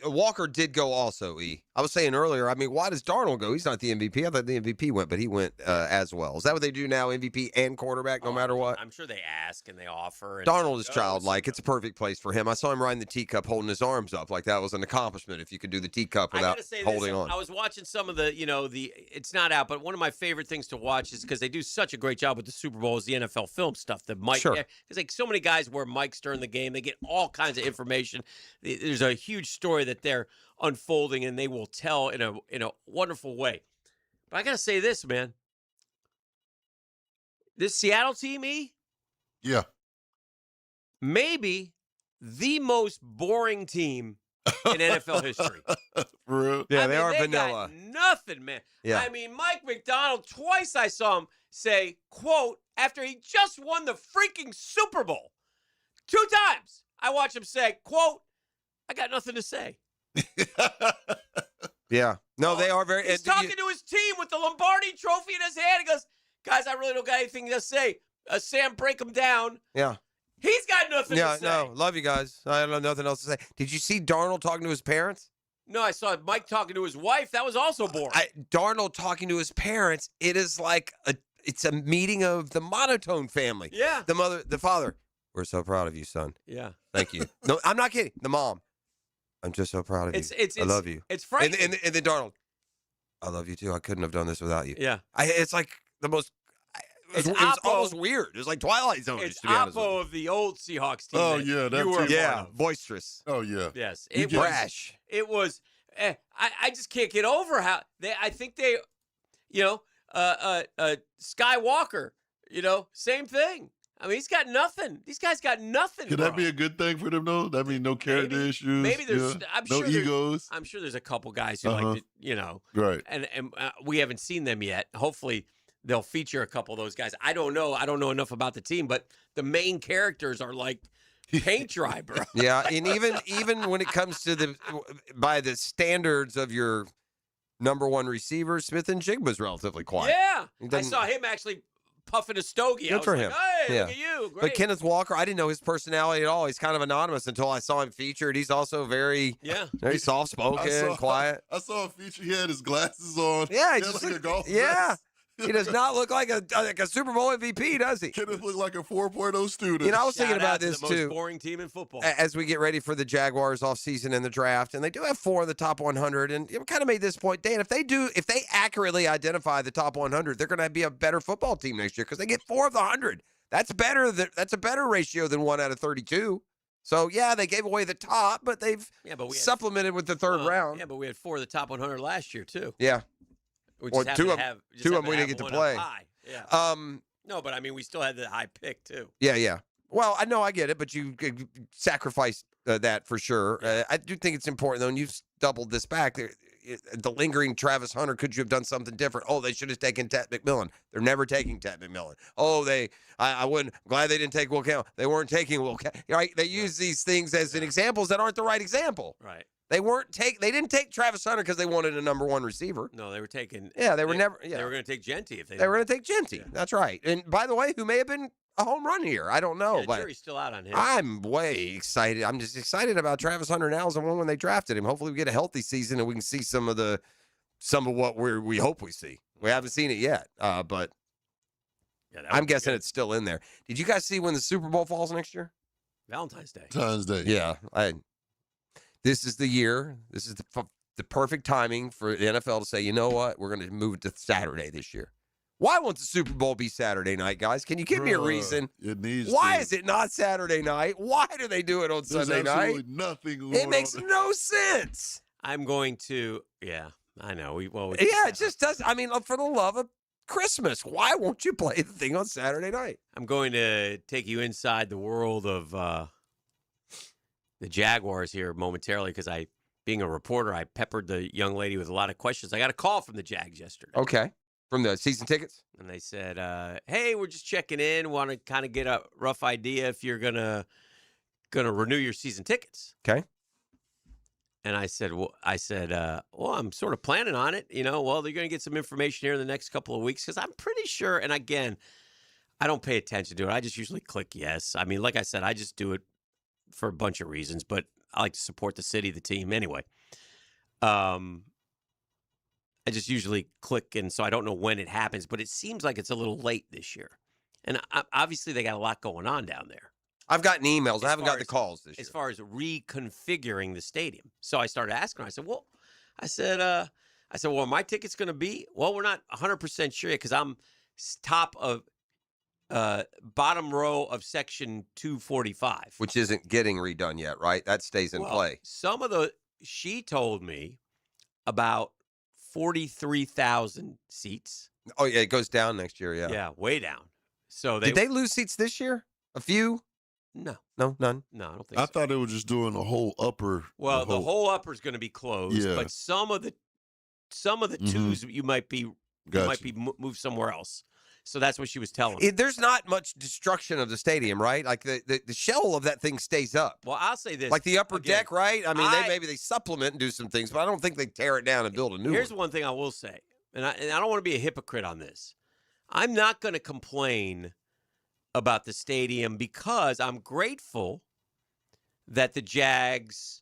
Walker did go also, E. I was saying earlier, I mean, why does Darnold go? He's not the MVP. I thought the MVP went, but he went as well. Is that what they do now, MVP and quarterback, no matter what? I'm sure they ask and they offer. And Darnold is childlike. It's a perfect place for him. I saw him riding the teacup holding his arms up like that was an accomplishment if you could do the teacup without holding on. I was watching some of the, it's not out, but one of my favorite things to watch is because they do such a great job with the Super Bowl is the NFL film stuff. The mic, sure. Because like so many guys wear mics during the game. They get all kinds of information. There's a huge story that they're unfolding and they will tell in a wonderful way. But I gotta say this, man. This Seattle team, E? Yeah. Maybe the most boring team in NFL history. For real? Yeah, I they mean, are they vanilla. Got nothing, man. Yeah. I mean, Mike McDonald, twice I saw him say, quote, after he just won the freaking Super Bowl. 2 times I watched him say, quote, I got nothing to say. Yeah. No, they are very... He's talking to his team with the Lombardi trophy in his hand. He goes, guys, I really don't got anything to say. Sam, break him down. Yeah. He's got nothing to say. No, love you guys. I don't have nothing else to say. Did you see Darnold talking to his parents? No, I saw Mike talking to his wife. That was also boring. Darnold talking to his parents, it is like it's a meeting of the monotone family. Yeah. The mother, the father. We're so proud of you, son. Yeah. Thank you. No, I'm not kidding. The mom. I'm just so proud of you. I love you. It's frightening. And then Darnold. I love you too. I couldn't have done this without you. Yeah. It's like the most. It was almost weird. It was like Twilight Zone. It's to be honest with you. Oppo of the old Seahawks team. Oh, yeah. That's boisterous. Oh, yeah. Yes. Brash. It was. I just can't get over how I think they, Skywalker Same thing. I mean, he's got nothing. These guys got nothing. Could that be a good thing for them, though? That means no character issues. Maybe there's no egos. I'm sure there's a couple guys who like to, Right. And we haven't seen them yet. Hopefully, they'll feature a couple of those guys. I don't know. I don't know enough about the team, but the main characters are like paint dry, bro. Yeah, and even when it comes to by the standards of your number one receiver, Smith and Jigba's relatively quiet. Yeah, He I doesn't- saw him actually puffing a stogie. I Good was for like, him. Hey, yeah. look at you. Great. But Kenneth Walker, I didn't know his personality at all. He's kind of anonymous until I saw him featured. He's also very soft spoken, quiet. I saw a feature. He had his glasses on. Yeah, he had like a golf yeah. vest. He does not look like a Super Bowl MVP, does he? Kenneth looked like a 4.0 student. I was thinking Shout about out to this the too. most boring team in football. As we get ready for the Jaguars offseason and the draft, and they do have 4 in the top 100, and we kind of made this point, Dan, if they accurately identify the top 100, they're going to be a better football team next year because they get 4 of the 100. That's better. That's a better ratio than 1 out of 32. So yeah, they gave away the top, but they've supplemented with the third round. Yeah, but we had 4 of the top 100 last year too. Yeah. We Well, just two happened of to have- just them happened we to didn't have get to one play. up high. Yeah. No, but I mean, we still had the high pick too. Yeah. Well, I know I get it, but you sacrificed that for sure. I do think it's important, though, and you've doubled this back. The lingering Travis Hunter, could you have done something different? Oh, they should have taken Ted McMillan. They're never taking Ted McMillan. Oh, I wouldn't. I'm glad they didn't take Will Campbell. They weren't taking Will Campbell. Right? They use these things as an examples that aren't the right example. Right. They didn't take Travis Hunter because they wanted a number 1 receiver. No, they were taking. Yeah, they were never. Yeah. They were going to take Genty if they. They were going to take Genty. That's right. And by the way, who may have been a home run here. I don't know. Yeah, the but jury's still out on him. I'm way excited. I'm just excited about Travis Hunter now as the one when they drafted him. Hopefully we get a healthy season and we can see some of what we hope we see. We haven't seen it yet, but I'm guessing it's still in there. Did you guys see when the Super Bowl falls next year? Valentine's Day. Valentine's Day. Yeah. This is the year. This is the perfect timing for the NFL to say, you know what? We're going to move it to Saturday this year. Why won't the Super Bowl be Saturday night, guys? Can you give me a reason? It needs Why to. is it not Saturday night? Why do they do it on There's Sunday night? absolutely nothing going It makes on. no sense. I'm going to. Yeah, I know. Yeah, it just does. I mean, for the love of Christmas, why won't you play the thing on Saturday night? I'm going to take you inside the world of the Jaguars here momentarily because being a reporter, I peppered the young lady with a lot of questions. I got a call from the Jags yesterday. Okay. From the season tickets? And they said, hey, we're just checking in. Want to kind of get a rough idea if you're gonna renew your season tickets. Okay. And I said, well, I'm sort of planning on it. Well, they're going to get some information here in the next couple of weeks because I'm pretty sure. And again, I don't pay attention to it. I just usually click yes. I mean, like I said, I just do it for a bunch of reasons, but I like to support the city, the team anyway. I just usually click, and so I don't know when it happens, but it seems like it's a little late this year. And obviously, they got a lot going on down there. I've gotten emails. I haven't got the calls this year. As far as reconfiguring the stadium. So I started asking her. I said, well, my ticket's going to be? Well, we're not 100% sure yet because I'm top of bottom row of section 245. Which isn't getting redone yet, right? That stays in play. She told me about 43,000 seats. Oh, yeah, it goes down next year, yeah. Yeah, way down. So Did they lose seats this year? A few? No. No, none? No, I don't think I thought they were just doing the whole upper. Well, the whole upper is going to be closed, Yeah. but some of the twos you might be moved somewhere else. So that's what she was telling me. There's not much destruction of the stadium, right? Like the shell of that thing stays up. Well, I'll say this. Like the upper again, deck, right? I mean, maybe they supplement and do some things, but I don't think they tear it down and build a new Here's one. one thing I will say, and I don't want to be a hypocrite on this. I'm not going to complain about the stadium because I'm grateful that the Jags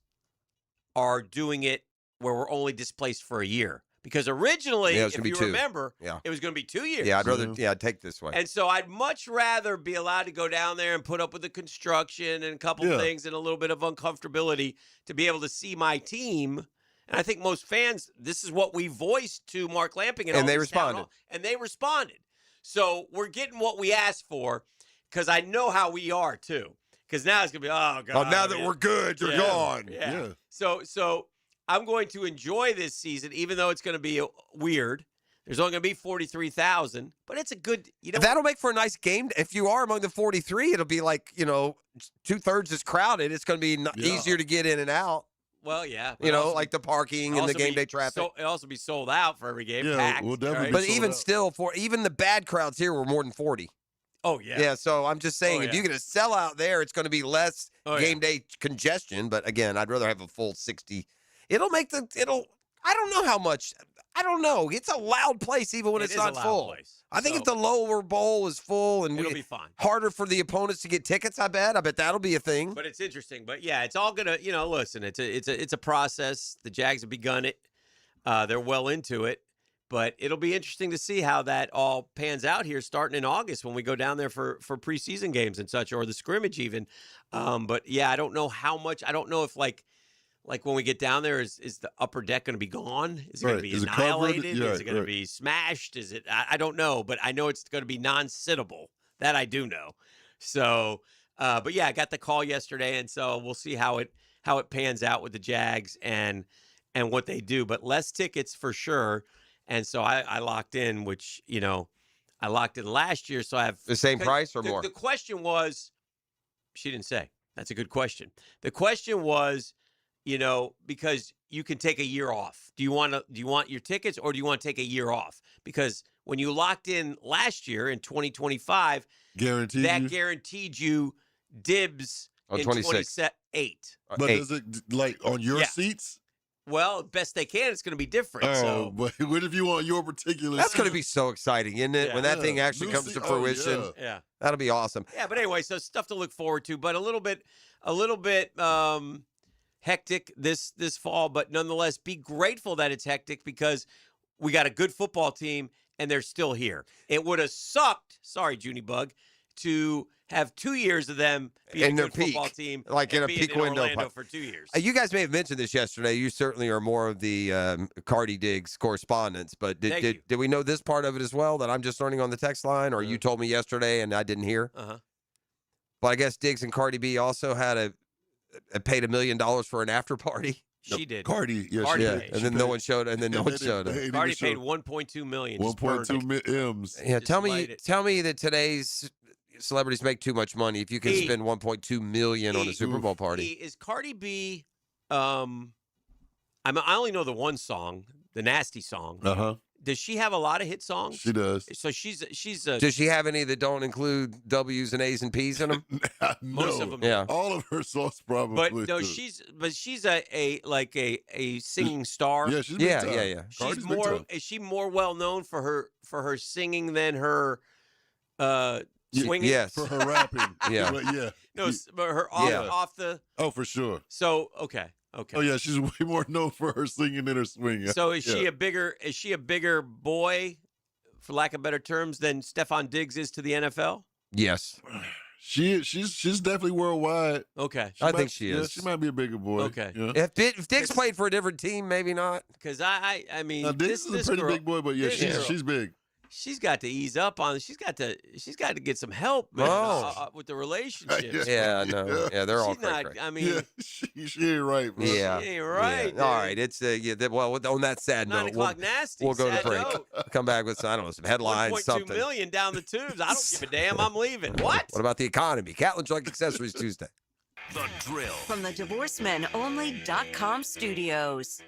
are doing it where we're only displaced for a year. Because originally, Yeah, it was if gonna you be 2. remember, Yeah. it was going to be 2 years. Yeah, I'd take this way. And so I'd much rather be allowed to go down there and put up with the construction and a couple things and a little bit of uncomfortability to be able to see my team. And I think most fans, this is what we voiced to Mark Lamping. And they responded. And they responded. So we're getting what we asked for because I know how we are too. Because now it's going to be, oh, God. Oh, now that we're good, you're gone. Yeah. Yeah. So I'm going to enjoy this season, even though it's going to be weird. There's only going to be 43,000, but it's a good, That'll make for a nice game. If you are among the 43, it'll be like, 2/3 is crowded. It's going to be easier to get in and out. Well, yeah. Like the parking and the game day traffic. It'll also be sold out for every game. Yeah, packed, we'll definitely But be sold even out. still, even the bad crowds here were more than 40. Oh, yeah. Yeah, so I'm just saying, if yeah. you get a sellout there, it's going to be less Oh, game day congestion. But again, I'd rather have a full 60. I don't know how much. I don't know. It's a loud place even when It it's is a not loud full. place. I think So- if the lower bowl is full and It'll be fine. harder for the opponents to get tickets, I bet that'll be a thing. But it's interesting. But yeah, it's all gonna, listen. It's a process. The Jags have begun it. They're well into it. But it'll be interesting to see how that all pans out here starting in August when we go down there for preseason games and such, or the scrimmage even. But yeah, I don't know how much. I don't know if like when we get down there, is the upper deck going to be gone? Is it going to be Is it covered? annihilated? Yeah, Is it going to be smashed? Is it? I don't know, but I know it's going to be non-sittable. That I do know. So, but yeah, I got the call yesterday, and so we'll see how it pans out with the Jags and what they do. But less tickets for sure. And so I locked in, which, I locked in last year. So I have The same price or more? The question was, she didn't say. That's a good question. The question was, because you can take a year off. Do you want your tickets or do you want to take a year off? Because when you locked in last year in 2025, guaranteed you dibs On in 26. 28. But is it like on your Yeah. seats? Well, best they can, it's going to be different. Oh, but what if you want your particular That's going to seat? be so exciting, isn't it? Yeah. When that thing Yeah. actually New comes seat- to oh, fruition. yeah. Yeah. That'll be awesome. Yeah, but anyway, so stuff to look forward to, but a little bit hectic this fall, but nonetheless, be grateful that it's hectic because we got a good football team and they're still here. It would have sucked, sorry, Junie Bug, to have 2 years of them being In a their good football peak, team, like in and a being peak in window. Orlando for 2 years. You guys may have mentioned this yesterday. You certainly are more of the Cardi Diggs correspondence, but Thank you. did we know this part of it as well that I'm just learning on the text line, or you told me yesterday and I didn't hear? Uh-huh. But I guess Diggs and Cardi B also had paid $1 million for an after party. She did. Cardi, yeah, Cardi she paid. paid. And then no one showed. And then no one showed. They Cardi didn't paid show. $1.2 million. Just 1.2 M's. Yeah, tell light me it. that today's celebrities make too much money if you can E. spend $1.2 million on a E. Super Bowl party. Is Cardi B? I only know the one song, the Nasty song. Uh-huh. Does she have a lot of hit songs? She does. So she's a. Does she have any that don't include W's and A's and P's in them? Most of them. Yeah. All of her songs probably. But no, do. she's a singing star. Yeah, she's big Yeah, time. yeah, yeah. She's Cardi's big more. time. Is she more well known for her singing than her swinging? Yes. For her rapping. Yeah. But yeah. No, but her off, Yeah. off the. Oh, for sure. So okay. Oh yeah, she's way more known for her singing than her swinging. So is she Yeah. a bigger boy, for lack of better terms, than Stephon Diggs is to the NFL? Yes. She's definitely worldwide. Okay. I think she Yeah, is. she might be a bigger boy. Okay. Yeah. If Diggs played for a different team, maybe not. Because I mean, Now, this is a pretty girl, big boy, but yeah, this girl, she's big. she's got to ease up on. She's got to get some help, man, Oh. with the relationships. Yeah, no. Yeah, they're all She's not. cray-cray. I mean, Yeah, she ain't right, bro. Yeah. she ain't right. Yeah. All right. It's well, on that sad 9 note, o'clock nasty. we'll go to sad break. note. Come back with I don't know some headlines, 1.2 something. million down the tubes. I don't give a damn. I'm leaving. What? What about the economy? Catlin Truck Accessories Tuesday. The Drill. From the DivorceMenOnly.com studios.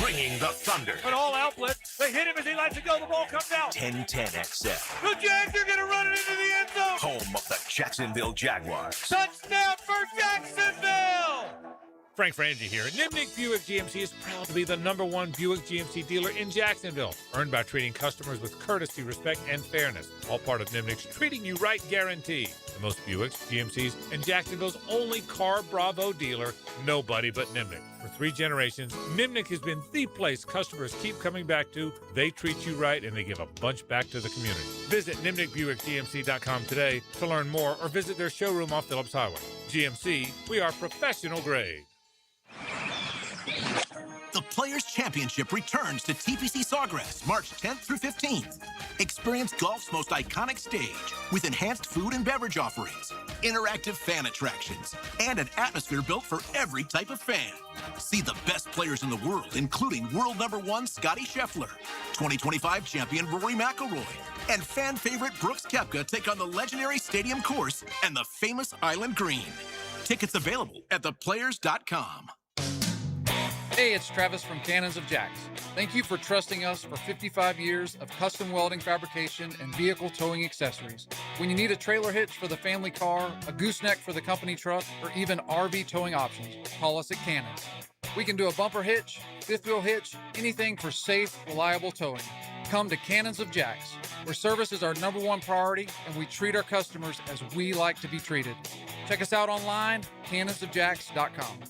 Bringing the thunder. An all outlet. They hit him as he lets it go. The ball comes out. 1010 XL. The Jags are going to run it into the end zone. Home of the Jacksonville Jaguars. Touchdown for Jacksonville! Frank Frangie here. Nimnik Buick GMC is proud to be the #1 Buick GMC dealer in Jacksonville. Earned by treating customers with courtesy, respect, and fairness. All part of Nimnik's Treating You Right guarantee. The most Buicks, GMCs, and Jacksonville's only Car Bravo dealer. Nobody but Nimnik. For 3 generations, Nimnik has been the place customers keep coming back to. They treat you right, and they give a bunch back to the community. Visit NimnikBuickGMC.com today to learn more or visit their showroom off Phillips Highway. GMC, we are professional grade. The Players' Championship returns to TPC Sawgrass March 10th through 15th. Experience golf's most iconic stage with enhanced food and beverage offerings, interactive fan attractions, and an atmosphere built for every type of fan. See the best players in the world, including world #1 Scotty Scheffler, 2025 champion Rory McIlroy, and fan favorite Brooks Koepka take on the legendary Stadium Course and the famous Island Green. Tickets available at theplayers.com. Hey, it's Travis from Cannons of Jacks. Thank you for trusting us for 55 years of custom welding fabrication and vehicle towing accessories. When you need a trailer hitch for the family car, a gooseneck for the company truck, or even RV towing options, call us at Cannons. We can do a bumper hitch, fifth wheel hitch, anything for safe, reliable towing. Come to Cannons of Jacks, where service is our #1 priority and we treat our customers as we like to be treated. Check us out online, cannonsofjacks.com.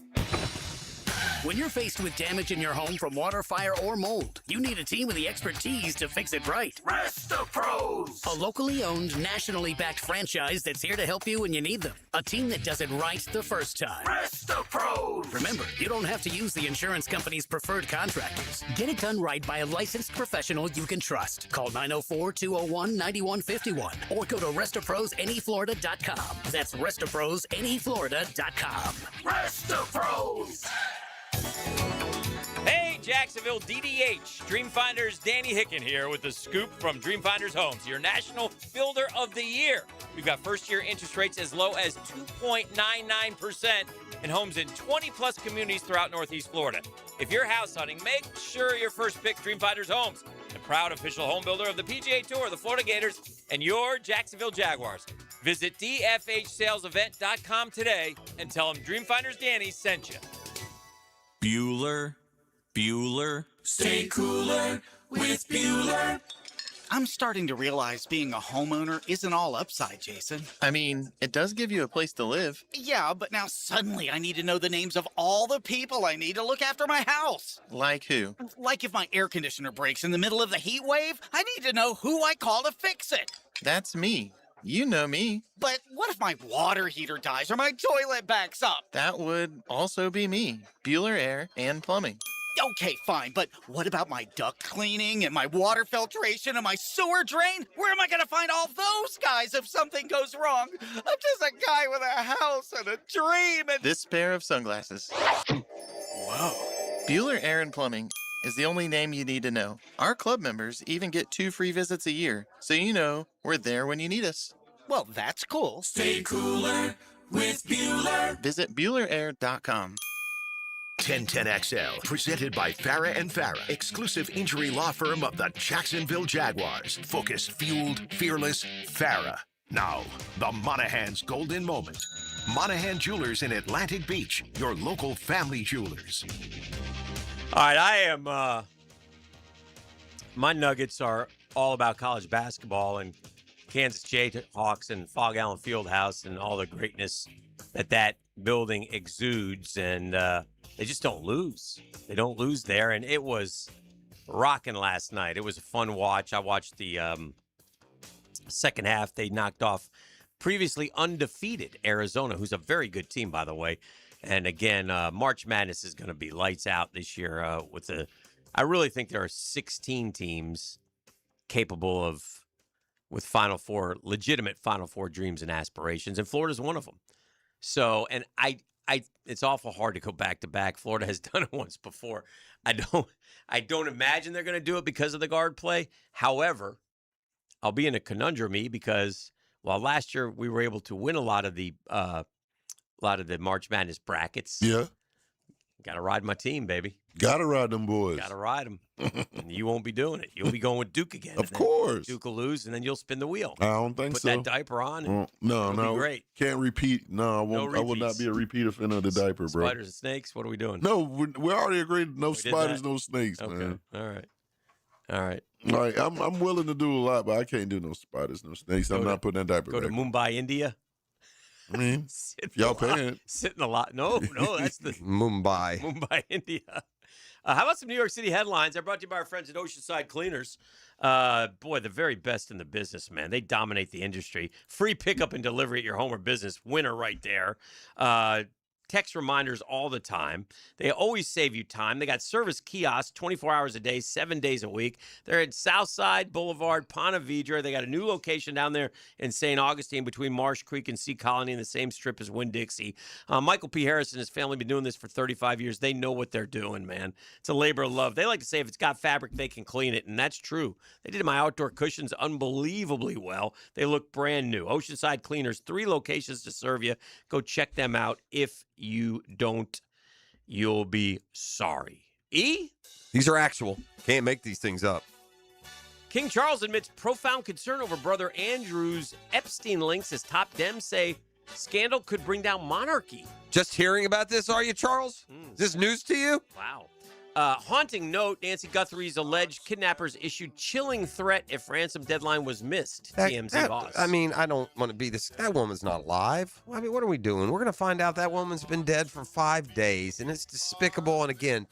When you're faced with damage in your home from water, fire, or mold, you need a team with the expertise to fix it right. RestoPros! A locally owned, nationally backed franchise that's here to help you when you need them. A team that does it right the first time. RestoPros! Remember, you don't have to use the insurance company's preferred contractors. Get it done right by a licensed professional you can trust. Call 904-201-9151 or go to RestoProsNEFlorida.com. That's RestoProsNEFlorida.com. RestoPros! Hey, Jacksonville DDH. Dreamfinders Danny Hicken here with the scoop from Dreamfinders Homes, your national builder of the year. We've got first-year interest rates as low as 2.99% in homes in 20-plus communities throughout Northeast Florida. If you're house hunting, make sure your first pick Dreamfinders Homes, the proud official home builder of the PGA Tour, the Florida Gators, and your Jacksonville Jaguars. Visit dfhsalesevent.com today and tell them Dreamfinders Danny sent you. Bueller. Stay cooler with Bueller. I'm starting to realize being a homeowner isn't all upside, Jason. I mean, it does give you a place to live. Yeah, but now suddenly I need to know the names of all the people I need to look after my house. Like who? Like if my air conditioner breaks in the middle of the heat wave, I need to know who I call to fix it. That's me. You know me. But what if my water heater dies or my toilet backs up? That would also be me. Bueller Air and Plumbing. Okay, fine, but what about my duct cleaning and my water filtration and my sewer drain? Where am I going to find all those guys if something goes wrong? I'm just a guy with a house and a dream and... This pair of sunglasses. Whoa. Bueller Air and Plumbing is the only name you need to know. Our club members even get 2 free visits a year, so you know we're there when you need us. Well, that's cool. Stay cooler with Bueller. Visit BuellerAir.com. 1010XL, presented by Farah and Farah, exclusive injury law firm of the Jacksonville Jaguars. Focused, fueled, fearless, Farah. Now, the Monahan's golden moment. Monahan Jewelers in Atlantic Beach, your local family jewelers. All right, I am, my Nuggets are all about college basketball and Kansas Jayhawks and Fog Allen Fieldhouse and all the greatness that building exudes, and they just don't lose. They don't lose there, and it was rocking last night. It was a fun watch. I watched the second half. They knocked off previously undefeated Arizona, who's a very good team, by the way. And again, March Madness is going to be lights out this year. I really think there are 16 teams capable of, with Final Four, legitimate Final Four dreams and aspirations, and Florida's one of them. So, and it's awful hard to go back to back. Florida has done it once before. I don't imagine they're going to do it because of the guard play. However, I'll be in a conundrum because while last year we were able to win a lot of the March Madness brackets. Yeah. Got to ride my team, baby. Got to ride them boys. Got to ride them. And you won't be doing it. You'll be going with Duke again. Of course. Duke will lose, and then you'll spin the wheel. I don't think so. Put that diaper on. And no. Be great. Can't repeat. No, I won't. I will not be a repeat offender of the diaper, bro. Spiders and snakes. What are we doing? No, we already agreed. No spiders, no snakes, okay. Man. All right. All right. I'm willing to do a lot, but I can't do no spiders, no snakes. I'm not putting that diaper. Go back. to Mumbai, India. I mean, y'all paying. Sit in the lot. No, that's the Mumbai, India. How about some New York City headlines? They're brought to you by our friends at Oceanside Cleaners. Boy, the very best in the business, man. They dominate the industry. Free pickup and delivery at your home or business. Winner right there. text reminders all the time. They always save you time. They got service kiosks 24 hours a day, 7 days a week. They're at Southside Boulevard, Ponte Vedra. They got a new location down there in St. Augustine between Marsh Creek and Sea Colony in the same strip as Winn-Dixie. Michael P. Harris and his family have been doing this for 35 years. They know what they're doing, man. It's a labor of love. They like to say if it's got fabric, they can clean it, and that's true. They did my outdoor cushions unbelievably well. They look brand new. Oceanside Cleaners, 3 locations to serve you. Go check them out. If you don't, you'll be sorry. These are actual. Can't make these things up. King Charles admits profound concern over brother Andrew's Epstein links as top Dems say scandal could bring down monarchy. Just hearing about this, are you, Charles? Is this news to you? Wow. Haunting note, Nancy Guthrie's alleged kidnappers issued chilling threat if ransom deadline was missed, TMZ boss. I mean, I don't want to be this. That woman's not alive. I mean, what are we doing? We're going to find out that woman's been dead for 5 days, and it's despicable. And again,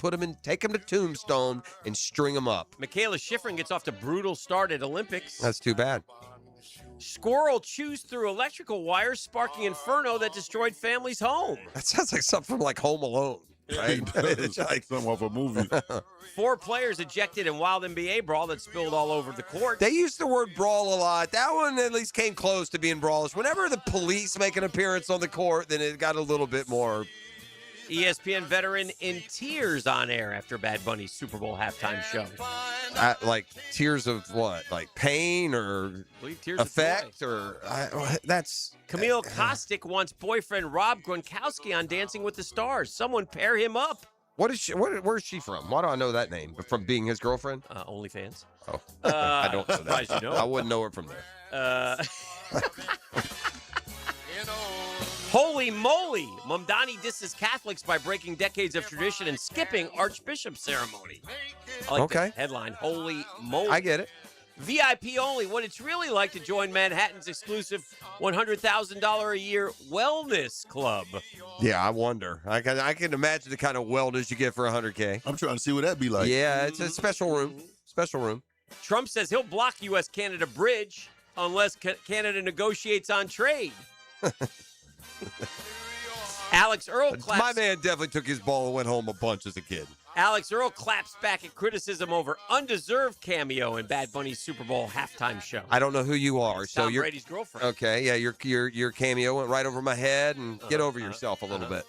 take them to Tombstone and string them up. Michaela Schifrin gets off to brutal start at Olympics. That's too bad. Squirrel chews through electrical wires, sparking inferno that destroyed family's home. That sounds like something from like Home Alone. Right? It's like something off a movie. 4 players ejected in wild NBA brawl that spilled all over the court. They use the word brawl a lot. That one at least came close to being brawlish. Whenever the police make an appearance on the court, then it got a little bit more. ESPN veteran in tears on air after Bad Bunny's Super Bowl halftime show. Like tears of what? Like pain or tears effect of or that's. Camille Kostick wants boyfriend Rob Gronkowski on Dancing with the Stars. Someone pair him up. What is she? Where's she from? Why do I know that name? From being his girlfriend? OnlyFans. Oh, I don't know that. You know. I wouldn't know her from there. Holy moly! Mamdani disses Catholics by breaking decades of tradition and skipping Archbishop ceremony. I like Okay. the headline. Holy moly. I get it. VIP only. What it's really like to join Manhattan's exclusive $100,000 a year wellness club. Yeah, I wonder. I can imagine the kind of wellness you get for $100K. I'm trying to see what that'd be like. Yeah, it's a special room. Special room. Trump says he'll block U.S.-Canada bridge unless Canada negotiates on trade. Alex Earl claps. My man definitely took his ball and went home a bunch as a kid. Alex Earl claps back at criticism over undeserved cameo in Bad Bunny's Super Bowl halftime show. I don't know who you are. It's so Tom you're Brady's girlfriend. Okay, yeah, your cameo went right over my head, and get over yourself a little bit.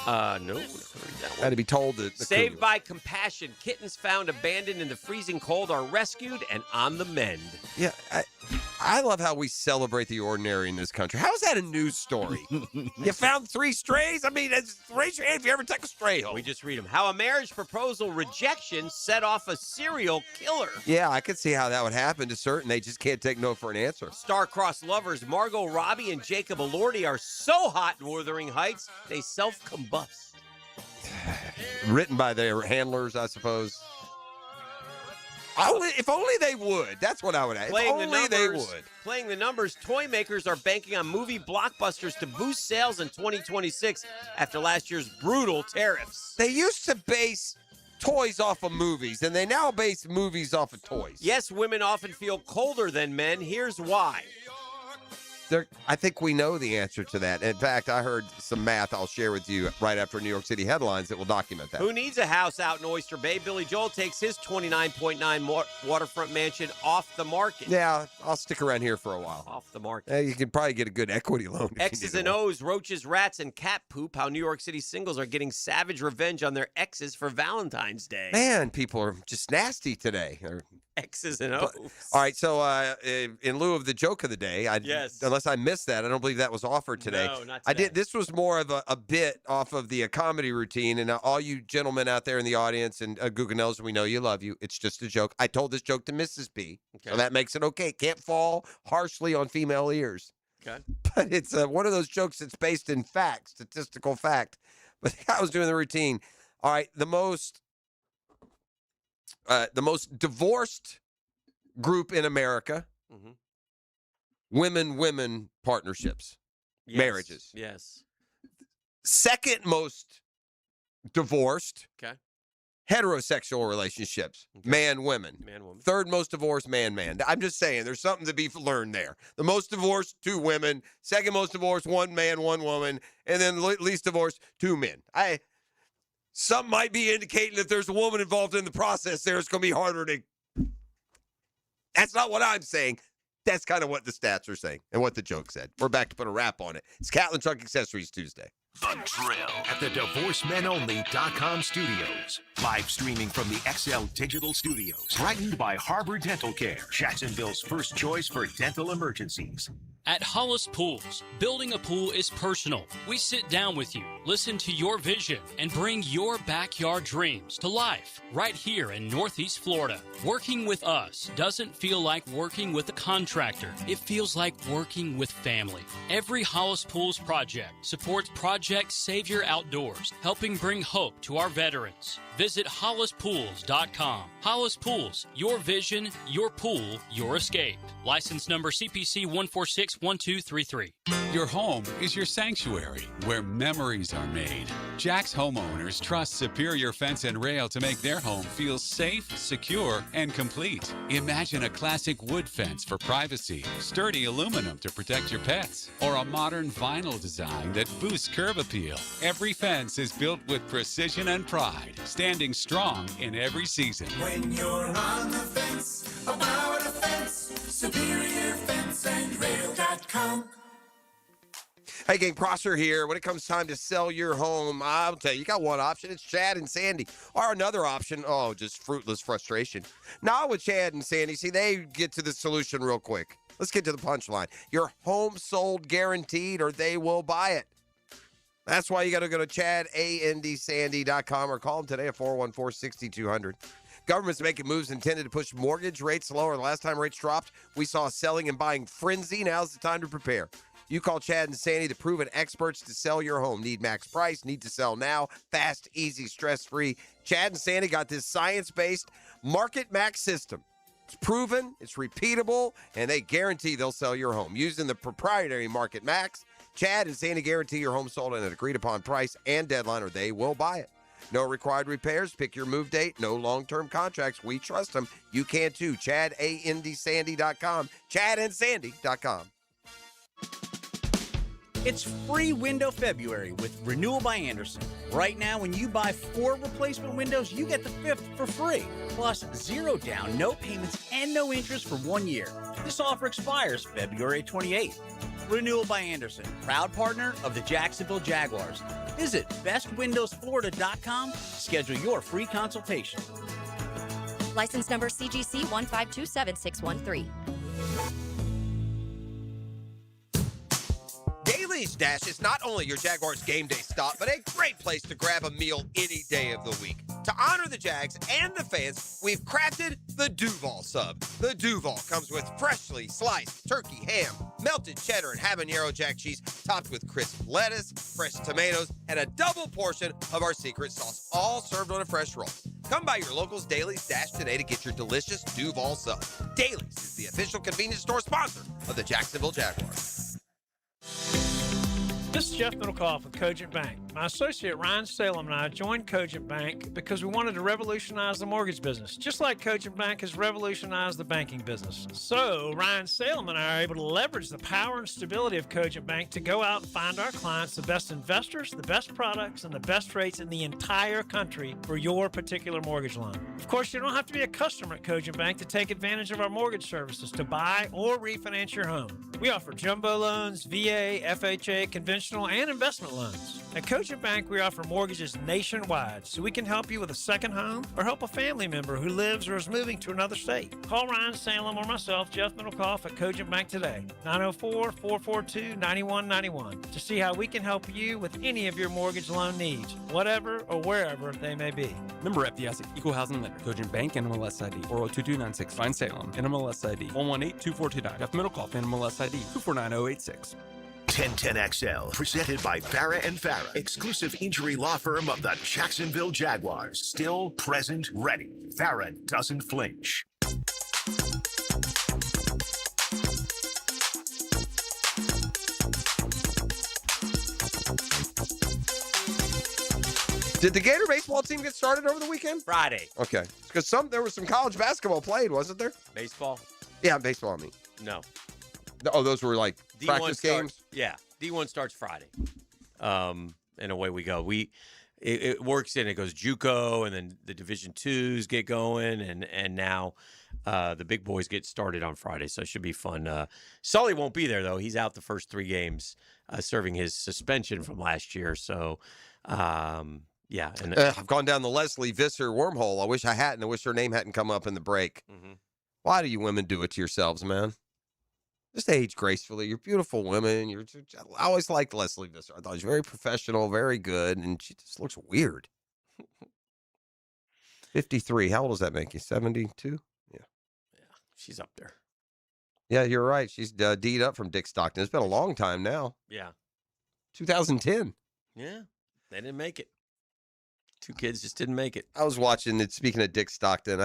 No, not read that one. I had to be told that. Saved by compassion, kittens found abandoned in the freezing cold are rescued and on the mend. Yeah, I love how we celebrate the ordinary in this country. How is that a news story? You found 3 strays? I mean, raise your hand if you ever took a stray home. We just read them. How a marriage proposal rejection set off a serial killer. Yeah, I could see how that would happen to certain. They just can't take no for an answer. Star-crossed lovers Margot Robbie and Jacob Elordi are so hot in Wuthering Heights, they self-combust. Written by their handlers, I suppose. If only they would. That's what I would ask. If only they would. Playing the numbers, toy makers are banking on movie blockbusters to boost sales in 2026 after last year's brutal tariffs. They used to base toys off of movies, and they now base movies off of toys. Yes, women often feel colder than men. Here's why. I think we know the answer to that. In fact, I heard some math I'll share with you right after New York City headlines that will document that. Who needs a house out in Oyster Bay? Billy Joel takes his $29.9 waterfront mansion off the market. Yeah, I'll stick around here for a while. Off the market. You can probably get a good equity loan. X's and O's, roaches, rats, and cat poop. How New York City singles are getting savage revenge on their exes for Valentine's Day. Man, people are just nasty today. X's and O's. All right, so in lieu of the joke of the day, unless I missed that, I don't believe that was offered today. No, not today. I did. This was more of a bit off of the comedy routine, and all you gentlemen out there in the audience and Guggenels, we know you love you. It's just a joke. I told this joke to Mrs. B, so that makes it okay. Can't fall harshly on female ears. Okay. But it's one of those jokes that's based in fact, statistical fact. But I was doing the routine. All right, the most divorced group in America, women partnerships, marriages. Yes. Second most divorced, Heterosexual relationships, man-women. Man-woman. Third most divorced, man-man. I'm just saying, there's something to be learned there. The most divorced, 2 women. Second most divorced, 1 man, 1 woman. And then least divorced, 2 men. Some might be indicating that there's a woman involved in the process there. It's going to be harder to... That's not what I'm saying. That's kind of what the stats are saying and what the joke said. We're back to put a wrap on it. It's Catlin Truck Accessories Tuesday. The Drill at the DivorceMenOnly.com studios. Live streaming from the XL Digital Studios. Brightened by Harbor Dental Care, Jacksonville's first choice for dental emergencies. At Hollis Pools, building a pool is personal. We sit down with you, listen to your vision, and bring your backyard dreams to life right here in Northeast Florida. Working with us doesn't feel like working with a contractor. It feels like working with family. Every Hollis Pools project supports Project Savior Outdoors, helping bring hope to our veterans. Visit HollisPools.com. Hollis Pools, your vision, your pool, your escape. License number CPC 1461233. Your home is your sanctuary where memories are made. Jack's homeowners trust Superior Fence and Rail to make their home feel safe, secure, and complete. Imagine a classic wood fence for privacy, sturdy aluminum to protect your pets, or a modern vinyl design that boosts curb appeal. Every fence is built with precision and pride, standing strong in every season. When you're on the fence, about a fence, SuperiorFenceandRail.com. Hey, gang, Prosser here. When it comes time to sell your home, I'll tell you, you got one option. It's Chad and Sandy. Or another option, just fruitless frustration. Now with Chad and Sandy, see, they get to the solution real quick. Let's get to the punchline. Your home sold guaranteed or they will buy it. That's why you got to go to ChadAndSandy.com or call them today at 414-6200. Government's making moves intended to push mortgage rates lower. The last time rates dropped, we saw a selling and buying frenzy. Now's the time to prepare. You call Chad and Sandy, the proven experts to sell your home. Need max price, need to sell now, fast, easy, stress-free. Chad and Sandy got this science-based Market Max system. It's proven, it's repeatable, and they guarantee they'll sell your home. Using the proprietary Market Max, Chad and Sandy guarantee your home sold at an agreed-upon price and deadline, or they will buy it. No required repairs. Pick your move date. No long-term contracts. We trust them. You can too. ChadAndSandy.com. ChadAndSandy.com. It's free window February with Renewal by Andersen. Right now, when you buy 4 replacement windows, you get the 5th for free. Plus, 0 down, no payments, and no interest for 1 year. This offer expires February 28th. Renewal by Andersen, proud partner of the Jacksonville Jaguars. Visit bestwindowsflorida.com to schedule your free consultation. License number CGC 1527613. Daly's Dash is not only your Jaguars game day stop, but a great place to grab a meal any day of the week. To honor the Jags and the fans, we've crafted the Duval Sub. The Duval comes with freshly sliced turkey, ham, melted cheddar, and habanero jack cheese, topped with crisp lettuce, fresh tomatoes, and a double portion of our secret sauce, all served on a fresh roll. Come by your local's Daly's Dash today to get your delicious Duval Sub. Daly's is the official convenience store sponsor of the Jacksonville Jaguars. This is Jeff Middlecoff with Cogent Bank. My associate Ryan Salem and I joined Cogent Bank because we wanted to revolutionize the mortgage business, just like Cogent Bank has revolutionized the banking business. So Ryan Salem and I are able to leverage the power and stability of Cogent Bank to go out and find our clients the best investors, the best products, and the best rates in the entire country for your particular mortgage loan. Of course, you don't have to be a customer at Cogent Bank to take advantage of our mortgage services to buy or refinance your home. We offer jumbo loans, VA, FHA, conventional, and investment loans. At Cogent Bank, we offer mortgages nationwide, so we can help you with a second home or help a family member who lives or is moving to another state. Call Ryan Salem or myself, Jeff Middlecoff, at Cogent Bank today, 904-442-9191, to see how we can help you with any of your mortgage loan needs, whatever or wherever they may be. Member FDIC, Equal Housing Lender, Cogent Bank, NMLS ID 402296, Ryan Salem, NMLS ID 1182429, Jeff Middlecoff, NMLS ID 249086. 1010XL, presented by Farah and Farah, exclusive injury law firm of the Jacksonville Jaguars. Still, present, ready. Farah doesn't flinch. Did the Gator baseball team get started over the weekend? Friday. Okay. Because there was some college basketball played, wasn't there? Baseball? Yeah, baseball, I mean. No. Oh, those were like D1 practice games? Yeah. D1 starts Friday. And away we go. It works in, it goes JUCO, and then the Division IIs get going, and now the big boys get started on Friday, so it should be fun. Sully won't be there, though. He's out the first 3 games, serving his suspension from last year. So, yeah. And I've gone down the Leslie Visser wormhole. I wish I hadn't. I wish her name hadn't come up in the break. Why do you women do it to yourselves, man? Just age gracefully. You're beautiful women. I always liked Leslie Visser. I thought she was very professional, very good, and she just looks weird. 53. How old does that make you? 72? Yeah. She's up there. Yeah, you're right. She's D'd up from Dick Stockton. It's been a long time now. Yeah. 2010. Yeah. They didn't make it. 2 kids just didn't make it. I was watching it. Speaking of Dick Stockton,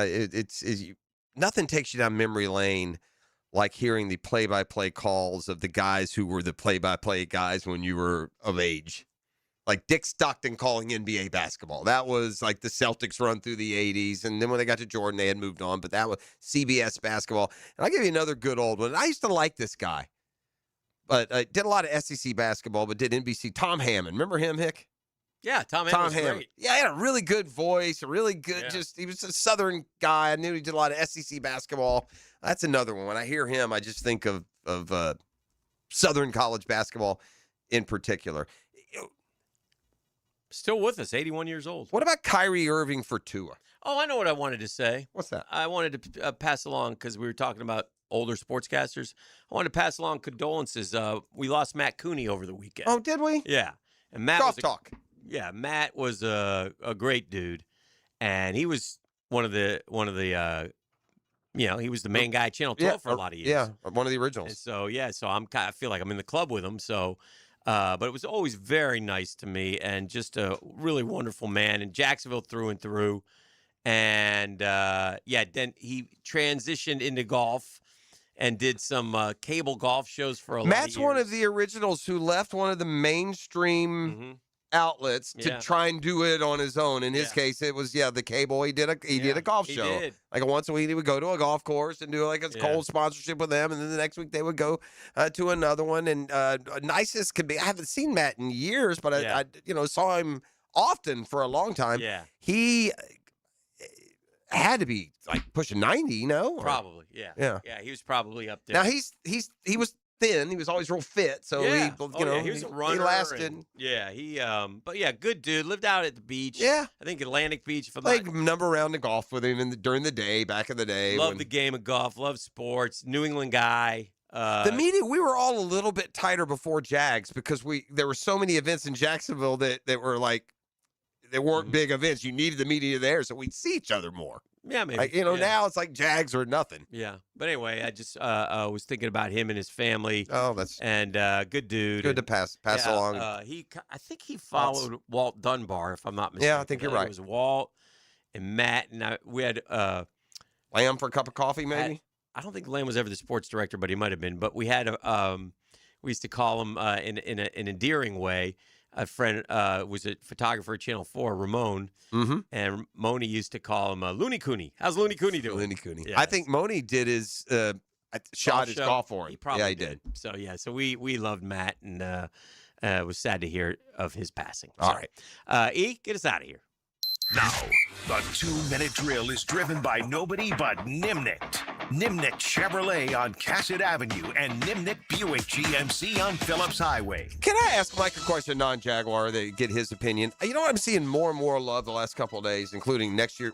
nothing takes you down memory lane like hearing the play-by-play calls of the guys who were the play-by-play guys when you were of age. Like Dick Stockton calling NBA basketball. That was like the Celtics run through the 80s. And then when they got to Jordan, they had moved on. But that was CBS basketball. And I'll give you another good old one. I used to like this guy. But did a lot of SEC basketball, but did NBC. Tom Hammond. Remember him, Hick? Yeah, Tom Hammond was great. Yeah, he had a really good voice, a really good, he was a Southern guy. I knew he did a lot of SEC basketball. That's another one. When I hear him, I just think of Southern college basketball in particular. Still with us, 81 years old. What about Kyrie Irving for Tua? Oh, I know what I wanted to say. What's that? I wanted to pass along, because we were talking about older sportscasters. I wanted to pass along condolences. We lost Matt Cooney over the weekend. Oh, did we? Yeah. And Matt Golf was talk. Yeah, Matt was a great dude, and he was one of the he was the main guy at Channel 12 for a lot of years. Yeah, one of the originals. And so I feel like I'm in the club with him. So, but it was always very nice to me, and just a really wonderful man in Jacksonville through and through. And then he transitioned into golf and did some cable golf shows for a lot of years. Matt's one of the originals who left one of the mainstream outlets to try and do it on his own. In his case, it was the cable. He did a golf show. Did. Like once a week, he would go to a golf course and do like a cold sponsorship with them, and then the next week they would go to another one. And nicest could be. I haven't seen Matt in years, but I saw him often for a long time. Yeah, he had to be like pushing 90, Probably, yeah. He was probably up there. Now he was thin. He was always real fit, so he was a runner. He lasted. But good dude. Lived out at the beach. Yeah, I think Atlantic Beach. Played number round of golf with him during the day, back in the day. Loved the game of golf. Loved sports. New England guy. The media, we were all a little bit tighter before Jags because there were so many events in Jacksonville that were like. They weren't big events. You needed the media there, so we'd see each other more. Yeah, maybe. Like, now it's like Jags or nothing. Yeah. But anyway, I just was thinking about him and his family. Oh, that's and good dude. Good to pass along. I think he followed Walt Dunbar, if I'm not mistaken. Yeah, I think you're right. It was Walt and Matt, and we had Lamb for a cup of coffee, maybe. I don't think Lamb was ever the sports director, but he might have been. But we had we used to call him in an endearing way. A friend was a photographer at Channel 4, Ramon, and Moni used to call him Looney Cooney. How's Looney Cooney doing? Looney Cooney. Yeah. I think Moni did his shot his golf for him. He probably did. So we loved Matt, and was sad to hear of his passing. All right, get us out of here. Now, the 2-minute drill is driven by nobody but Nimnicht. Nimnicht Chevrolet on Cassett Avenue and Nimnicht Buick GMC on Phillips Highway. Can I ask Mike a question, non-Jaguar, to get his opinion? You know what I'm seeing more and more love the last couple of days, including next year?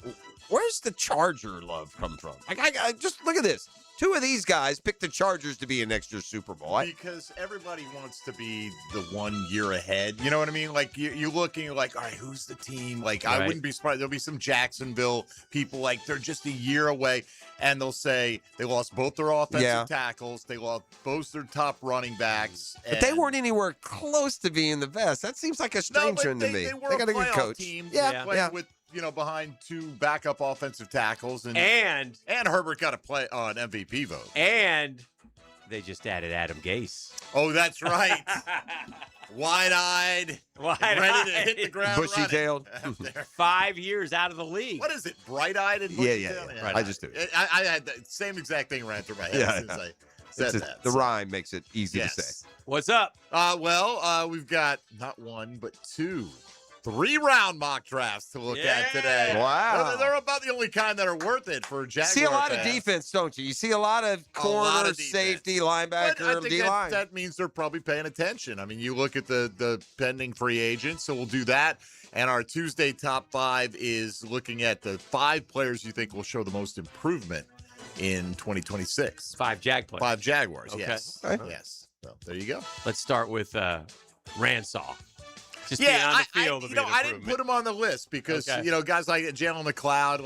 Where's the Charger love come from? I just look at this. 2 of these guys picked the Chargers to be in next year's Super Bowl. Because everybody wants to be the 1 year ahead. You know what I mean? Like, you're looking like, all right, who's the team? Like, I wouldn't be surprised. There'll be some Jacksonville people, like, they're just a year away. And they'll say they lost both their offensive tackles. They lost both their top running backs. But they weren't anywhere close to being the best. That seems like a strange one to me. They were got a good coach. Team. Yeah. With behind 2 backup offensive tackles, and Herbert got an MVP vote, and they just added Adam Gase. Oh, that's right. Wide-eyed, ready to hit the ground Bushy-tailed. 5 years out of the league. What is it? Bright-eyed and bushy-tailed? Yeah. I just do it. I had the same exact thing ran through my head since I said that. The rhyme makes it easy to say. What's up? We've got not one, but 3-round mock drafts to look at today. Wow. They're about the only kind that are worth it for Jaguar See a lot of fans. defense, don't you? You see a lot of corner, safety, linebacker, But I think D-line. that means they're probably paying attention. I mean, you look at the pending free agents, so we'll do that. And our Tuesday top 5 is looking at the 5 players you think will show the most improvement in 2026. 5 Jag players. 5 Jaguars, Okay. yes. Okay. Yes. So there you go. Let's start with Ransaw. Just being on the field will be an I didn't improvement. put him on the list because, Okay. guys like Jalen McLeod,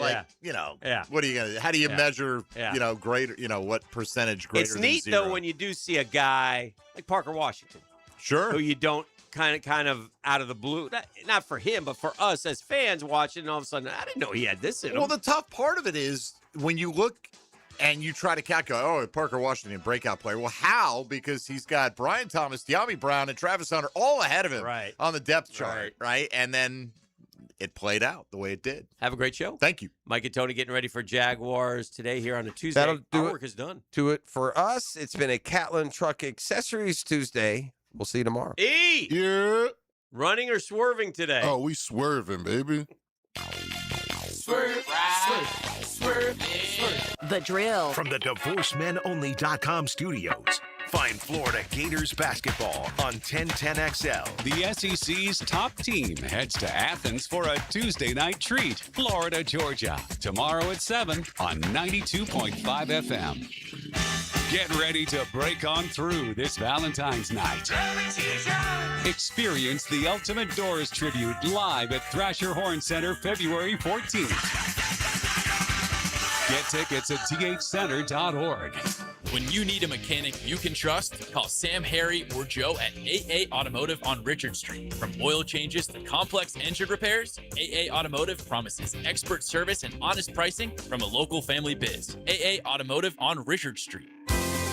Yeah. what are you going to, how do you Yeah. measure, Yeah. greater, what percentage greater It's than neat, 0? though, when you do see a guy like Parker Washington. Sure. Who you don't kind of out of the blue, not for him, but for us as fans watching, and all of a sudden, I didn't know he had this in him. Well, the tough part of it is when you look and you try to calculate, Parker Washington, breakout player. Well, how? Because he's got Brian Thomas, De'Ami Brown, and Travis Hunter all ahead of him on the depth chart, right? And then it played out the way it did. Have a great show. Thank you. Mike and Tony getting ready for Jaguars today here on a Tuesday. That'll do Our it. work is done. To it for us. It's been a Catlin Truck Accessories Tuesday. We'll see you tomorrow. E! Yeah. Running or swerving today? Oh, we swerving, baby. Swerve, swerve, swerve, swerve. The Drill. From the DivorceMenOnly.com studios. Find Florida Gators basketball on 1010XL. The SEC's top team heads to Athens for a Tuesday night treat. Florida, Georgia. Tomorrow at 7 on 92.5 FM. Get ready to break on through this Valentine's night. Experience the Ultimate Doors Tribute live at Thrasher Horn Center February 14th. Get tickets at thcenter.org. When you need a mechanic you can trust, call Sam, Harry, or Joe at AA Automotive on Richard Street. From oil changes to complex engine repairs, AA Automotive promises expert service and honest pricing from a local family biz. AA Automotive on Richard Street.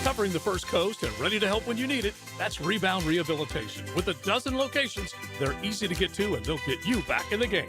Covering the First Coast and ready to help when you need it. That's Rebound Rehabilitation. With a dozen locations, they're easy to get to and they'll get you back in the game.